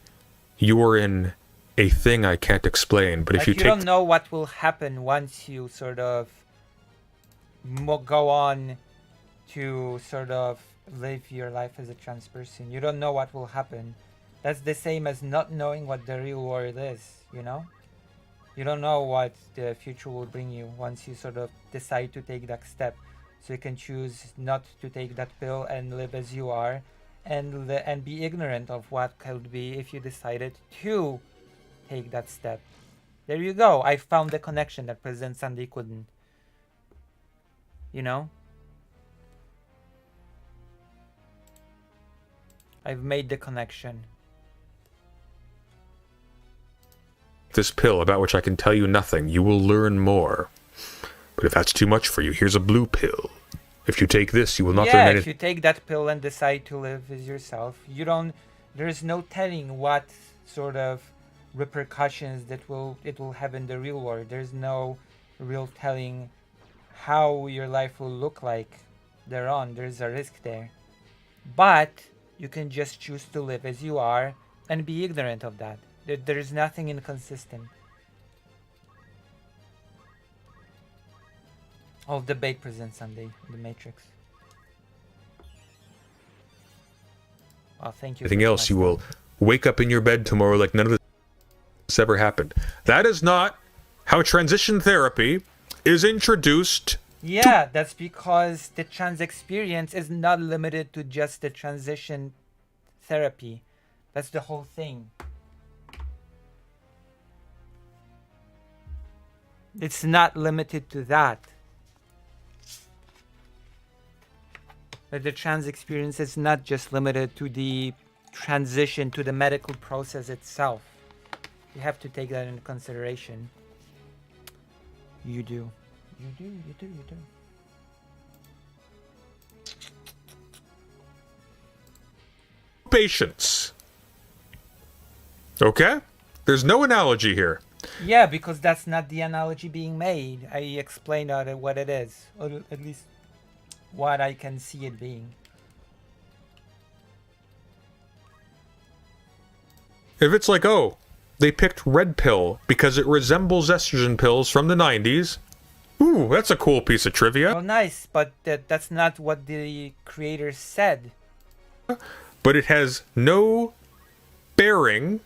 Speaker 4: you are in a thing I can't explain, but if
Speaker 1: Like,
Speaker 4: you
Speaker 1: you
Speaker 4: take...
Speaker 1: don't know what will happen once you sort of go on to sort of live your life as a trans person. You don't know what will happen. That's the same as not knowing what the real world is, you know? You don't know what the future will bring you once you sort of decide to take that step. So you can choose not to take that pill and live as you are, and be ignorant of what could be if you decided to take that step. There you go. I found the connection that President Sunday couldn't. You know? I've made the connection.
Speaker 4: this pill about which I can tell you nothing. You will learn more. But if that's too much for you, here's a blue pill. If you take this, you will not learn anything.
Speaker 1: If you take that pill and decide to live as yourself, you don't. There's no telling what sort of repercussions that it will have in the real world. There's no real telling how your life will look like thereon. There's a risk there, but you can just choose to live as you are and be ignorant of that. There's nothing inconsistent. All debate presents Sunday, The Matrix. Well, thank you.
Speaker 4: Anything else, you will wake up in your bed tomorrow like none of this ever happened. That is not how transition therapy is introduced.
Speaker 1: Yeah, that's because the trans experience is not limited to just the transition therapy. That's the whole thing. It's not limited to that. But the trans experience is not just limited to the transition, to the medical process itself. You have to take that into consideration. You do. You do, you do, you do.
Speaker 4: Patience. Okay? There's no analogy here.
Speaker 1: Yeah, because that's not the analogy being made. I explained what it is, or at least what I can see it being.
Speaker 4: If it's like, oh, they picked red pill because it resembles estrogen pills from the 90s. Ooh, that's a cool piece of trivia.
Speaker 1: Well, nice, but that's not what the creators said.
Speaker 4: But it has no bearing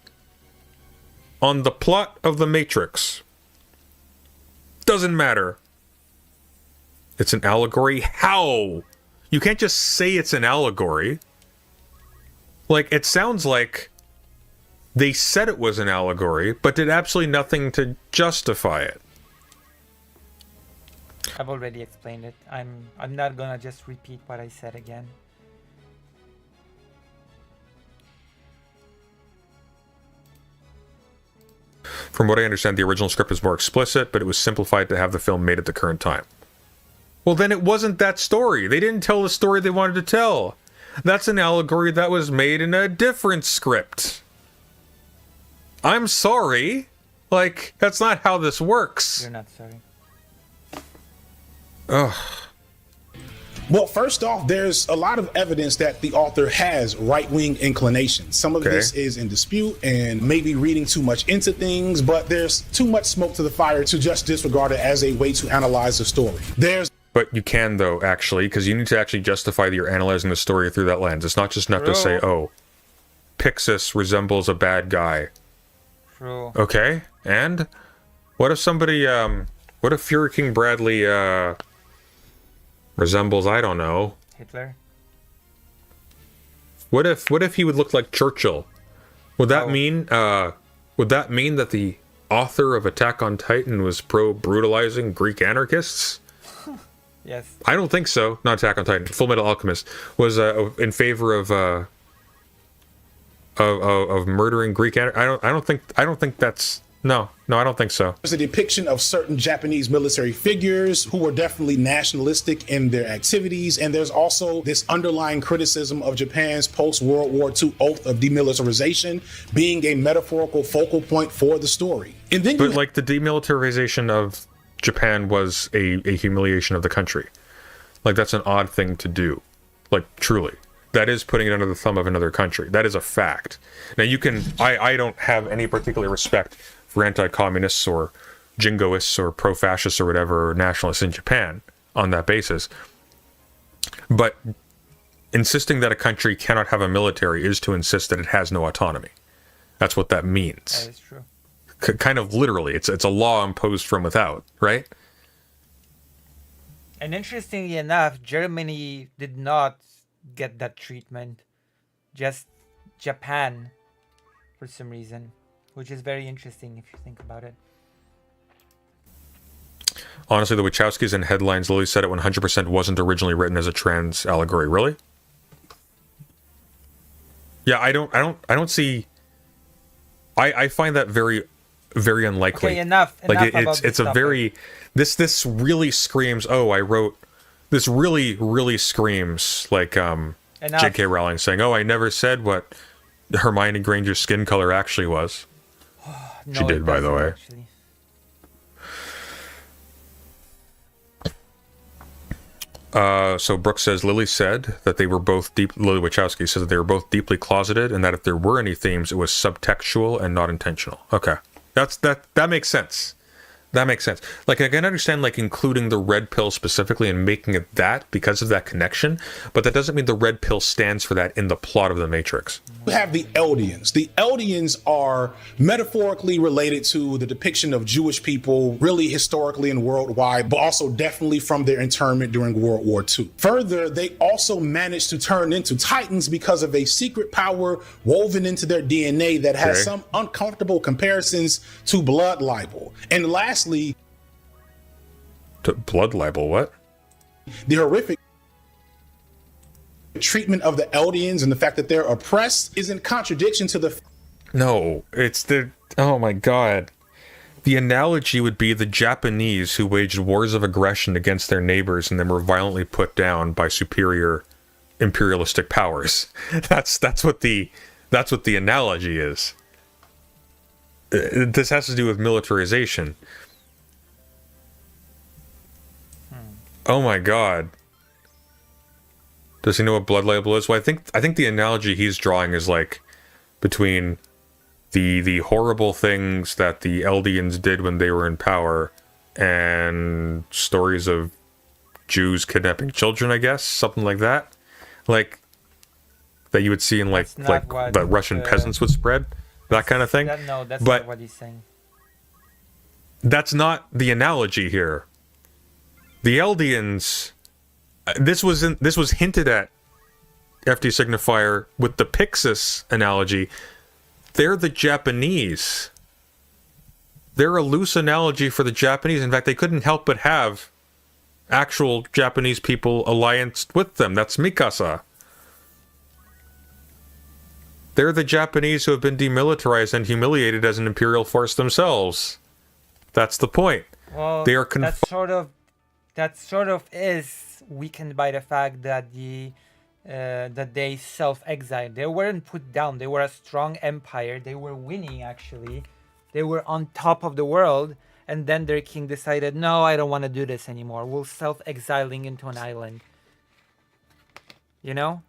Speaker 4: on the plot of The Matrix. Doesn't matter. It's an allegory. How? You can't just say it's an allegory. Like, it sounds like they said it was an allegory, but did absolutely nothing to justify it.
Speaker 1: I've already explained it. I'm not gonna just repeat what I said again.
Speaker 4: From what I understand, the original script was more explicit, but it was simplified to have the film made at the current time. Well, then it wasn't that story. They didn't tell the story they wanted to tell. That's an allegory that was made in a different script. I'm sorry. Like, that's not how this works.
Speaker 1: You're not sorry.
Speaker 4: Ugh.
Speaker 8: Well, first off, there's a lot of evidence that the author has right-wing inclinations. Some of this is in dispute and maybe reading too much into things, but there's too much smoke to the fire to just disregard it as a way to analyze the story.
Speaker 4: But you can, though, actually, because you need to actually justify that you're analyzing the story through that lens. It's not just enough to say, oh, Pixis resembles a bad guy.
Speaker 1: True.
Speaker 4: Okay, and what if somebody, what if Fury King Bradley, resembles, I don't know,
Speaker 1: Hitler?
Speaker 4: What if he would look like Churchill? Would that mean that the author of Attack on Titan was pro-brutalizing Greek anarchists?
Speaker 1: Yes.
Speaker 4: I don't think so. Not Attack on Titan. Full Metal Alchemist was in favor of murdering Greek anarchists. I don't think that's No, I don't think so.
Speaker 8: There's a depiction of certain Japanese military figures who were definitely nationalistic in their activities. And there's also this underlying criticism of Japan's post-World War II oath of demilitarization being a metaphorical focal point for the story. And then
Speaker 4: But like the demilitarization of Japan was a humiliation of the country. Like that's an odd thing to do. Like truly. That is putting it under the thumb of another country. That is a fact. Now you can, I don't have any particular respect for anti-communists or jingoists or pro-fascists or whatever, or nationalists in Japan on that basis. But insisting that a country cannot have a military is to insist that it has no autonomy. That's what that means.
Speaker 1: That is true.
Speaker 4: Kind of literally. It's a law imposed from without, right?
Speaker 1: And interestingly enough, Germany did not get that treatment. Just Japan, for some reason. Which is very interesting if you think about it.
Speaker 4: Honestly, the Wachowskis in headlines, Lily said it 100% wasn't originally written as a trans allegory. Really? Yeah, I don't see. I find that very, very unlikely.
Speaker 1: Okay, enough
Speaker 4: Like
Speaker 1: about
Speaker 4: it's
Speaker 1: this
Speaker 4: a
Speaker 1: topic.
Speaker 4: very this really screams. Oh, I wrote this. Really screams like
Speaker 1: Enough.
Speaker 4: J.K. Rowling saying, "Oh, I never said what Hermione Granger's skin color actually was."
Speaker 1: No,
Speaker 4: She
Speaker 1: it
Speaker 4: did, by the
Speaker 1: doesn't,
Speaker 4: way.
Speaker 1: actually.
Speaker 4: So Brooke says Lily said that they were both Lily Wachowski says that they were both deeply closeted, and that if there were any themes, it was subtextual and not intentional. Okay, that makes sense. That makes sense. Like I can understand like including the red pill specifically and making it that because of that connection, but that doesn't mean the red pill stands for that in the plot of the Matrix.
Speaker 8: you have the Eldians. The Eldians are metaphorically related to the depiction of Jewish people, really historically and worldwide, but also definitely from their internment during World War II. Further, they also managed to turn into Titans because of a secret power woven into their DNA that has
Speaker 4: Okay.
Speaker 8: some uncomfortable comparisons to blood libel. And lastly,
Speaker 4: Blood libel, what?
Speaker 8: the horrific treatment of the Eldians and the fact that they're oppressed is in contradiction to the
Speaker 4: No, it's the... Oh my god. The analogy would be the Japanese who waged wars of aggression against their neighbors and then were violently put down by superior imperialistic powers. That's what the analogy is. This has to do with militarization. Oh my god. Does he know what blood libel is? Well, I think the analogy he's drawing is like between the horrible things that the Eldians did when they were in power and stories of Jews kidnapping children, I guess, something like that. Like that you would see in like
Speaker 1: That's not what,
Speaker 4: the Russian peasants would spread, that kind of thing.
Speaker 1: No, that's
Speaker 4: But
Speaker 1: not what he's saying.
Speaker 4: that's not the analogy here. The Eldians, this was hinted at FD Signifier with the Pixis analogy. They're the Japanese. They're a loose analogy for the Japanese. In fact, they couldn't help but have actual Japanese people allianced with them. That's Mikasa. They're the Japanese who have been demilitarized and humiliated as an imperial force themselves. That's the point.
Speaker 1: Well,
Speaker 4: They are
Speaker 1: that sort of is weakened by the fact that that they self-exiled. They weren't put down. They were a strong empire. They were winning, actually. They were on top of the world, and then their king decided, no, I don't want to do this anymore. We're self-exiling into an island. You know?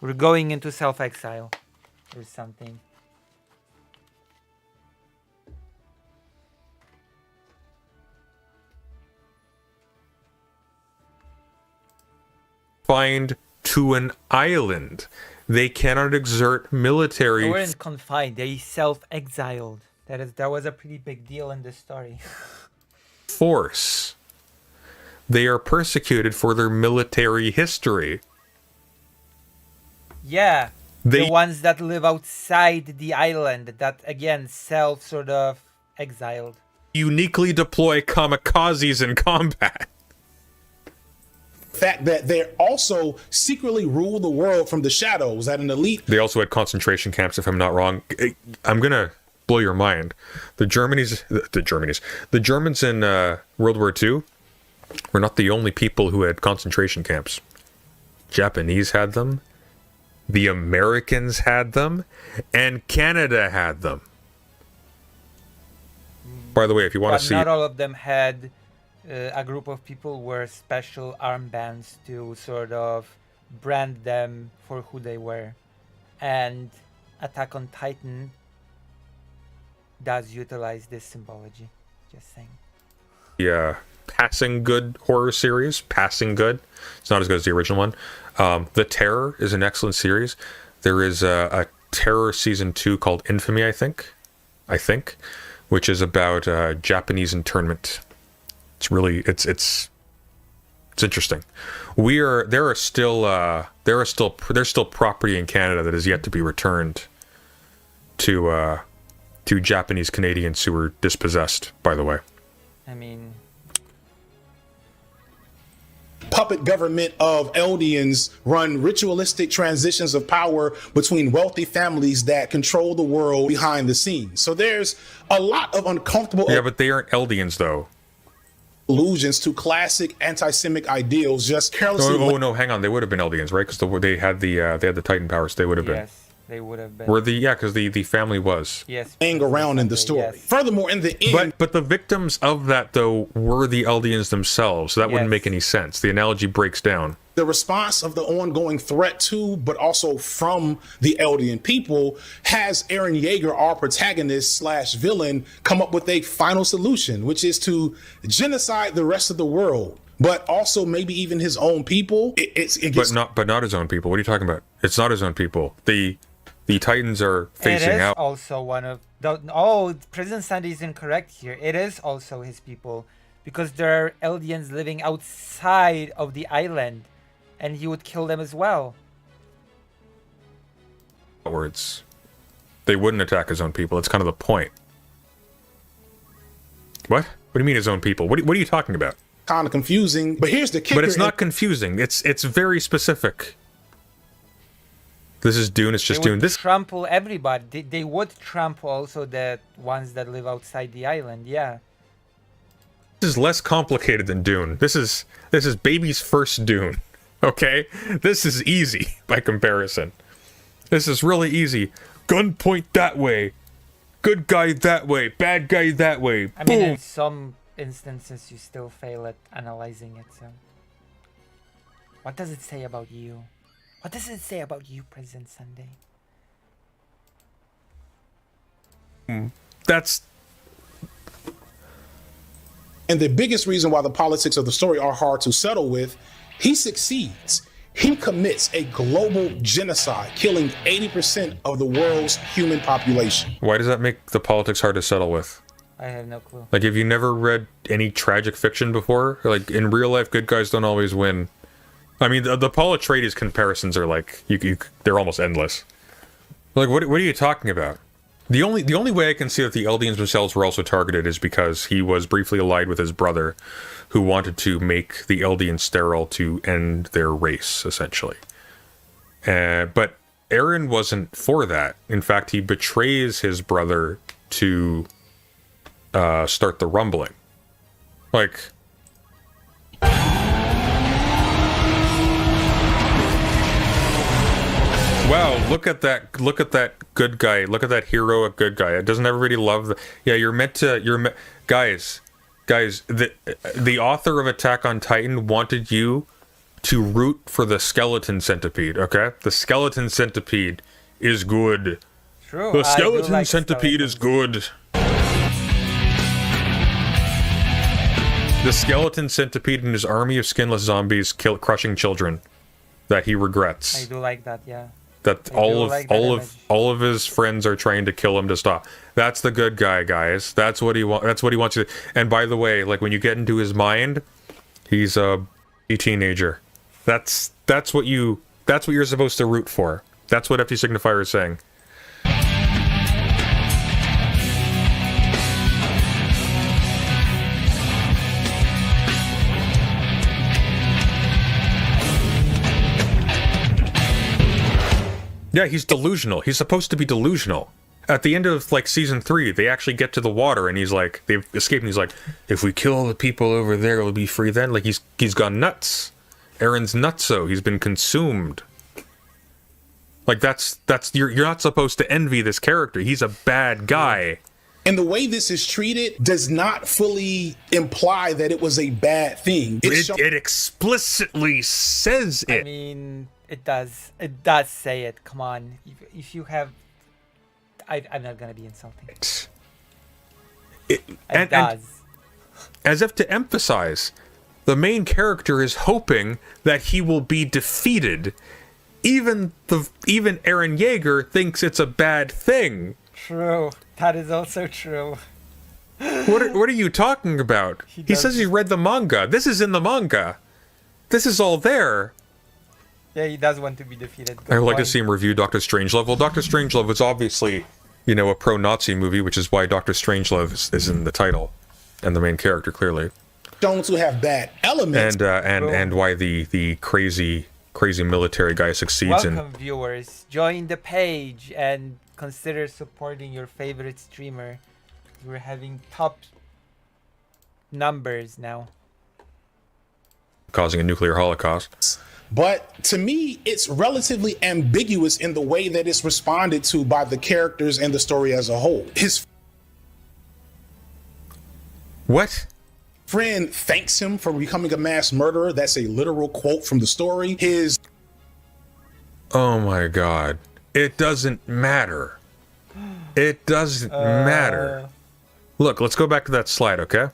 Speaker 1: We're going into self-exile or something.
Speaker 4: Confined to an island. They cannot exert military
Speaker 1: They weren't confined. They self-exiled. That was a pretty big deal in this story.
Speaker 4: force. They are persecuted for their military history.
Speaker 1: Yeah,
Speaker 4: They-
Speaker 1: the ones that live outside the island, that again self sort of exiled.
Speaker 4: Uniquely deploy kamikazes in combat.
Speaker 8: fact that they also secretly rule the world from the shadows at an elite.
Speaker 4: They also had concentration camps, if I'm not wrong. I'm gonna blow your mind. The Germans in World War II were not the only people who had concentration camps. Japanese had them, the Americans had them, and Canada had them. By the way, if you want to see,
Speaker 1: not all of them had a group of people wear special armbands to sort of brand them for who they were. And Attack on Titan does utilize this symbology. Just saying.
Speaker 4: yeah, passing good horror series. Passing good. It's not as good as the original one. The Terror is an excellent series. There is a Terror season 2 called Infamy, I think, which is about Japanese internment. It's really it's interesting. There's still property in Canada that is yet to be returned to Japanese Canadians who were dispossessed, by the way.
Speaker 1: I mean,
Speaker 8: Puppet government of Eldians run ritualistic transitions of power between wealthy families that control the world behind the scenes. So there's a lot of uncomfortable
Speaker 4: But they aren't Eldians, though.
Speaker 8: allusions to classic anti-Semitic ideals just carelessly.
Speaker 4: No, hang on. They would have been Eldians, right? Because they had the Titan powers. They would have been.
Speaker 1: yes, they would have been.
Speaker 4: Because the family was.
Speaker 1: Yes.
Speaker 8: Laying around in the story.
Speaker 1: Yes.
Speaker 8: Furthermore, in the end,
Speaker 4: But the victims of that, though, were the Eldians themselves. So that wouldn't
Speaker 1: Yes.
Speaker 4: make any sense. The analogy breaks down.
Speaker 8: the response of the ongoing threat to, but also from the Eldian people, has Eren Yeager, our protagonist slash villain, come up with a final solution, which is to genocide the rest of the world, but also maybe even his own people.
Speaker 4: But not his own people. What are you talking about? It's not his own people. The Titans are facing
Speaker 1: It is
Speaker 4: out.
Speaker 1: also one of President Sandy is incorrect here. It is also his people, because there are Eldians living outside of the island, and he would kill them as well.
Speaker 4: Words. They wouldn't attack his own people. It's kind of the point. What? What do you mean his own people? What are you talking about?
Speaker 8: kind of confusing, but here's the kicker.
Speaker 4: But it's not confusing. It's very specific. This is Dune. It's just
Speaker 1: They
Speaker 4: Dune.
Speaker 1: would
Speaker 4: This
Speaker 1: trample everybody. They would trample also the ones that live outside the island. Yeah.
Speaker 4: is less complicated than Dune. This is baby's first Dune. Okay? This is easy by comparison. This is really easy. Gun point that way. Good guy that way. Bad guy that way.
Speaker 1: I mean,
Speaker 4: Boom.
Speaker 1: in some instances, you still fail at analyzing it. So, what does it say about you? What does it say about you, President Sunday?
Speaker 4: That's
Speaker 8: And the biggest reason why the politics of the story are hard to settle with, he succeeds. He commits a global genocide, killing 80% of the world's human population.
Speaker 4: why does that make the politics hard to settle with?
Speaker 1: I have no clue.
Speaker 4: Like, have you never read any tragic fiction before? Like, in real life, good guys don't always win. I mean, the Paul Atreides comparisons are like, they're almost endless. Like, what are you talking about? The only way I can see that the Eldians themselves were also targeted is because he was briefly allied with his brother, who wanted to make the Eldians sterile to end their race, essentially. But Eren wasn't for that. In fact, he betrays his brother to start the rumbling. Like, wow, look at that good guy. Look at that heroic good guy. Doesn't everybody love the... Yeah, guys, the author of Attack on Titan wanted you to root for the skeleton centipede, okay? The skeleton centipede is good.
Speaker 1: True.
Speaker 4: The skeleton centipede is good. The skeleton centipede and his army of skinless zombies crushing children that he regrets.
Speaker 1: I do like that. Yeah.
Speaker 4: That all of his friends are trying to kill him to stop. That's the good guy, guys. That's what he wants you to. And by the way, like, when you get into his mind, he's a teenager. That's what you're supposed to root for. That's what FT Signifier is saying. Yeah, he's delusional. He's supposed to be delusional. At the end of like season 3, they actually get to the water, and he's like, they've escaped, and he's like, if we kill all the people over there, we'll be free then. Like he's gone nuts. Aaron's nutso. He's been consumed. Like that's you're not supposed to envy this character. He's a bad guy.
Speaker 8: And the way this is treated does not fully imply that it was a bad thing.
Speaker 4: It explicitly says it.
Speaker 1: I mean, it does. It does say it. Come on. If you have... I'm not going to be insulting. It does.
Speaker 4: As if to emphasize, the main character is hoping that he will be defeated. Even Eren Yeager thinks it's a bad thing.
Speaker 1: True. That is also true.
Speaker 4: What are you talking about? He says he read the manga. This is in the manga. This is all there.
Speaker 1: Yeah, he does want to be defeated.
Speaker 4: I would like to see him review Doctor Strangelove. Well, Doctor Strangelove was obviously, a pro-Nazi movie, which is why Doctor Strangelove is in the title, and the main character clearly.
Speaker 8: Shown to have bad elements.
Speaker 4: And why the crazy military guy succeeds in.
Speaker 1: Welcome, viewers. Join the page and consider supporting your favorite streamer. We're having top numbers now.
Speaker 4: Causing a nuclear holocaust.
Speaker 8: But to me, it's relatively ambiguous in the way that it's responded to by the characters and the story as a whole. His
Speaker 4: what?
Speaker 8: Friend thanks him for becoming a mass murderer. That's a literal quote from the story.
Speaker 4: Oh my god. It doesn't matter. It doesn't matter. Look, let's go back to that slide, okay?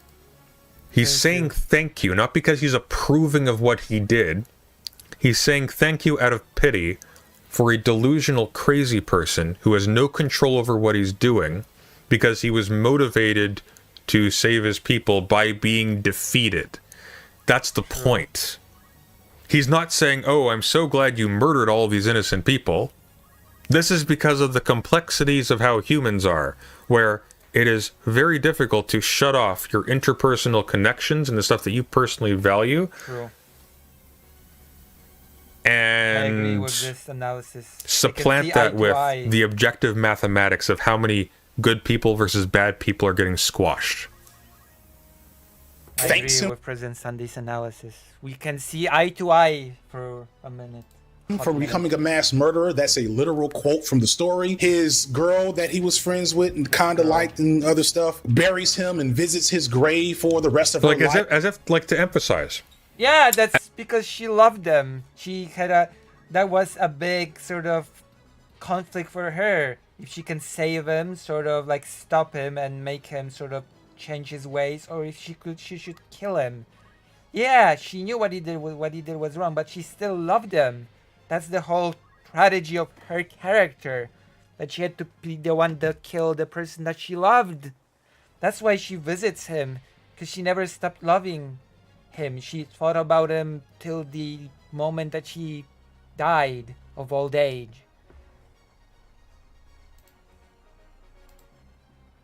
Speaker 4: He's saying thank you, not because he's approving of what he did. He's saying thank you out of pity for a delusional, crazy person who has no control over what he's doing because he was motivated to save his people by being defeated. That's the point. He's not saying, oh, I'm so glad you murdered all of these innocent people. This is because of the complexities of how humans are, where it is very difficult to shut off your interpersonal connections and the stuff that you personally value.
Speaker 1: True.
Speaker 4: And
Speaker 1: I agree with this analysis.
Speaker 4: supplant that with the objective mathematics of how many good people versus bad people are getting squashed.
Speaker 1: I agree with President Sunday's analysis. We can see eye to eye for a minute.
Speaker 8: For becoming a mass murderer, that's a literal quote from the story. His girl that he was friends with and kind of liked and other stuff buries him and visits his grave for the rest of her life.
Speaker 4: As if to emphasize.
Speaker 1: Yeah, that's because she loved them. She had that was a big sort of conflict for her. If she can save him, sort of like stop him and make him sort of change his ways, or if she should kill him. Yeah, she knew what he did was wrong, but she still loved him. That's the whole strategy of her character, that she had to be the one that killed the person that she loved. That's why she visits him, because she never stopped loving him. She thought about him till the moment that she died of old age.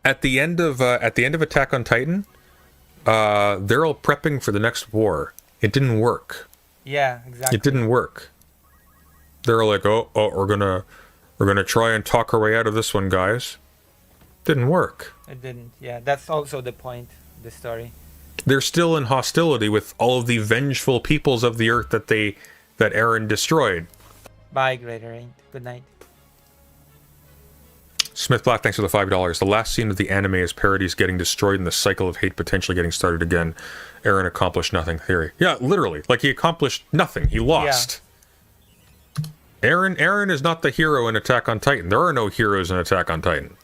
Speaker 4: At the end of Attack on Titan, they're all prepping for the next war. It didn't work.
Speaker 1: Yeah, exactly.
Speaker 4: It didn't work. They're like, oh, we're gonna try and talk our way out of this one, guys. Didn't work.
Speaker 1: It didn't. Yeah, that's also the point of the story.
Speaker 4: They're still in hostility with all of the vengeful peoples of the earth that Eren destroyed.
Speaker 1: Bye, Greater Rain. Good night.
Speaker 4: Smith Black, thanks for the $5. The last scene of the anime is parodies getting destroyed and the cycle of hate potentially getting started again. Eren accomplished nothing theory. Yeah, literally. Like, he accomplished nothing. He lost. Yeah. Eren is not the hero in Attack on Titan. There are no heroes in Attack on Titan.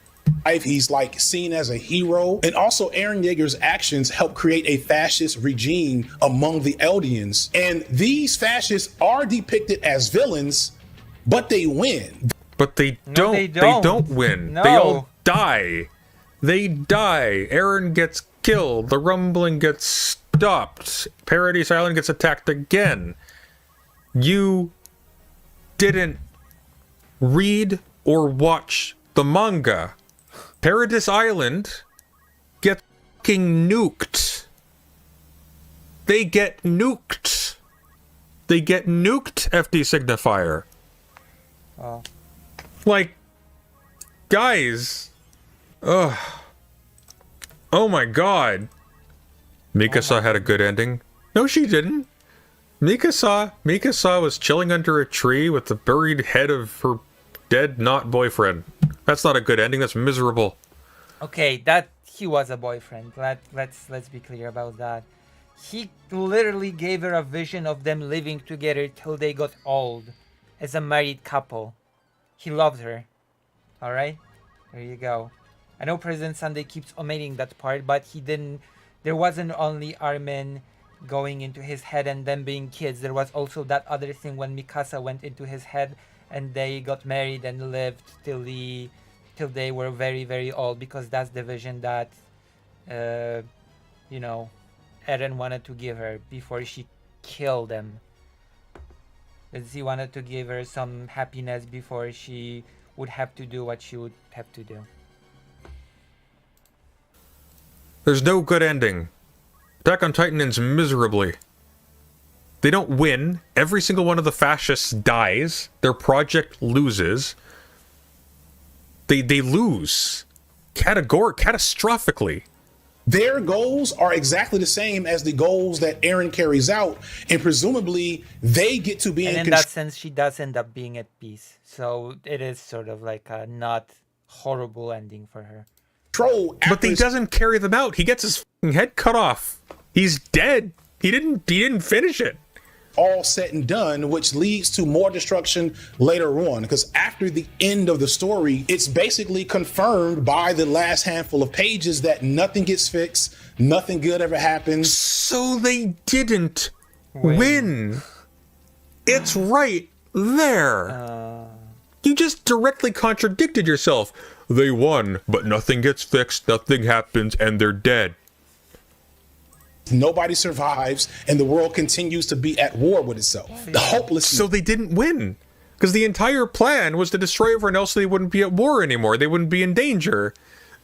Speaker 8: He's like seen as a hero, and also Eren Yeager's actions help create a fascist regime among the Eldians, and these fascists are depicted as villains, but they win.
Speaker 4: But they don't. They don't win.
Speaker 1: No.
Speaker 4: They all die. They die. Eren gets killed. The rumbling gets stopped. Paradise Island gets attacked again. You didn't read or watch the manga. Paradise Island gets fucking nuked. They get nuked. They get nuked, FD Signifier.
Speaker 1: Oh.
Speaker 4: Like, guys. Ugh. Oh my god. Mikasa had a good ending. No, she didn't. Mikasa was chilling under a tree with the buried head of her dead not boyfriend. That's not a good ending. That's miserable.
Speaker 1: Okay, that he was a boyfriend. Let's be clear about that. He literally gave her a vision of them living together till they got old, as a married couple. He loved her. All right, there you go. I know President Sunday keeps omitting that part, but he didn't. There wasn't only Armin going into his head and them being kids. There was also that other thing when Mikasa went into his head and they got married and lived till they were very, very old, because that's the vision that you know, Eren wanted to give her before she killed them. He wanted to give her some happiness before she would have to do what she would have to do.
Speaker 4: There's no good ending. Attack on Titan ends miserably. They don't win. Every single one of the fascists dies. Their project loses. They lose. Catastrophically.
Speaker 8: Their goals are exactly the same as the goals that Eren carries out, and presumably they get to be
Speaker 1: And
Speaker 8: in
Speaker 1: in that sense, she does end up being at peace. So it is sort of like a not horrible ending for her.
Speaker 8: control.
Speaker 4: But he doesn't carry them out. He gets his f***ing head cut off. He's dead. He didn't finish it.
Speaker 8: All said and done, which leads to more destruction later on, because after the end of the story, it's basically confirmed by the last handful of pages that nothing gets fixed, nothing good ever happens.
Speaker 4: So they didn't win. It's right there. You just directly contradicted yourself. They won, but nothing gets fixed, nothing happens, and they're dead.
Speaker 8: Nobody survives, and the world continues to be at war with itself. The hopelessness.
Speaker 4: So they didn't win. Because the entire plan was to destroy everyone else so they wouldn't be at war anymore. They wouldn't be in danger.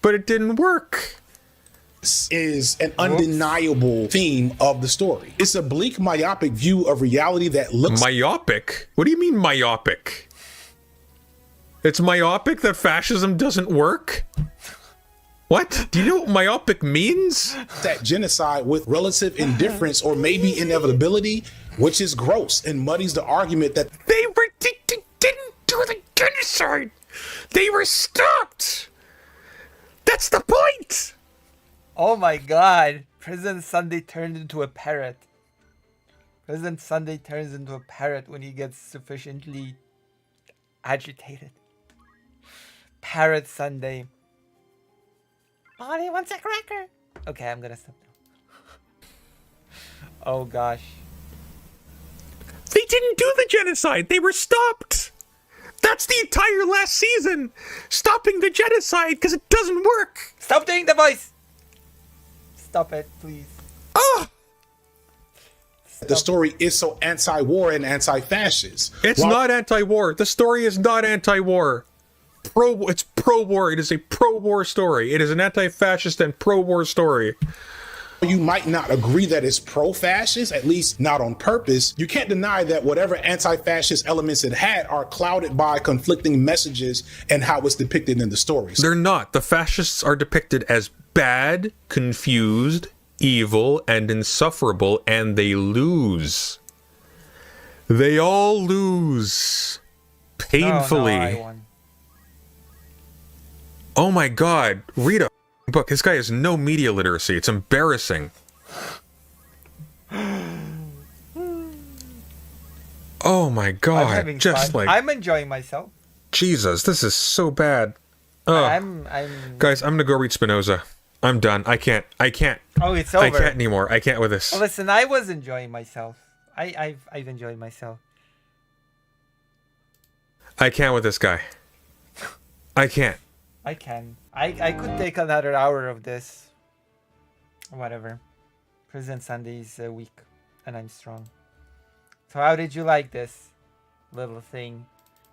Speaker 4: But it didn't work.
Speaker 8: This is an undeniable theme of the story. It's a bleak, myopic view of reality that looks...
Speaker 4: Myopic? What do you mean myopic? It's myopic that fascism doesn't work? What? Do you know what myopic means?
Speaker 8: That genocide with relative indifference or maybe inevitability, which is gross and muddies the argument that
Speaker 4: they didn't do the genocide. They were stopped. That's the point.
Speaker 1: Oh my god. President Sunday turned into a parrot. President Sunday turns into a parrot when he gets sufficiently agitated. Parrot Sunday. Molly wants a cracker. Okay, I'm gonna stop now. Oh gosh.
Speaker 4: They didn't do the genocide. They were stopped. That's the entire last season. Stopping the genocide because it doesn't work.
Speaker 1: Stop doing the voice. Stop it, please.
Speaker 4: Oh.
Speaker 8: The story is so anti-war and anti-fascist.
Speaker 4: It's not anti-war. The story is not anti-war. It's pro-war. It is a pro-war story. It is an anti-fascist and pro-war story.
Speaker 8: You might not agree that it's pro-fascist, at least not on purpose. You can't deny that whatever anti-fascist elements it had are clouded by conflicting messages and how it's depicted in the stories.
Speaker 4: They're not. The fascists are depicted as bad, confused, evil, and insufferable, and they lose. They all lose. Painfully.
Speaker 1: Oh, no, I won.
Speaker 4: Oh my god, read a book. This guy has no media literacy. It's embarrassing. Oh my god, just
Speaker 1: fun.
Speaker 4: like...
Speaker 1: I'm enjoying myself.
Speaker 4: Jesus, this is so bad.
Speaker 1: I'm...
Speaker 4: Guys, I'm gonna go read Spinoza. I'm done. I can't.
Speaker 1: Oh, it's over.
Speaker 4: I can't anymore. I can't with this.
Speaker 1: Well, listen, I was enjoying myself. I've enjoyed myself.
Speaker 4: I can't with this guy. I can't.
Speaker 1: I can. I could take another hour of this. Whatever. President Sunday is weak, and I'm strong. So how did you like this little thing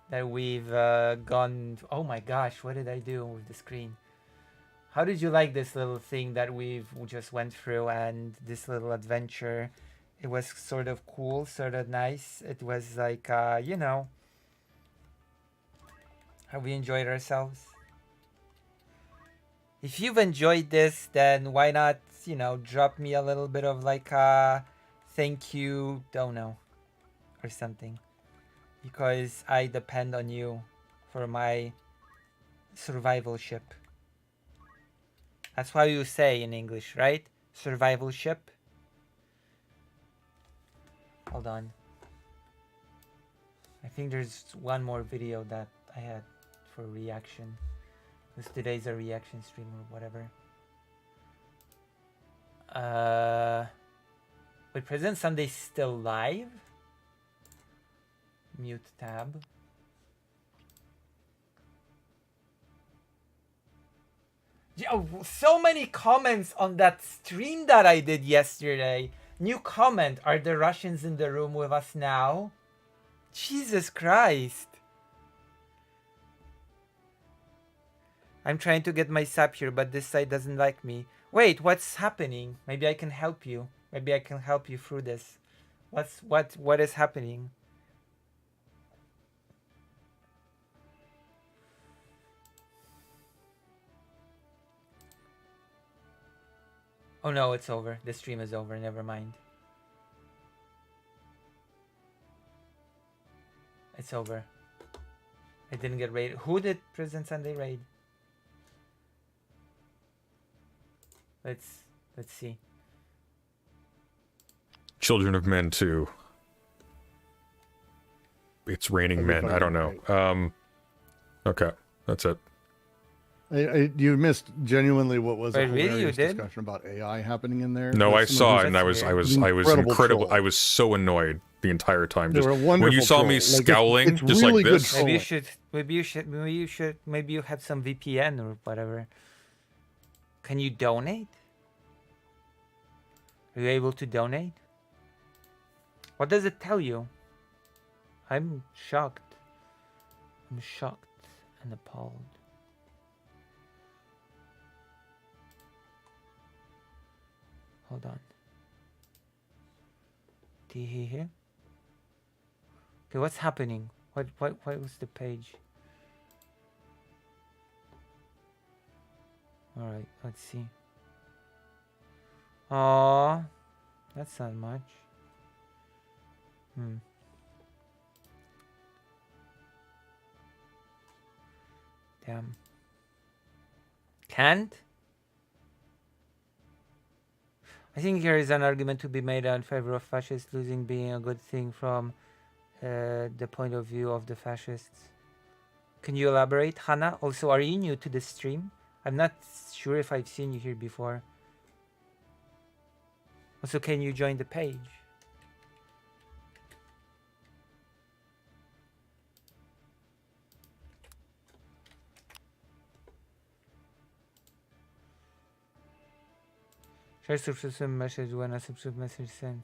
Speaker 1: that we've gone... Oh my gosh, what did I do with the screen? How did you like this little thing that we've just went through and this little adventure? It was sort of cool, sort of nice. It was like, you know... Have we enjoyed ourselves? If you've enjoyed this, then why not, you know, drop me a little bit of like a thank you, don't know, or something. Because I depend on you for my survivalship. That's what you say in English, right? Survivalship. Hold on. I think there's one more video that I had for reaction. Because today's a reaction stream or whatever. Wait, President Sunday's still live? Mute tab. Oh, so many comments on that stream that I did yesterday. New comment. Are the Russians in the room with us now? Jesus Christ. I'm trying to get my sub here, but this side doesn't like me. Wait, what's happening? Maybe I can help you. Maybe I can help you through this. What is happening? Oh no, it's over. The stream is over. Never mind. It's over. I didn't get raided. Who did President Sunday raid? Let's see.
Speaker 4: Children of Men 2. It's Raining Men. I don't know. Okay, that's it.
Speaker 7: You missed genuinely what was
Speaker 1: Wait,
Speaker 7: a
Speaker 1: really?
Speaker 7: hilarious
Speaker 1: You did?
Speaker 7: discussion about AI happening in there.
Speaker 4: No, I
Speaker 7: That's
Speaker 4: saw it,
Speaker 7: some
Speaker 4: and
Speaker 7: of
Speaker 4: I
Speaker 7: his
Speaker 4: was
Speaker 7: incredible
Speaker 4: incredible.
Speaker 7: troll.
Speaker 4: I was so annoyed the entire time.
Speaker 7: They
Speaker 4: Just
Speaker 7: were a
Speaker 4: when
Speaker 7: wonderful
Speaker 4: you saw me
Speaker 7: troll. Like,
Speaker 4: scowling,
Speaker 7: it's
Speaker 4: just
Speaker 7: really
Speaker 4: like
Speaker 7: good
Speaker 4: this.
Speaker 7: troll.
Speaker 1: Maybe you have some VPN or whatever. Can you donate? Are you able to donate? What does it tell you? I'm shocked. I'm shocked and appalled. Hold on. Do you hear? Okay, what's happening? What was the page? Alright, let's see. Aww, that's not much. Damn. Can't? I think here is an argument to be made in favor of fascists losing being a good thing from the point of view of the fascists. Can you elaborate, Hannah? Also, are you new to the stream? I'm not sure if I've seen you here before. Also, can you join the page? Share subscription message when a subscription message sent.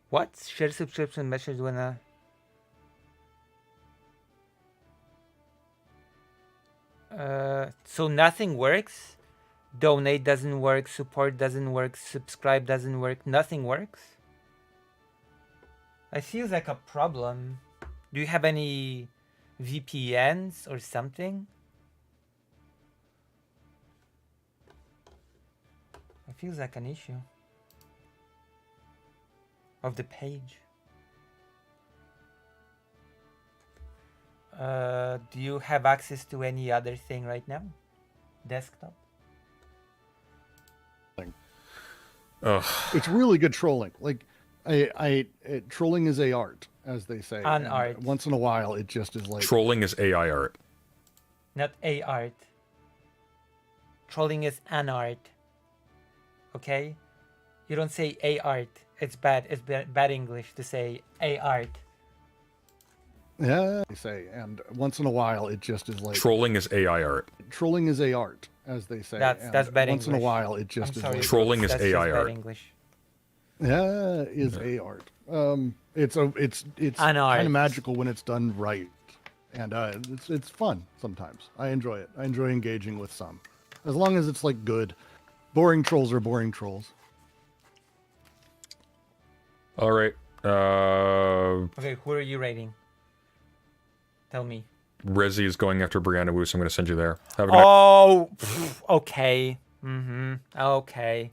Speaker 1: What? Share subscription message when a... So nothing works? Donate doesn't work, support doesn't work, subscribe doesn't work, nothing works? It feels like a problem. Do you have any VPNs or something? It feels like an issue of the page. Do you have access to any other thing right now? Desktop?
Speaker 7: It's really good trolling. Like, trolling is a art, as they say.
Speaker 1: An
Speaker 7: and
Speaker 1: art.
Speaker 7: Once in a while, it just is like
Speaker 4: Trolling is AI art.
Speaker 1: Not a art. Trolling is an art. Okay? You don't say a art. It's bad. It's bad English to say a art.
Speaker 7: Yeah, they say, and once in a while, it just is like
Speaker 4: Trolling is AI art.
Speaker 7: Trolling is a art, as they say.
Speaker 1: That's
Speaker 7: and
Speaker 1: bad
Speaker 7: once
Speaker 1: English.
Speaker 7: in a while, it just
Speaker 1: I'm
Speaker 7: is
Speaker 1: sorry,
Speaker 7: like
Speaker 4: Trolling is
Speaker 1: that's
Speaker 4: AI
Speaker 1: just bad
Speaker 4: art.
Speaker 1: English.
Speaker 7: yeah, is a art. It's
Speaker 1: An art.
Speaker 7: kind of magical when it's done right, and it's fun sometimes. I enjoy it. I enjoy engaging with some, as long as it's like good. Boring trolls are boring trolls.
Speaker 4: All right.
Speaker 1: Okay, who are you rating? Tell me.
Speaker 4: Rezzy is going after Brianna Wu, so I'm going to send you there. Have a good night.
Speaker 1: Oh, okay. Mm-hmm. Okay.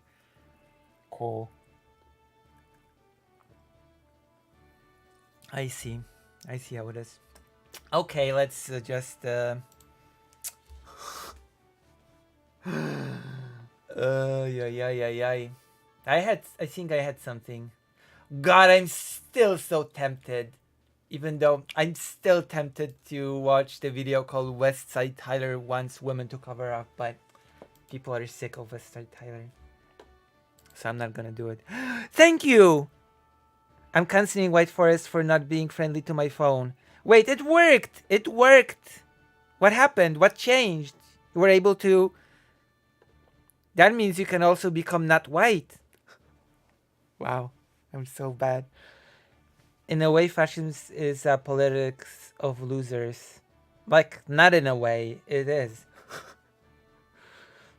Speaker 1: Cool. I see. I see how it is. Okay, let's just yeah. I think I had something. God, I'm still so tempted. Even though I'm still tempted to watch the video called West Side Tyler Wants Women to Cover Up, but people are sick of West Side Tyler. So I'm not gonna do it. Thank you! I'm canceling White Forest for not being friendly to my phone. Wait, it worked! It worked! What happened? What changed? You were able to... That means you can also become not white. Wow, I'm so bad. In a way, fashion is a politics of losers. Like, not in a way, it is.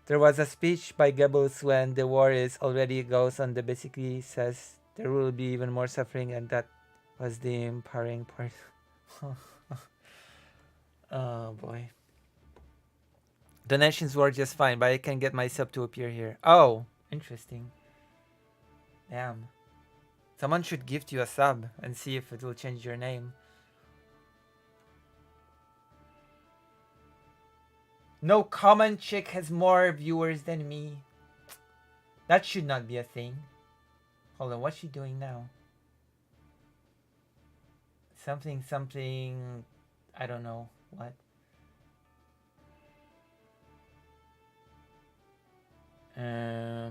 Speaker 1: There was a speech by Goebbels when the war is already goes on that basically says there will be even more suffering, and that was the empowering part. Oh boy. Donations were just fine, but I can get myself to appear here. Oh, interesting. Damn. Someone should gift you a sub and see if it will change your name. No common chick has more viewers than me. That should not be a thing. Hold on, what's she doing now? Something, I don't know what. I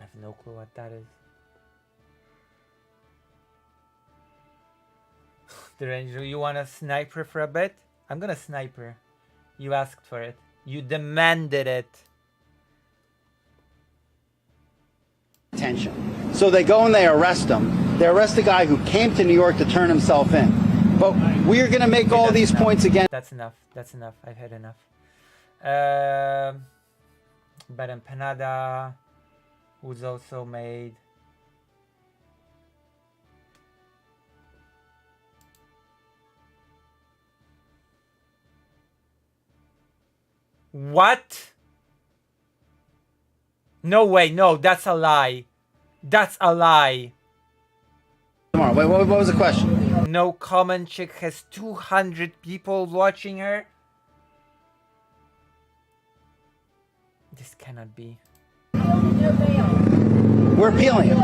Speaker 1: have no clue what that is. Derangel, you want a sniper for a bit? I'm gonna sniper. You asked for it. You demanded it.
Speaker 9: Attention. So they go and they arrest him. They arrest a guy who came to New York to turn himself in. But we are going to make
Speaker 1: Okay,
Speaker 9: all these
Speaker 1: enough.
Speaker 9: points again.
Speaker 1: That's enough. That's enough. I've had enough. But Empanada, who's also made. What? No way. No, that's a lie. That's a lie.
Speaker 9: Tomorrow. Wait, what was the question?
Speaker 1: No common chick has 200 people watching her. This cannot be.
Speaker 9: We're appealing it.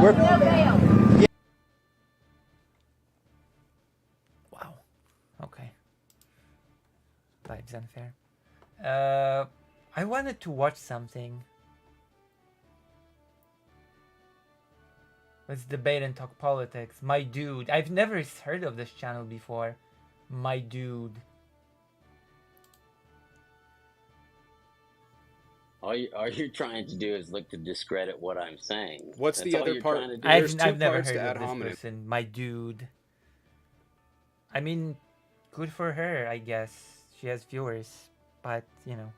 Speaker 1: Wow. Okay. Life's unfair. I wanted to watch something. Let's debate and talk politics. My dude. I've never heard of this channel before. My dude.
Speaker 10: All you're trying to do is look to discredit what I'm saying.
Speaker 11: What's
Speaker 10: That's
Speaker 11: the
Speaker 10: all
Speaker 11: other
Speaker 10: you're
Speaker 11: part?
Speaker 10: trying to do.
Speaker 11: There's two
Speaker 1: I've never
Speaker 11: parts
Speaker 1: heard
Speaker 11: to ad
Speaker 1: of this
Speaker 11: hominem.
Speaker 1: person. My dude. I mean, good for her, I guess. She has viewers. But, you know.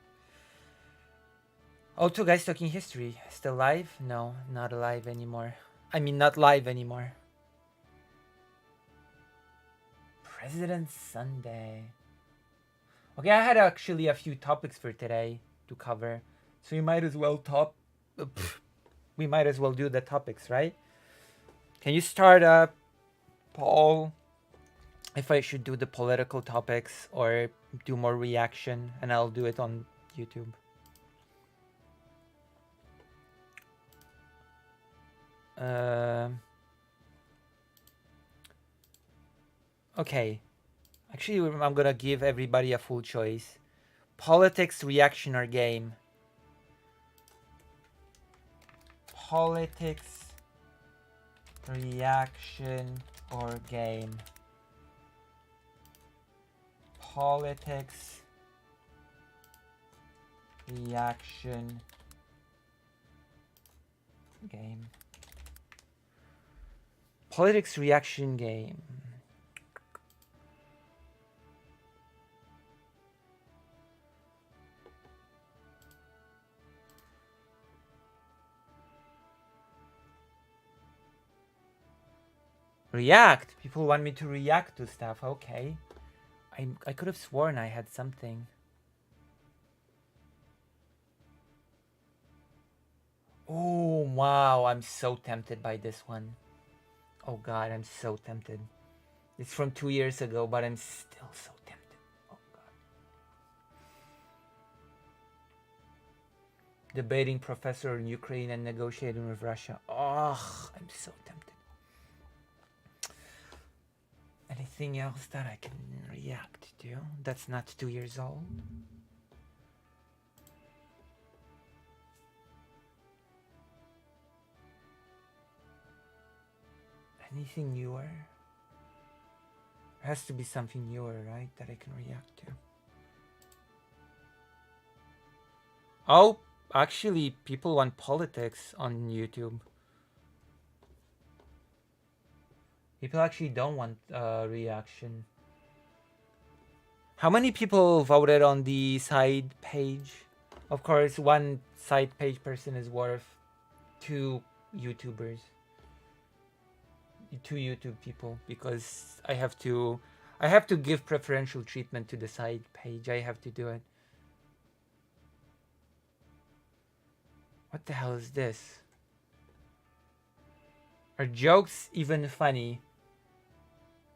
Speaker 1: Oh, two guys talking history. Still live? No, not alive anymore. I mean, not live anymore. President Sunday. Okay, I had actually a few topics for today to cover. So we might as well we might as well do the topics, right? Can you start up, Paul, if I should do the political topics or do more reaction, and I'll do it on YouTube. Okay. Actually, I'm gonna give everybody a full choice. Politics, reaction, or game? Politics, reaction, or game? Politics, reaction, game. Politics, reaction, game. React. People want me to react to stuff. Okay. I could have sworn I had something. Oh, wow. I'm so tempted by this one. Oh, God. I'm so tempted. It's from 2 years ago, but I'm still so tempted. Oh, God. Debating professor in Ukraine and negotiating with Russia. Oh, I'm so tempted. Anything else that I can react to that's not 2 years old? Anything newer? There has to be something newer, right, that I can react to. Oh, actually, people want politics on YouTube. People actually don't want reaction. How many people voted on the side page? Of course, one side page person is worth 2 YouTubers. 2 YouTube people, because I have to give preferential treatment to the side page. I have to do it. What the hell is this? Are jokes even funny?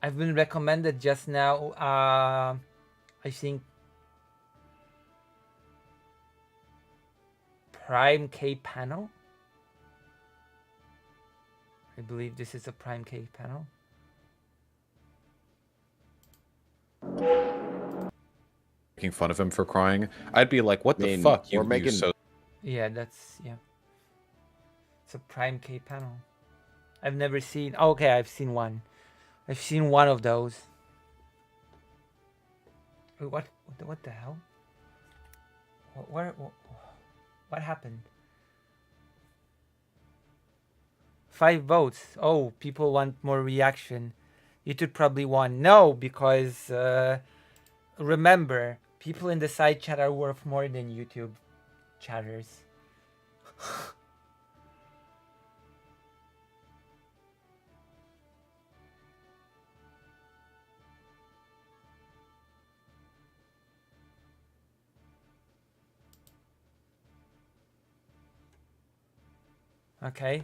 Speaker 1: I've been recommended just now, I think, Prime K panel. I believe this is a Prime K panel.
Speaker 2: Making fun of him for crying. I'd be like, what the fuck?
Speaker 10: We're making...
Speaker 2: so...
Speaker 1: Yeah, that's, yeah. It's a Prime K panel. I've never seen, oh, okay, I've seen one. I've seen one of those. Wait, what the hell? What happened? 5 votes. Oh, people want more reaction. YouTube probably won. No, because remember, people in the side chat are worth more than YouTube chatters. Okay.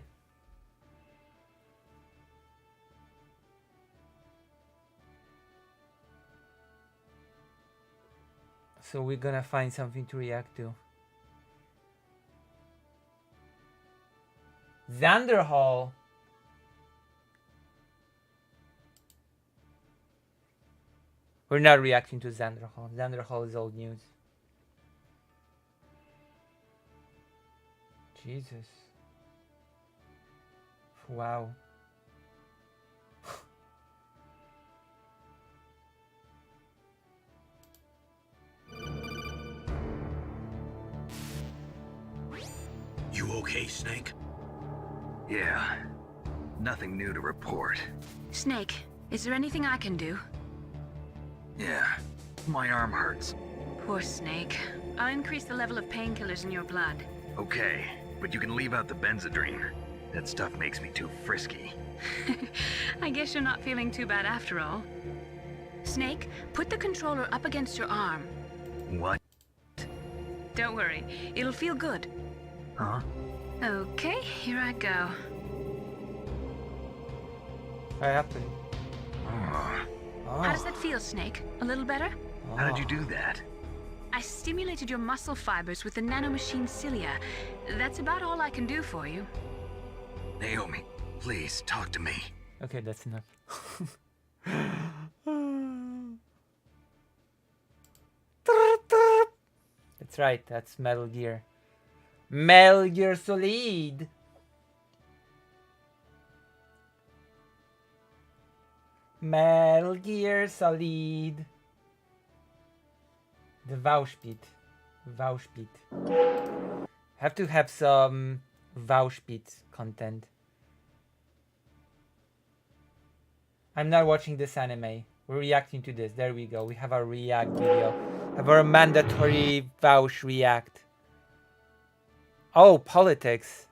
Speaker 1: So we're gonna find something to react to. Xander Hall. We're not reacting to Xander Hall. Xander Hall is old news. Jesus. Wow.
Speaker 11: You okay, Snake? Yeah. Nothing new to report.
Speaker 12: Snake, is there anything I can do?
Speaker 11: Yeah. My arm hurts.
Speaker 12: Poor Snake. I'll increase the level of painkillers in your blood.
Speaker 11: Okay, but you can leave out the Benzedrine. That stuff makes me too frisky.
Speaker 12: I guess you're not feeling too bad after all. Snake, put the controller up against your arm.
Speaker 11: What?
Speaker 12: Don't worry, it'll feel good.
Speaker 11: Huh?
Speaker 12: Okay, here I go.
Speaker 1: What happened?
Speaker 11: Oh.
Speaker 12: How does that feel, Snake? A little better?
Speaker 11: How did you do that?
Speaker 12: I stimulated your muscle fibers with the nanomachine cilia. That's about all I can do for you.
Speaker 11: Naomi, please talk to me.
Speaker 1: Okay, that's enough. right. That's Metal Gear. Metal Gear Solid. Metal Gear Solid. The Vowspit. Have to have some Vowspit content. I'm not watching this anime. We're reacting to this. There we go. We have our react video. Have our mandatory Vouch react. Oh, politics.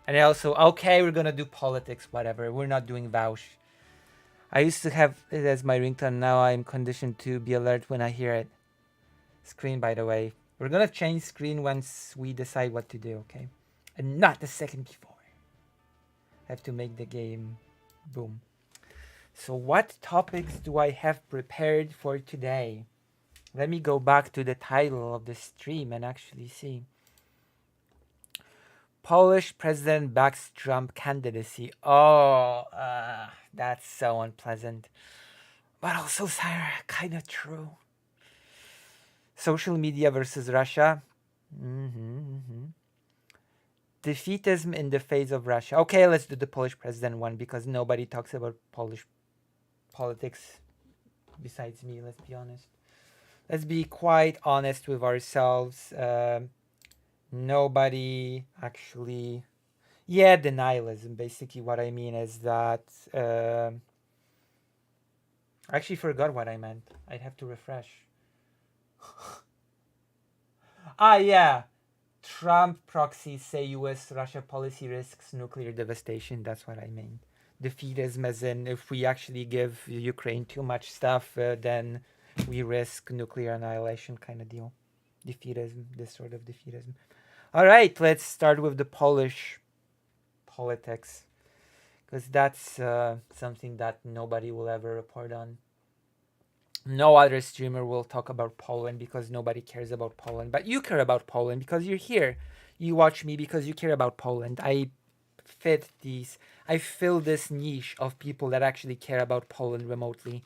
Speaker 1: And also, okay, we're gonna do politics, whatever. We're not doing Vouch. I used to have it as my ringtone. Now I'm conditioned to be alert when I hear it. Screen, by the way. We're gonna change screen once we decide what to do, okay? And not the second before. I have to make the game boom. So what topics do I have prepared for today? Let me go back to the title of the stream and actually see. Polish president backs Trump candidacy. Oh, that's so unpleasant. But also kind of true. Social media versus Russia. Defeatism in the face of Russia. Okay, let's do the Polish president one because nobody talks about Polish politics besides me, let's be honest. Let's be quite honest with ourselves. Nobody actually... Yeah, denialism. Basically what I mean is that... I actually forgot what I meant. I'd have to refresh. Yeah. Trump proxies say US-Russia policy risks nuclear devastation. That's what I mean. Defeatism as in if we actually give Ukraine too much stuff, then we risk nuclear annihilation kind of deal. Defeatism, this sort of defeatism. All right, let's start with the Polish politics. Because that's something that nobody will ever report on. No other streamer will talk about Poland because nobody cares about Poland. But you care about Poland because you're here. You watch me because you care about Poland. I fill this niche of people that actually care about Poland remotely.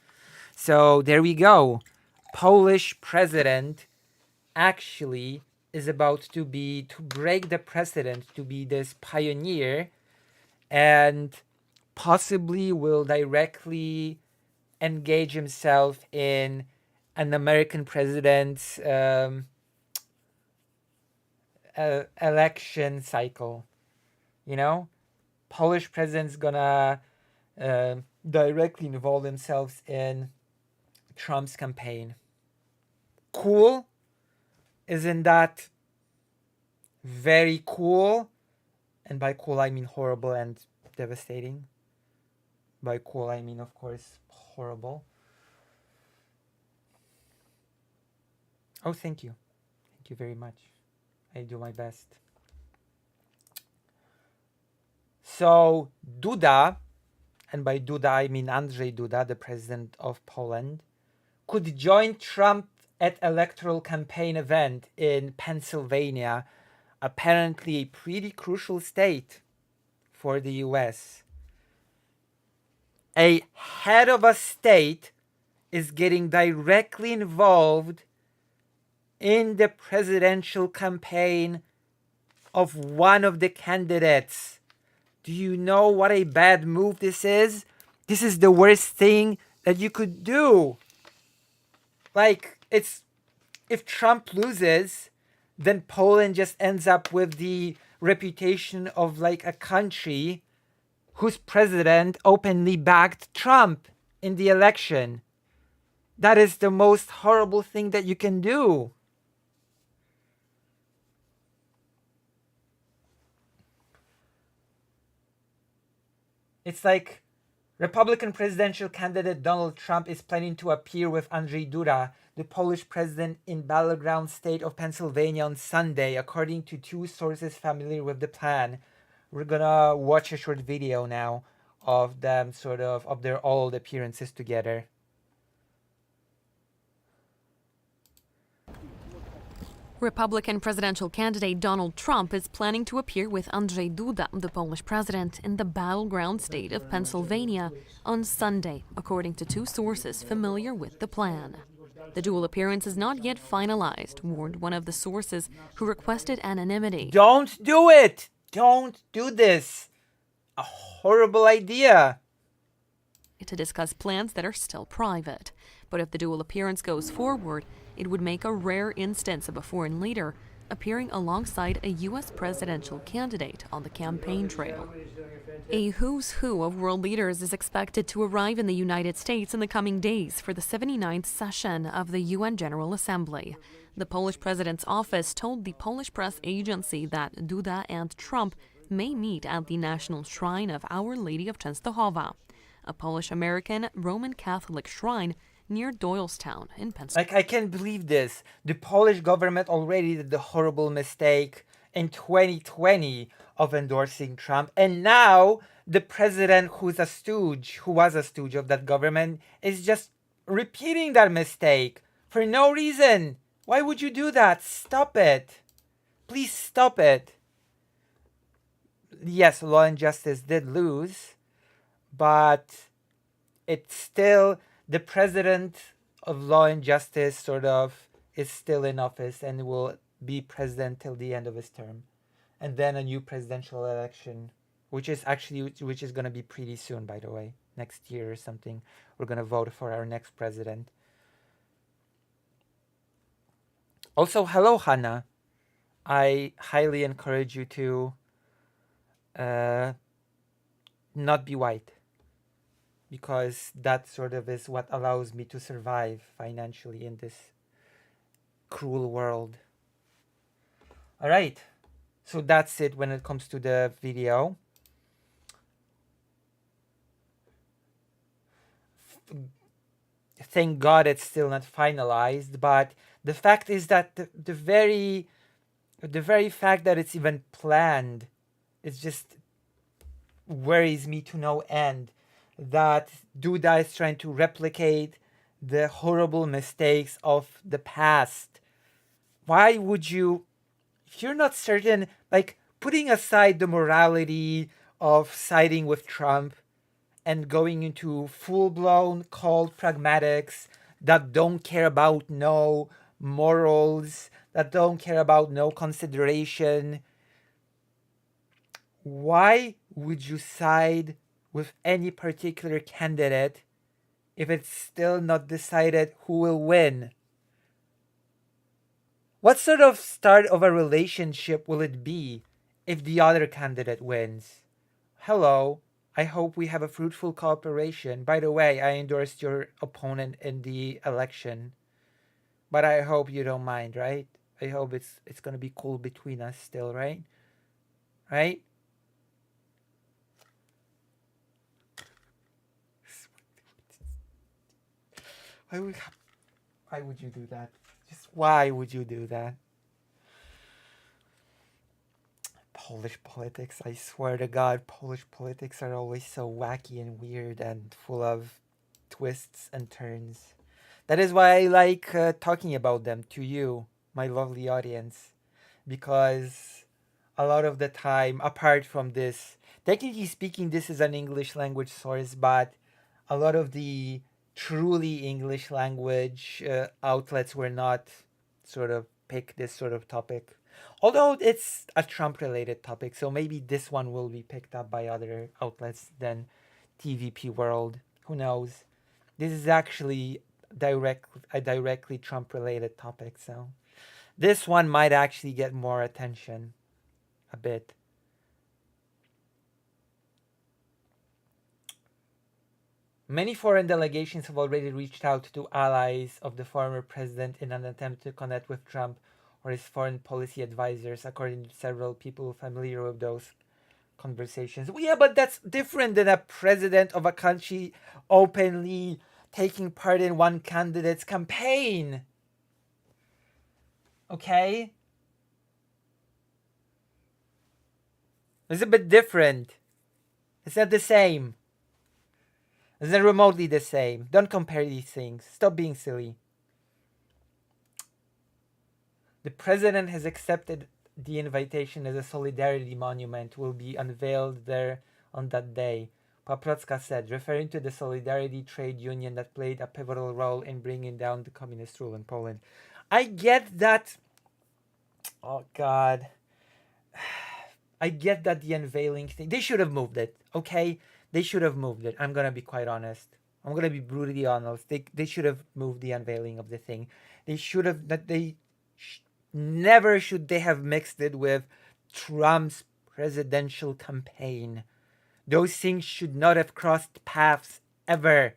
Speaker 1: So there we go. Polish president actually is about to break the precedent, to be this pioneer, and possibly will directly engage himself in an American president's election cycle. You know, Polish president's gonna directly involve themselves in Trump's campaign. Cool? Isn't that very cool? And by cool, I mean horrible and devastating. By cool, I mean, of course, horrible. Oh, thank you. Thank you very much. I do my best. So, Duda, and by Duda I mean Andrzej Duda, the president of Poland, could join Trump at electoral campaign event in Pennsylvania, apparently a pretty crucial state for the US. A head of a state is getting directly involved in the presidential campaign of one of the candidates. Do you know what a bad move this is? This is the worst thing that you could do. Like, if Trump loses, then Poland just ends up with the reputation of like a country whose president openly backed Trump in the election. That is the most horrible thing that you can do. It's like Republican presidential candidate Donald Trump is planning to appear with Andrzej Duda, the Polish president, in battleground state of Pennsylvania on Sunday, according to two sources familiar with the plan. We're gonna watch a short video now of them of their old appearances together.
Speaker 13: Republican presidential candidate Donald Trump is planning to appear with Andrzej Duda, the Polish president, in the battleground state of Pennsylvania on Sunday, according to two sources familiar with the plan. The dual appearance is not yet finalized, warned one of the sources who requested anonymity.
Speaker 1: Don't do it! Don't do this! A horrible idea!
Speaker 13: To discuss plans that are still private. But if the dual appearance goes forward, it would make a rare instance of a foreign leader appearing alongside a U.S. presidential candidate on the campaign trail. A who's who of world leaders is expected to arrive in the United States in the coming days for the 79th session of the UN General Assembly. The Polish president's office told the Polish press agency that Duda and Trump may meet at the National Shrine of Our Lady of Częstochowa, a Polish-American Roman Catholic shrine near Doylestown in Pennsylvania.
Speaker 1: Like, I can't believe this. The Polish government already did the horrible mistake in 2020 of endorsing Trump. And now the president who was a stooge of that government is just repeating that mistake for no reason. Why would you do that? Stop it. Please stop it. Yes, Law and Justice did lose, but it's still the president of Law and Justice sort of is still in office and will be president till the end of his term. And then a new presidential election, which is going to be pretty soon, by the way. Next year or something, we're going to vote for our next president. Also, hello, Hannah. I highly encourage you to not be white, because that sort of is what allows me to survive financially in this cruel world. All right, so that's it when it comes to the video. Thank God it's still not finalized, but the fact is that the very fact that it's even planned, it just worries me to no end. That Duda is trying to replicate the horrible mistakes of the past. Why would you, if you're not certain, like putting aside the morality of siding with Trump and going into full-blown cold pragmatics that don't care about no morals, that don't care about no consideration, why would you side with any particular candidate if it's still not decided who will win? What sort of start of a relationship will it be if the other candidate wins? Hello, I hope we have a fruitful cooperation. By the way, I endorsed your opponent in the election, but I hope you don't mind, right? I hope it's gonna be cool between us still, right? Right? Why would you do that? Just why would you do that? Polish politics, I swear to God, Polish politics are always so wacky and weird and full of twists and turns. That is why I like talking about them to you, my lovely audience, because a lot of the time, apart from this, technically speaking, this is an English language source, but a lot of the truly English language outlets were not sort of pick this sort of topic. Although it's a Trump-related topic, so maybe this one will be picked up by other outlets than TVP World. Who knows? This is actually a directly Trump-related topic, so this one might actually get more attention a bit. Many foreign delegations have already reached out to allies of the former president in an attempt to connect with Trump or his foreign policy advisors, according to several people familiar with those conversations. Well, yeah, but that's different than a president of a country openly taking part in one candidate's campaign. Okay? It's a bit different. It's not the same. It's not remotely the same. Don't compare these things. Stop being silly. The president has accepted the invitation as a solidarity monument will be unveiled there on that day. Paprocka said, referring to the Solidarity trade union that played a pivotal role in bringing down the communist rule in Poland. I get that. Oh, God. I get that the unveiling thing. They should have moved it, okay? They should have moved it. I'm going to be quite honest. I'm going to be brutally honest. They should have moved the unveiling of the thing. They should have, never should they have mixed it with Trump's presidential campaign. Those things should not have crossed paths ever.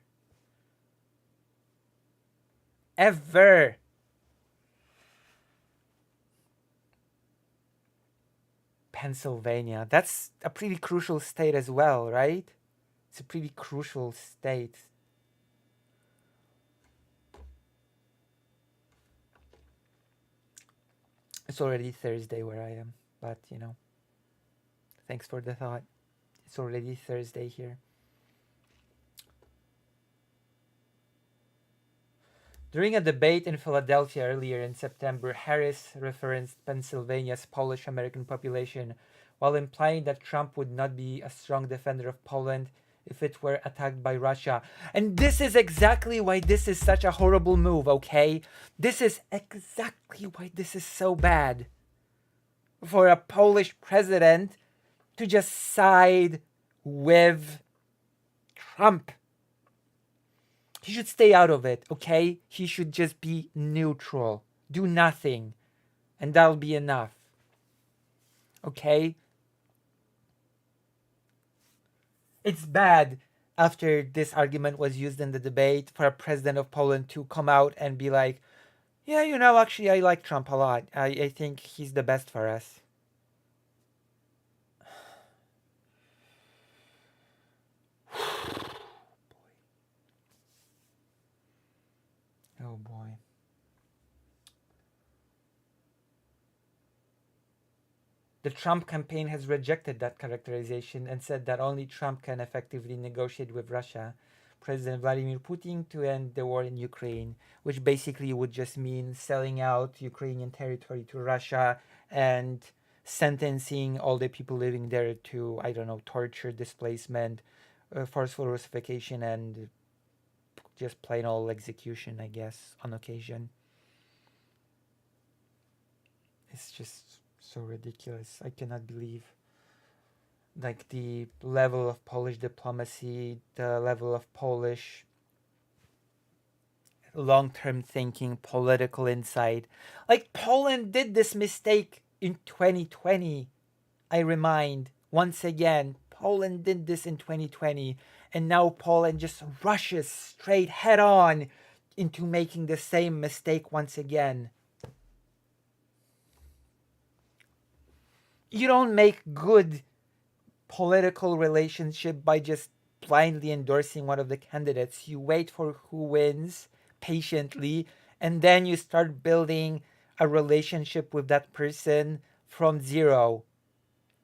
Speaker 1: Ever. Pennsylvania. That's a pretty crucial state as well, right? It's a pretty crucial state. It's already Thursday where I am, but you know, thanks for the thought. It's already Thursday here. During a debate in Philadelphia earlier in September, Harris referenced Pennsylvania's Polish-American population while implying that Trump would not be a strong defender of Poland if it were attacked by Russia. And this is exactly why this is such a horrible move, okay? This is exactly why this is so bad. For a Polish president to just side with Trump. He should stay out of it, okay? He should just be neutral. Do nothing. And that'll be enough. Okay? It's bad after this argument was used in the debate for a president of Poland to come out and be like, yeah, you know, actually I like Trump a lot. I think he's the best for us. Oh boy. The Trump campaign has rejected that characterization and said that only Trump can effectively negotiate with Russia, President Vladimir Putin, to end the war in Ukraine, which basically would just mean selling out Ukrainian territory to Russia and sentencing all the people living there to, I don't know, torture, displacement, forceful Russification, and just plain old execution, I guess, on occasion. It's just so ridiculous. I cannot believe like the level of Polish diplomacy, the level of Polish long-term thinking, political insight. Like Poland did this mistake in 2020. I remind once again, Poland did this in 2020, and now Poland just rushes straight head on into making the same mistake once again. You don't make good political relationship by just blindly endorsing one of the candidates. You wait for who wins patiently, and then you start building a relationship with that person from zero.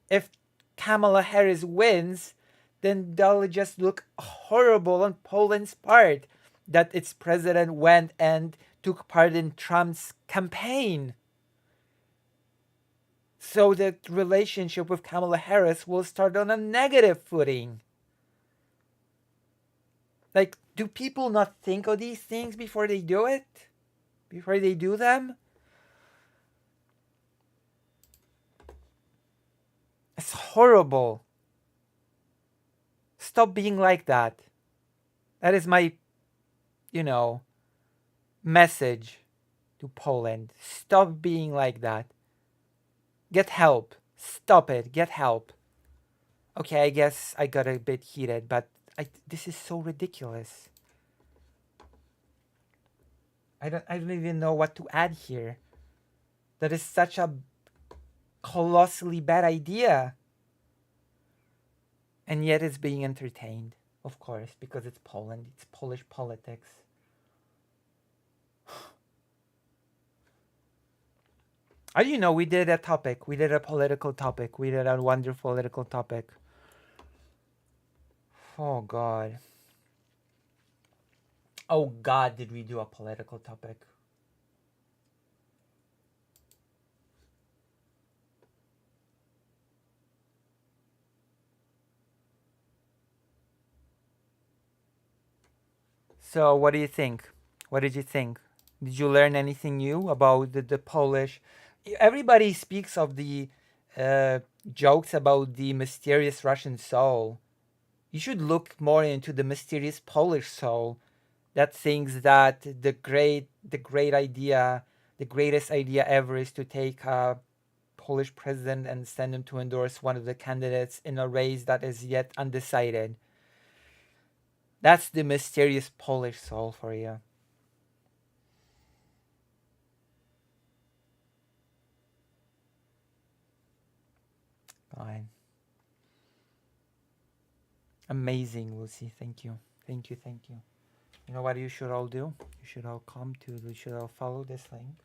Speaker 1: If Kamala Harris wins, then that'll just look horrible on Poland's part that its president went and took part in Trump's campaign. So the relationship with Kamala Harris will start on a negative footing. Like, do people not think of these things before they do it? Before they do them? It's horrible. Stop being like that. That is my, message to Poland. Stop being like that. Get help. Stop it. Get help. Okay, I guess I got a bit heated, but this is so ridiculous. I don't even know what to add here. That is such a colossally bad idea. And yet it's being entertained, of course, because it's Poland. It's Polish politics. We did a topic. We did a political topic. We did a wonderful political topic. Oh, God. Oh, God, did we do a political topic? So what do you think? What did you think? Did you learn anything new about the Polish? Everybody speaks of the jokes about the mysterious Russian soul. You should look more into the mysterious Polish soul that thinks that the great idea, the greatest idea ever is to take a Polish president and send him to endorse one of the candidates in a race that is yet undecided. That's the mysterious Polish soul for you. Fine. Amazing, Lucy. Thank you. Thank you. Thank you. You know what you should all do? You should all you should all follow this link.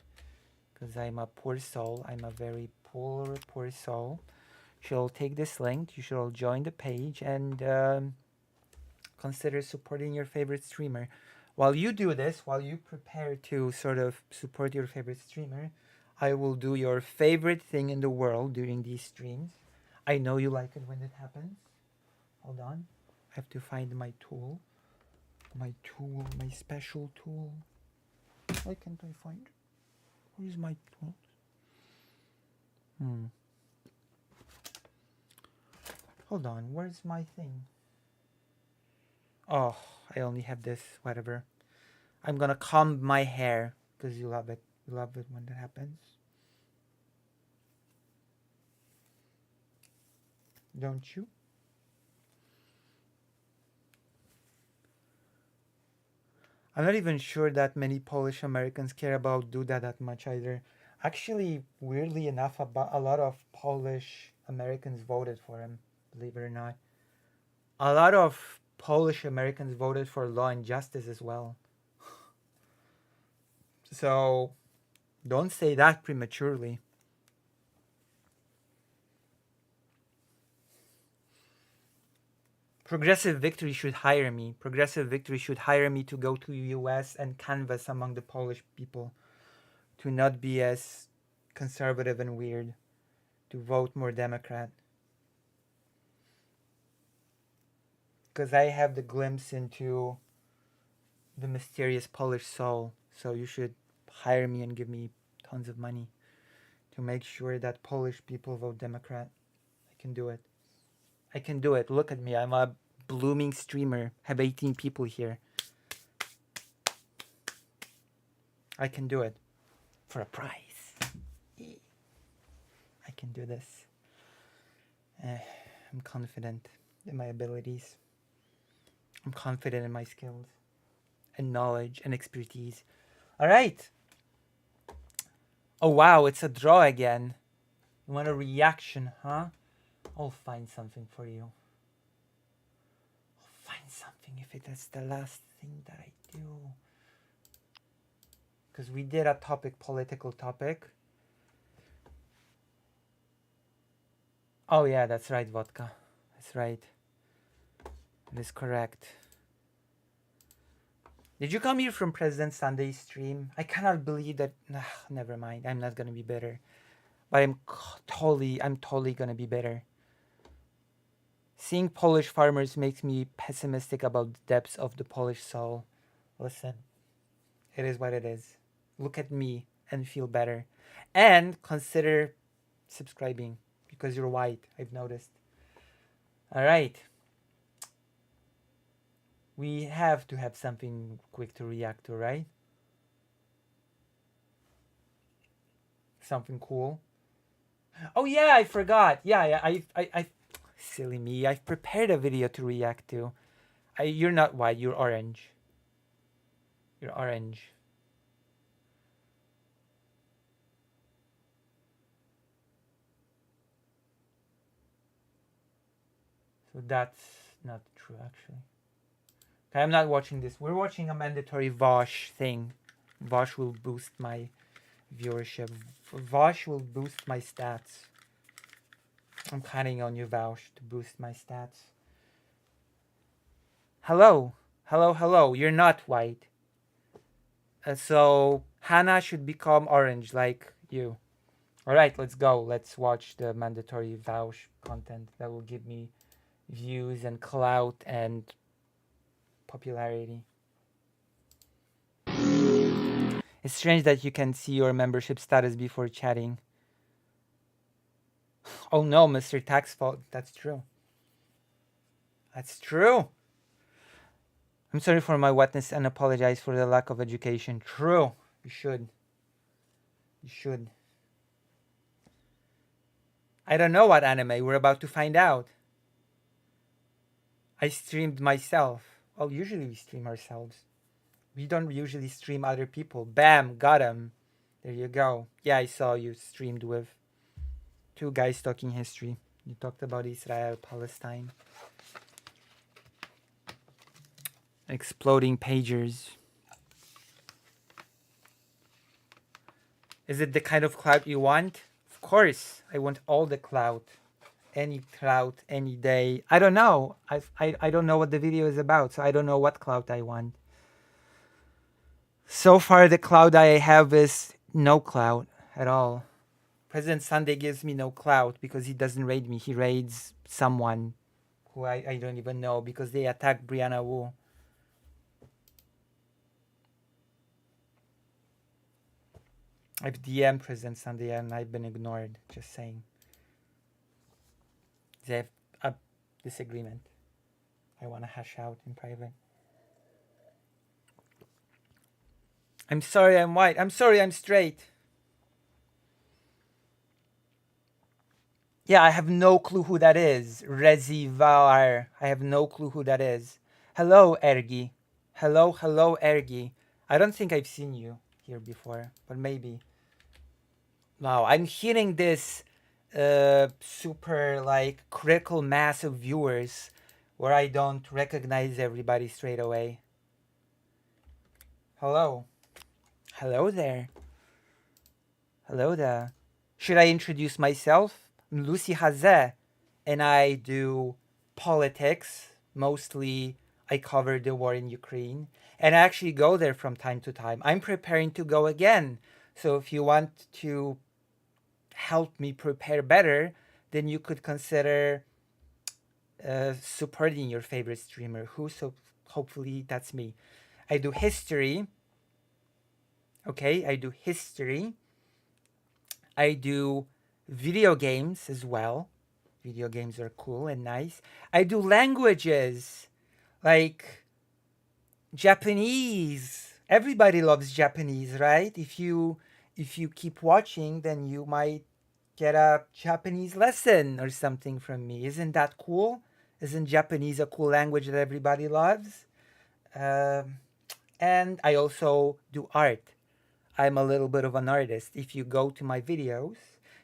Speaker 1: Because I'm a poor soul. I'm a very poor soul. You should all take this link. You should all join the page and consider supporting your favorite streamer. While you do this, while you prepare to sort of support your favorite streamer, I will do your favorite thing in the world during these streams. I know you like it when it happens. Hold on. I have to find my tool. My special tool. Why can't I find it? Where is my tool? Hold on, where's my thing? Oh, I only have this, whatever. I'm gonna comb my hair, because you love it. You love it when that happens. Don't you? I'm not even sure that many Polish Americans care about Duda that much either. Actually, weirdly enough, a lot of Polish Americans voted for him, believe it or not. A lot of Polish Americans voted for Law and Justice as well. So, don't say that prematurely. Progressive Victory should hire me. Progressive Victory should hire me to go to the US and canvass among the Polish people. To not be as conservative and weird. To vote more Democrat. Because I have the glimpse into the mysterious Polish soul. So you should hire me and give me tons of money to make sure that Polish people vote Democrat. I can do it. I can do it. Look at me. I'm a blooming streamer. I have 18 people here. I can do it. For a prize. I can do this. I'm confident in my abilities. I'm confident in my skills. And knowledge and expertise. Alright. Oh wow, it's a draw again. You want a reaction, huh? I'll find something for you. I'll find something if it is the last thing that I do. Because we did a political topic. Oh yeah, that's right, vodka. That's right. That is correct. Did you come here from President Sunday's stream? I cannot believe that. Never mind. I'm not gonna be bitter. But I'm totally gonna be bitter. Seeing Polish farmers makes me pessimistic about the depths of the Polish soul. Listen, it is what it is. Look at me and feel better. And consider subscribing because you're white, I've noticed. Alright. We have to have something quick to react to, right? Something cool. Oh yeah, I forgot. Yeah, I silly me. I've prepared a video to react to. You're not white, you're orange. You're orange. So that's not true actually. I'm not watching this. We're watching a mandatory Vosh thing. Vosh will boost my viewership. Vosh will boost my stats. I'm counting on you, Vosh, to boost my stats. Hello. Hello. You're not white. So Hannah should become orange like you. Alright, let's go. Let's watch the mandatory Vosh content that will give me views and clout and popularity. It's strange that you can see your membership status before chatting. Oh no, Mr. Tax Fault. That's true. That's true. I'm sorry for my wetness and apologize for the lack of education. True. You should. You should. I don't know what anime. We're about to find out. I streamed myself. Well, usually we stream ourselves. We don't usually stream other people. Bam, got him. There you go. Yeah, I saw you streamed with two guys talking history. You talked about Israel, Palestine. Exploding pagers. Is it the kind of clout you want? Of course, I want all the clout. Any clout, any day. I don't know. I don't know what the video is about, so I don't know what clout I want. So far, the clout I have is no clout at all. President Sunday gives me no clout because he doesn't raid me. He raids someone who I don't even know because they attacked Brianna Wu. I've DM'd President Sunday and I've been ignored. Just saying. They have a disagreement. I want to hash out in private. I'm sorry I'm white. I'm sorry I'm straight. Yeah, I have no clue who that is. Rezi Valar. I have no clue who that is. Hello, Ergi. Hello, Ergi. I don't think I've seen you here before, but maybe. Wow, I'm hitting this super like critical mass of viewers where I don't recognize everybody straight away. Hello. Hello there. Hello there. Should I introduce myself? I'm Lucy Hazeh, and I do politics. Mostly I cover the war in Ukraine, and I actually go there from time to time. I'm preparing to go again. So if you want to help me prepare better, then you could consider supporting your favorite streamer. So hopefully that's me. I do history. Okay, I do history. I do video games as well. Video games are cool and nice. I do languages like Japanese. Everybody loves Japanese, right? If you keep watching, then you might get a Japanese lesson or something from me. Isn't that cool? Isn't Japanese a cool language that everybody loves? And I also do art. I'm a little bit of an artist. If you go to my videos,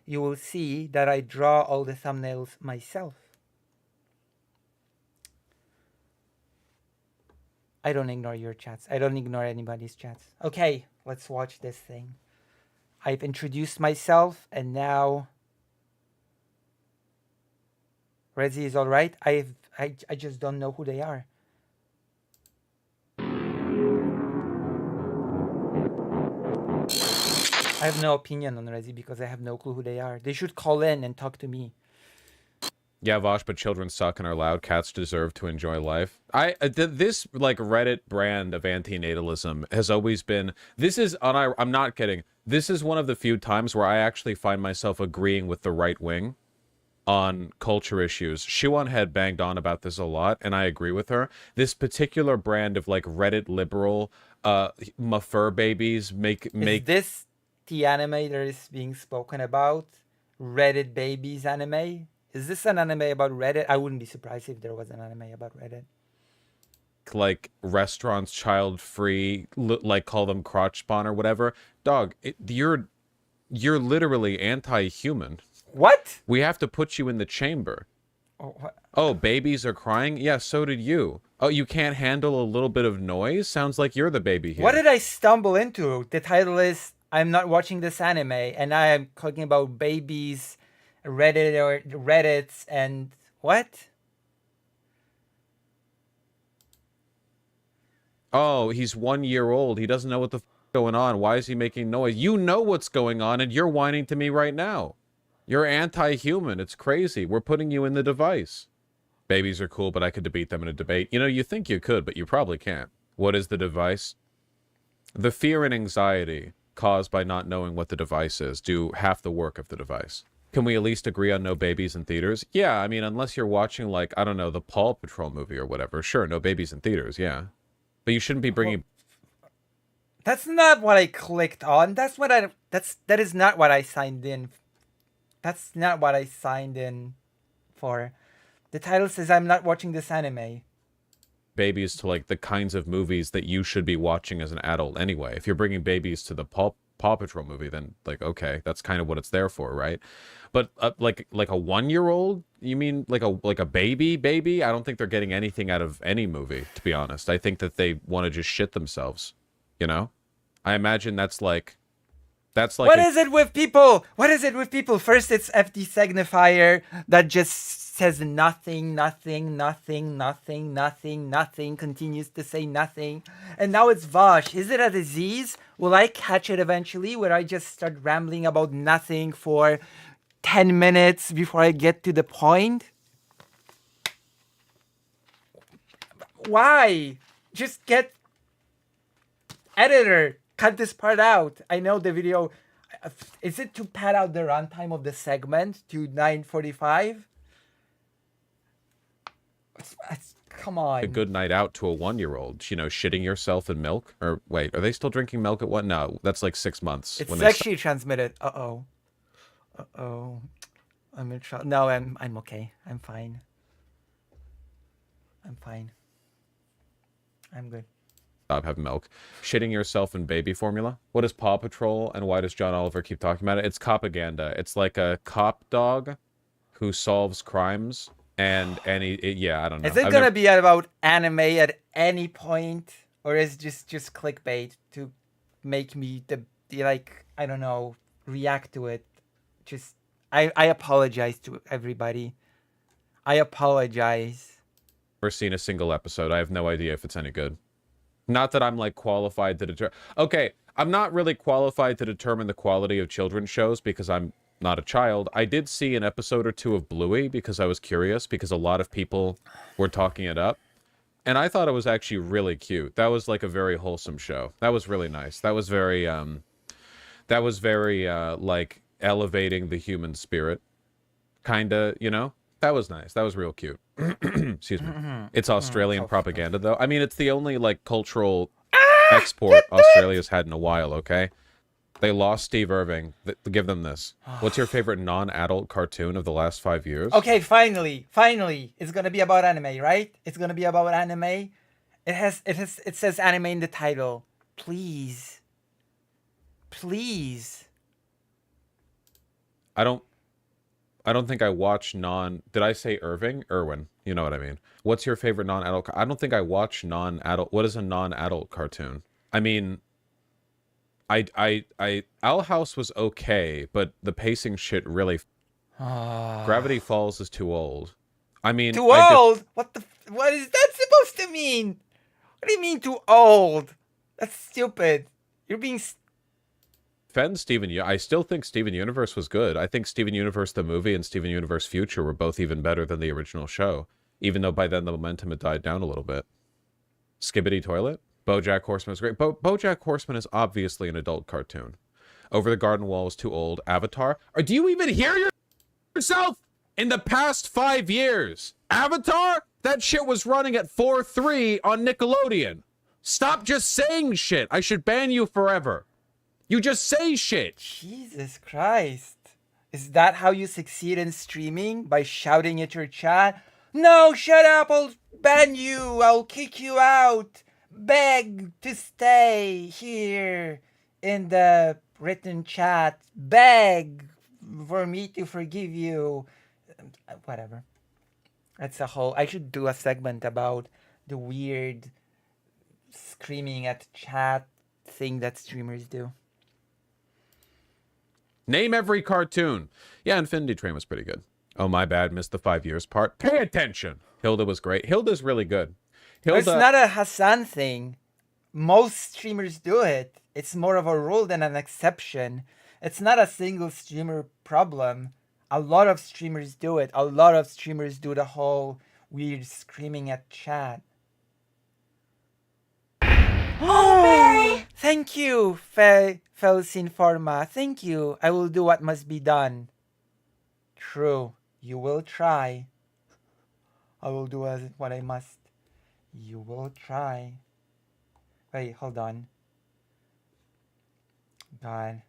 Speaker 1: you will see that I draw all the thumbnails myself. I don't ignore your chats. I don't ignore anybody's chats. Okay, let's watch this thing. I've introduced myself, and now Rezi is all right. I just don't know who they are. I have no opinion on Rezi because I have no clue who they are. They should call in and talk to me.
Speaker 2: Yeah, Vosh, but children suck and are loud. Cats deserve to enjoy life. This like Reddit brand of antinatalism has always been. This is I'm not kidding. This is one of the few times where I actually find myself agreeing with the right wing on culture issues. Shuan had banged on about this a lot, and I agree with her. This particular brand of like Reddit liberal, fur babies make.
Speaker 1: Is this the anime that is being spoken about? Reddit babies anime? Is this an anime about Reddit? I wouldn't be surprised if there was an anime about Reddit.
Speaker 2: Like restaurants child free, like call them crotch spawn or whatever. Dog, you're literally anti-human.
Speaker 1: What?
Speaker 2: We have to put you in the chamber. Oh, babies are crying? Yeah, so did you. Oh, you can't handle a little bit of noise? Sounds like you're the baby here.
Speaker 1: What did I stumble into? The title is I'm not watching this anime, and I am talking about babies, Reddits, and what?
Speaker 2: Oh, he's 1 year old. He doesn't know what the f going on. Why is he making noise? You know what's going on, and you're whining to me right now. You're anti-human. It's crazy. We're putting you in the device. Babies are cool, but I could debate them in a debate. You know, you think you could, but you probably can't. What is the device? The fear and anxiety caused by not knowing what the device is do half the work of the device. Can we at least agree on no babies in theaters? Yeah, I mean, unless you're watching, like, I don't know, the Paw Patrol movie or whatever. Sure, no babies in theaters, yeah. But you shouldn't be bringing...
Speaker 1: That's not what I clicked on. That is not what I signed in. That's not what I signed in for. The title says I'm not watching this anime.
Speaker 2: babies to, like, the kinds of movies that you should be watching as an adult anyway. If you're bringing babies to the Paw Patrol movie, then, like, okay, that's kind of what it's there for, right? But like a 1-year-old, you mean like a baby? I don't think they're getting anything out of any movie, to be honest. I think that they want to just shit themselves, you know? I imagine that's like
Speaker 1: what is it with people? What is it with people? First it's FD Signifier that just says nothing, continues to say nothing. And now it's Vosh. Is it a disease? Will I catch it eventually where I just start rambling about nothing for 10 minutes before I get to the point? Why? Just get editor. Cut this part out. I know the video. Is it to pad out the runtime of the segment to 9:45? Come on.
Speaker 2: a good night out to a 1-year-old, you know, shitting yourself in milk. Or wait, are they still drinking milk at what? No, that's like 6 months.
Speaker 1: It's sexually transmitted. I'm in trouble. No, I'm okay. I'm fine. I'm good.
Speaker 2: Stop having milk. Shitting yourself in baby formula. What is Paw Patrol and why does John Oliver keep talking about it? It's propaganda. It's like a cop dog who solves crimes and yeah, I don't know.
Speaker 1: Is it gonna be about anime at any point, or is just clickbait to make me I don't know, react to it? Just I apologize to everybody. I apologize.
Speaker 2: Never seen a single episode. I have no idea if it's any good. Not that I'm, like, qualified to determine... Okay, I'm not really qualified to determine the quality of children's shows because I'm not a child. I did see an episode or two of Bluey because I was curious, because a lot of people were talking it up. And I thought it was actually really cute. That was, like, a very wholesome show. That was really nice. That was very, like, elevating the human spirit. Kinda, you know? That was nice. That was real cute. Excuse me. It's Australian propaganda, though. I mean, it's the only, like, cultural export Australia's had in a while, okay? They lost Steve Irving. Give them this. What's your favorite non-adult cartoon of the last 5 years?
Speaker 1: Okay, finally. It's gonna be about anime, right? It's gonna be about anime. It says anime in the title. Please.
Speaker 2: I don't think I watch Did I say Irving? Irwin. You know what I mean. What's your favorite non-adult... I don't think I watch non-adult... What is a non-adult cartoon? I mean... Owl House was okay, but the pacing shit really... Gravity Falls is too old. I mean...
Speaker 1: Too old? What is that supposed to mean? What do you mean too old? That's stupid. You're being...
Speaker 2: I still think Steven Universe was good. I think Steven Universe the movie and Steven Universe Future were both even better than the original show, even though by then the momentum had died down a little bit. Skibbity Toilet? BoJack Horseman is great. BoJack Horseman is obviously an adult cartoon. Over the Garden Wall is too old. Avatar? Or do you even hear yourself? In the past 5 years, Avatar? That shit was running at 4:3 on Nickelodeon. Stop just saying shit. I should ban you forever. You just say shit.
Speaker 1: Jesus Christ. Is that how you succeed in streaming? By shouting at your chat? No, shut up, I'll ban you, I'll kick you out. Beg to stay here in the written chat. Beg for me to forgive you. Whatever. That's a whole... I should do a segment about the weird screaming at chat thing that streamers do.
Speaker 2: Name every cartoon. Yeah, Infinity Train was pretty good. Oh, my bad. Missed the 5 years part. Pay attention. Hilda was great. Hilda's really good.
Speaker 1: It's not a Hassan thing. Most streamers do it. It's more of a rule than an exception. It's not a single streamer problem. A lot of streamers do it. A lot of streamers do the whole weird screaming at chat. Oh, Mary! Thank Thank you, Felsin Forma. Thank you. I will do what must be done. True. You will try. I will do what I must. You will try. Wait, hold on. God,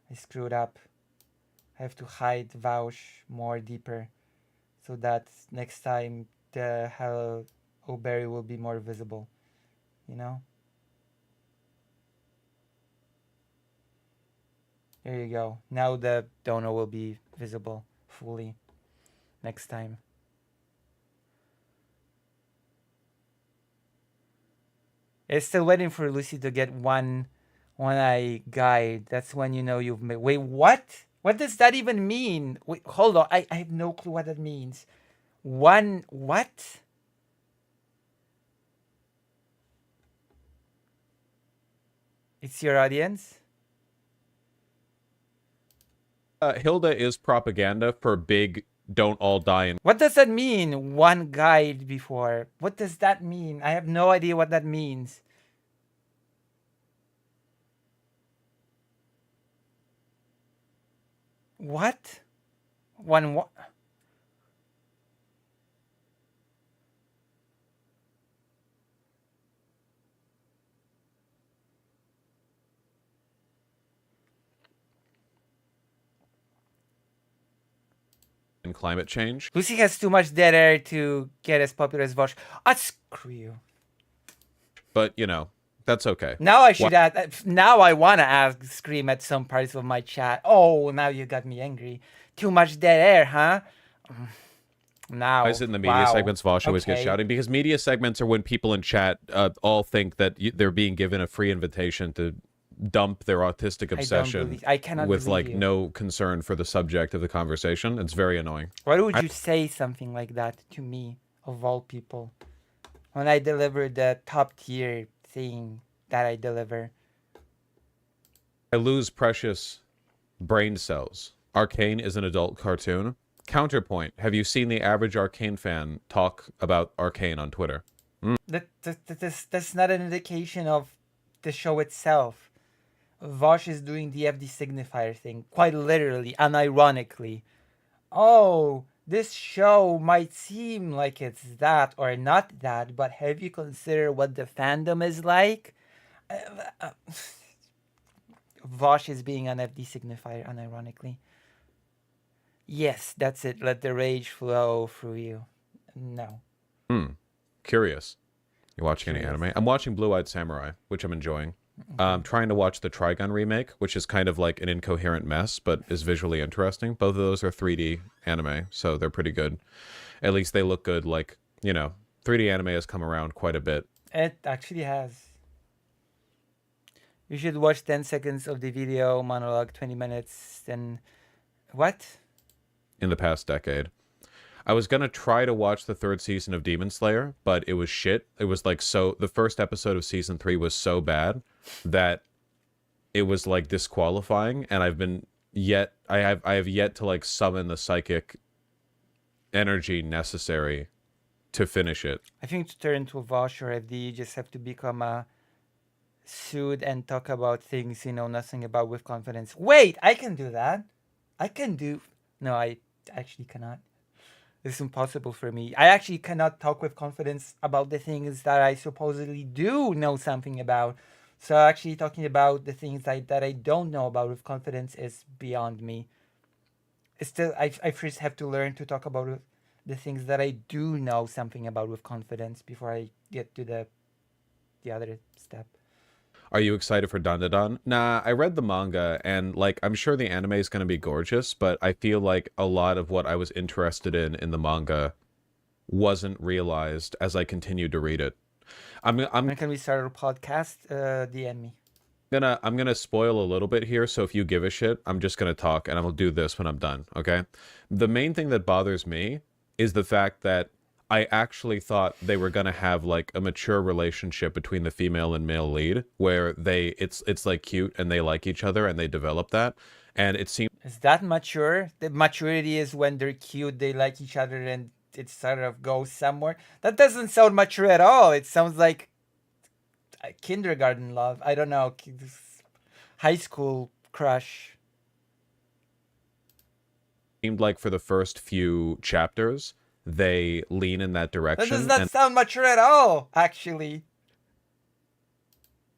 Speaker 1: I screwed up. I have to hide Vouch more deeper so that next time the Hello Berry will be more visible. You know? There you go. Now the dono will be visible fully next time. It's still waiting for Lucy to get one eye guide. That's when you know you've made. Wait, what? What does that even mean? Wait, hold on. I have no clue what that means. One what? It's your audience?
Speaker 2: Hilda is propaganda for big don't all die in.
Speaker 1: What does that mean? One guide before. What does that mean? I have no idea what that means. What? One what?
Speaker 2: In climate change.
Speaker 1: Lucy has too much dead air to get as popular as Vosh. Ah, screw you.
Speaker 2: But, you know, that's okay.
Speaker 1: Now I should add. Now I want to scream at some parts of my chat. Oh, now you got me angry. Too much dead air, huh? Now.
Speaker 2: Why is it in the media segments Vosh always gets shouting? Because media segments are when people in chat all think that they're being given a free invitation to dump their autistic obsession with like no concern for the subject of the conversation. It's very annoying.
Speaker 1: Why would you say something like that to me, of all people, when I deliver the top tier thing that I deliver?
Speaker 2: I lose precious brain cells. Arcane is an adult cartoon. Counterpoint. Have you seen the average Arcane fan talk about Arcane on Twitter?
Speaker 1: That's not an indication of the show itself. Vosh is doing the FD signifier thing, quite literally, unironically. Oh, this show might seem like it's that or not that, but have you considered what the fandom is like? Vosh is being an FD signifier, unironically. Yes, that's it. Let the rage flow through you. No.
Speaker 2: Curious. You watching any anime? I'm watching Blue-Eyed Samurai, which I'm enjoying. I'm trying to watch the Trigun remake, which is kind of like an incoherent mess, but is visually interesting. Both of those are 3D anime, so they're pretty good. At least they look good. Like, you know, 3D anime has come around quite a bit.
Speaker 1: It actually has. You should watch 10 seconds of the video monologue, 20 minutes, then... What?
Speaker 2: In the past decade. I was going to try to watch the 3rd season of Demon Slayer, but it was shit. It was like so... The first episode of season 3 was so bad that it was like disqualifying, and I've been yet... I have yet to like summon the psychic energy necessary to finish it.
Speaker 1: I think to turn into a Vosh or FD, you just have to become a sued and talk about things you know nothing about with confidence. Wait, I can do that. I can do... No, I actually cannot. It's impossible for me. I actually cannot talk with confidence about the things that I supposedly do know something about. So actually talking about the things that I don't know about with confidence is beyond me. It's still, I first have to learn to talk about the things that I do know something about with confidence before I get to the other step.
Speaker 2: Are you excited for Dandadan? Nah, I read the manga, and like I'm sure the anime is going to be gorgeous, but I feel like a lot of what I was interested in the manga wasn't realized as I continued to read it.
Speaker 1: When can we start our podcast? DM me.
Speaker 2: I'm gonna spoil a little bit here, so if you give a shit, I'm just gonna talk, and I'll do this when I'm done, okay? The main thing that bothers me is the fact that I actually thought they were gonna have like a mature relationship between the female and male lead, where it's like cute and they like each other and they develop that, and it seems...
Speaker 1: Is that mature? The maturity is when they're cute, they like each other, and it sort of goes somewhere. That doesn't sound mature at all. It sounds like kindergarten love. I don't know. High school crush.
Speaker 2: Seemed like for the first few chapters, they lean in that
Speaker 1: That
Speaker 2: direction.
Speaker 1: does not
Speaker 2: and
Speaker 1: sound mature at all, actually.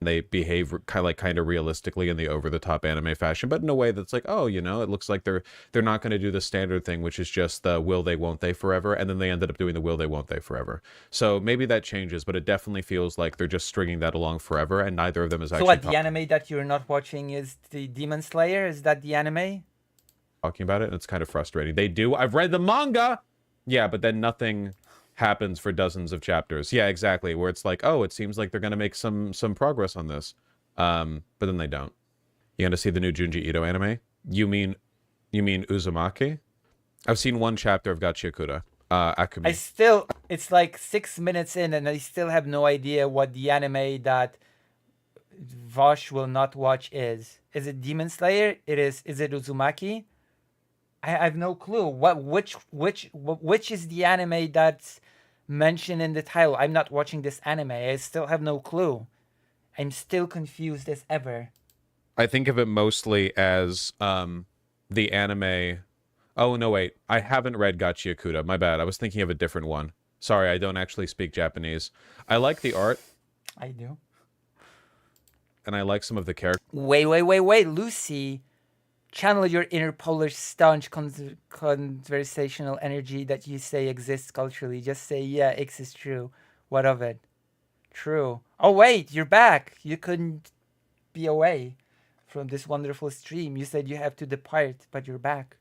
Speaker 2: they behave kind of realistically in the over-the-top anime fashion, but in a way that's like, oh, you know, it looks like they're not going to do the standard thing, which is just the will they, won't they forever, and then they ended up doing the will they, won't they forever. So maybe that changes, but it definitely feels like they're just stringing that along forever, and neither of them is actually
Speaker 1: So what, the anime that you're not watching is the Demon Slayer? Is that the anime?
Speaker 2: talking about it, and it's kind of frustrating. I've read the manga! Yeah, but then nothing happens for dozens of chapters. Yeah, exactly, where it's like, oh, it seems like they're going to make some progress on this. But then they don't. You going to see the new Junji Ito anime? You mean Uzumaki? I've seen one chapter of Gachikura. Akumi.
Speaker 1: It's like 6 minutes in, and I still have no idea what the anime that Vosh will not watch is. Is it Demon Slayer? Is it Uzumaki? I have no clue. Which is the anime that's mentioned in the title? I'm not watching this anime. I still have no clue. I'm still confused as ever.
Speaker 2: I think of it mostly as the anime. Oh no, wait. I haven't read Gachikuta. My bad. I was thinking of a different one. Sorry, I don't actually speak Japanese. I like the art.
Speaker 1: I do.
Speaker 2: And I like some of the characters.
Speaker 1: Wait, Lucy. Channel your inner Polish staunch conversational energy that you say exists culturally. Just say, yeah, X is true. What of it? True. Oh, wait, you're back. You couldn't be away from this wonderful stream. You said you have to depart, but you're back.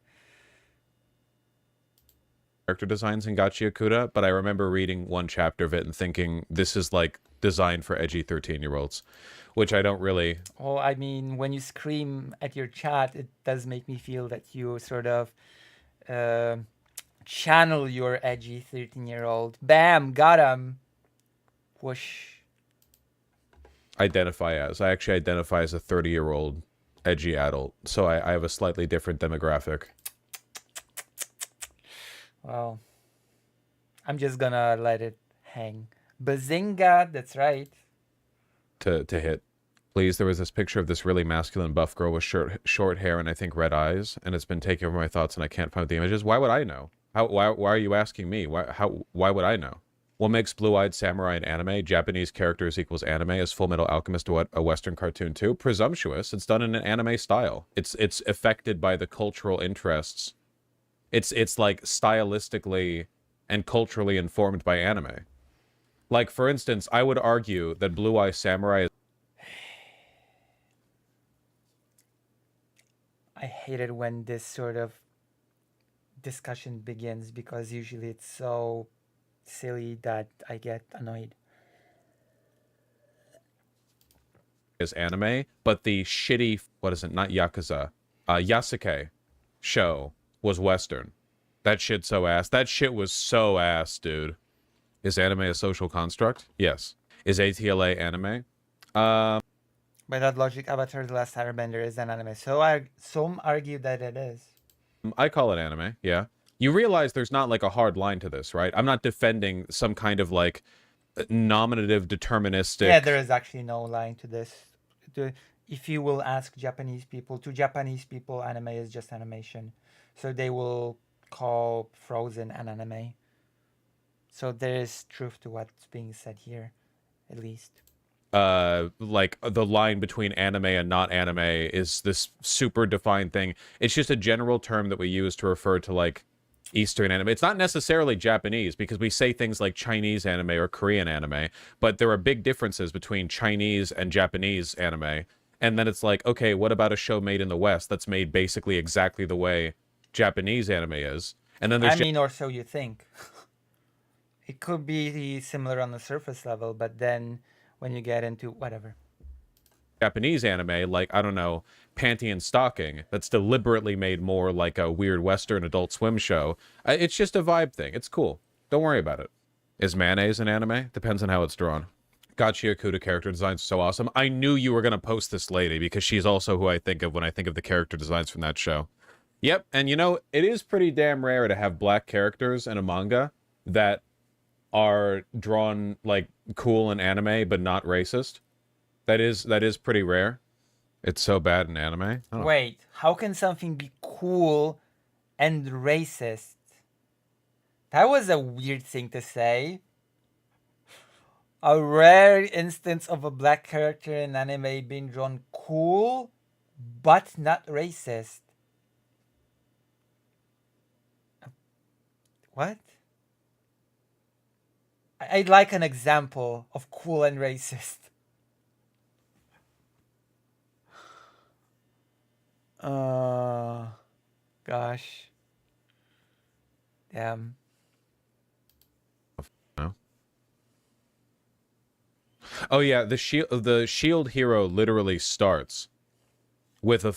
Speaker 2: Character designs in Gachikuta, but I remember reading one chapter of it and thinking, this is like designed for edgy 13-year-olds, which I don't really...
Speaker 1: Oh, I mean, when you scream at your chat, it does make me feel that you sort of channel your edgy 13-year-old. Bam, got him. Whoosh.
Speaker 2: I actually identify as a 30-year-old edgy adult, so I have a slightly different demographic.
Speaker 1: Well, I'm just gonna let it hang. Bazinga, that's right.
Speaker 2: To hit. Please, there was this picture of this really masculine buff girl with short hair and I think red eyes, and it's been taking over my thoughts and I can't find the images. Why would I know? Why are you asking me? Why would I know? What makes Blue-Eyed Samurai an anime? Japanese characters equals anime. Is Full Metal Alchemist a Western cartoon too? Presumptuous. It's done in an anime style. It's affected by the cultural interests. It's like stylistically and culturally informed by anime. Like, for instance, I would argue that Blue-Eye Samurai is...
Speaker 1: I hate it when this sort of discussion begins because usually it's so silly that I get annoyed.
Speaker 2: Is anime, but the shitty, what is it, not Yakuza, Yasuke show was Western. That shit so ass. That shit was so ass, dude. Is anime a social construct? Yes. Is ATLA anime?
Speaker 1: By that logic, Avatar: The Last Airbender is an anime. So some argue that it is.
Speaker 2: I call it anime, yeah. You realize there's not like a hard line to this, right? I'm not defending some kind of like nominative deterministic...
Speaker 1: Yeah, there is actually no line to this. If you will ask Japanese people, to Japanese people, anime is just animation. So they will call Frozen an anime. So there is truth to what's being said here, at least.
Speaker 2: Like the line between anime and not anime is this super defined thing. It's just a general term that we use to refer to like Eastern anime. It's not necessarily Japanese because we say things like Chinese anime or Korean anime, but there are big differences between Chinese and Japanese anime. And then it's like, okay, what about a show made in the West that's made basically exactly the way Japanese anime is? And then there's
Speaker 1: or so you think. It could be similar on the surface level, but then when you get into whatever.
Speaker 2: Japanese anime, like, I don't know, Panty and Stocking, that's deliberately made more like a weird Western Adult Swim show. It's just a vibe thing. It's cool. Don't worry about it. Is mayonnaise an anime? Depends on how it's drawn. Gachia Kuda character designs are so awesome. I knew you were going to post this lady because she's also who I think of when I think of the character designs from that show. Yep, and you know, it is pretty damn rare to have black characters in a manga that are drawn like cool in anime but not racist. That is pretty rare. It's so bad in anime. I don't know.
Speaker 1: Wait, how can something be cool and racist? That was a weird thing to say. A rare instance of a black character in anime being drawn cool, but not racist. What? I'd like an example of cool and racist. Gosh. Damn.
Speaker 2: No. Oh yeah, the shield hero literally starts with a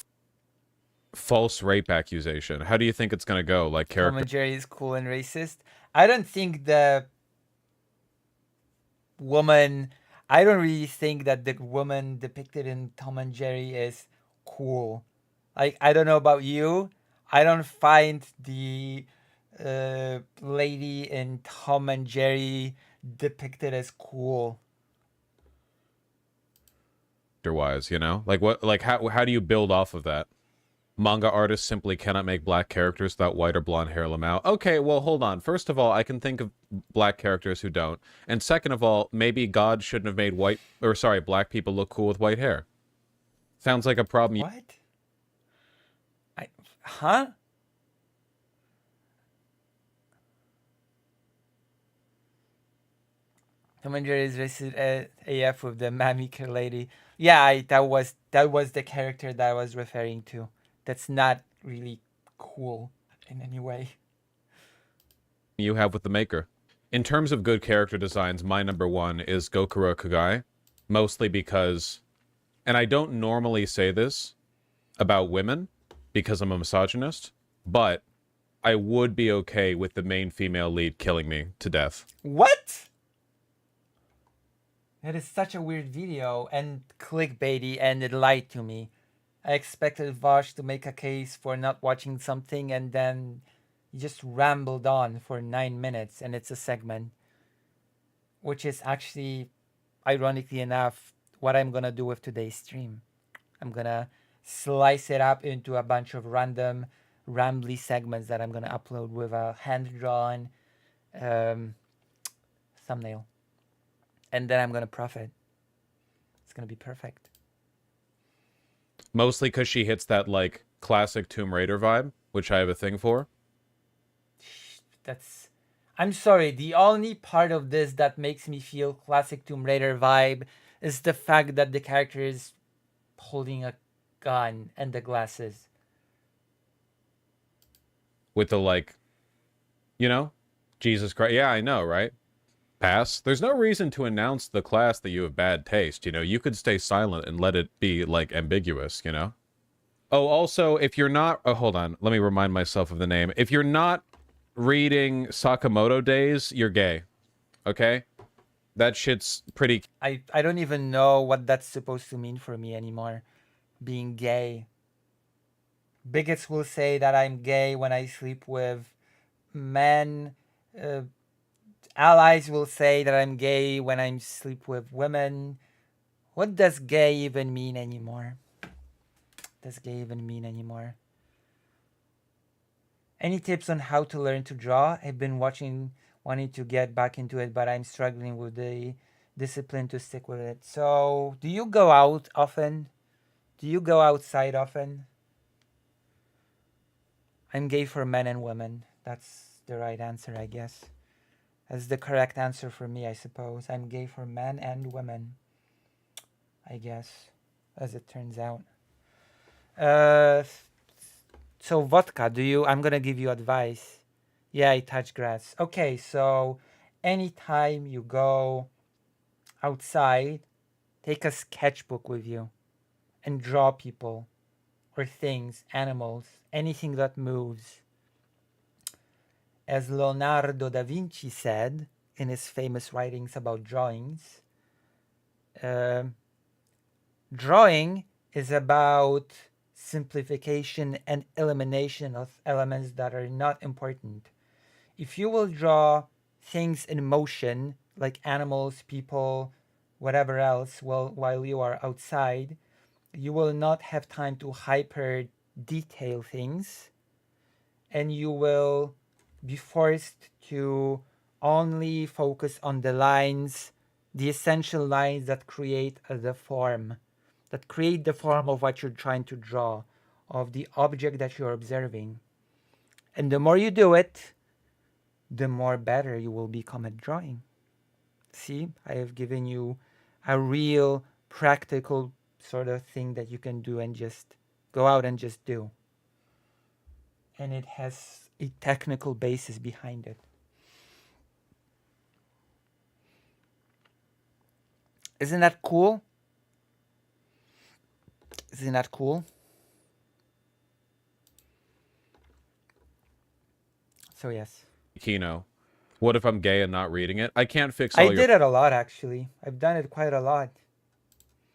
Speaker 2: false rape accusation. How do you think it's gonna go? Like
Speaker 1: Tom
Speaker 2: character
Speaker 1: and Jerry is cool and racist. I don't think the woman. I don't really think that the woman depicted in Tom and Jerry is cool. Like, I don't know about you. I don't find the lady in Tom and Jerry depicted as cool.
Speaker 2: wise, you know? Like what like how do you build off of that? Manga artists simply cannot make black characters without white or blonde hair Lamau. Okay, well, hold on. First of all, I can think of black characters who don't. And second of all, maybe God shouldn't have made black people look cool with white hair. Sounds like a problem.
Speaker 1: What? Huh? Tom and Jerry is racist AF with the Mamika lady. Yeah, that was the character that I was referring to. That's not really cool in any way.
Speaker 2: You have with the maker. In terms of good character designs, my number one is Gokuro Kugai, mostly because, and I don't normally say this about women because I'm a misogynist, but I would be okay with the main female lead killing me to death.
Speaker 1: What? That is such a weird video and clickbaity, and it lied to me. I expected Vash to make a case for not watching something, and then he just rambled on for 9 minutes, and it's a segment. Which is actually, ironically enough, what I'm gonna do with today's stream. I'm gonna slice it up into a bunch of random, rambly segments that I'm gonna upload with a hand-drawn thumbnail. And then I'm gonna profit. It's gonna be perfect.
Speaker 2: Mostly because she hits that, like, classic Tomb Raider vibe, which I have a thing for.
Speaker 1: I'm sorry, the only part of this that makes me feel classic Tomb Raider vibe is the fact that the character is holding a gun and the glasses.
Speaker 2: With the, like, you know? Jesus Christ. Yeah, I know, right? Pass. There's no reason to announce the class that you have bad taste, you know? You could stay silent and let it be, like, ambiguous, you know? Oh, also, if you're not... Oh, hold on. Let me remind myself of the name. If you're not reading Sakamoto Days, you're gay. Okay? That shit's pretty...
Speaker 1: I don't even know what that's supposed to mean for me anymore. Being gay. Bigots will say that I'm gay when I sleep with men. Allies will say that I'm gay when I sleep with women. What does gay even mean anymore? Does gay even mean anymore? Any tips on how to learn to draw? I've been wanting to get back into it, but I'm struggling with the discipline to stick with it. So, do you go out often? Do you go outside often? I'm gay for men and women. That's the right answer, I guess. That's the correct answer for me, I suppose. I'm gay for men and women. I guess, as it turns out. So vodka, I'm gonna give you advice. Yeah, I touch grass. Okay, so anytime you go outside, take a sketchbook with you and draw people or things, animals, anything that moves. As Leonardo da Vinci said in his famous writings about drawings, drawing is about simplification and elimination of elements that are not important. If you will draw things in motion, like animals, people, whatever else while you are outside, you will not have time to hyper detail things, and you will be forced to only focus on the lines, the essential lines that create the form of what you're trying to draw, of the object that you're observing. And the more you do it, the more better you will become at drawing. See, I have given you a real practical sort of thing that you can do and just go out and just do. And it has a technical basis behind it. Isn't that cool? Isn't that cool? So yes.
Speaker 2: Kino, what if I'm gay and not reading it? I can't fix
Speaker 1: I
Speaker 2: all
Speaker 1: did
Speaker 2: your
Speaker 1: it a lot, actually. I've done it quite a lot.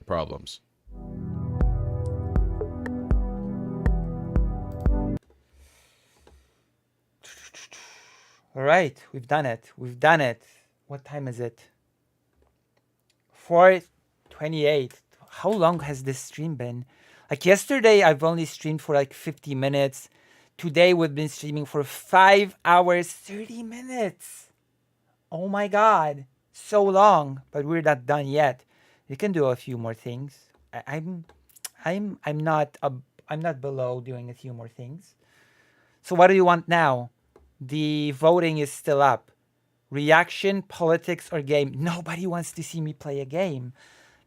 Speaker 2: problems.
Speaker 1: All right, we've done it. We've done it. What time is it? 4:28. How long has this stream been? Like yesterday, I've only streamed for like 50 minutes. Today, we've been streaming for 5 hours, 30 minutes. Oh my God, so long, but we're not done yet. We can do a few more things. I'm not below doing a few more things. So what do you want now? The voting is still up. Reaction, politics, or game? Nobody wants to see me play a game.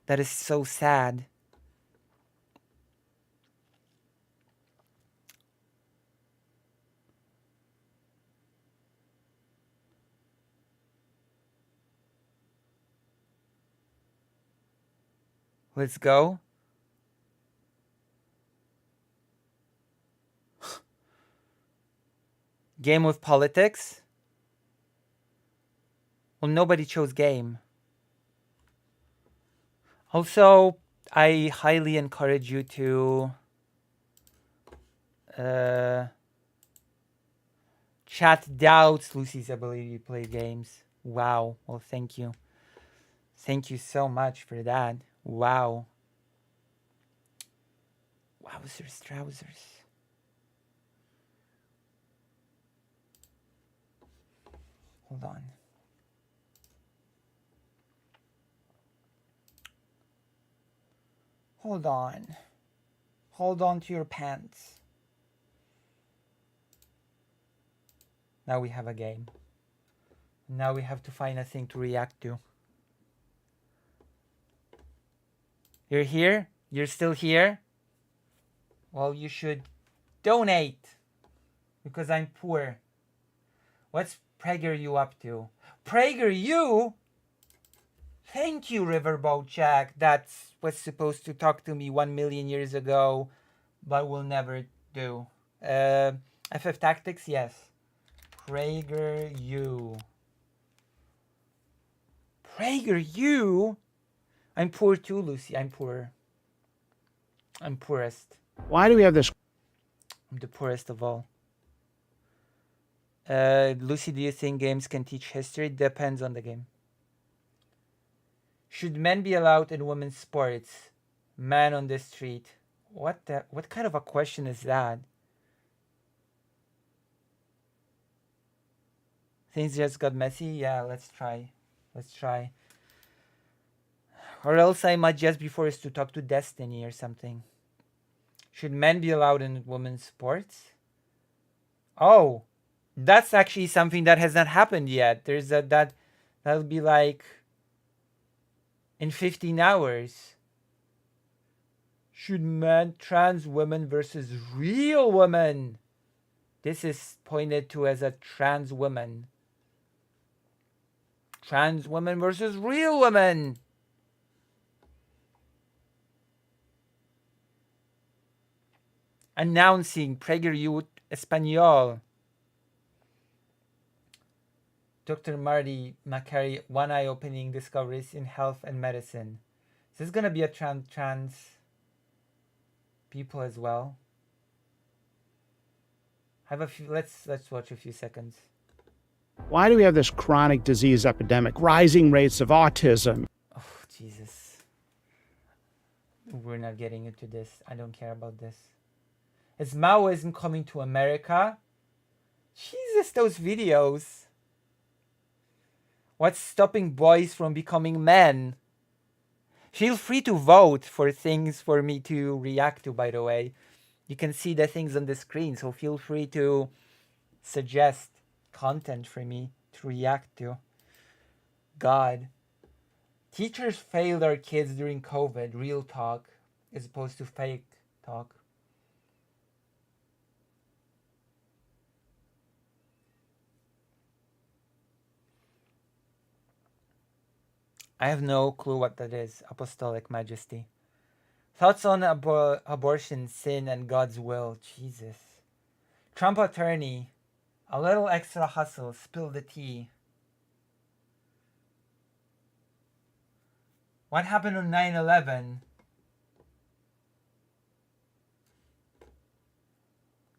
Speaker 1: That is so sad. Let's go. Game with politics? Well, nobody chose game. Also, I highly encourage you to chat doubts Lucy's ability to play games. Wow. Well, thank you. Thank you so much for that. Wow. Wowzers, trousers. Hold on. Hold on. Hold on to your pants. Now we have a game. Now we have to find a thing to react to. You're here? You're still here? Well, you should donate. Because I'm poor. What's PragerU up to? PragerU? Thank you, Riverboat Jack. That was supposed to talk to me 1 million years ago, but will never do. FF Tactics, yes. PragerU. PragerU? I'm poor too, Lucy. I'm poor. I'm poorest.
Speaker 14: Why do we have this?
Speaker 1: I'm the poorest of all. Lucy, do you think games can teach history? Depends on the game. Should men be allowed in women's sports? Man on the street. What kind of a question is that? Things just got messy? Yeah, let's try. Let's try. Or else I might just be forced to talk to Destiny or something. Should men be allowed in women's sports? Oh, that's actually something that has not happened yet. There's that'll be like in 15 hours. Should trans women versus real women? This is pointed to as a trans woman. Trans women versus real women. Announcing PragerU Espanol. Dr. Marty Macari, one eye-opening discoveries in health and medicine. Is this gonna be a trans people as well? Have a few. Let's watch a few seconds.
Speaker 14: Why do we have this chronic disease epidemic, rising rates of autism?
Speaker 1: Oh, Jesus. We're not getting into this. I don't care about this. Is Maoism coming to America? Jesus, those videos. What's stopping boys from becoming men? Feel free to vote for things for me to react to, by the way. You can see the things on the screen, so feel free to suggest content for me to react to. God. Teachers failed our kids during COVID, real talk, as opposed to fake talk. I have no clue what that is. Apostolic Majesty. Thoughts on abortion, sin, and God's will. Jesus. Trump attorney. A little extra hustle. Spill the tea. What happened on 9/11?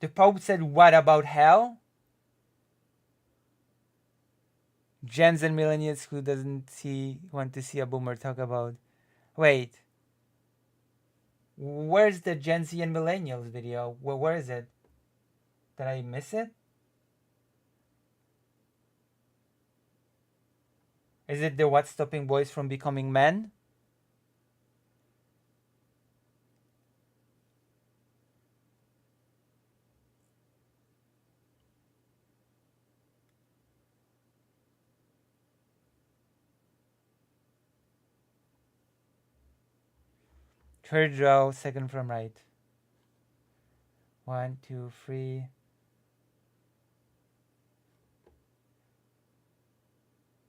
Speaker 1: The Pope said what about hell? Gens and millennials who doesn't want to see a boomer talk about. Wait. Where's the Gen Z and millennials video? Where is it? Did I miss it? Is it the what's stopping boys from becoming men? Third row, second from right. 1, 2, 3.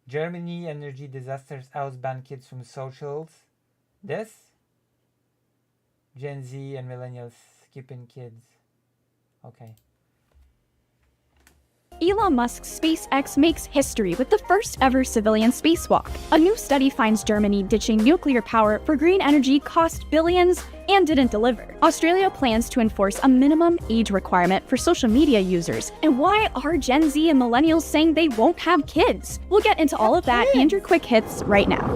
Speaker 1: Germany energy disasters outban kids from socials. This? Gen Z and millennials skipping kids. Okay.
Speaker 14: Elon Musk's SpaceX makes history with the first ever civilian spacewalk. A new study finds Germany ditching nuclear power for green energy cost billions and didn't deliver. Australia plans to enforce a minimum age requirement for social media users. And why are Gen Z and millennials saying they won't have kids? We'll get into all of that and your quick hits right now.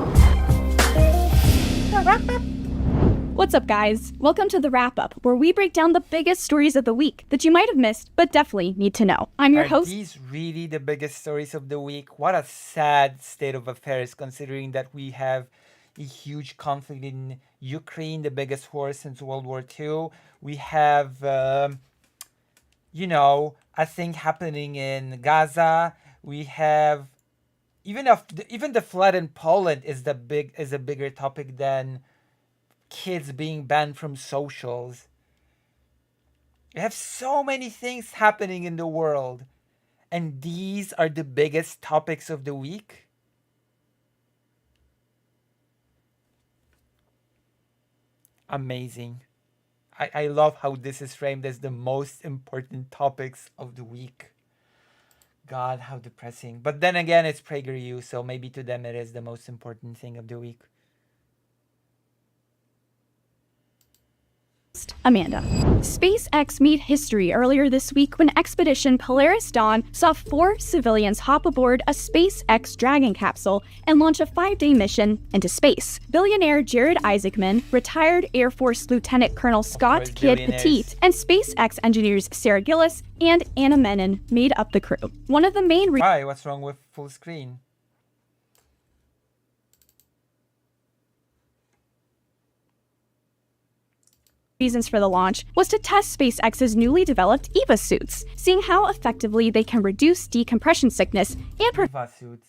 Speaker 14: What's up, guys? Welcome to the wrap-up, where we break down the biggest stories of the week that you might have missed, but definitely need to know. I'm your host.
Speaker 1: Are these really the biggest stories of the week? What a sad state of affairs, considering that we have a huge conflict in Ukraine, the biggest war since World War II. We have, a thing happening in Gaza. We have even the flood in Poland is a bigger topic than kids being banned from socials. You have so many things happening in the world, and these are the biggest topics of the week. Amazing. I love how this is framed as the most important topics of the week. God, how depressing. But then again, it's PragerU, so maybe to them it is the most important thing of the week.
Speaker 14: Amanda. SpaceX made history earlier this week when expedition Polaris Dawn saw 4 civilians hop aboard a SpaceX Dragon capsule and launch a 5-day mission into space. Billionaire Jared Isaacman, retired Air Force Lieutenant Colonel Scott Kidd Petit, and SpaceX engineers Sarah Gillis and Anna Menon made up the crew. One of the main
Speaker 1: Why? What's wrong with full screen?
Speaker 14: reasons for the launch was to test SpaceX's newly developed EVA suits, seeing how effectively they can reduce decompression sickness and prevent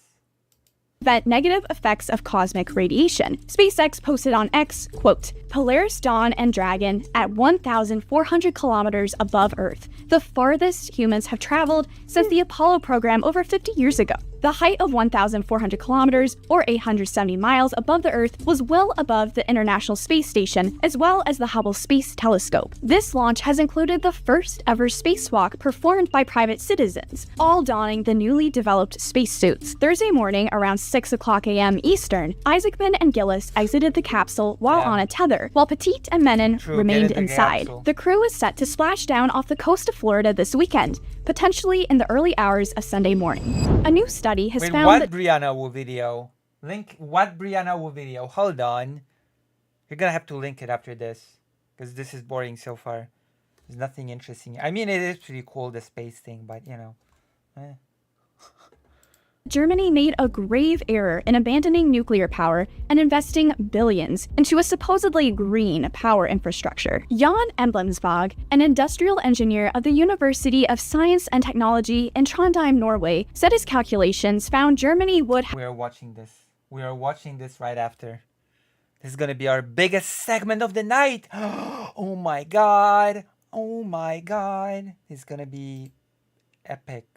Speaker 14: negative effects of cosmic radiation. SpaceX posted on X, quote, Polaris Dawn and Dragon at 1,400 kilometers above Earth, the farthest humans have traveled since the Apollo program over 50 years ago. The height of 1,400 kilometers, or 870 miles above the Earth, was well above the International Space Station, as well as the Hubble Space Telescope. This launch has included the first ever spacewalk performed by private citizens, all donning the newly developed spacesuits. Thursday morning, around 6 o'clock a.m. Eastern, Isaacman and Gillis exited the capsule while on a tether, while Petit and Menon remained inside. The crew is set to splash down off the coast of Florida this weekend, potentially in the early hours of Sunday morning. A new study has found
Speaker 1: what
Speaker 14: that
Speaker 1: Brianna video? Link what Brianna Wu video? Hold on. You're gonna have to link it after this. Because this is boring so far. There's nothing interesting. I mean, it is pretty cool, the space thing, but you know.
Speaker 14: Germany made a grave error in abandoning nuclear power and investing billions into a supposedly green power infrastructure. Jan Emblemsvåg, an industrial engineer of the University of Science and Technology in Trondheim, Norway, said his calculations found Germany would
Speaker 1: We are watching this. We are watching this right after. This is gonna be our biggest segment of the night. Oh my god. Oh my god. It's gonna be epic.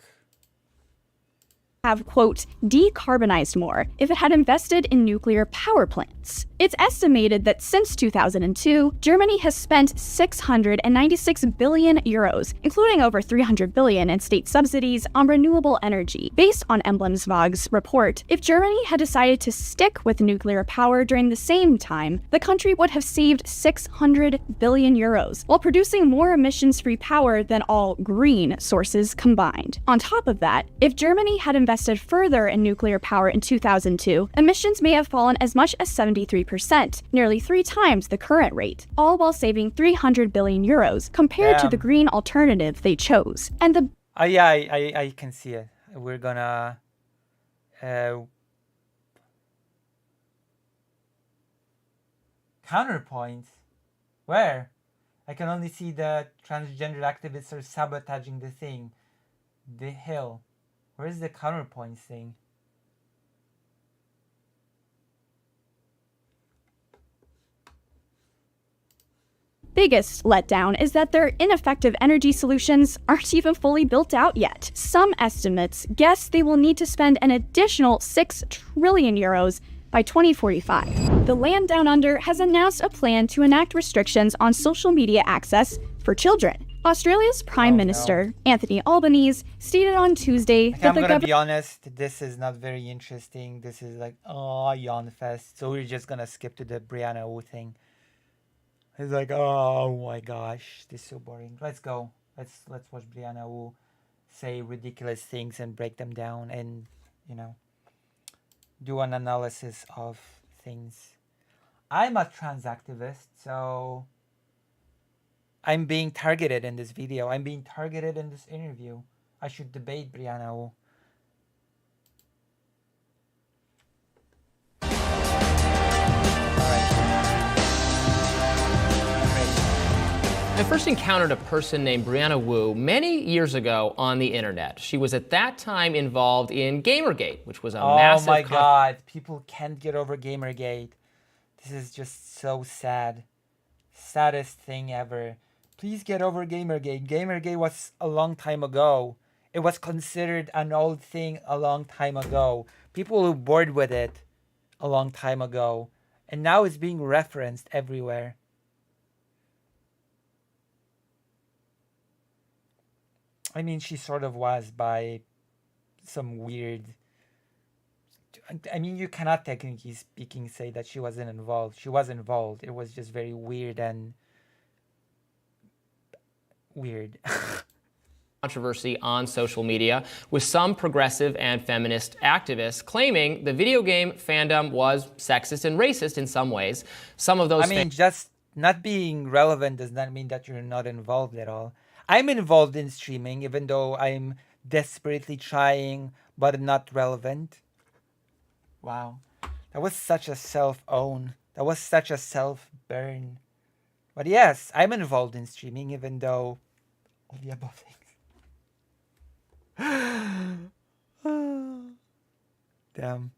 Speaker 14: Have, quote, decarbonized more if it had invested in nuclear power plants. It's estimated that since 2002, Germany has spent 696 billion euros, including over 300 billion in state subsidies, on renewable energy. Based on Emblemsvåg's report, if Germany had decided to stick with nuclear power during the same time, the country would have saved 600 billion euros, while producing more emissions-free power than all green sources combined. On top of that, if Germany had invested further in nuclear power in 2002, emissions may have fallen as much as 73%, nearly 3 times the current rate, all while saving 300 billion euros compared to the green alternative they chose. And the
Speaker 1: yeah, I can see it. We're gonna counterpoint. Where? I can only see the transgender activists are sabotaging the thing. The hill. Where's the counterpoint thing?
Speaker 14: biggest letdown is that their ineffective energy solutions aren't even fully built out yet. Some estimates guess they will need to spend an additional 6 trillion euros by 2045. The Land Down Under has announced a plan to enact restrictions on social media access for children. Australia's Prime Minister, Anthony Albanese, stated on Tuesday that
Speaker 1: I'm gonna be honest, this is not very interesting. This is like, oh, yawn fest. So we're just gonna skip to the Brianna Wu thing. It's like, oh my gosh, this is so boring. Let's go. Let's watch Brianna Wu say ridiculous things and break them down and, you know, do an analysis of things. I'm a trans activist, so I'm being targeted in this video. I'm being targeted in this interview. I should debate Brianna Wu.
Speaker 15: I first encountered a person named Brianna Wu many years ago on the internet. She was at that time involved in Gamergate, which was a massive...
Speaker 1: Oh my god, people can't get over Gamergate. This is just so sad. Saddest thing ever. Please get over Gamergate. Gamergate was a long time ago. It was considered an old thing a long time ago. People were bored with it a long time ago. And now it's being referenced everywhere. I mean, she sort of was by some weird... I mean, you cannot technically speaking say that she wasn't involved. She was involved. It was just very weird and... weird.
Speaker 15: Controversy on social media, with some progressive and feminist activists claiming the video game fandom was sexist and racist in some ways. Some of those...
Speaker 1: I mean, just not being relevant does not mean that you're not involved at all. I'm involved in streaming, even though I'm desperately trying, but not relevant. Wow. That was such a self-own. That was such a self-burn. But yes, I'm involved in streaming, even though all the above things. Damn.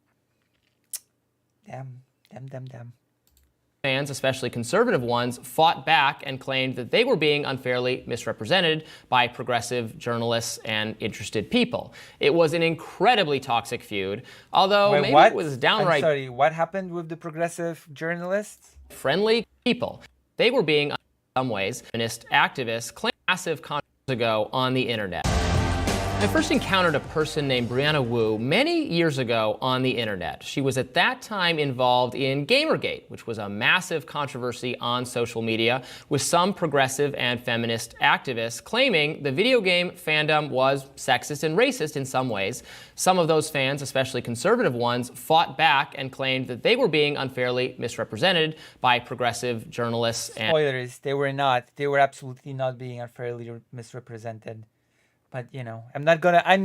Speaker 15: Fans, especially conservative ones, fought back and claimed that they were being unfairly misrepresented by progressive journalists and interested people. It was an incredibly toxic feud, although maybe it was downright...
Speaker 1: I'm sorry, what happened with the progressive journalists?
Speaker 15: Friendly people. They were being, in some ways, feminist activists claimed massive controversy ago on the internet. I first encountered a person named Brianna Wu many years ago on the internet. She was at that time involved in Gamergate, which was a massive controversy on social media, with some progressive and feminist activists claiming the video game fandom was sexist and racist in some ways. Some of those fans, especially conservative ones, fought back and claimed that they were being unfairly misrepresented by progressive journalists and...
Speaker 1: Spoilers, they were not. They were absolutely not being unfairly misrepresented. But, you know, I'm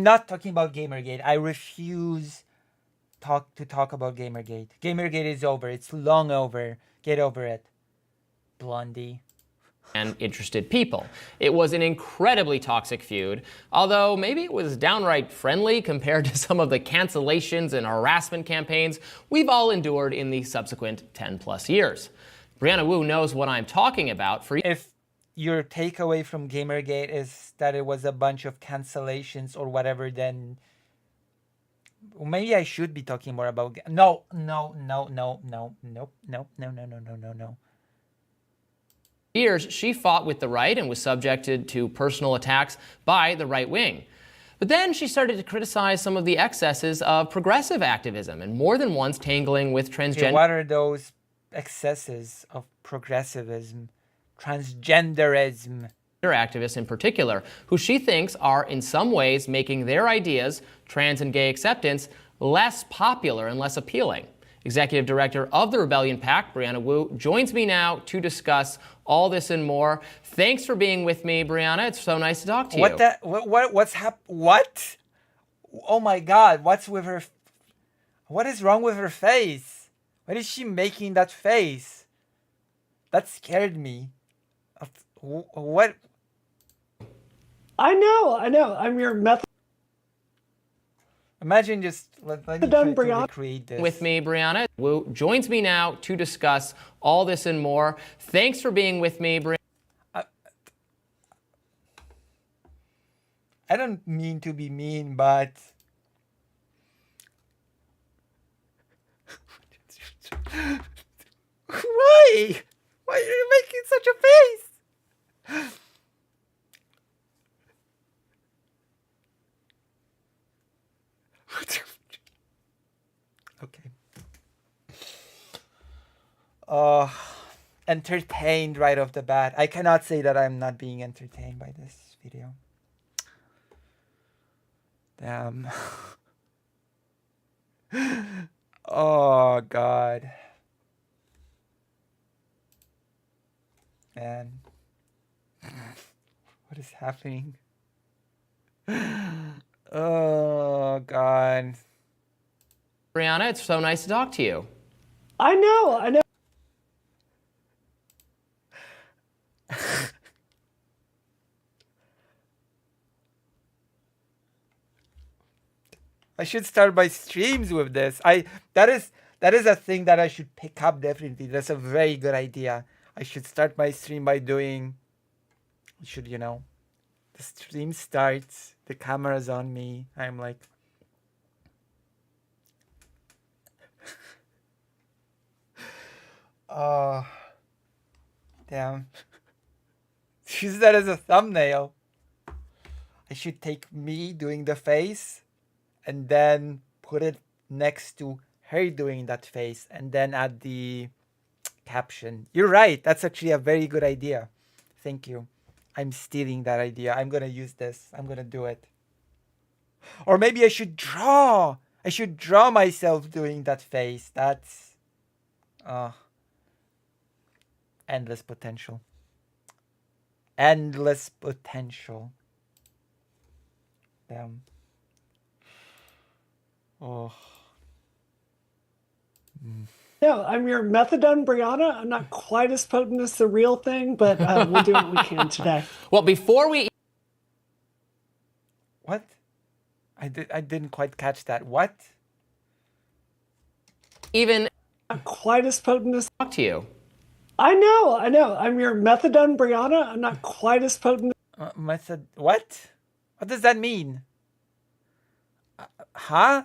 Speaker 1: not talking about Gamergate. I refuse to talk about Gamergate. Gamergate is over. It's long over. Get over it. Blondie.
Speaker 15: And interested people. It was an incredibly toxic feud, although maybe it was downright friendly compared to some of the cancellations and harassment campaigns we've all endured in the subsequent 10 plus years. Brianna Wu knows what I'm talking about.
Speaker 1: If your takeaway from Gamergate is that it was a bunch of cancellations or whatever, then maybe I should be talking more about... No.
Speaker 15: Years, she fought with the right and was subjected to personal attacks by the right wing. But then she started to criticize some of the excesses of progressive activism, and more than once tangling with transgender...
Speaker 1: What are those excesses of progressivism? Transgenderism.
Speaker 15: Activists in particular, who she thinks are in some ways making their ideas, trans and gay acceptance, less popular and less appealing. Executive Director of the Rebellion PAC, Brianna Wu, joins me now to discuss all this and more. Thanks for being with me, Brianna. It's so nice to talk to you.
Speaker 1: What? Oh my God, what's with her? What is wrong with her face? Why is she making that face? That scared me. What?
Speaker 16: I know. I'm your method.
Speaker 1: Imagine just let me try to recreate this.
Speaker 15: With me, Brianna Wu joins me now to discuss all this and more. Thanks for being with me, Brianna.
Speaker 1: I don't mean to be mean, but why? Why are you making such a face? Okay. Entertained right off the bat. I cannot say that I'm not being entertained by this video. Damn. Oh, God. Man. What is happening? Oh, God.
Speaker 15: Brianna, it's so nice to talk to you.
Speaker 16: I know.
Speaker 1: I should start my streams with this. That is a thing that I should pick up definitely. That's a very good idea. I should start my stream by doing... the stream starts, the camera's on me. I'm like... Oh, damn. Use that as a thumbnail. I should take me doing the face and then put it next to her doing that face and then add the caption. You're right. That's actually a very good idea. Thank you. I'm stealing that idea. I'm going to use this. I'm going to do it. Or maybe I should draw. I should draw myself doing that face. That's... endless potential. Endless potential. Damn. Oh.
Speaker 16: No, I'm your methadone, Brianna. I'm not quite as potent as the real thing, but we'll do what we can today.
Speaker 15: Well, before we...
Speaker 1: What? I didn't quite catch that. What?
Speaker 15: Even...
Speaker 16: Not quite as potent as...
Speaker 15: Talk to you.
Speaker 16: I know. I'm your methadone, Brianna. I'm not quite as potent.
Speaker 1: Method... What? What does that mean? Huh?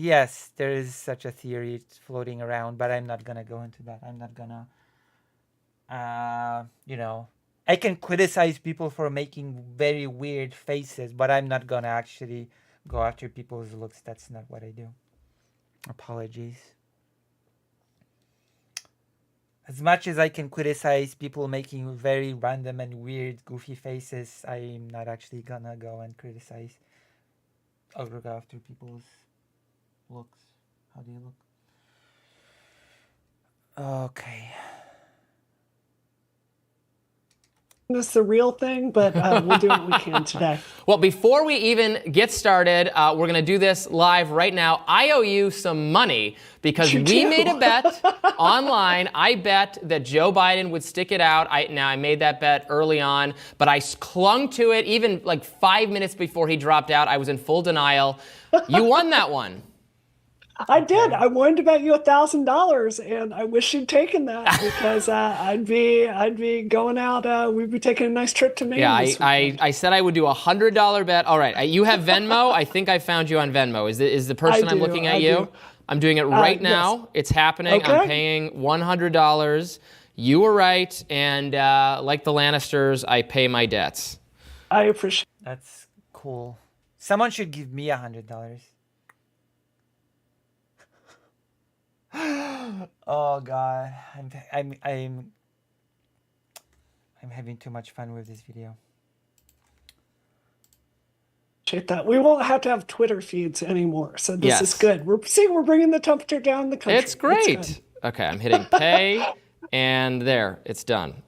Speaker 1: Yes, there is such a theory floating around, but I'm not gonna go into that. I'm not gonna, I can criticize people for making very weird faces, but I'm not gonna actually go after people's looks. That's not what I do. Apologies. As much as I can criticize people making very random and weird, goofy faces, I'm not actually gonna go and criticize or go after people's looks. How do you look? Okay.
Speaker 16: It's the real thing, but we'll do what we can today.
Speaker 15: Well, before we even get started, we're going to do this live right now. I owe you some money because we made a bet online. I bet that Joe Biden would stick it out. I made that bet early on, but I clung to it even like 5 minutes before he dropped out. I was in full denial. You won that one.
Speaker 16: I did. I wanted to bet you $1,000, and I wish you'd taken that because I'd be going out. We'd be taking a nice trip to Maine.
Speaker 15: Yeah, I said I would do $100 bet. All right, you have Venmo. I think I found you on Venmo. Is the person I'm looking at you? Do. I'm doing it right now. Yes. It's happening. Okay. I'm paying $100. You were right, and like the Lannisters, I pay my debts.
Speaker 16: I appreciate.
Speaker 1: That's cool. Someone should give me $100. Oh God, I'm having too much fun with this video.
Speaker 16: That we won't have to have Twitter feeds anymore, so this is good. We're bringing the temperature down in the country.
Speaker 15: It's great. Okay, I'm hitting pay, and there, it's done.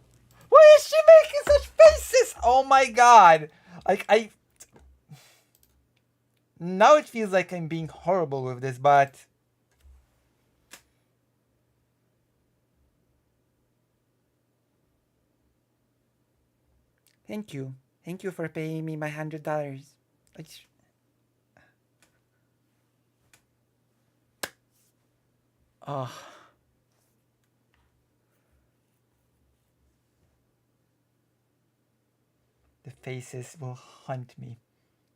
Speaker 1: Why is she making such faces? Oh my God! Like now it feels like I'm being horrible with this, but. Thank you. Thank you for paying me my $100. Oh. The faces will haunt me.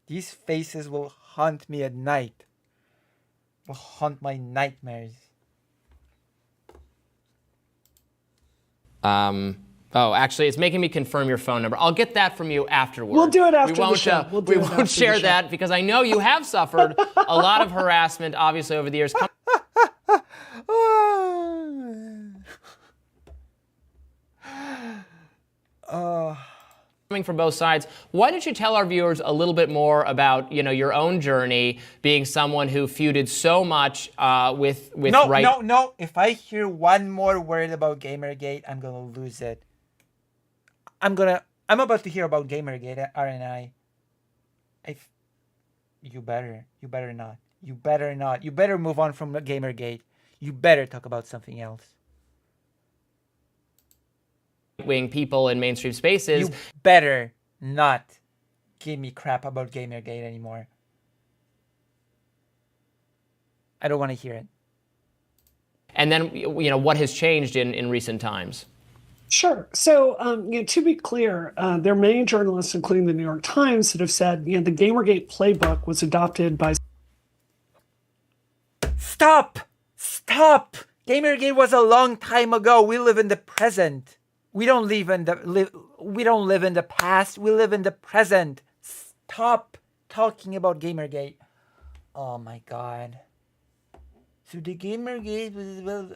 Speaker 1: These faces will haunt me at night. Will haunt my nightmares.
Speaker 15: Oh, actually, it's making me confirm your phone number. I'll get that from you afterwards.
Speaker 16: We'll do it after the show.
Speaker 15: We won't share that because I know you have suffered a lot of harassment, obviously, over the years. Coming from both sides, why don't you tell our viewers a little bit more about your own journey, being someone who feuded so much with right?
Speaker 1: No. If I hear one more word about Gamergate, I'm gonna lose it. I'm about to hear about Gamergate, aren't I? You better not. You better not. You better move on from Gamergate. You better talk about something else.
Speaker 15: Wing people in mainstream spaces.
Speaker 1: You better not give me crap about Gamergate anymore. I don't want to hear it.
Speaker 15: And then, what has changed in recent times?
Speaker 16: Sure. So, to be clear, there are many journalists, including the New York Times, that have said, the Gamergate playbook was adopted by.
Speaker 1: Stop! Gamergate was a long time ago. We live in the present. We don't live in the past. We live in the present. Stop talking about Gamergate. Oh my God. So the Gamergate was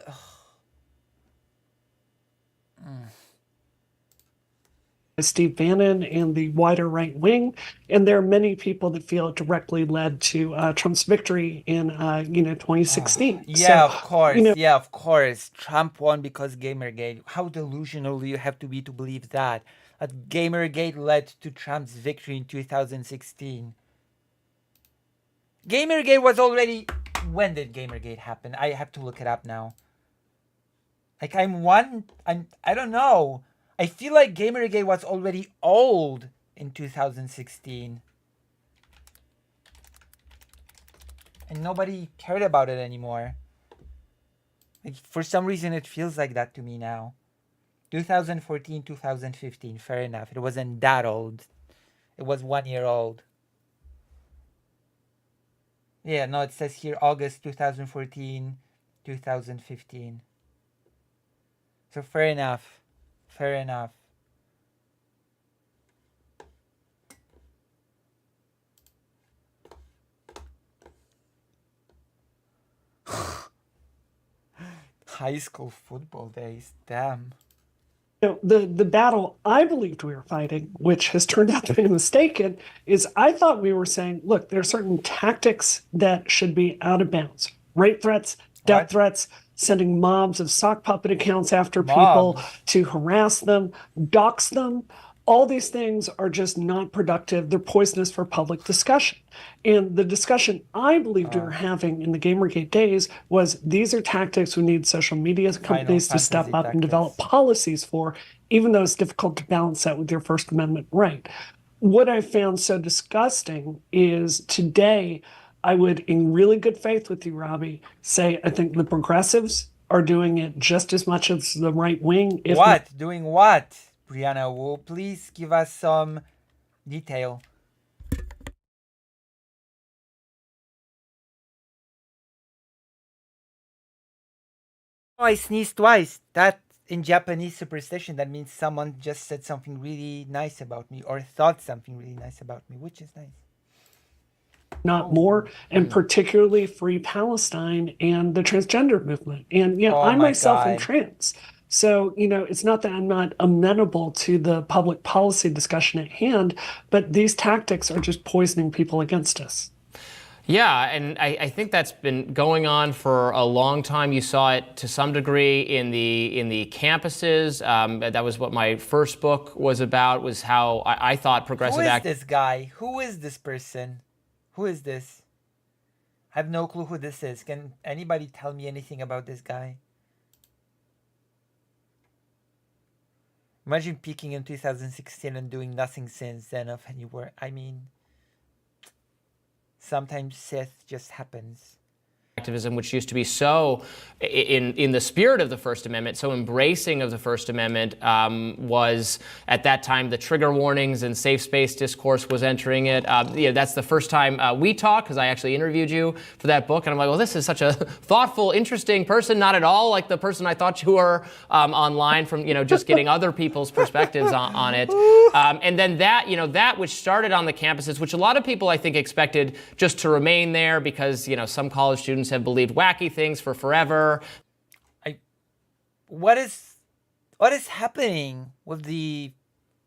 Speaker 16: Steve Bannon and the wider right wing, and there are many people that feel it directly led to Trump's victory in 2016.
Speaker 1: Yeah, of course. Yeah, of course. Trump won because Gamergate. How delusional do you have to be to believe that? That Gamergate led to Trump's victory in 2016. Gamergate was already. When did Gamergate happen? I have to look it up now. I don't know. I feel like Gamergate was already old in 2016. And nobody cared about it anymore. For some reason, it feels like that to me now. 2014, 2015, fair enough. It wasn't that old. It was 1 year old. Yeah, no, it says here August 2014, 2015. So fair enough. Fair enough. high school football days. Damn.
Speaker 16: The battle I believed we were fighting, which has turned out to be mistaken, is I thought we were saying, look, there are certain tactics that should be out of bounds. Rape threats, death threats, sending mobs of sock puppet accounts after people to harass them, dox them. All these things are just not productive. They're poisonous for public discussion. And the discussion I believed we were having in the Gamergate days was these are tactics we need social media companies to step up and develop policies for, even though it's difficult to balance that with your First Amendment right. What I found so disgusting is today, I would, in really good faith with you, Robbie, say I think the progressives are doing it just as much as the right wing. If
Speaker 1: what? Doing what? Brianna Wu, please give us some detail. Oh, I sneezed twice. That, in Japanese superstition, that means someone just said something really nice about me or thought something really nice about me, which is nice.
Speaker 16: Not more, and particularly Free Palestine and the transgender movement. And, I myself am trans. So, it's not that I'm not amenable to the public policy discussion at hand, but these tactics are just poisoning people against us.
Speaker 15: Yeah, and I think that's been going on for a long time. You saw it to some degree in the campuses. That was what my first book was about, was how I thought progressive...
Speaker 1: Who is this guy? Who is this person? Who is this? I have no clue who this is. Can anybody tell me anything about this guy? Imagine peaking in 2016 and doing nothing since then of any work. I mean, sometimes Sith just happens.
Speaker 15: Activism, which used to be so in the spirit of the First Amendment, so embracing of the First Amendment, was at that time the trigger warnings and safe space discourse was entering it. That's the first time we talked, because I actually interviewed you for that book, and I'm like, well, this is such a thoughtful, interesting person, not at all like the person I thought you were online from, just getting other people's perspectives on it. And then that which started on the campuses, which a lot of people I think expected just to remain there because, some college students have believed wacky things for forever.
Speaker 1: What is happening with the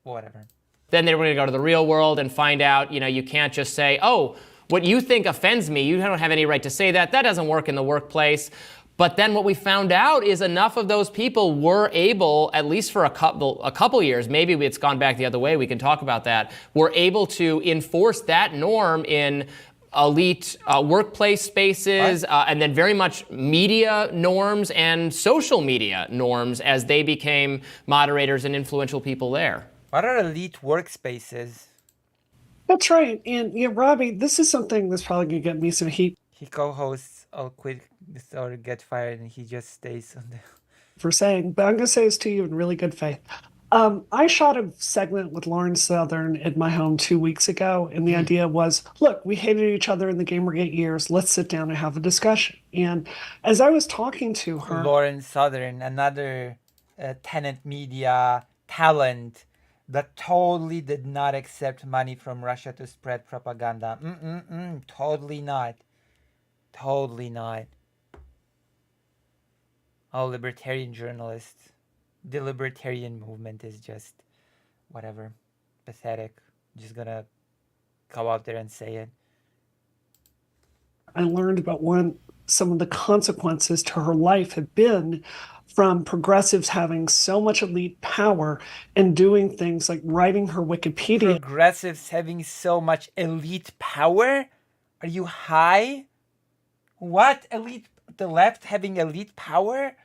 Speaker 1: whatever?
Speaker 15: Then they were going to go to the real world and find out, you can't just say, oh, what you think offends me, you don't have any right to say that. That doesn't work in the workplace. But then what we found out is enough of those people were able, at least for a couple years, maybe it's gone back the other way, we can talk about that, were able to enforce that norm in elite workplace spaces, and then very much media norms and social media norms as they became moderators and influential people there.
Speaker 1: What are elite workspaces?
Speaker 16: That's right. And Robbie, this is something that's probably going to get me some heat.
Speaker 1: He co-hosts I'll quit or get fired, and he just stays on the...
Speaker 16: For saying, but I'm going to say this to you in really good faith. I shot a segment with Lauren Southern at my home 2 weeks ago, and the idea was, look, we hated each other in the Gamergate years. Let's sit down and have a discussion. And as I was talking to her...
Speaker 1: Lauren Southern, another Tenet Media talent that totally did not accept money from Russia to spread propaganda. Totally not. Totally not. Oh, libertarian journalists. The libertarian movement is just whatever, pathetic. Just gonna go out there and say it.
Speaker 16: I learned about some of the consequences to her life have been from progressives having so much elite power and doing things like writing her Wikipedia.
Speaker 1: Progressives having so much elite power? Are you high? What? Elite? The left having elite power?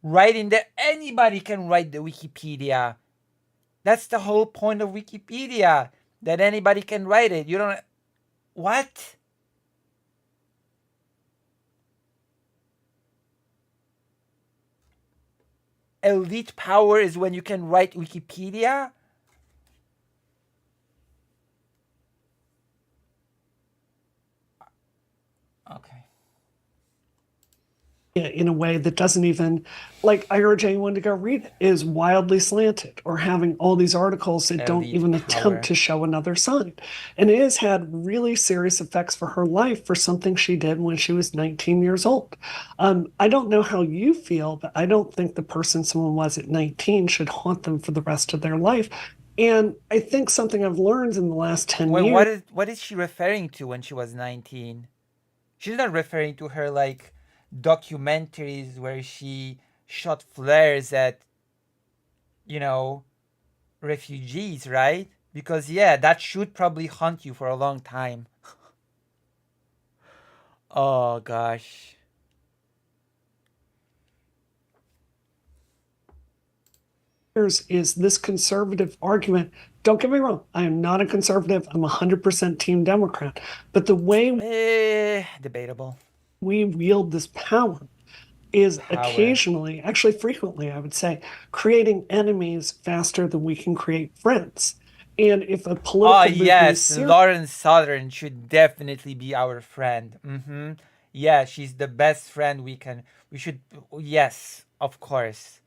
Speaker 1: Writing that anybody can write the Wikipedia. That's the whole point of Wikipedia. That anybody can write it. You don't... What? Elite power is when you can write Wikipedia? Okay.
Speaker 16: in a way that doesn't even, like, I urge anyone to go read it, is wildly slanted, or having all these articles that don't even attempt to show another side. And it has had really serious effects for her life for something she did when she was 19 years old. I don't know how you feel, but I don't think the person someone was at 19 should haunt them for the rest of their life. And I think something I've learned in the last 10 years.
Speaker 1: What is she referring to when she was 19? She's not referring to her, like, documentaries where she shot flares at, you know, refugees, right? Because, yeah, that should probably haunt you for a long time. Oh, gosh.
Speaker 16: Is this conservative argument. Don't get me wrong, I am not a conservative. I'm 100% Team Democrat. But the way
Speaker 1: debatable.
Speaker 16: We wield this power is occasionally, actually frequently, I would say, creating enemies faster than we can create friends. And if a political movement
Speaker 1: yes, Lauren Southern should definitely be our friend. Yeah, she's the best friend we should, yes, of course.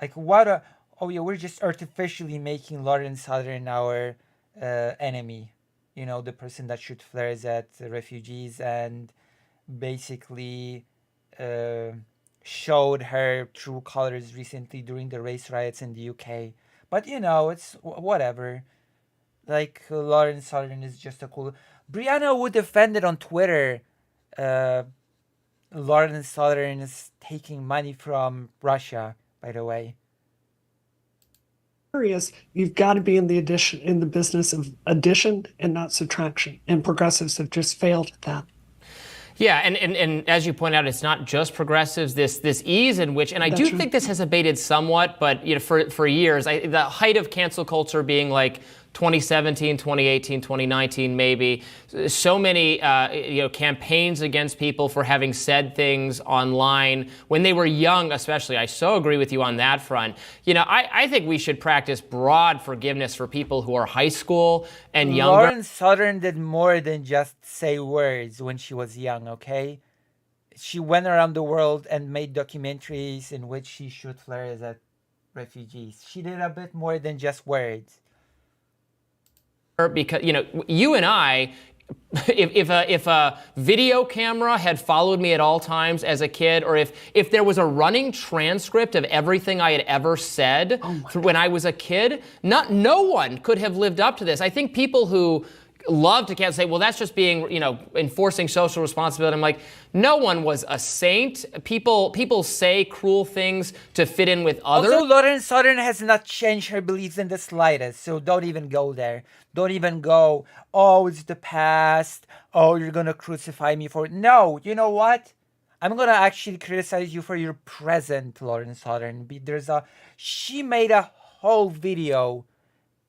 Speaker 1: Like, we're just artificially making Lauren Southern our enemy. You know, the person that shoots flares at refugees and basically showed her true colors recently during the race riots in the UK. But, you know, it's whatever. Like, Lauren Southern is just a cool... Brianna Wood defended on Twitter Lauren Southern is taking money from Russia, by the way.
Speaker 16: You've got to be in the business of addition and not subtraction. And progressives have just failed at that.
Speaker 15: Yeah, and as you point out, it's not just progressives. This ease in which, and I do think this has abated somewhat, but you know, for years, the height of cancel culture being like 2017, 2018, 2019, maybe. So many campaigns against people for having said things online when they were young, especially. I so agree with you on that front. You know, I think we should practice broad forgiveness for people who are high school and younger.
Speaker 1: Lauren Southern did more than just say words when she was young, okay? She went around the world and made documentaries in which she shot flares at refugees. She did a bit more than just words.
Speaker 15: Because, you know, you and I, if a video camera had followed me at all times as a kid, or if there was a running transcript of everything I had ever said when I was a kid, no one could have lived up to this. I think people who love to say, well, that's just being, you know, enforcing social responsibility. I'm like, no one was a saint. People say cruel things to fit in with others.
Speaker 1: Also, Lauren Southern has not changed her beliefs in the slightest, so don't even go there. Don't even go, oh, it's the past. Oh, you're going to crucify me for it. No, you know what? I'm going to actually criticize you for your present, Lauren Southern. She made a whole video.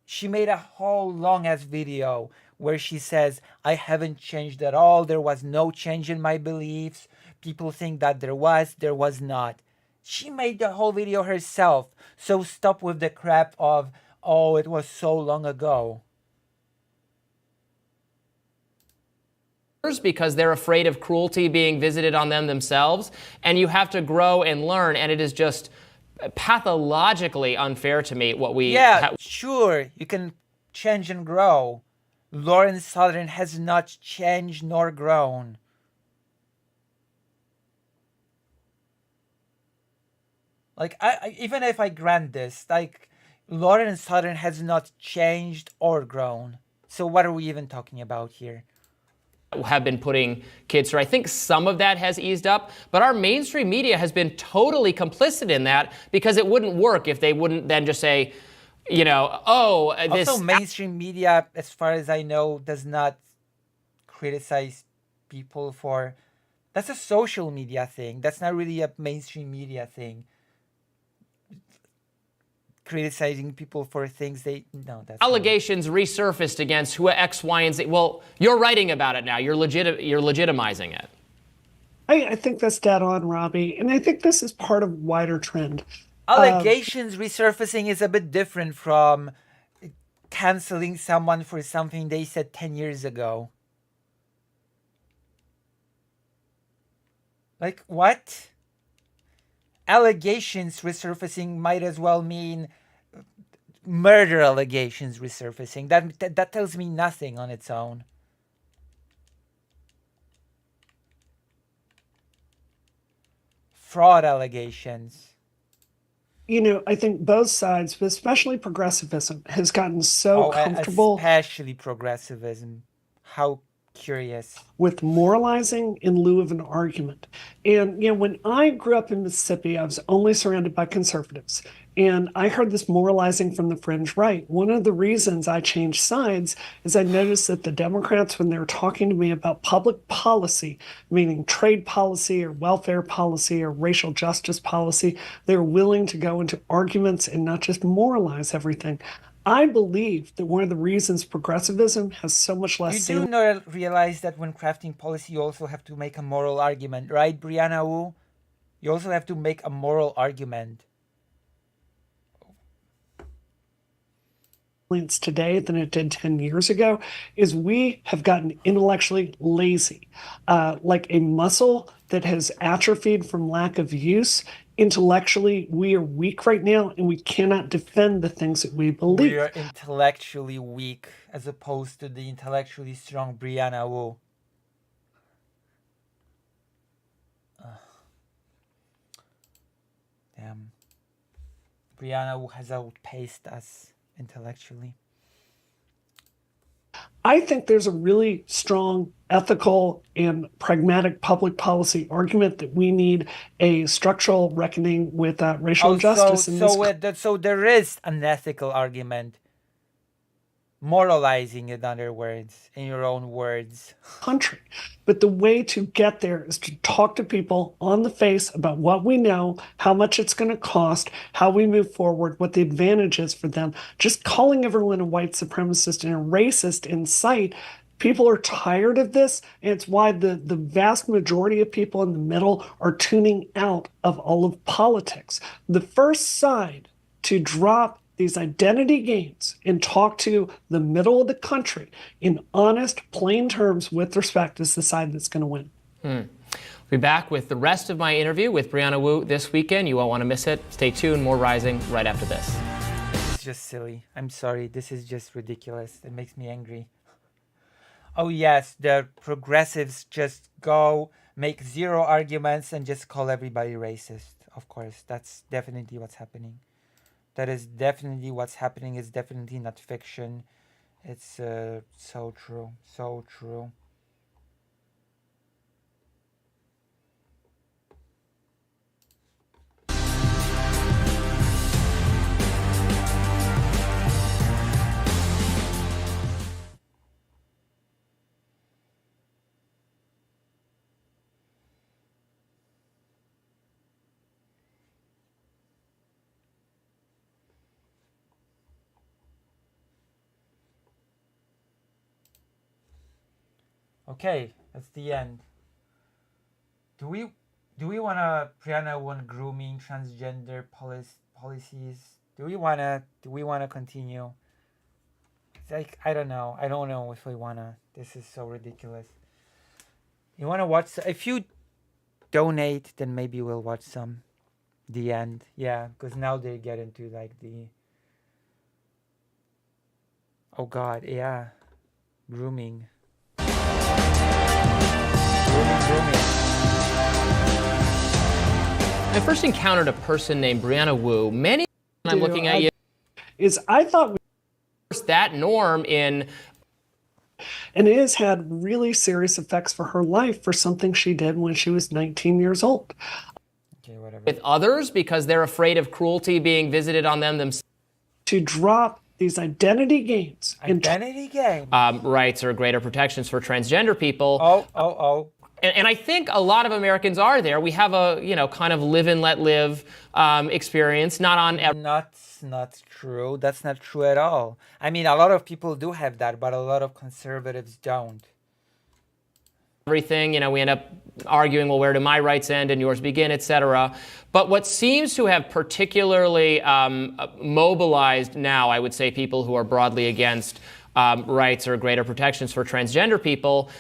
Speaker 1: She made a whole long-ass video where she says, I haven't changed at all. There was no change in my beliefs. People think that there was not. She made the whole video herself. So stop with the crap of, oh, it was so long ago.
Speaker 15: Because they're afraid of cruelty being visited on them themselves. And you have to grow and learn. And it is just pathologically unfair to me what we...
Speaker 1: Yeah, sure. You can change and grow. Lauren Southern has not changed nor grown. Like, even if I grant this, like, Lauren Southern has not changed or grown. So what are we even talking about here?
Speaker 15: Have been putting kids through. I think some of that has eased up, but our mainstream media has been totally complicit in that because it wouldn't work if they wouldn't then just say, you know, oh, this...
Speaker 1: Also, mainstream media, as far as I know, does not criticize people for... That's a social media thing. That's not really a mainstream media thing. Criticizing people for things they... No, that's...
Speaker 15: Allegations resurfaced against who X, Y, and Z. Well, you're writing about it now. You're legitimizing it.
Speaker 16: I think that's dead on, Robbie. And I think this is part of a wider trend.
Speaker 1: Allegations resurfacing is a bit different from canceling someone for something they said 10 years ago. Like, what? allegations resurfacing might as well mean murder allegations resurfacing. That tells me nothing on its own. Fraud allegations.
Speaker 16: I think both sides, but especially progressivism, has gotten so comfortable.
Speaker 1: Especially progressivism. How curious.
Speaker 16: With moralizing in lieu of an argument. And, when I grew up in Mississippi, I was only surrounded by conservatives. And I heard this moralizing from the fringe right. One of the reasons I changed sides is I noticed that the Democrats, when they were talking to me about public policy, meaning trade policy or welfare policy or racial justice policy, they were willing to go into arguments and not just moralize everything. I believe that one of the reasons progressivism has so much less...
Speaker 1: You do not realize that when crafting policy, you also have to make a moral argument, right, Brianna Wu? You also have to make a moral argument.
Speaker 16: Today than it did 10 years ago is we have gotten intellectually lazy, like a muscle that has atrophied from lack of use. Intellectually, we are weak right now, and we cannot defend the things that we believe.
Speaker 1: We are intellectually weak as opposed to the intellectually strong Brianna Wu. Damn. Brianna Wu has outpaced us intellectually.
Speaker 16: I think there's a really strong ethical and pragmatic public policy argument that we need a structural reckoning with racial injustice.
Speaker 1: So there is an ethical argument. Moralizing, in other words, in your own words.
Speaker 16: Country. But the way to get there is to talk to people on the face about what we know, how much it's going to cost, how we move forward, what the advantage is for them. Just calling everyone a white supremacist and a racist in sight, people are tired of this, and it's why the vast majority of people in the middle are tuning out of all of politics. The first side to drop these identity gains and talk to the middle of the country in honest, plain terms with respect is the side that's going to win.
Speaker 15: We'll be back with the rest of my interview with Brianna Wu this weekend. You won't want to miss it. Stay tuned. More Rising right after this.
Speaker 1: It's just silly. I'm sorry. This is just ridiculous. It makes me angry. Oh yes, the progressives just go make zero arguments and just call everybody racist. Of course, that's definitely what's happening. That is definitely what's happening. It's definitely not fiction. It's so true. So true. Okay, that's the end. Do we want to Brianna want grooming transgender policies? Do we want to continue? It's like I don't know if we want to. This is so ridiculous. You want to watch? If you donate, then maybe we'll watch some. The end, yeah, because now they get into like the. Oh God, yeah, grooming.
Speaker 15: I first encountered a person named Brianna Wu. I'm looking at you.
Speaker 16: I thought
Speaker 15: that norm in.
Speaker 16: And it has had really serious effects for her life for something she did when she was 19 years old.
Speaker 1: Okay, whatever.
Speaker 15: With others because they're afraid of cruelty being visited on them themselves.
Speaker 16: To drop these identity gains.
Speaker 1: Identity gains.
Speaker 15: Rights or greater protections for transgender people.
Speaker 1: Oh.
Speaker 15: And I think a lot of Americans are there. We have a, kind of live and let live experience, not on every.
Speaker 1: That's not true. That's not true at all. I mean, a lot of people do have that, but a lot of conservatives don't.
Speaker 15: Everything, we end up arguing, well, where do my rights end and yours begin, etc. But what seems to have particularly mobilized now, I would say, people who are broadly against rights or greater protections for transgender people,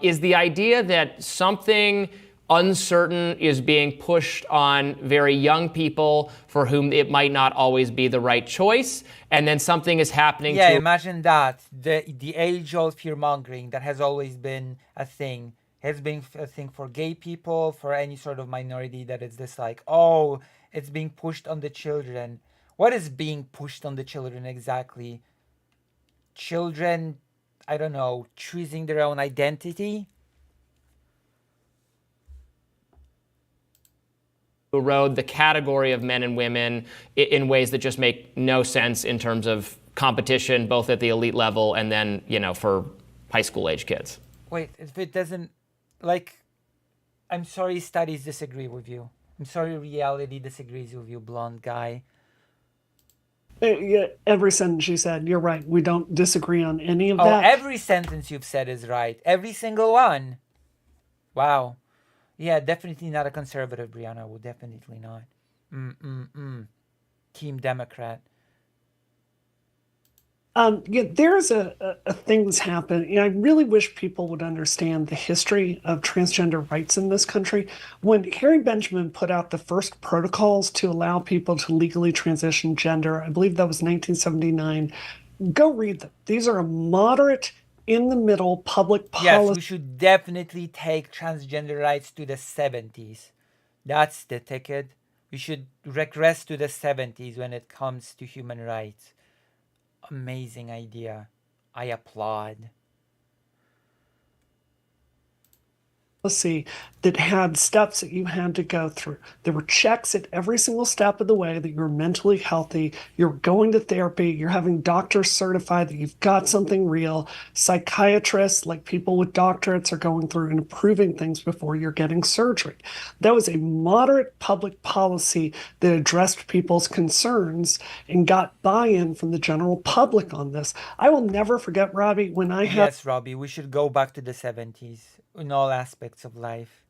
Speaker 15: is the idea that something uncertain is being pushed on very young people for whom it might not always be the right choice, and then something is happening
Speaker 1: Yeah,
Speaker 15: to
Speaker 1: imagine that. The age-old fear-mongering that has always been a thing, has been a thing for gay people, for any sort of minority, that it's this like, oh, it's being pushed on the children. What is being pushed on the children exactly? Children, I don't know, choosing their own identity?
Speaker 15: erode the category of men and women in ways that just make no sense in terms of competition, both at the elite level and then, for high school age kids.
Speaker 1: Wait, if it doesn't, like, I'm sorry studies disagree with you. I'm sorry reality disagrees with you, blonde guy.
Speaker 16: Yeah, every sentence you said, you're right. We don't disagree on any of
Speaker 1: Oh,
Speaker 16: that.
Speaker 1: every sentence you've said is right. Every single one. Wow. Yeah, definitely not a conservative, Brianna. Well, definitely not. Team Democrat.
Speaker 16: Yeah, there's a thing that's happened. I really wish people would understand the history of transgender rights in this country. When Harry Benjamin put out the first protocols to allow people to legally transition gender, I believe that was 1979. Go read them. These are a moderate, in the middle public policy.
Speaker 1: Yes, we should definitely take transgender rights to the 70s. That's the ticket. We should regress to the 70s when it comes to human rights. Amazing idea. I applaud.
Speaker 16: That had steps that you had to go through. There were checks at every single step of the way that you're mentally healthy, you're going to therapy, you're having doctors certify that you've got something real. Psychiatrists, like people with doctorates, are going through and approving things before you're getting surgery. That was a moderate public policy that addressed people's concerns and got buy-in from the general public on this. I will never forget, Robbie, when I had...
Speaker 1: Yes, Robbie, we should go back to the 70s in all aspects of life.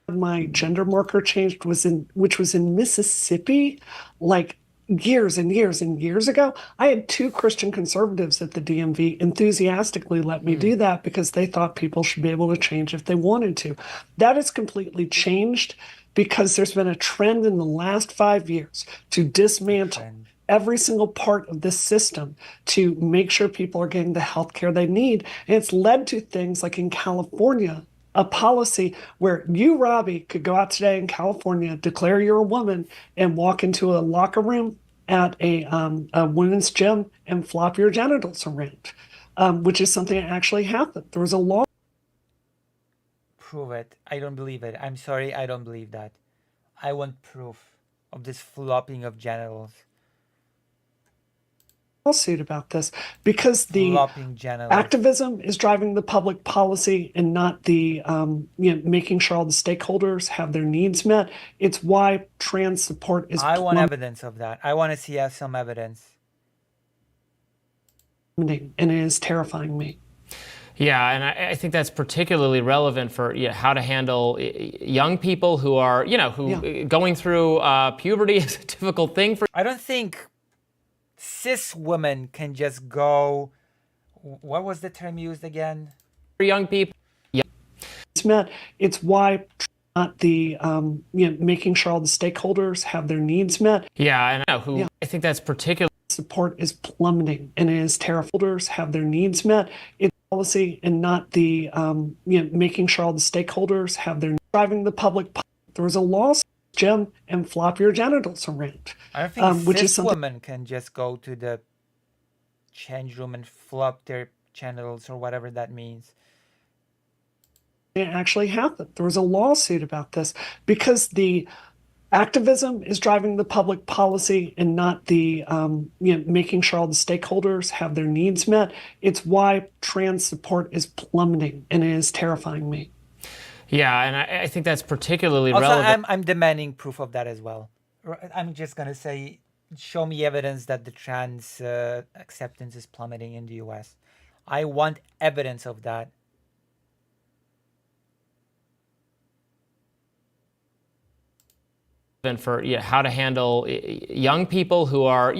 Speaker 16: My gender marker changed which was in Mississippi, like years and years and years ago. I had two Christian conservatives at the DMV enthusiastically let me do that because they thought people should be able to change if they wanted to. That has completely changed because there's been a trend in the last 5 years to dismantle every single part of this system to make sure people are getting the health care they need. And it's led to things like in California, a policy where you, Robbie, could go out today in California, declare you're a woman, and walk into a locker room at a women's gym and flop your genitals around, which is something that actually happened. There was a law.
Speaker 1: Prove it. I don't believe it. I'm sorry, I don't believe that. I want proof of this flopping of genitals.
Speaker 16: Lawsuit about this because the activism is driving the public policy and not the making sure all the stakeholders have their needs met. It's why trans support is
Speaker 1: I want evidence of that. I want to see some evidence.
Speaker 16: And it is terrifying me.
Speaker 15: Yeah, and I think that's particularly relevant for how to handle young people who are, going through puberty is a difficult thing for.
Speaker 1: I don't think cis women can just go. What was the term used again?
Speaker 15: For young people. Yeah.
Speaker 16: It's why not the making sure all the stakeholders have their needs met.
Speaker 15: Yeah, and I think that's particularly
Speaker 16: support is plummeting and it is terrible. Have their needs met. It's policy and not the making sure all the stakeholders have their driving the public. There was a lawsuit. Gym and flop your genitals around.
Speaker 1: I don't think cis women can just go to the change room and flop their genitals or whatever that means.
Speaker 16: It actually happened. There was a lawsuit about this because the activism is driving the public policy and not the making sure all the stakeholders have their needs met. It's why trans support is plummeting and it is terrifying me.
Speaker 15: Yeah, and I think that's particularly
Speaker 1: also,
Speaker 15: relevant.
Speaker 1: I'm demanding proof of that as well. I'm just going to say, show me evidence that the trans acceptance is plummeting in the US. I want evidence of that.
Speaker 15: for how to handle young people who are,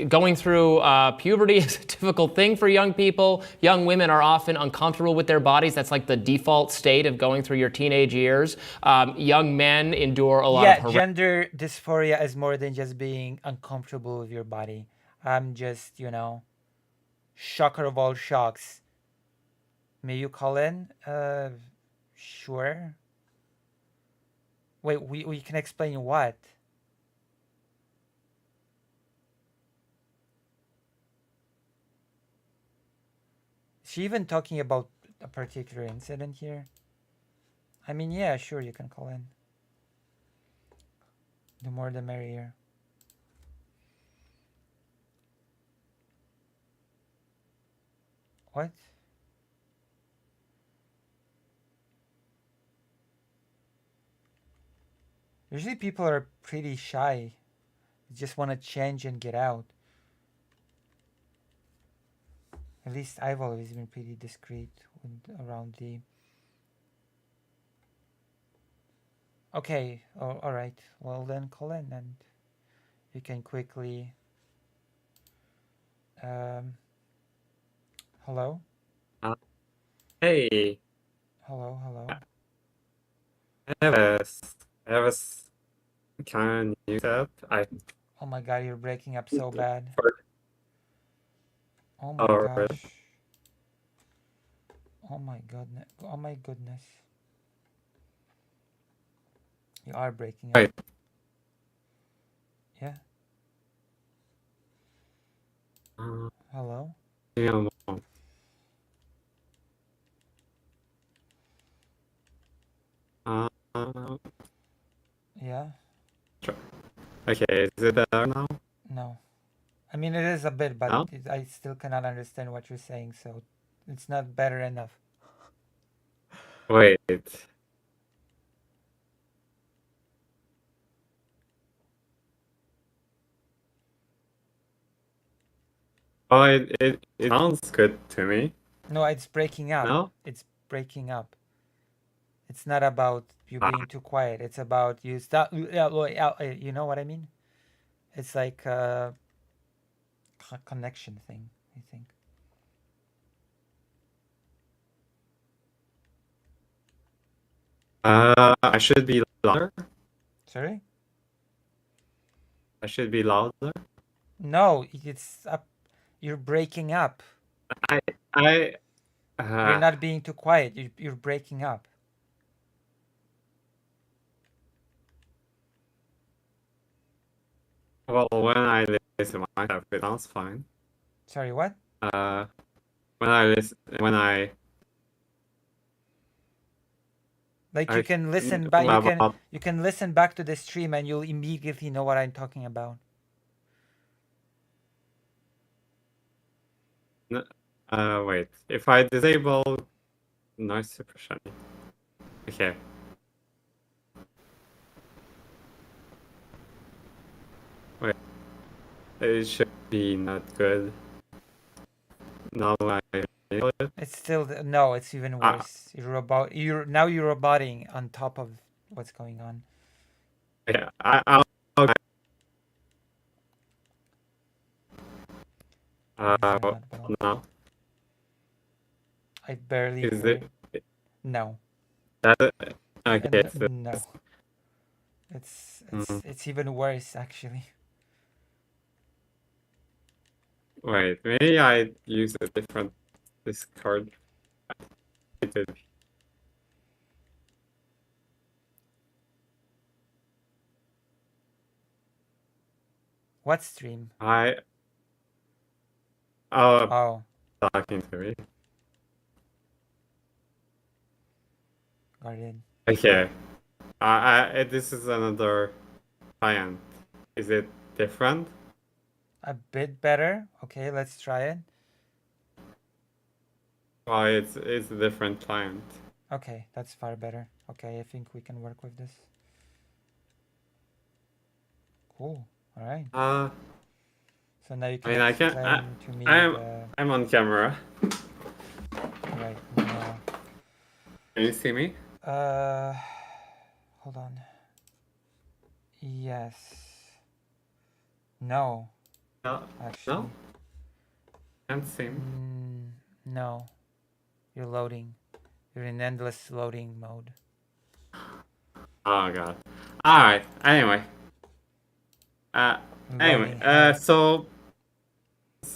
Speaker 15: going through puberty is a difficult thing for young people. Young women are often uncomfortable with their bodies. That's like the default state of going through your teenage years. Young men endure a lot of
Speaker 1: gender dysphoria is more than just being uncomfortable with your body. I'm just, shocker of all shocks. May you call in? Sure. Wait, we can explain what? Is she even talking about a particular incident here? I mean, yeah, sure, you can call in. The more the merrier. What? Usually people are pretty shy. They just want to change and get out. At least I've always been pretty discreet around the... Okay, all right. Well then call in and you can quickly... Hello?
Speaker 17: Hey.
Speaker 1: Hello.
Speaker 17: I have a kind of news up.
Speaker 1: Oh my god, you're breaking up so bad. Oh my gosh. Oh my goodness. Oh my goodness. You are breaking up. Yeah. Hello?
Speaker 17: Yeah.
Speaker 1: Yeah?
Speaker 17: Okay, is it better now?
Speaker 1: No. I mean, it is a bit, but
Speaker 17: No?
Speaker 1: I still cannot understand what you're saying, so it's not better enough.
Speaker 17: Wait. Oh, it sounds good to me.
Speaker 1: No, it's breaking up.
Speaker 17: No?
Speaker 1: It's breaking up. It's not about you being too quiet. It's about you stop. You know what I mean? It's like a connection thing, I think.
Speaker 17: I should be louder?
Speaker 1: Sorry?
Speaker 17: I should be louder?
Speaker 1: No, it's up. You're breaking up.
Speaker 17: You're
Speaker 1: You're not being too quiet. You're breaking up.
Speaker 17: Well, when I listen to myself, it sounds fine.
Speaker 1: Sorry, what?
Speaker 17: When I
Speaker 1: Like you can listen back. You can listen back to the stream, and you'll immediately know what I'm talking about.
Speaker 17: Wait. If I disable noise suppression. Okay. Wait. It should be not good. Now I feel it.
Speaker 1: It's still no. It's even worse. You're roboting on top of what's going on.
Speaker 17: Yeah. I'll now.
Speaker 1: I barely
Speaker 17: Is
Speaker 1: hear.
Speaker 17: it?
Speaker 1: No.
Speaker 17: Okay.
Speaker 1: No. It's even worse actually.
Speaker 17: Wait, maybe I use a different Discord.
Speaker 1: What stream?
Speaker 17: Oh. Talking to me.
Speaker 1: Got it.
Speaker 17: Okay. This is another client. Is it different?
Speaker 1: A bit better. Okay, let's try it.
Speaker 17: Well, it's a different client.
Speaker 1: Okay, that's far better. Okay, I think we can work with this. Cool. All right. So now you can explain to me.
Speaker 17: I'm on camera.
Speaker 1: Right.
Speaker 17: Can you see me?
Speaker 1: Hold on. Yes. No.
Speaker 17: No.
Speaker 1: Actually.
Speaker 17: No. Can't seem.
Speaker 1: No. You're loading. You're in endless loading mode.
Speaker 17: Oh god. Alright, anyway. Anyway, so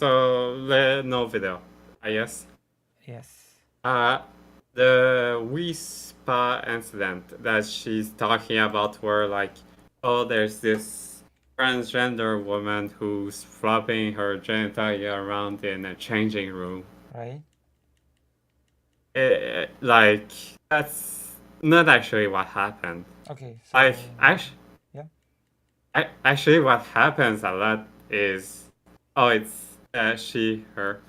Speaker 17: no video, I guess.
Speaker 1: Yes.
Speaker 17: The Whisper incident that she's talking about where like, oh, there's this transgender woman who's flopping her genitalia around in a changing room.
Speaker 1: Right.
Speaker 17: Like, that's not actually what happened.
Speaker 1: Okay. So,
Speaker 17: Like, actually, what happens a lot is, it's she, her.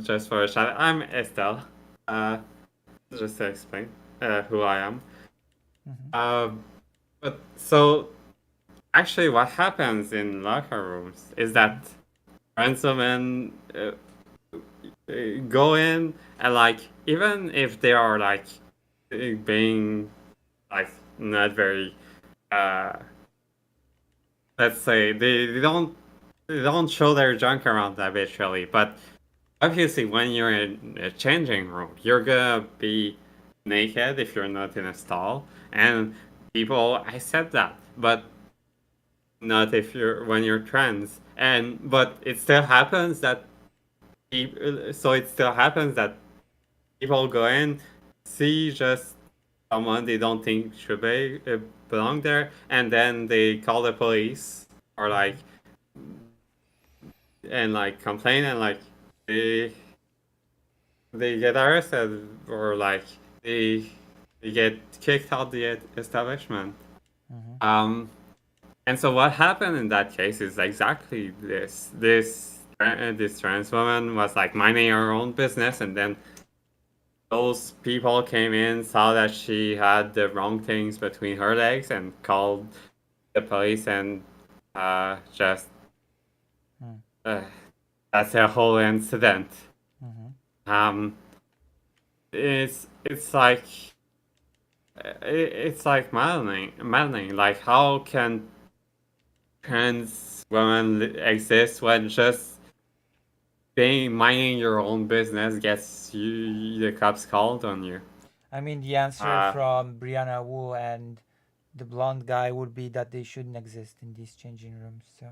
Speaker 17: Just for a shout, I'm Estelle. Just to explain who I am. But so, actually, what happens in locker rooms is that trans women go in and like, even if they are like being like not very let's say they don't show their junk around habitually, but obviously when you're in a changing room you're gonna be naked if you're not in a stall, and people accept that, but not if you're when you're trans. But it still happens that people go in, see just someone they don't think should belong there, and then they call the police or like complain, and like they get arrested or like they get kicked out the establishment. And so what happened in that case is exactly this. This trans woman was like minding her own business, and then those people came in, saw that she had the wrong things between her legs, and called the police, and just that's a whole incident. It's like maddening. Like, how can trans women exist when just minding your own business gets the cops called on you?
Speaker 1: I mean, the answer from Brianna Wu and the blonde guy would be that they shouldn't exist in these changing rooms. So,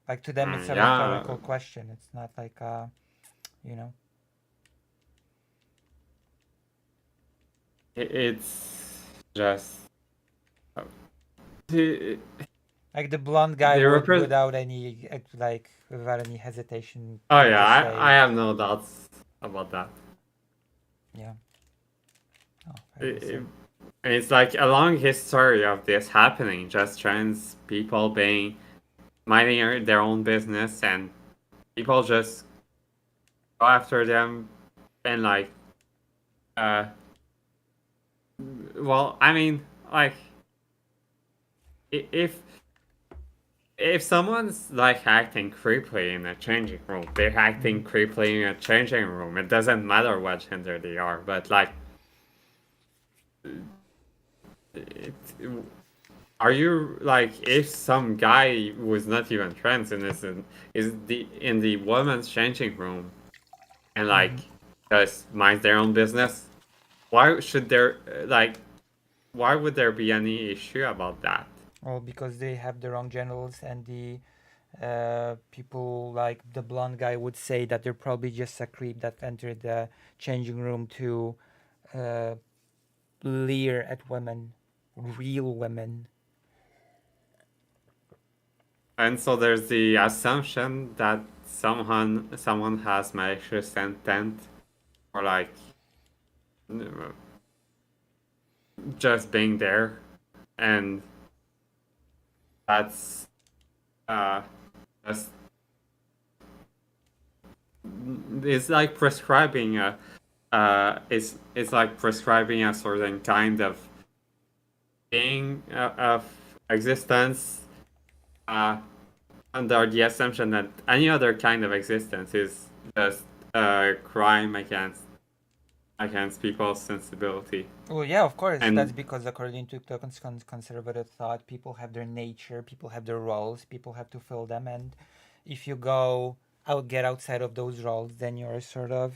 Speaker 1: like, to them, it's a rhetorical question. It's not like, you know.
Speaker 17: It's just
Speaker 1: like the blonde guy would, without any hesitation.
Speaker 17: Oh yeah, I have no doubts about that.
Speaker 1: Yeah.
Speaker 17: It's like a long history of this happening, just trans people minding their own business, and people just go after them, and like, well, I mean, like, if someone's like acting creepily in a changing room, they're acting creepily in a changing room. It doesn't matter what gender they are, but like, are you like, if some guy was not even trans and is in the woman's changing room and like just minds their own business, why would there be any issue about that?
Speaker 1: Well, because they have the wrong genitals, and the people like the blonde guy would say that they're probably just a creep that entered the changing room to leer at women, real women.
Speaker 17: And so there's the assumption that someone has malicious intent, or like just being there, and that's just it's like prescribing it's like prescribing a certain kind of being of existence under the assumption that any other kind of existence is just a crime against against people's sensibility.
Speaker 1: Well, yeah, of course.
Speaker 17: And
Speaker 1: That's because according to the conservative thought, people have their nature, people have their roles, people have to fill them, and if you get outside of those roles, then you're sort of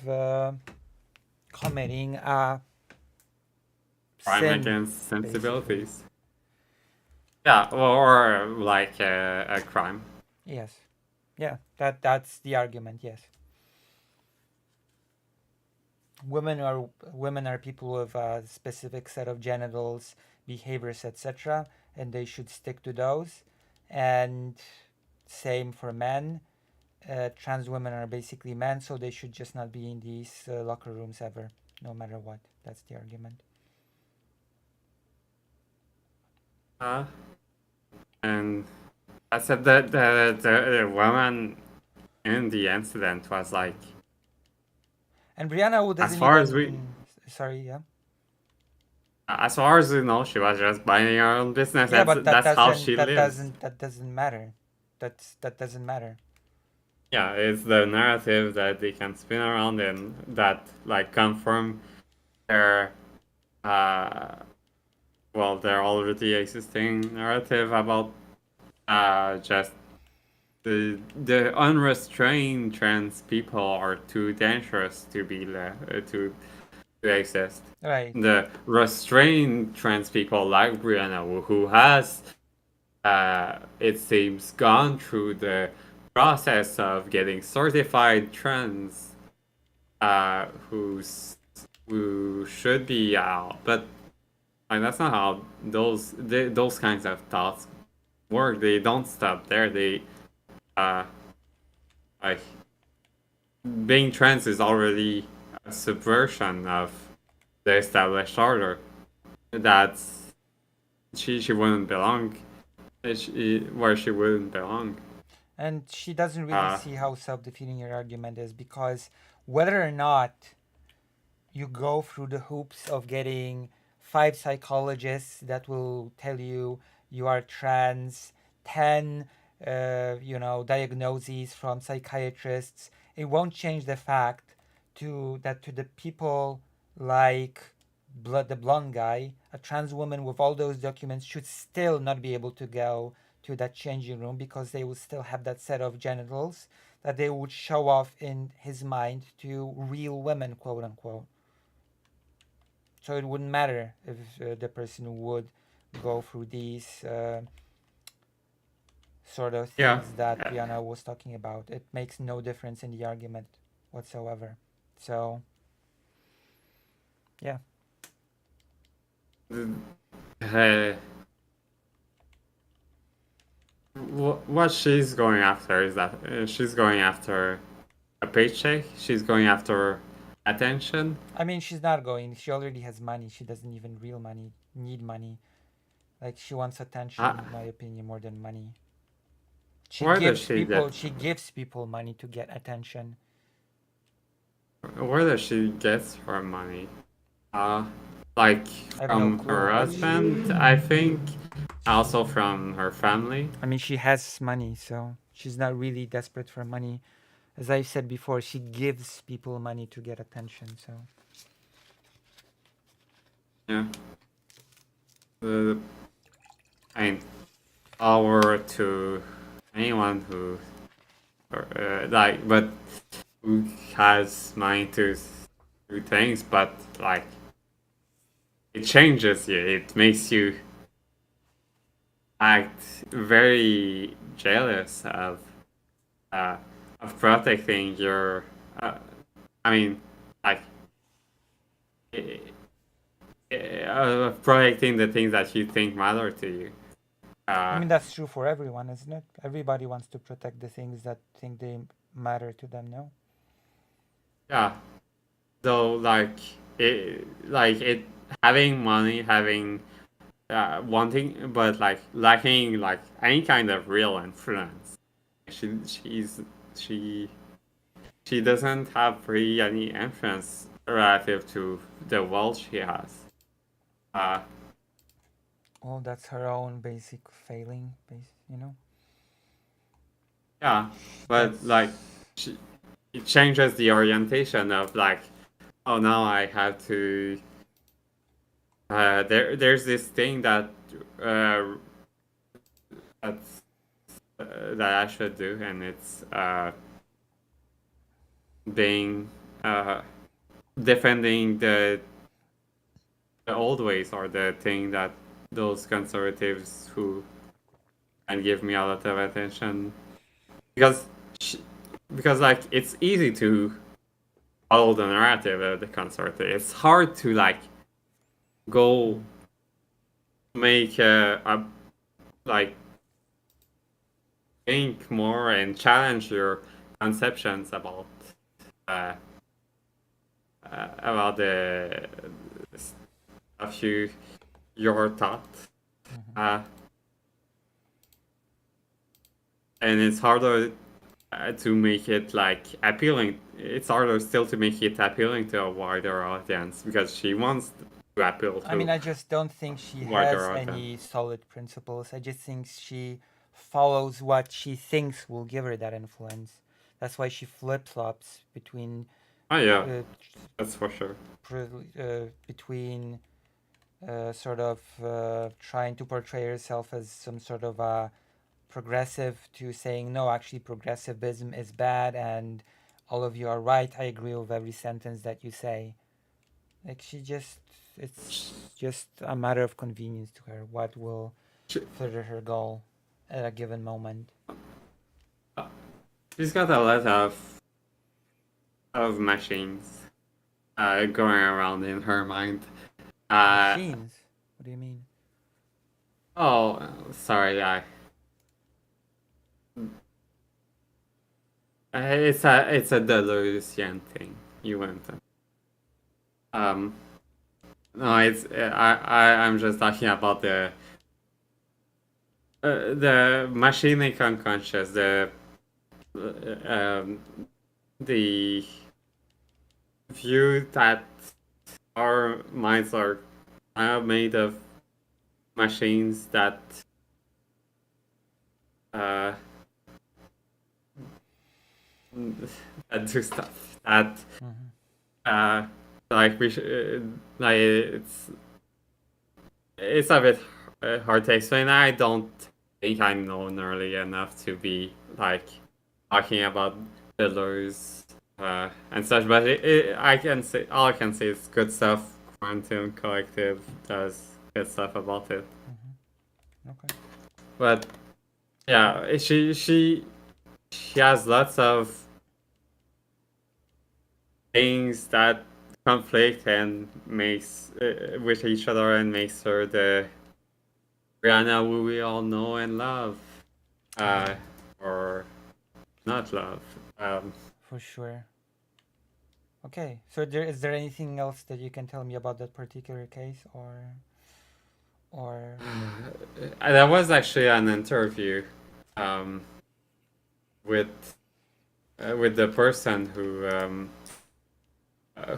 Speaker 1: committing a
Speaker 17: crime
Speaker 1: sin,
Speaker 17: against
Speaker 1: basically.
Speaker 17: sensibilities. Yeah, or like a crime.
Speaker 1: Yes. Yeah, that's the argument, yes. Women are people with a specific set of genitals, behaviors, etc., and they should stick to those. And same for men. Trans women are basically men, so they should just not be in these locker rooms ever, no matter what. That's the argument.
Speaker 17: And I said that the woman in the incident was like.
Speaker 1: And Brianna, who doesn't
Speaker 17: as far
Speaker 1: even...
Speaker 17: as we,
Speaker 1: sorry, yeah.
Speaker 17: As far as we know, she was just minding her own business.
Speaker 1: Yeah, but
Speaker 17: that's how she lives.
Speaker 1: That doesn't matter. That doesn't matter.
Speaker 17: Yeah, it's the narrative that they can spin around and that like confirm their their already existing narrative about just the unrestrained trans people are too dangerous to be to exist.
Speaker 1: Right.
Speaker 17: The restrained trans people like Brianna, who has, it seems, gone through the process of getting certified trans, who should be out, but like, that's not how those kinds of thoughts work. They don't stop there. They like being trans is already a subversion of the established order. That's she wouldn't belong where she wouldn't belong.
Speaker 1: And she doesn't really see how self-defeating your argument is, because whether or not you go through the hoops of getting 5 psychologists that will tell you you are trans, 10 diagnoses from psychiatrists, it won't change the fact to the people like the blonde guy, a trans woman with all those documents should still not be able to go to that changing room, because they will still have that set of genitals that they would show off in his mind to real women, quote unquote. So it wouldn't matter if the person would go through these sort of things that Brianna was talking about. It makes no difference in the argument whatsoever. So, yeah.
Speaker 17: What she's going after is that she's going after a paycheck. She's going after attention.
Speaker 1: I mean, she's not going. She already has money. She doesn't even need money. Like, she wants attention, in my opinion, more than money. She gives people money to get attention.
Speaker 17: Where does she get her money? Like from her husband, I think. Also from her family.
Speaker 1: I mean, she has money, so she's not really desperate for money. As I said before, she gives people money to get attention, so.
Speaker 17: Yeah. I mean, power to anyone who, but who has money to do things, but like, it changes you. It makes you act very jealous of protecting your. I mean, like, of protecting the things that you think matter to you.
Speaker 1: I mean, that's true for everyone, isn't it? Everybody wants to protect the things that think they matter to them, no?
Speaker 17: Yeah. Though, having money, having wanting, but like lacking like any kind of real influence. She doesn't have really any influence relative to the wealth she has.
Speaker 1: Well, that's her own basic failing, you know?
Speaker 17: Yeah, but like, it changes the orientation of like oh, now I have to. There's this thing that that's, that I should do, and it's being defending the old ways, or the thing that those conservatives who can give me a lot of attention, because like it's easy to follow the narrative of the conservative. It's hard to like go make like think more and challenge your conceptions about the stuff you're taught, and it's harder to make it like appealing. It's harder still to make it appealing to a wider audience, because she wants to appeal to.
Speaker 1: I mean, I just don't think she has
Speaker 17: wider
Speaker 1: any solid principles. I just think she follows what she thinks will give her that influence. That's why she flip-flops between
Speaker 17: Oh yeah, that's for sure.
Speaker 1: between sort of trying to portray herself as some sort of a progressive, to saying no, actually progressivism is bad and all of you are right. I agree with every sentence that you say. Like it's just a matter of convenience to her what will further her goal at a given moment.
Speaker 17: She's got a lot of machines going around in her mind.
Speaker 1: Machines? What do you mean?
Speaker 17: Oh, sorry, it's a Delusian thing. You went. No, it's I'm just talking about the machinic unconscious, the view that our minds are made of machines that that do stuff that like we like it's a bit hard to explain. I don't think I know nearly enough to be like talking about pillars and such, but I can say all I can say is good stuff. Quantum Collective does good stuff about it.
Speaker 1: Okay.
Speaker 17: But yeah, she has lots of things that conflict and makes with each other, and makes her the Rihanna who we all know and love, or not love.
Speaker 1: For sure. Okay, so is there anything else that you can tell me about that particular case, or
Speaker 17: That was actually an interview with the person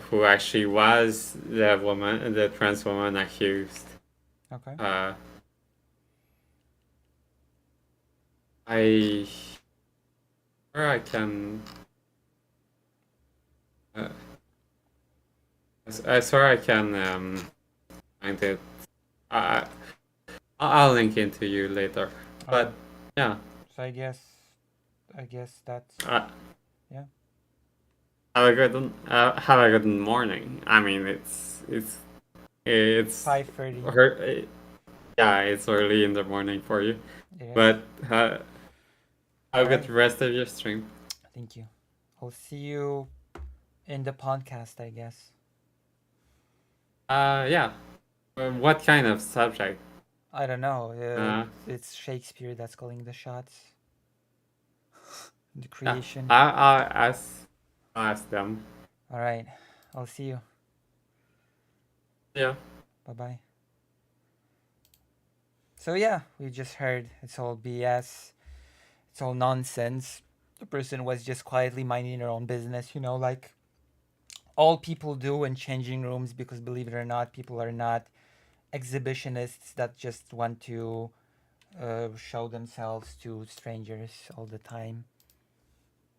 Speaker 17: who actually was the trans woman accused.
Speaker 1: Okay.
Speaker 17: I can. I swear I can find it. I'll link it to you later. But yeah.
Speaker 1: So I guess that's yeah.
Speaker 17: Have a good morning. I mean, it's
Speaker 1: 5:30.
Speaker 17: Yeah, it's early in the morning for you.
Speaker 1: Yeah.
Speaker 17: But have a good rest of your stream.
Speaker 1: Thank you. I'll see you in the podcast, I guess.
Speaker 17: Yeah. What kind of subject?
Speaker 1: I don't know. It's Shakespeare that's calling the shots. The creation.
Speaker 17: I'll ask them.
Speaker 1: All right. I'll see you.
Speaker 17: Yeah.
Speaker 1: Bye-bye. So yeah, we just heard it's all BS. It's all nonsense. The person was just quietly minding their own business, like all people do in changing rooms, because believe it or not, people are not exhibitionists that just want to show themselves to strangers all the time.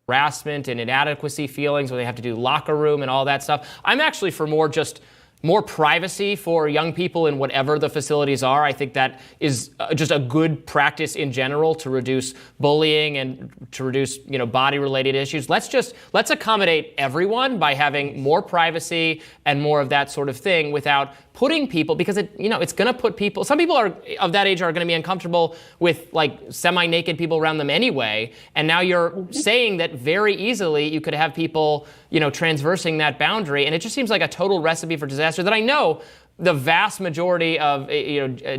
Speaker 15: harassment and inadequacy feelings where they have to do locker room and all that stuff. I'm actually for more privacy for young people in whatever the facilities are. I think that is just a good practice in general to reduce bullying and to reduce, body-related issues. Let's accommodate everyone by having more privacy and more of that sort of thing without putting people, because it's going to put people, some people are of that age are going to be uncomfortable with like semi-naked people around them anyway. And now you're saying that very easily you could have people, transversing that boundary. And it just seems like a total recipe for disaster that I know the vast majority of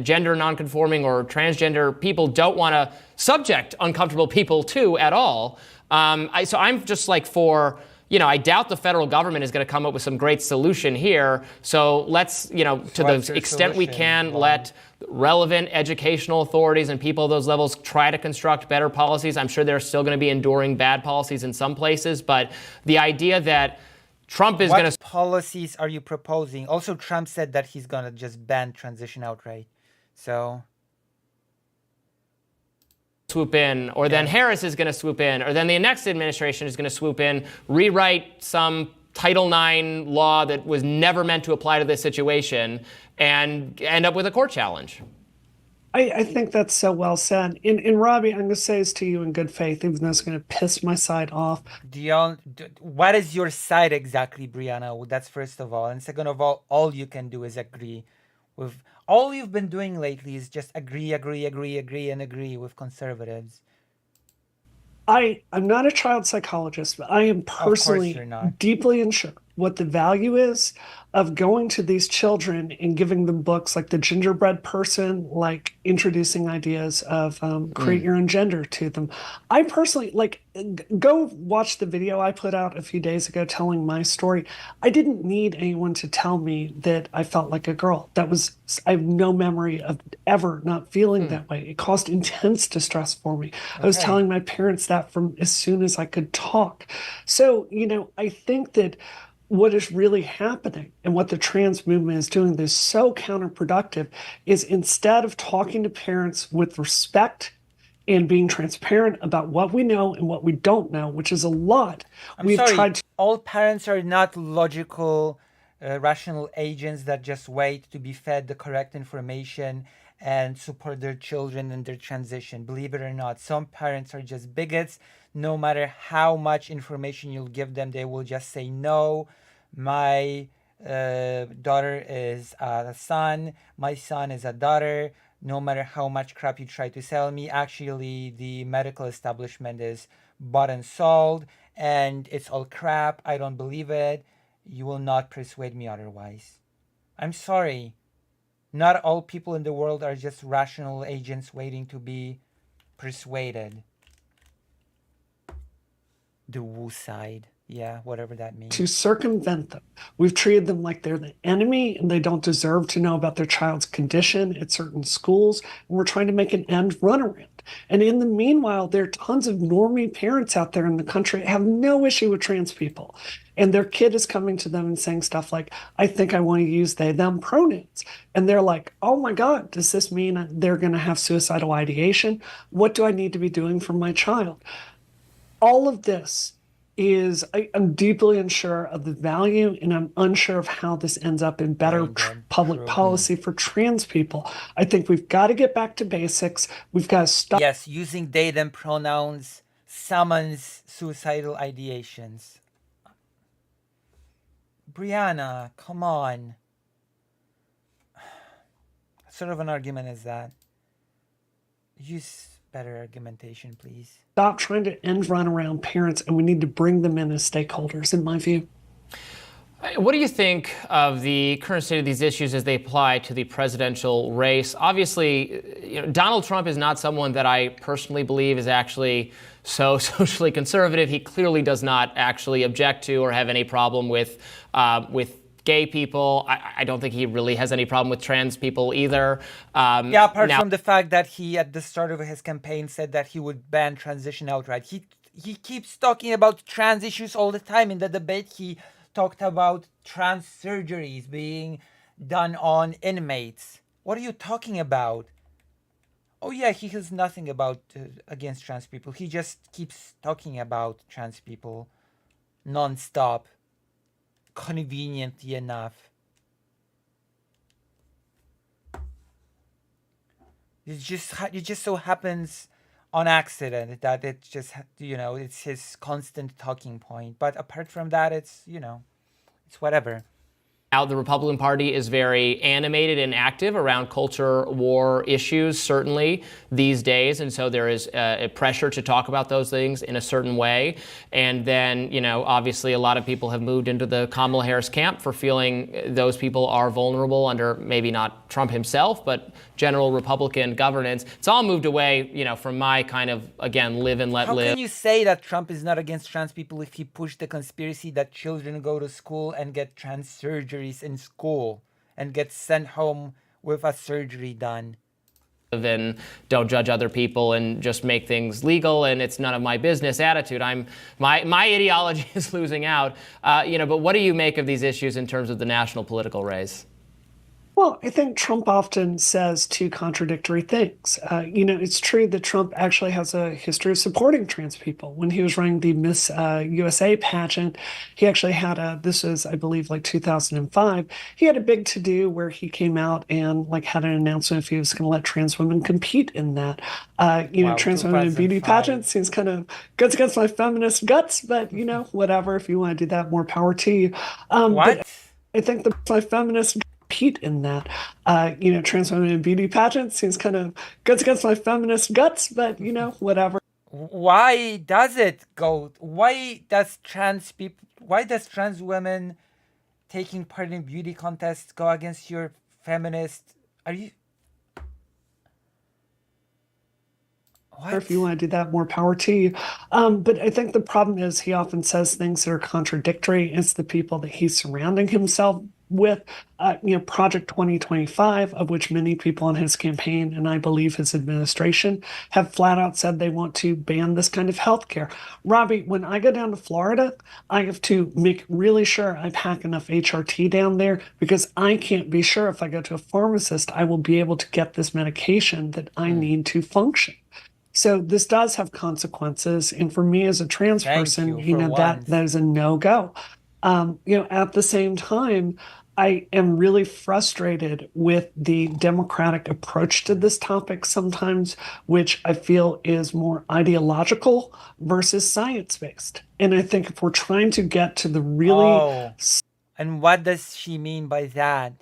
Speaker 15: gender nonconforming or transgender people don't want to subject uncomfortable people to at all. So I'm just like for, I doubt the federal government is going to come up with some great solution here. So let's, to the extent we can, let relevant educational authorities and people at those levels try to construct better policies. I'm sure there's still going to be enduring bad policies in some places, but the idea that Trump is going to...
Speaker 1: What policies are you proposing? Also, Trump said that he's going to just ban transition outright. So...
Speaker 15: swoop in, or then Harris is going to swoop in, or then the next administration is going to swoop in, rewrite some Title IX law that was never meant to apply to this situation, and end up with a court challenge.
Speaker 16: I think that's so well said. And Robbie, I'm going to say this to you in good faith, even though it's going to piss my side off.
Speaker 1: What is your side exactly, Brianna? That's first of all. And second of all you can do is agree with... All you've been doing lately is just agree with conservatives.
Speaker 16: I'm not a child psychologist, but I am personally deeply unsure what the value is of going to these children and giving them books like The Gingerbread Person, like introducing ideas of create your own gender to them. I personally, go watch the video I put out a few days ago telling my story. I didn't need anyone to tell me that I felt like a girl. I have no memory of ever not feeling that way. It caused intense distress for me. I was telling my parents that from as soon as I could talk. So, I think that what is really happening and what the trans movement is doing that's so counterproductive is instead of talking to parents with respect and being transparent about what we know and what we don't know, which is a lot,
Speaker 1: all parents are not logical, rational agents that just wait to be fed the correct information and support their children in their transition. Believe it or not, some parents are just bigots. No matter how much information you'll give them, they will just say, no, my daughter is a son, my son is a daughter. No matter how much crap you try to sell me, actually the medical establishment is bought and sold, and it's all crap. I don't believe it. You will not persuade me otherwise. I'm sorry. Not all people in the world are just rational agents waiting to be persuaded. The Wu side. Yeah, whatever that means.
Speaker 16: To circumvent them. We've treated them like they're the enemy and they don't deserve to know about their child's condition at certain schools. And we're trying to make an end run around. And in the meanwhile, there are tons of normie parents out there in the country that have no issue with trans people. And their kid is coming to them and saying stuff like, I think I want to use they, them pronouns. And they're like, oh my God, does this mean they're going to have suicidal ideation? What do I need to be doing for my child? All of this is, I'm deeply unsure of the value, and I'm unsure of how this ends up in better public policy for trans people. I think we've got to get back to basics. We've got to stop.
Speaker 1: Yes, using they, them pronouns summons suicidal ideations. Brianna, come on. What sort of an argument is that? Use better argumentation, please.
Speaker 16: Stop trying to end run around parents, and we need to bring them in as stakeholders, in my view.
Speaker 15: What do you think of the current state of these issues as they apply to the presidential race? Obviously, Donald Trump is not someone that I personally believe is actually so socially conservative. He clearly does not actually object to or have any problem with gay people. I don't think he really has any problem with trans people either.
Speaker 1: Apart from the fact that he, at the start of his campaign, said that he would ban transition outright. He keeps talking about trans issues all the time. In the debate, he talked about trans surgeries being done on inmates. What are you talking about? Oh yeah, he has nothing about against trans people. He just keeps talking about trans people non-stop, conveniently enough. It just so happens on accident that it just, it's his constant talking point. But apart from that, it's, it's whatever.
Speaker 15: Now, the Republican Party is very animated and active around culture war issues, certainly these days. And so there is a pressure to talk about those things in a certain way. And then, obviously a lot of people have moved into the Kamala Harris camp for feeling those people are vulnerable under maybe not Trump himself, but general Republican governance. It's all moved away, from my kind of, again, live and let live.
Speaker 1: How can you say that Trump is not against trans people if he pushed the conspiracy that children go to school and get trans surgeries in school and get sent home with a surgery done?
Speaker 15: And don't judge other people and just make things legal and it's none of my business attitude. My ideology is losing out. But what do you make of these issues in terms of the national political race?
Speaker 16: Well, I think Trump often says two contradictory things. It's true that Trump actually has a history of supporting trans people. When he was running the Miss USA pageant, he actually had this was, I believe, like 2005. He had a big to-do where he came out and had an announcement if he was going to let trans women compete in that. Trans women in beauty pageants seems kind of goes against my feminist guts, but, whatever. If you want to do that, more power to you. But I think my feminist compete in that. Trans women in beauty pageants seems kind of goes against my feminist guts, but whatever.
Speaker 1: Why does it go? Why does trans women taking part in beauty contests go against your feminist? Are you?
Speaker 16: Or if you want to do that, more power to you. But I think the problem is he often says things that are contradictory. It's the people that he's surrounding himself with. Project 2025, of which many people in his campaign and I believe his administration have flat out said they want to ban this kind of healthcare. Robbie, when I go down to Florida, I have to make really sure I pack enough HRT down there because I can't be sure if I go to a pharmacist, I will be able to get this medication that I need to function. So this does have consequences. And for me as a trans person, that is a no-go. At the same time, I am really frustrated with the Democratic approach to this topic sometimes, which I feel is more ideological versus science-based. And I think if we're trying to get to the really...
Speaker 1: And what does she mean by that?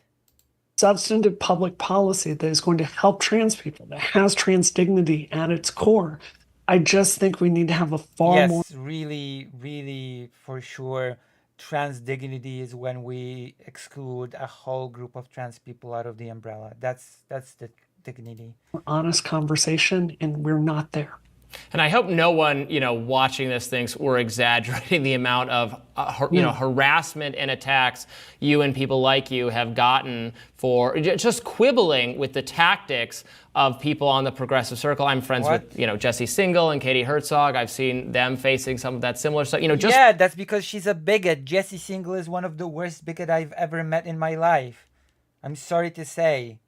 Speaker 16: Substantive public policy that is going to help trans people, that has trans dignity at its core. I just think we need to have a far more...
Speaker 1: Yes, really, really, for sure. Trans dignity is when we exclude a whole group of trans people out of the umbrella. That's the dignity.
Speaker 16: Honest conversation, and we're not there.
Speaker 15: And I hope no one, watching this thinks we're exaggerating the amount of, harassment and attacks you and people like you have gotten for just quibbling with the tactics of people on the progressive circle. I'm friends with, Jesse Singal and Katie Herzog. I've seen them facing some of that similar stuff.
Speaker 1: Yeah, that's because she's a bigot. Jesse Singal is one of the worst bigot I've ever met in my life. I'm sorry to say.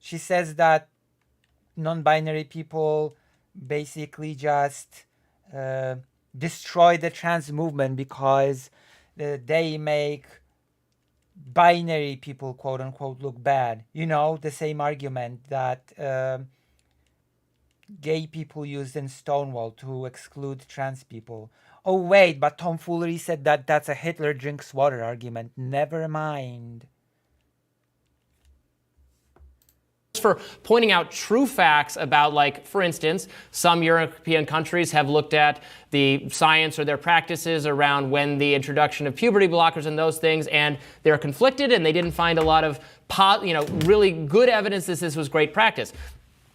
Speaker 1: She says that non-binary people basically just destroy the trans movement because they make binary people, quote unquote, look bad. The same argument that gay people used in Stonewall to exclude trans people. Oh wait, but tomfoolery said that that's a Hitler drinks water argument. Never mind.
Speaker 15: For pointing out true facts about, for instance, some European countries have looked at the science or their practices around when the introduction of puberty blockers and those things, and they're conflicted, and they didn't find a lot of, really good evidence that this was great practice.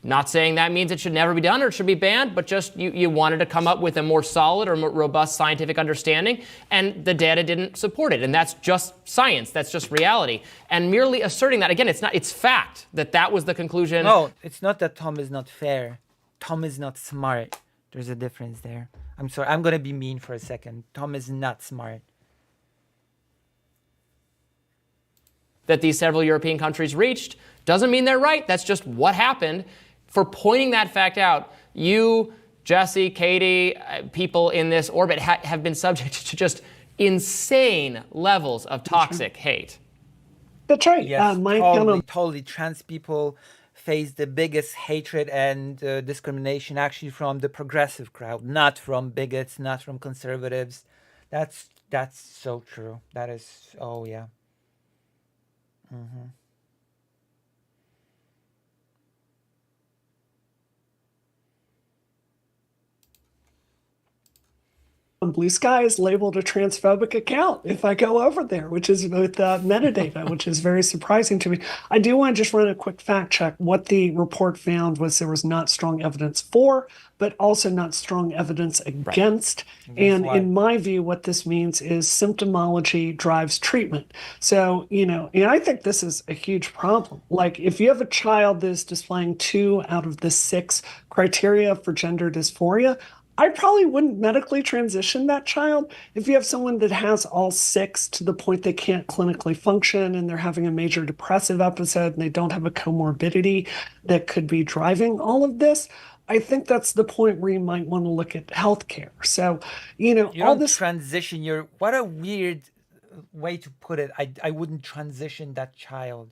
Speaker 15: Not saying that means it should never be done or it should be banned, but just you wanted to come up with a more solid or more robust scientific understanding, and the data didn't support it. And that's just science. That's just reality. And merely asserting that, again, it's fact that was the conclusion.
Speaker 1: No, it's not that Tom is not fair. Tom is not smart. There's a difference there. I'm sorry. I'm going to be mean for a second. Tom is not smart.
Speaker 15: that these several European countries reached doesn't mean they're right. That's just what happened. For pointing that fact out, you, Jesse, Katie, people in this orbit have been subject to just insane levels of toxic hate.
Speaker 16: That's right.
Speaker 1: Yes, totally. Trans people face the biggest hatred and discrimination actually from the progressive crowd, not from bigots, not from conservatives. That's so true. That is, oh yeah. Mm-hmm.
Speaker 16: Blue Sky is labeled a transphobic account if I go over there, which is with metadata, which is very surprising to me. I do want to just run a quick fact check. What the report found was there was not strong evidence for, but also not strong evidence against. Right. And in my view, what this means is symptomology drives treatment. So, and I think this is a huge problem. Like if you have a child that is displaying 2 out of the 6 criteria for gender dysphoria, I probably wouldn't medically transition that child. If you have someone that has all 6 to the point they can't clinically function and they're having a major depressive episode and they don't have a comorbidity that could be driving all of this, I think that's the point where you might want to look at healthcare. So, all this
Speaker 1: transition. What a weird way to put it. I wouldn't transition that child.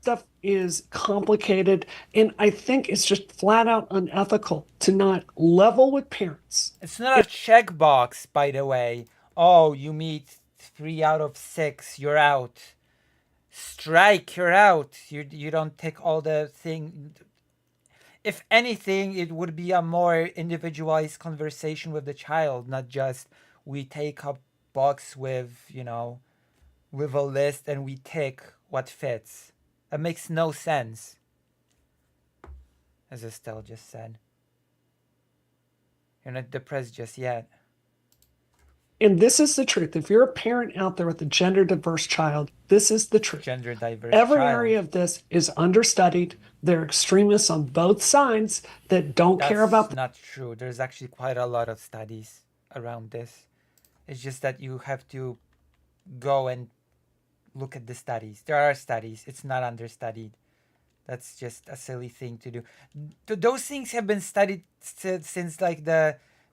Speaker 16: Stuff is complicated, and I think it's just flat out unethical to not level with parents.
Speaker 1: It's not a checkbox, by the way. Oh, you meet 3 out of 6, you're out. Strike, you're out. You don't tick all the thing. If anything, it would be a more individualized conversation with the child, not just we take a box with, with a list and we tick what fits. That makes no sense. As Estelle just said. You're not depressed just yet.
Speaker 16: And this is the truth. If you're a parent out there with a gender diverse child, this is the truth.
Speaker 1: Gender diverse
Speaker 16: Every
Speaker 1: child.
Speaker 16: area of this is understudied. There are extremists on both sides that don't care about.
Speaker 1: That's not true. There's actually quite a lot of studies around this. It's just that you have to go and look at the studies. There are studies. It's not understudied. That's just a silly thing to do. Those things have been studied since like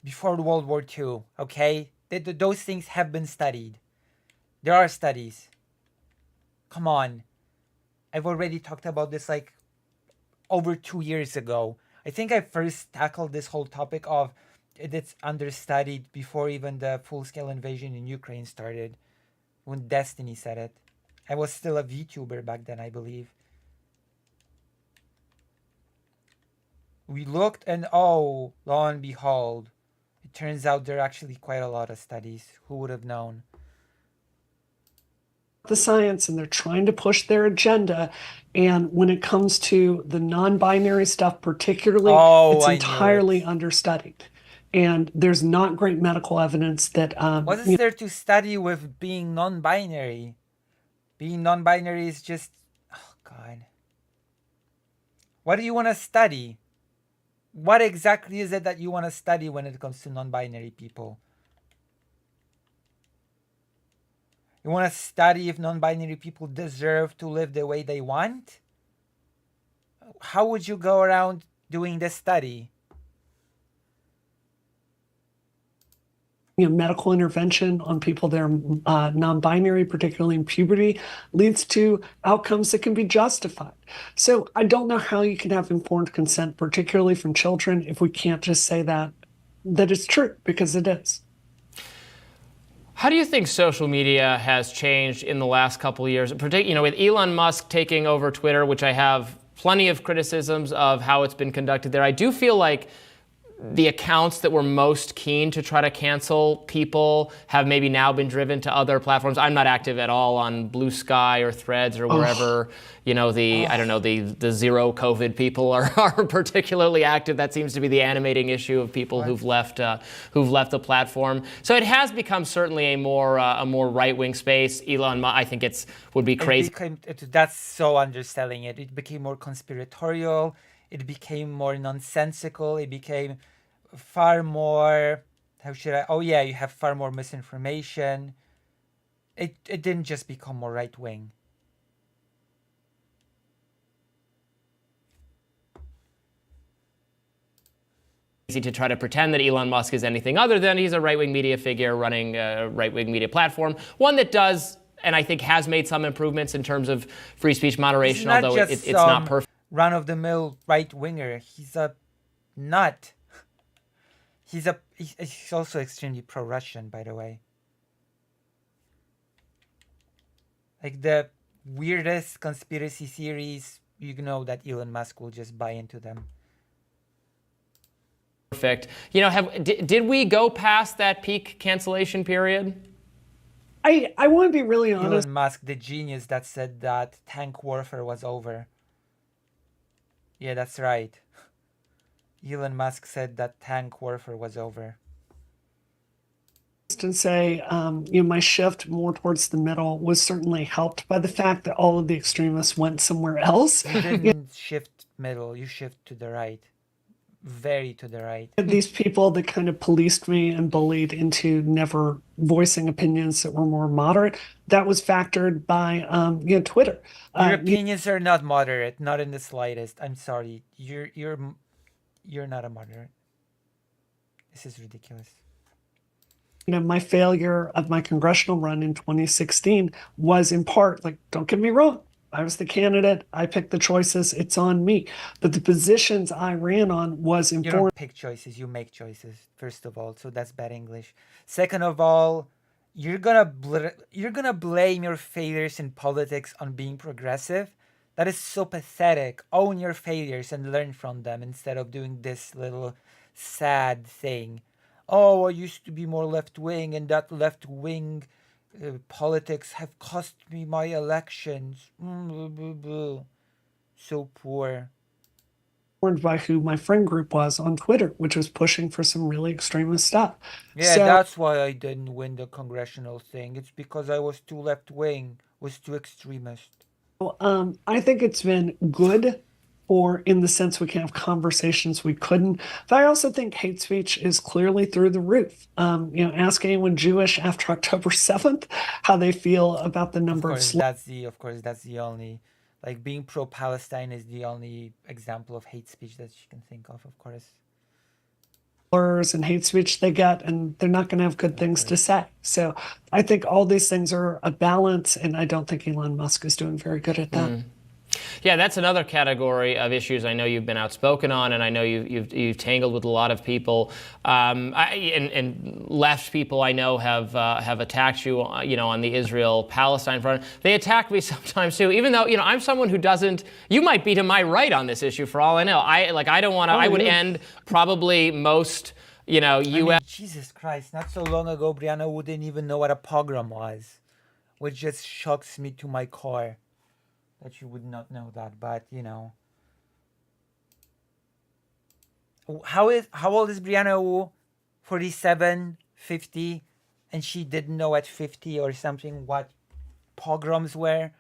Speaker 1: before World War II. Okay, those things have been studied. There are studies. Come on, I've already talked about this like over 2 years ago. I think I first tackled this whole topic of it's understudied before even the full-scale invasion in Ukraine started. When Destiny said it. I was still a VTuber back then, I believe. We looked and lo and behold, it turns out there are actually quite a lot of studies. Who would have known?
Speaker 16: The science, and they're trying to push their agenda. And when it comes to the non-binary stuff particularly, it's entirely understudied. And there's not great medical evidence that...
Speaker 1: what is there to study with being non-binary? Being non-binary is just... Oh, God. What do you want to study? What exactly is it that you want to study when it comes to non-binary people? You want to study if non-binary people deserve to live the way they want? How would you go around doing this study?
Speaker 16: Medical intervention on people that are non-binary, particularly in puberty, leads to outcomes that can be justified. So I don't know how you can have informed consent, particularly from children, if we can't just say that it's true, because it is.
Speaker 15: How do you think social media has changed in the last couple of years? Particularly, with Elon Musk taking over Twitter, which I have plenty of criticisms of how it's been conducted there. I do feel like the accounts that were most keen to try to cancel people have maybe now been driven to other platforms. I'm not active at all on Blue Sky or Threads or wherever, the zero COVID people are particularly active. That seems to be the animating issue of people who've left the platform. So it has become certainly a more right-wing space. Elon Musk, I think would be crazy.
Speaker 1: That's so underselling it. It became more conspiratorial. It became more nonsensical. It became far more, you have far more misinformation. It didn't just become more right wing.
Speaker 15: Easy to try to pretend that Elon Musk is anything other than he's a right-wing media figure running a right-wing media platform, one that does, and I think has made some improvements in terms of free speech moderation, although it's not perfect.
Speaker 1: Run-of-the-mill right-winger. He's a nut. He's also extremely pro-Russian, by the way. Like the weirdest conspiracy theories, you know that Elon Musk will just buy into them.
Speaker 15: Perfect. You know, did we go past that peak cancellation period?
Speaker 16: I want to be really honest.
Speaker 1: Elon Musk, the genius that said that tank warfare was over. Yeah, that's right. Elon Musk said that tank warfare was over.
Speaker 16: And say, my shift more towards the middle was certainly helped by the fact that all of the extremists went somewhere else.
Speaker 1: You didn't shift middle, you shift to the right. Very to the right.
Speaker 16: These people that kind of policed me and bullied into never voicing opinions that were more moderate, that was factored by Twitter.
Speaker 1: Your opinions are not moderate, not in the slightest. I'm sorry. You're not a moderate. This is ridiculous.
Speaker 16: My failure of my congressional run in 2016 was in part, don't get me wrong, I was the candidate. I picked the choices. It's on me. But the positions I ran on was important.
Speaker 1: You don't pick choices. You make choices, first of all. So that's bad English. Second of all, you're gonna blame your failures in politics on being progressive. That is so pathetic. Own your failures and learn from them instead of doing this little sad thing. Oh, I used to be more left-wing, and that left-wing politics have cost me my elections. So poor.
Speaker 16: By who my friend group was on Twitter, which was pushing for some really extremist stuff.
Speaker 1: Yeah, that's why I didn't win the congressional thing. It's because I was too left-wing, was too extremist.
Speaker 16: I think it's been good, or in the sense we can have conversations we couldn't. But I also think hate speech is clearly through the roof. Ask anyone Jewish after October 7th how they feel about the number of
Speaker 1: Of course, that's the only, being pro-Palestine is the only example of hate speech that you can think of course.
Speaker 16: Slurs and hate speech they get, and they're not going to have good things to say. So I think all these things are a balance, and I don't think Elon Musk is doing very good at that.
Speaker 15: Yeah, that's another category of issues I know you've been outspoken on, and I know you've tangled with a lot of people. And left people I know have attacked you, on the Israel-Palestine front. They attack me sometimes too, even though I'm someone who doesn't. You might be to my right on this issue for all I know. I don't want to. I would end probably most. U.S.
Speaker 1: Jesus Christ! Not so long ago, Brianna wouldn't even know what a pogrom was, which just shocks me to my core. That you would not know that, but how old is Brianna Wu? 47, 50, and she didn't know at 50 or something what pogroms were.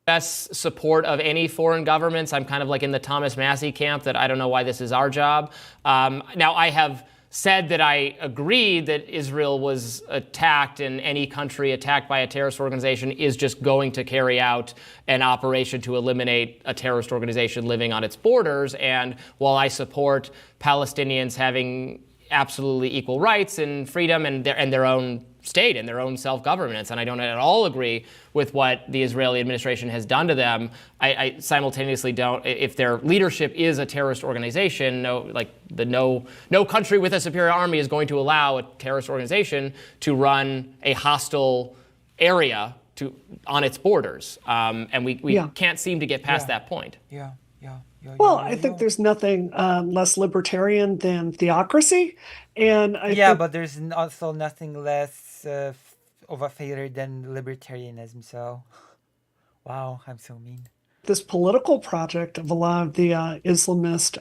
Speaker 15: Best support of any foreign governments. I'm kind of like in the Thomas Massey camp that I don't know why this is our job. Now I have said that I agree that Israel was attacked, and any country attacked by a terrorist organization is just going to carry out an operation to eliminate a terrorist organization living on its borders. And while I support Palestinians having absolutely equal rights and freedom and their own state and their own self-governance, and I don't at all agree with what the Israeli administration has done to them, I simultaneously don't. If their leadership is a terrorist organization, no country with a superior army is going to allow a terrorist organization to run a hostile area on its borders, and we can't seem to get past that point.
Speaker 16: Well, I think there's nothing less libertarian than theocracy, and
Speaker 1: but there's also nothing less of a failure than libertarianism. So, wow, I'm so mean.
Speaker 16: This political project of a lot of the Islamist,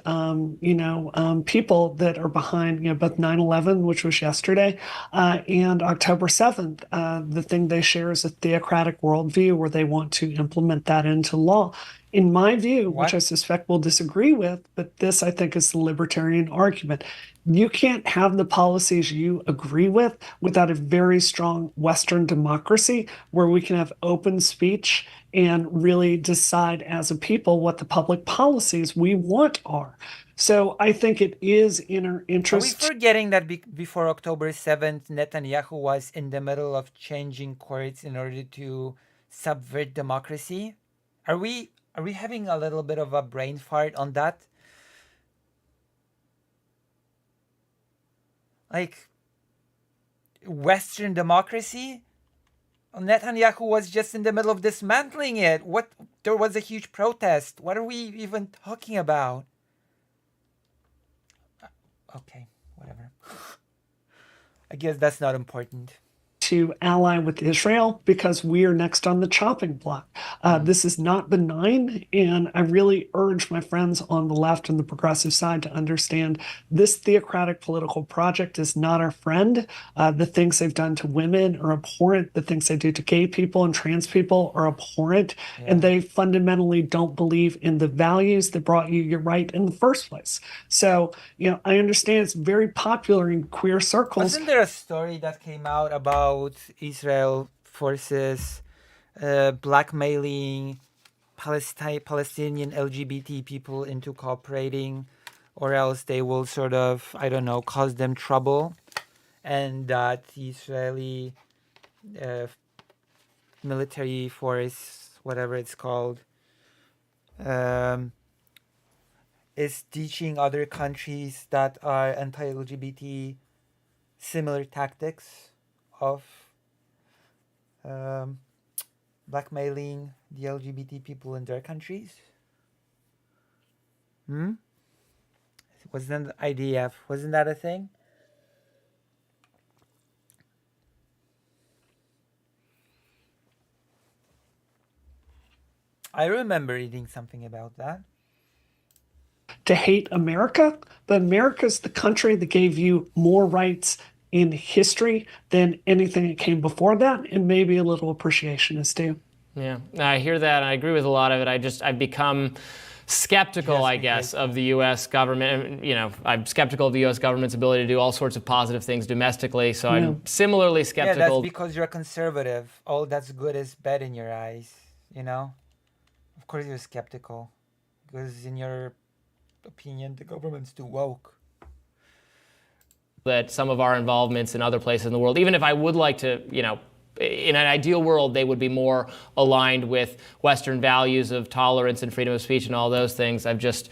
Speaker 16: people that are behind, both 9/11, which was yesterday, and October 7th. The thing they share is a theocratic worldview where they want to implement that into law. in my view, which I suspect we'll disagree with, but this I think is the libertarian argument. You can't have the policies you agree with without a very strong Western democracy where we can have open speech and really decide as a people what the public policies we want are. So I think it is in our interest.
Speaker 1: Are we forgetting that before October 7th, Netanyahu was in the middle of changing courts in order to subvert democracy? Are we having a little bit of a brain fart on that? Like, Western democracy? Netanyahu was just in the middle of dismantling it. There was a huge protest. What are we even talking about? Okay, whatever. I guess that's not important.
Speaker 16: To ally with Israel because we are next on the chopping block. This is not benign, and I really urge my friends on the left and the progressive side to understand this theocratic political project is not our friend. The things they've done to women are abhorrent. The things they do to gay people and trans people are abhorrent, and they fundamentally don't believe in the values that brought you your right in the first place. So, I understand it's very popular in queer circles.
Speaker 1: Wasn't there a story that came out about Israel forces blackmailing Palestinian LGBT people into cooperating, or else they will sort of, I don't know, cause them trouble, and that the Israeli military force, whatever it's called, is teaching other countries that are anti-LGBT similar tactics of blackmailing the LGBT people in their countries. Wasn't that IDF? Wasn't that a thing? I remember reading something about that.
Speaker 16: To hate America, but America's the country that gave you more rights in history than anything that came before that, and maybe a little appreciation is due.
Speaker 15: Yeah, I hear that, and I agree with a lot of it. I've become skeptical, I guess, of the U.S. government. I'm skeptical of the U.S. government's ability to do all sorts of positive things domestically, so I'm similarly skeptical.
Speaker 1: Yeah, that's because you're conservative. All that's good is bad in your eyes, Of course you're skeptical, because in your opinion, the government's too woke.
Speaker 15: That some of our involvements in other places in the world, even if I would like to, in an ideal world, they would be more aligned with Western values of tolerance and freedom of speech and all those things. I've just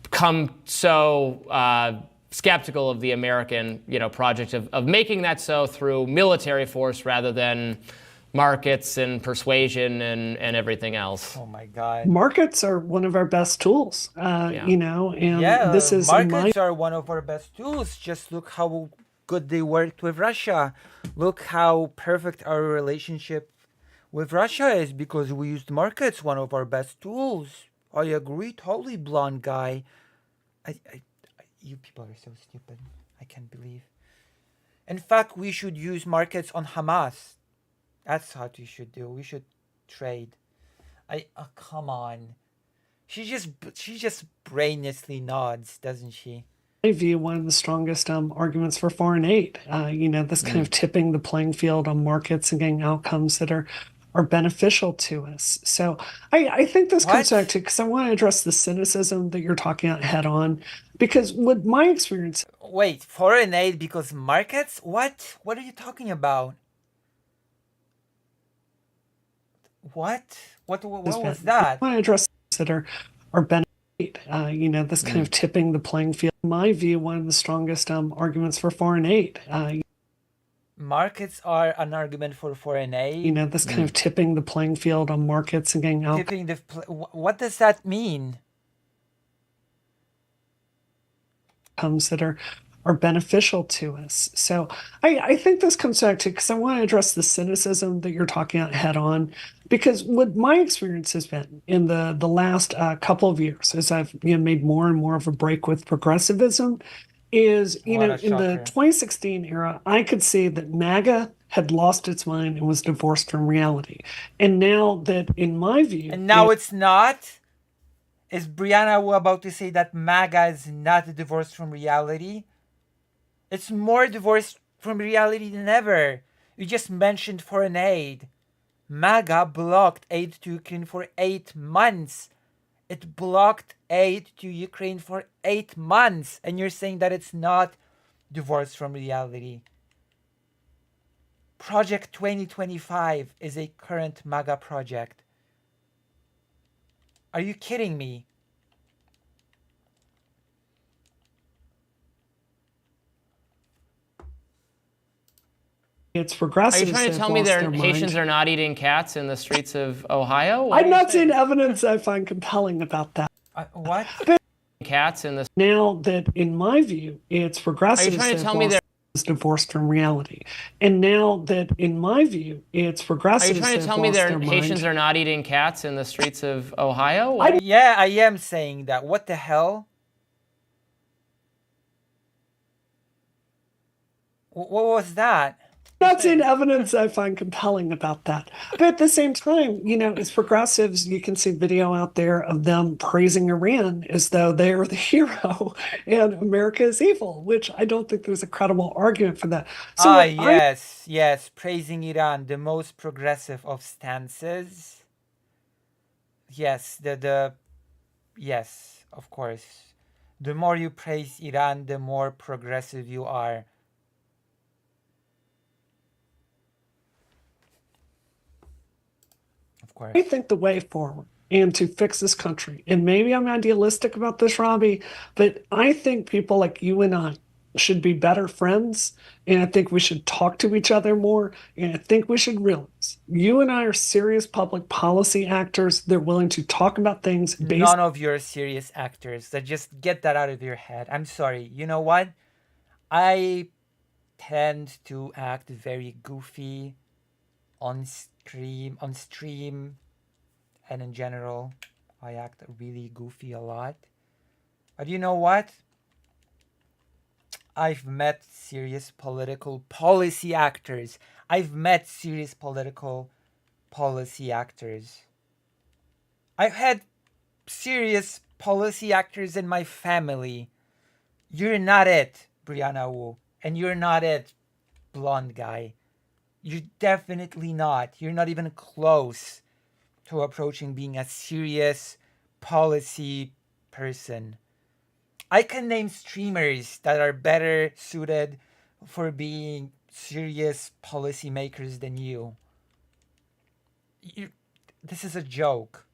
Speaker 15: become so skeptical of the American, project of making that so through military force rather than markets and persuasion and everything else.
Speaker 1: Oh my God.
Speaker 16: Markets are one of our best tools, and this is
Speaker 1: markets are one of our best tools. Just look how good they worked with Russia. Look how perfect our relationship with Russia is because we used markets, one of our best tools. I agree, totally, blonde guy. You people are so stupid. I can't believe. In fact, we should use markets on Hamas. That's what we should do. We should trade. Come on. She just brainlessly nods, doesn't she?
Speaker 16: I view one of the strongest arguments for foreign aid. This kind of tipping the playing field on markets and getting outcomes that are beneficial to us. So I think this comes back to, because I want to address the cynicism that you're talking about head on, because with my experience.
Speaker 1: Wait, foreign aid because markets? What? What are you talking about? What was that?
Speaker 16: I want to address that are benefit. This kind of tipping the playing field. In my view, one of the strongest arguments for foreign aid.
Speaker 1: Markets are an argument for foreign aid.
Speaker 16: This kind of tipping the playing field on markets and getting out.
Speaker 1: What does that mean?
Speaker 16: Outcomes that are beneficial to us. So I think this comes back to, because I want to address the cynicism that you're talking about head on, because what my experience has been in the last couple of years, as I've made more and more of a break with progressivism, is, in the 2016 era, I could see that MAGA had lost its mind and was divorced from reality. And now that, in my view...
Speaker 1: And now it's not? Is Brianna Wu about to say that MAGA is not divorced from reality? It's more divorced from reality than ever. You just mentioned foreign aid. MAGA blocked aid to Ukraine for 8 months. It blocked aid to Ukraine for 8 months. And you're saying that it's not divorced from reality. Project 2025 is a current MAGA project. Are you kidding me?
Speaker 16: It's
Speaker 15: Are
Speaker 16: progressives.
Speaker 15: you trying to
Speaker 16: that
Speaker 15: tell me
Speaker 16: lost
Speaker 15: that
Speaker 16: their
Speaker 15: Haitians
Speaker 16: mind.
Speaker 15: are not eating cats in the streets of Ohio? What
Speaker 16: I'm
Speaker 15: are you
Speaker 16: not
Speaker 15: saying?
Speaker 16: seeing evidence I find compelling about that.
Speaker 1: What?
Speaker 15: Cats in the.
Speaker 16: Now that, in my view, it's progressives
Speaker 15: trying to
Speaker 16: that
Speaker 15: tell me
Speaker 16: lost is divorced from reality. And now that, in my view, it's
Speaker 15: Are you
Speaker 16: progressives
Speaker 15: trying to
Speaker 16: that
Speaker 15: tell me
Speaker 16: lost
Speaker 15: that
Speaker 16: their
Speaker 15: Haitians
Speaker 16: mind.
Speaker 15: are not eating cats in the streets of Ohio?
Speaker 1: Yeah, I am saying that. What the hell? What was that?
Speaker 16: Not seeing evidence I find compelling about that. But at the same time, as progressives, you can see video out there of them praising Iran as though they are the hero and America is evil, which I don't think there's a credible argument for that. So
Speaker 1: yes, praising Iran, the most progressive of stances. Yes, yes, of course. The more you praise Iran, the more progressive you are. Of course.
Speaker 16: I think the way forward and to fix this country, and maybe I'm idealistic about this, Robbie, but I think people like you and I should be better friends, and I think we should talk to each other more, and I think we should realize you and I are serious public policy actors. They're willing to talk about things based.
Speaker 1: None of your serious actors. That just get that out of your head. I'm sorry. You know what? I tend to act very goofy on stream, and in general, I act really goofy a lot. But you know what? I've met serious political policy actors. I've met serious political policy actors. I've had serious policy actors in my family. You're not it, Brianna Wu. And you're not it, blonde guy. You're definitely not. You're not even close to approaching being a serious policy person. I can name streamers that are better suited for being serious policymakers than you. This is a joke.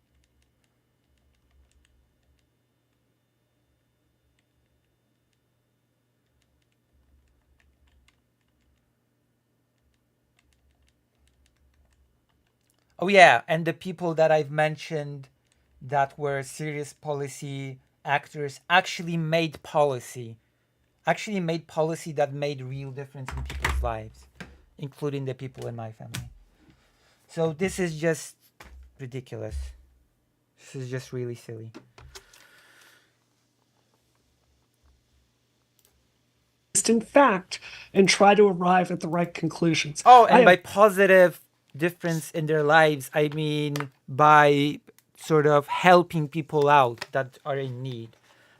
Speaker 1: Oh yeah, and the people that I've mentioned that were serious policy actors actually made policy that made real difference in people's lives, including the people in my family. So this is just ridiculous. This is just really silly.
Speaker 16: In fact, and try to arrive at the right conclusions.
Speaker 1: Oh, and by positive difference in their lives, I mean by sort of helping people out that are in need,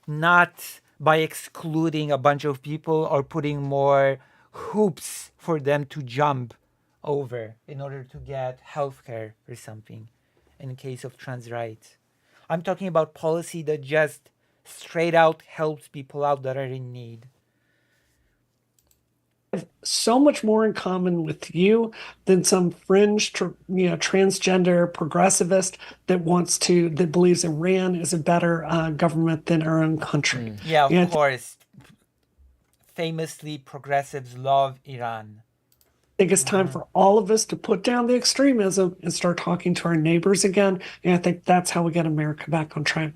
Speaker 1: not by excluding a bunch of people or putting more hoops for them to jump over in order to get healthcare or something in case of trans rights. I'm talking about policy that just straight out helps people out that are in need.
Speaker 16: So much more in common with you than some fringe, transgender progressivist that believes Iran is a better government than our own country.
Speaker 1: Yeah, of course. Famously, progressives love Iran.
Speaker 16: I think it's time for all of us to put down the extremism and start talking to our neighbors again. And I think that's how we get America back on track.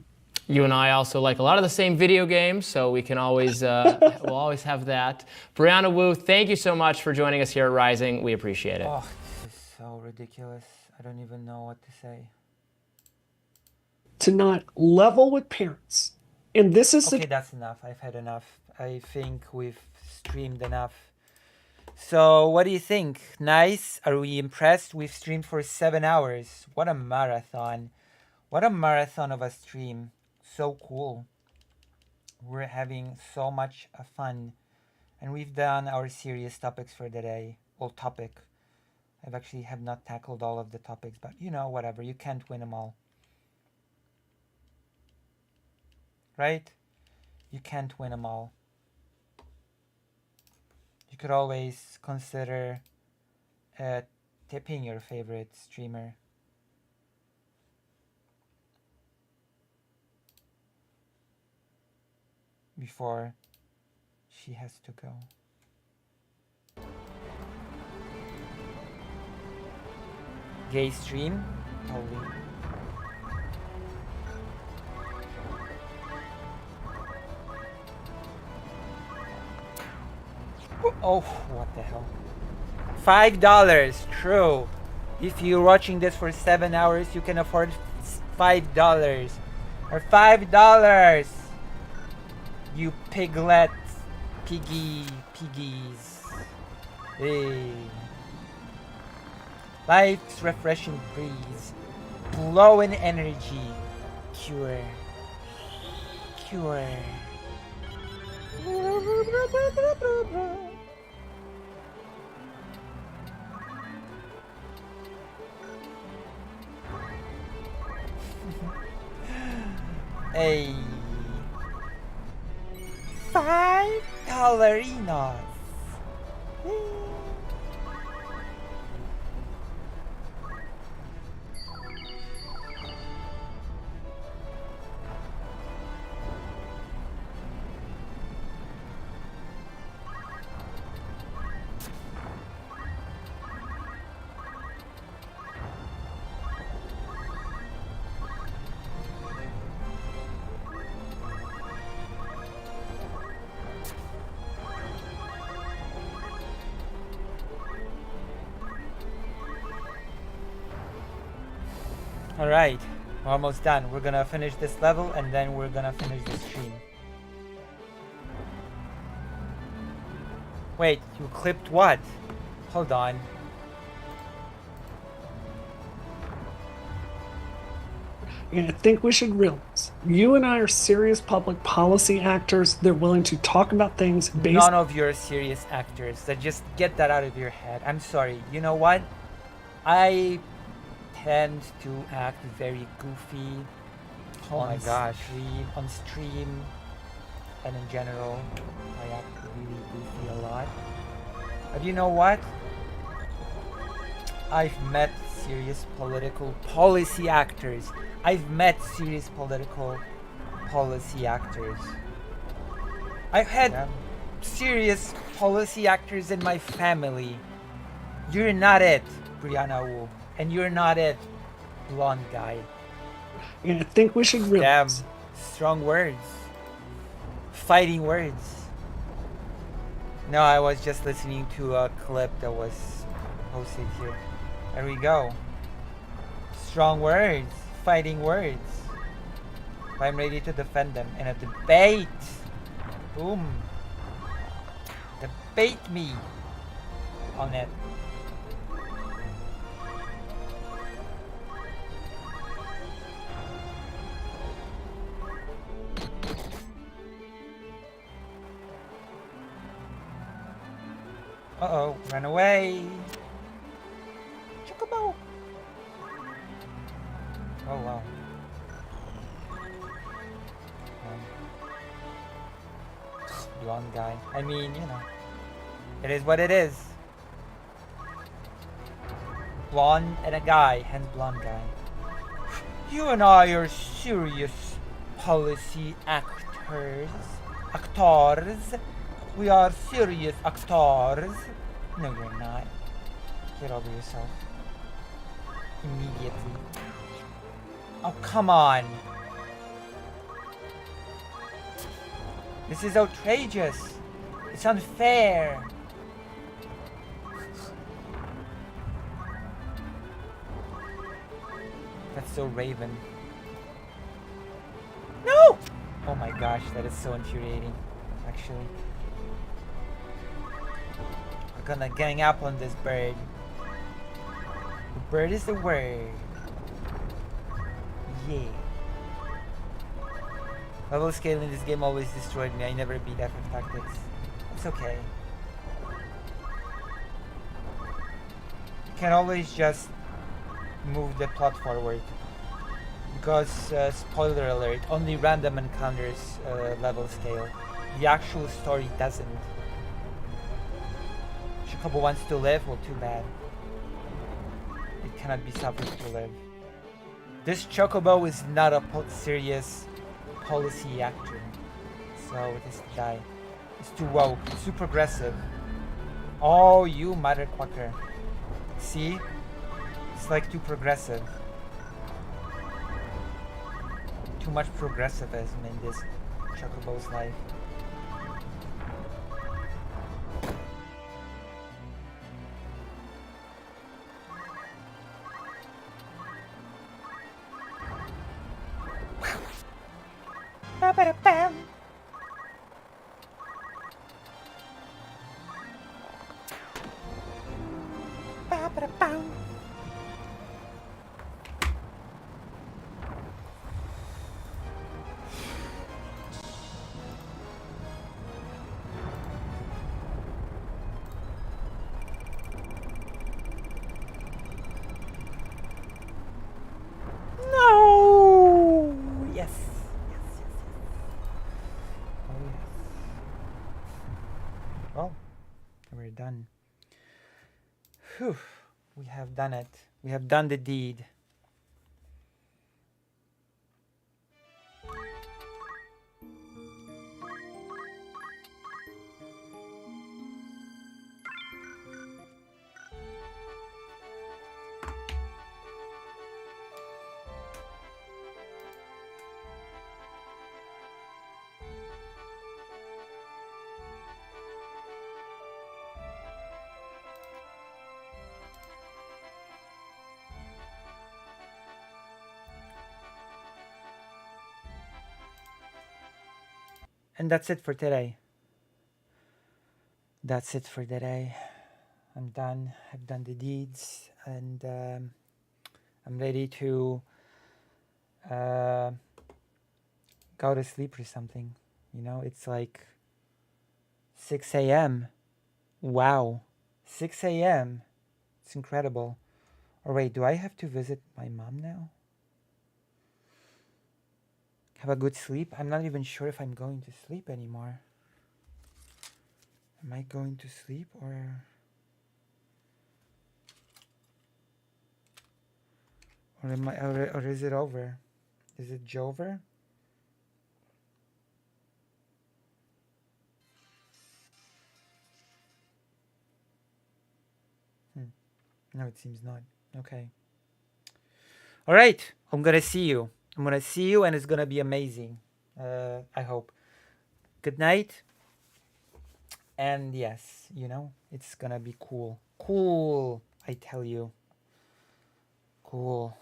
Speaker 15: You and I also like a lot of the same video games, so we can always, we'll always have that. Brianna Wu, thank you so much for joining us here at Rising. We appreciate it.
Speaker 1: Oh, this is so ridiculous. I don't even know what to say.
Speaker 16: To not level with parents. And this is...
Speaker 1: Okay, that's enough. I've had enough. I think we've streamed enough. So, what do you think? Nice? Are we impressed? We've streamed for 7 hours. What a marathon. What a marathon of a stream. so cool. We're having so much fun. And we've done our serious topics for the day. Well, topic. I've actually have not tackled all of the topics, but you know, whatever. You can't win them all. Right? You can't win them all. You could always consider tipping your favorite streamer. Before she has to go. Gay stream? Totally. Oh, what the hell. $5, true. If you're watching this for 7 hours, you can afford $5. Or $5! You piglets. Piggies. Hey. Life's refreshing breeze. Blowing energy. Cure. Hey. $5. Alright, we're almost done. We're gonna finish this level and then we're gonna finish the stream. Wait, you clipped what? Hold on.
Speaker 16: And I think we should realize, you and I are serious public policy actors. They're willing to talk about things based...
Speaker 1: None of you are serious actors. So just get that out of your head. I'm sorry. You know what? I tend to act very goofy on stream and in general I act really goofy a lot. But you know what? I've met serious political policy actors. I've met serious political policy actors. I've had serious policy actors in my family. You're not it, Brianna Wu. And you're not it, blonde guy.
Speaker 16: And I think we should realize...
Speaker 1: Damn, strong words. Fighting words. No, I was just listening to a clip that was posted here. There we go. Strong words. Fighting words. I'm ready to defend them in a debate. Boom. Debate me on it. Uh-oh, run away. Chocobo. Oh, wow. Blonde guy. I mean, you know, it is what it is. Blonde and a guy, hence blonde guy. You and I are serious policy actors. We are serious actors. No, you're not. Get over yourself. Immediately. Oh, come on. This is outrageous. It's unfair. That's so Raven. No! Oh my gosh, that is so infuriating, actually. We're gonna gang up on this bird. The bird is the word. Yeah. Level scale in this game always destroyed me. I never beat FF Tactics. It's okay. You can always just move the plot forward. Because, spoiler alert, only random encounters level scale. The actual story doesn't. Chocobo wants to live? Well, too bad. It cannot be suffered to live. This Chocobo is not a serious policy actor. So it has to die. It's too woke. It's too progressive. Oh, you motherfucker. See? It's like too progressive. Too much progressivism in this Chocobo's life. Ba-ba-da-bam. Ba-ba-da-bam. No! Yes. Oh, yes. Well, we're done. Whew. We have done it. We have done the deed. And that's it for today. That's it for today. I'm done. I've done the deeds, and I'm ready to go to sleep or something. You know, it's like 6 a.m. Wow. 6 a.m. It's incredible. Or wait, do I have to visit my mom now? Have a good sleep? I'm not even sure if I'm going to sleep anymore. Am I going to sleep or am I, or is it over? Is it Jover? No, it seems not. Okay. All right. I'm gonna see you. I'm gonna see you, and it's gonna be amazing. I hope. Good night. And yes, you know, it's gonna be cool. Cool, I tell you. Cool.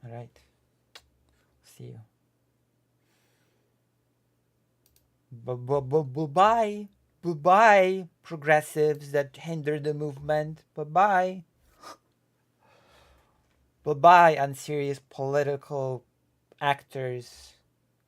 Speaker 1: All right. See you. Bye. Bye-bye, progressives that hinder the movement. Bye-bye. Bye-bye, unserious political actors.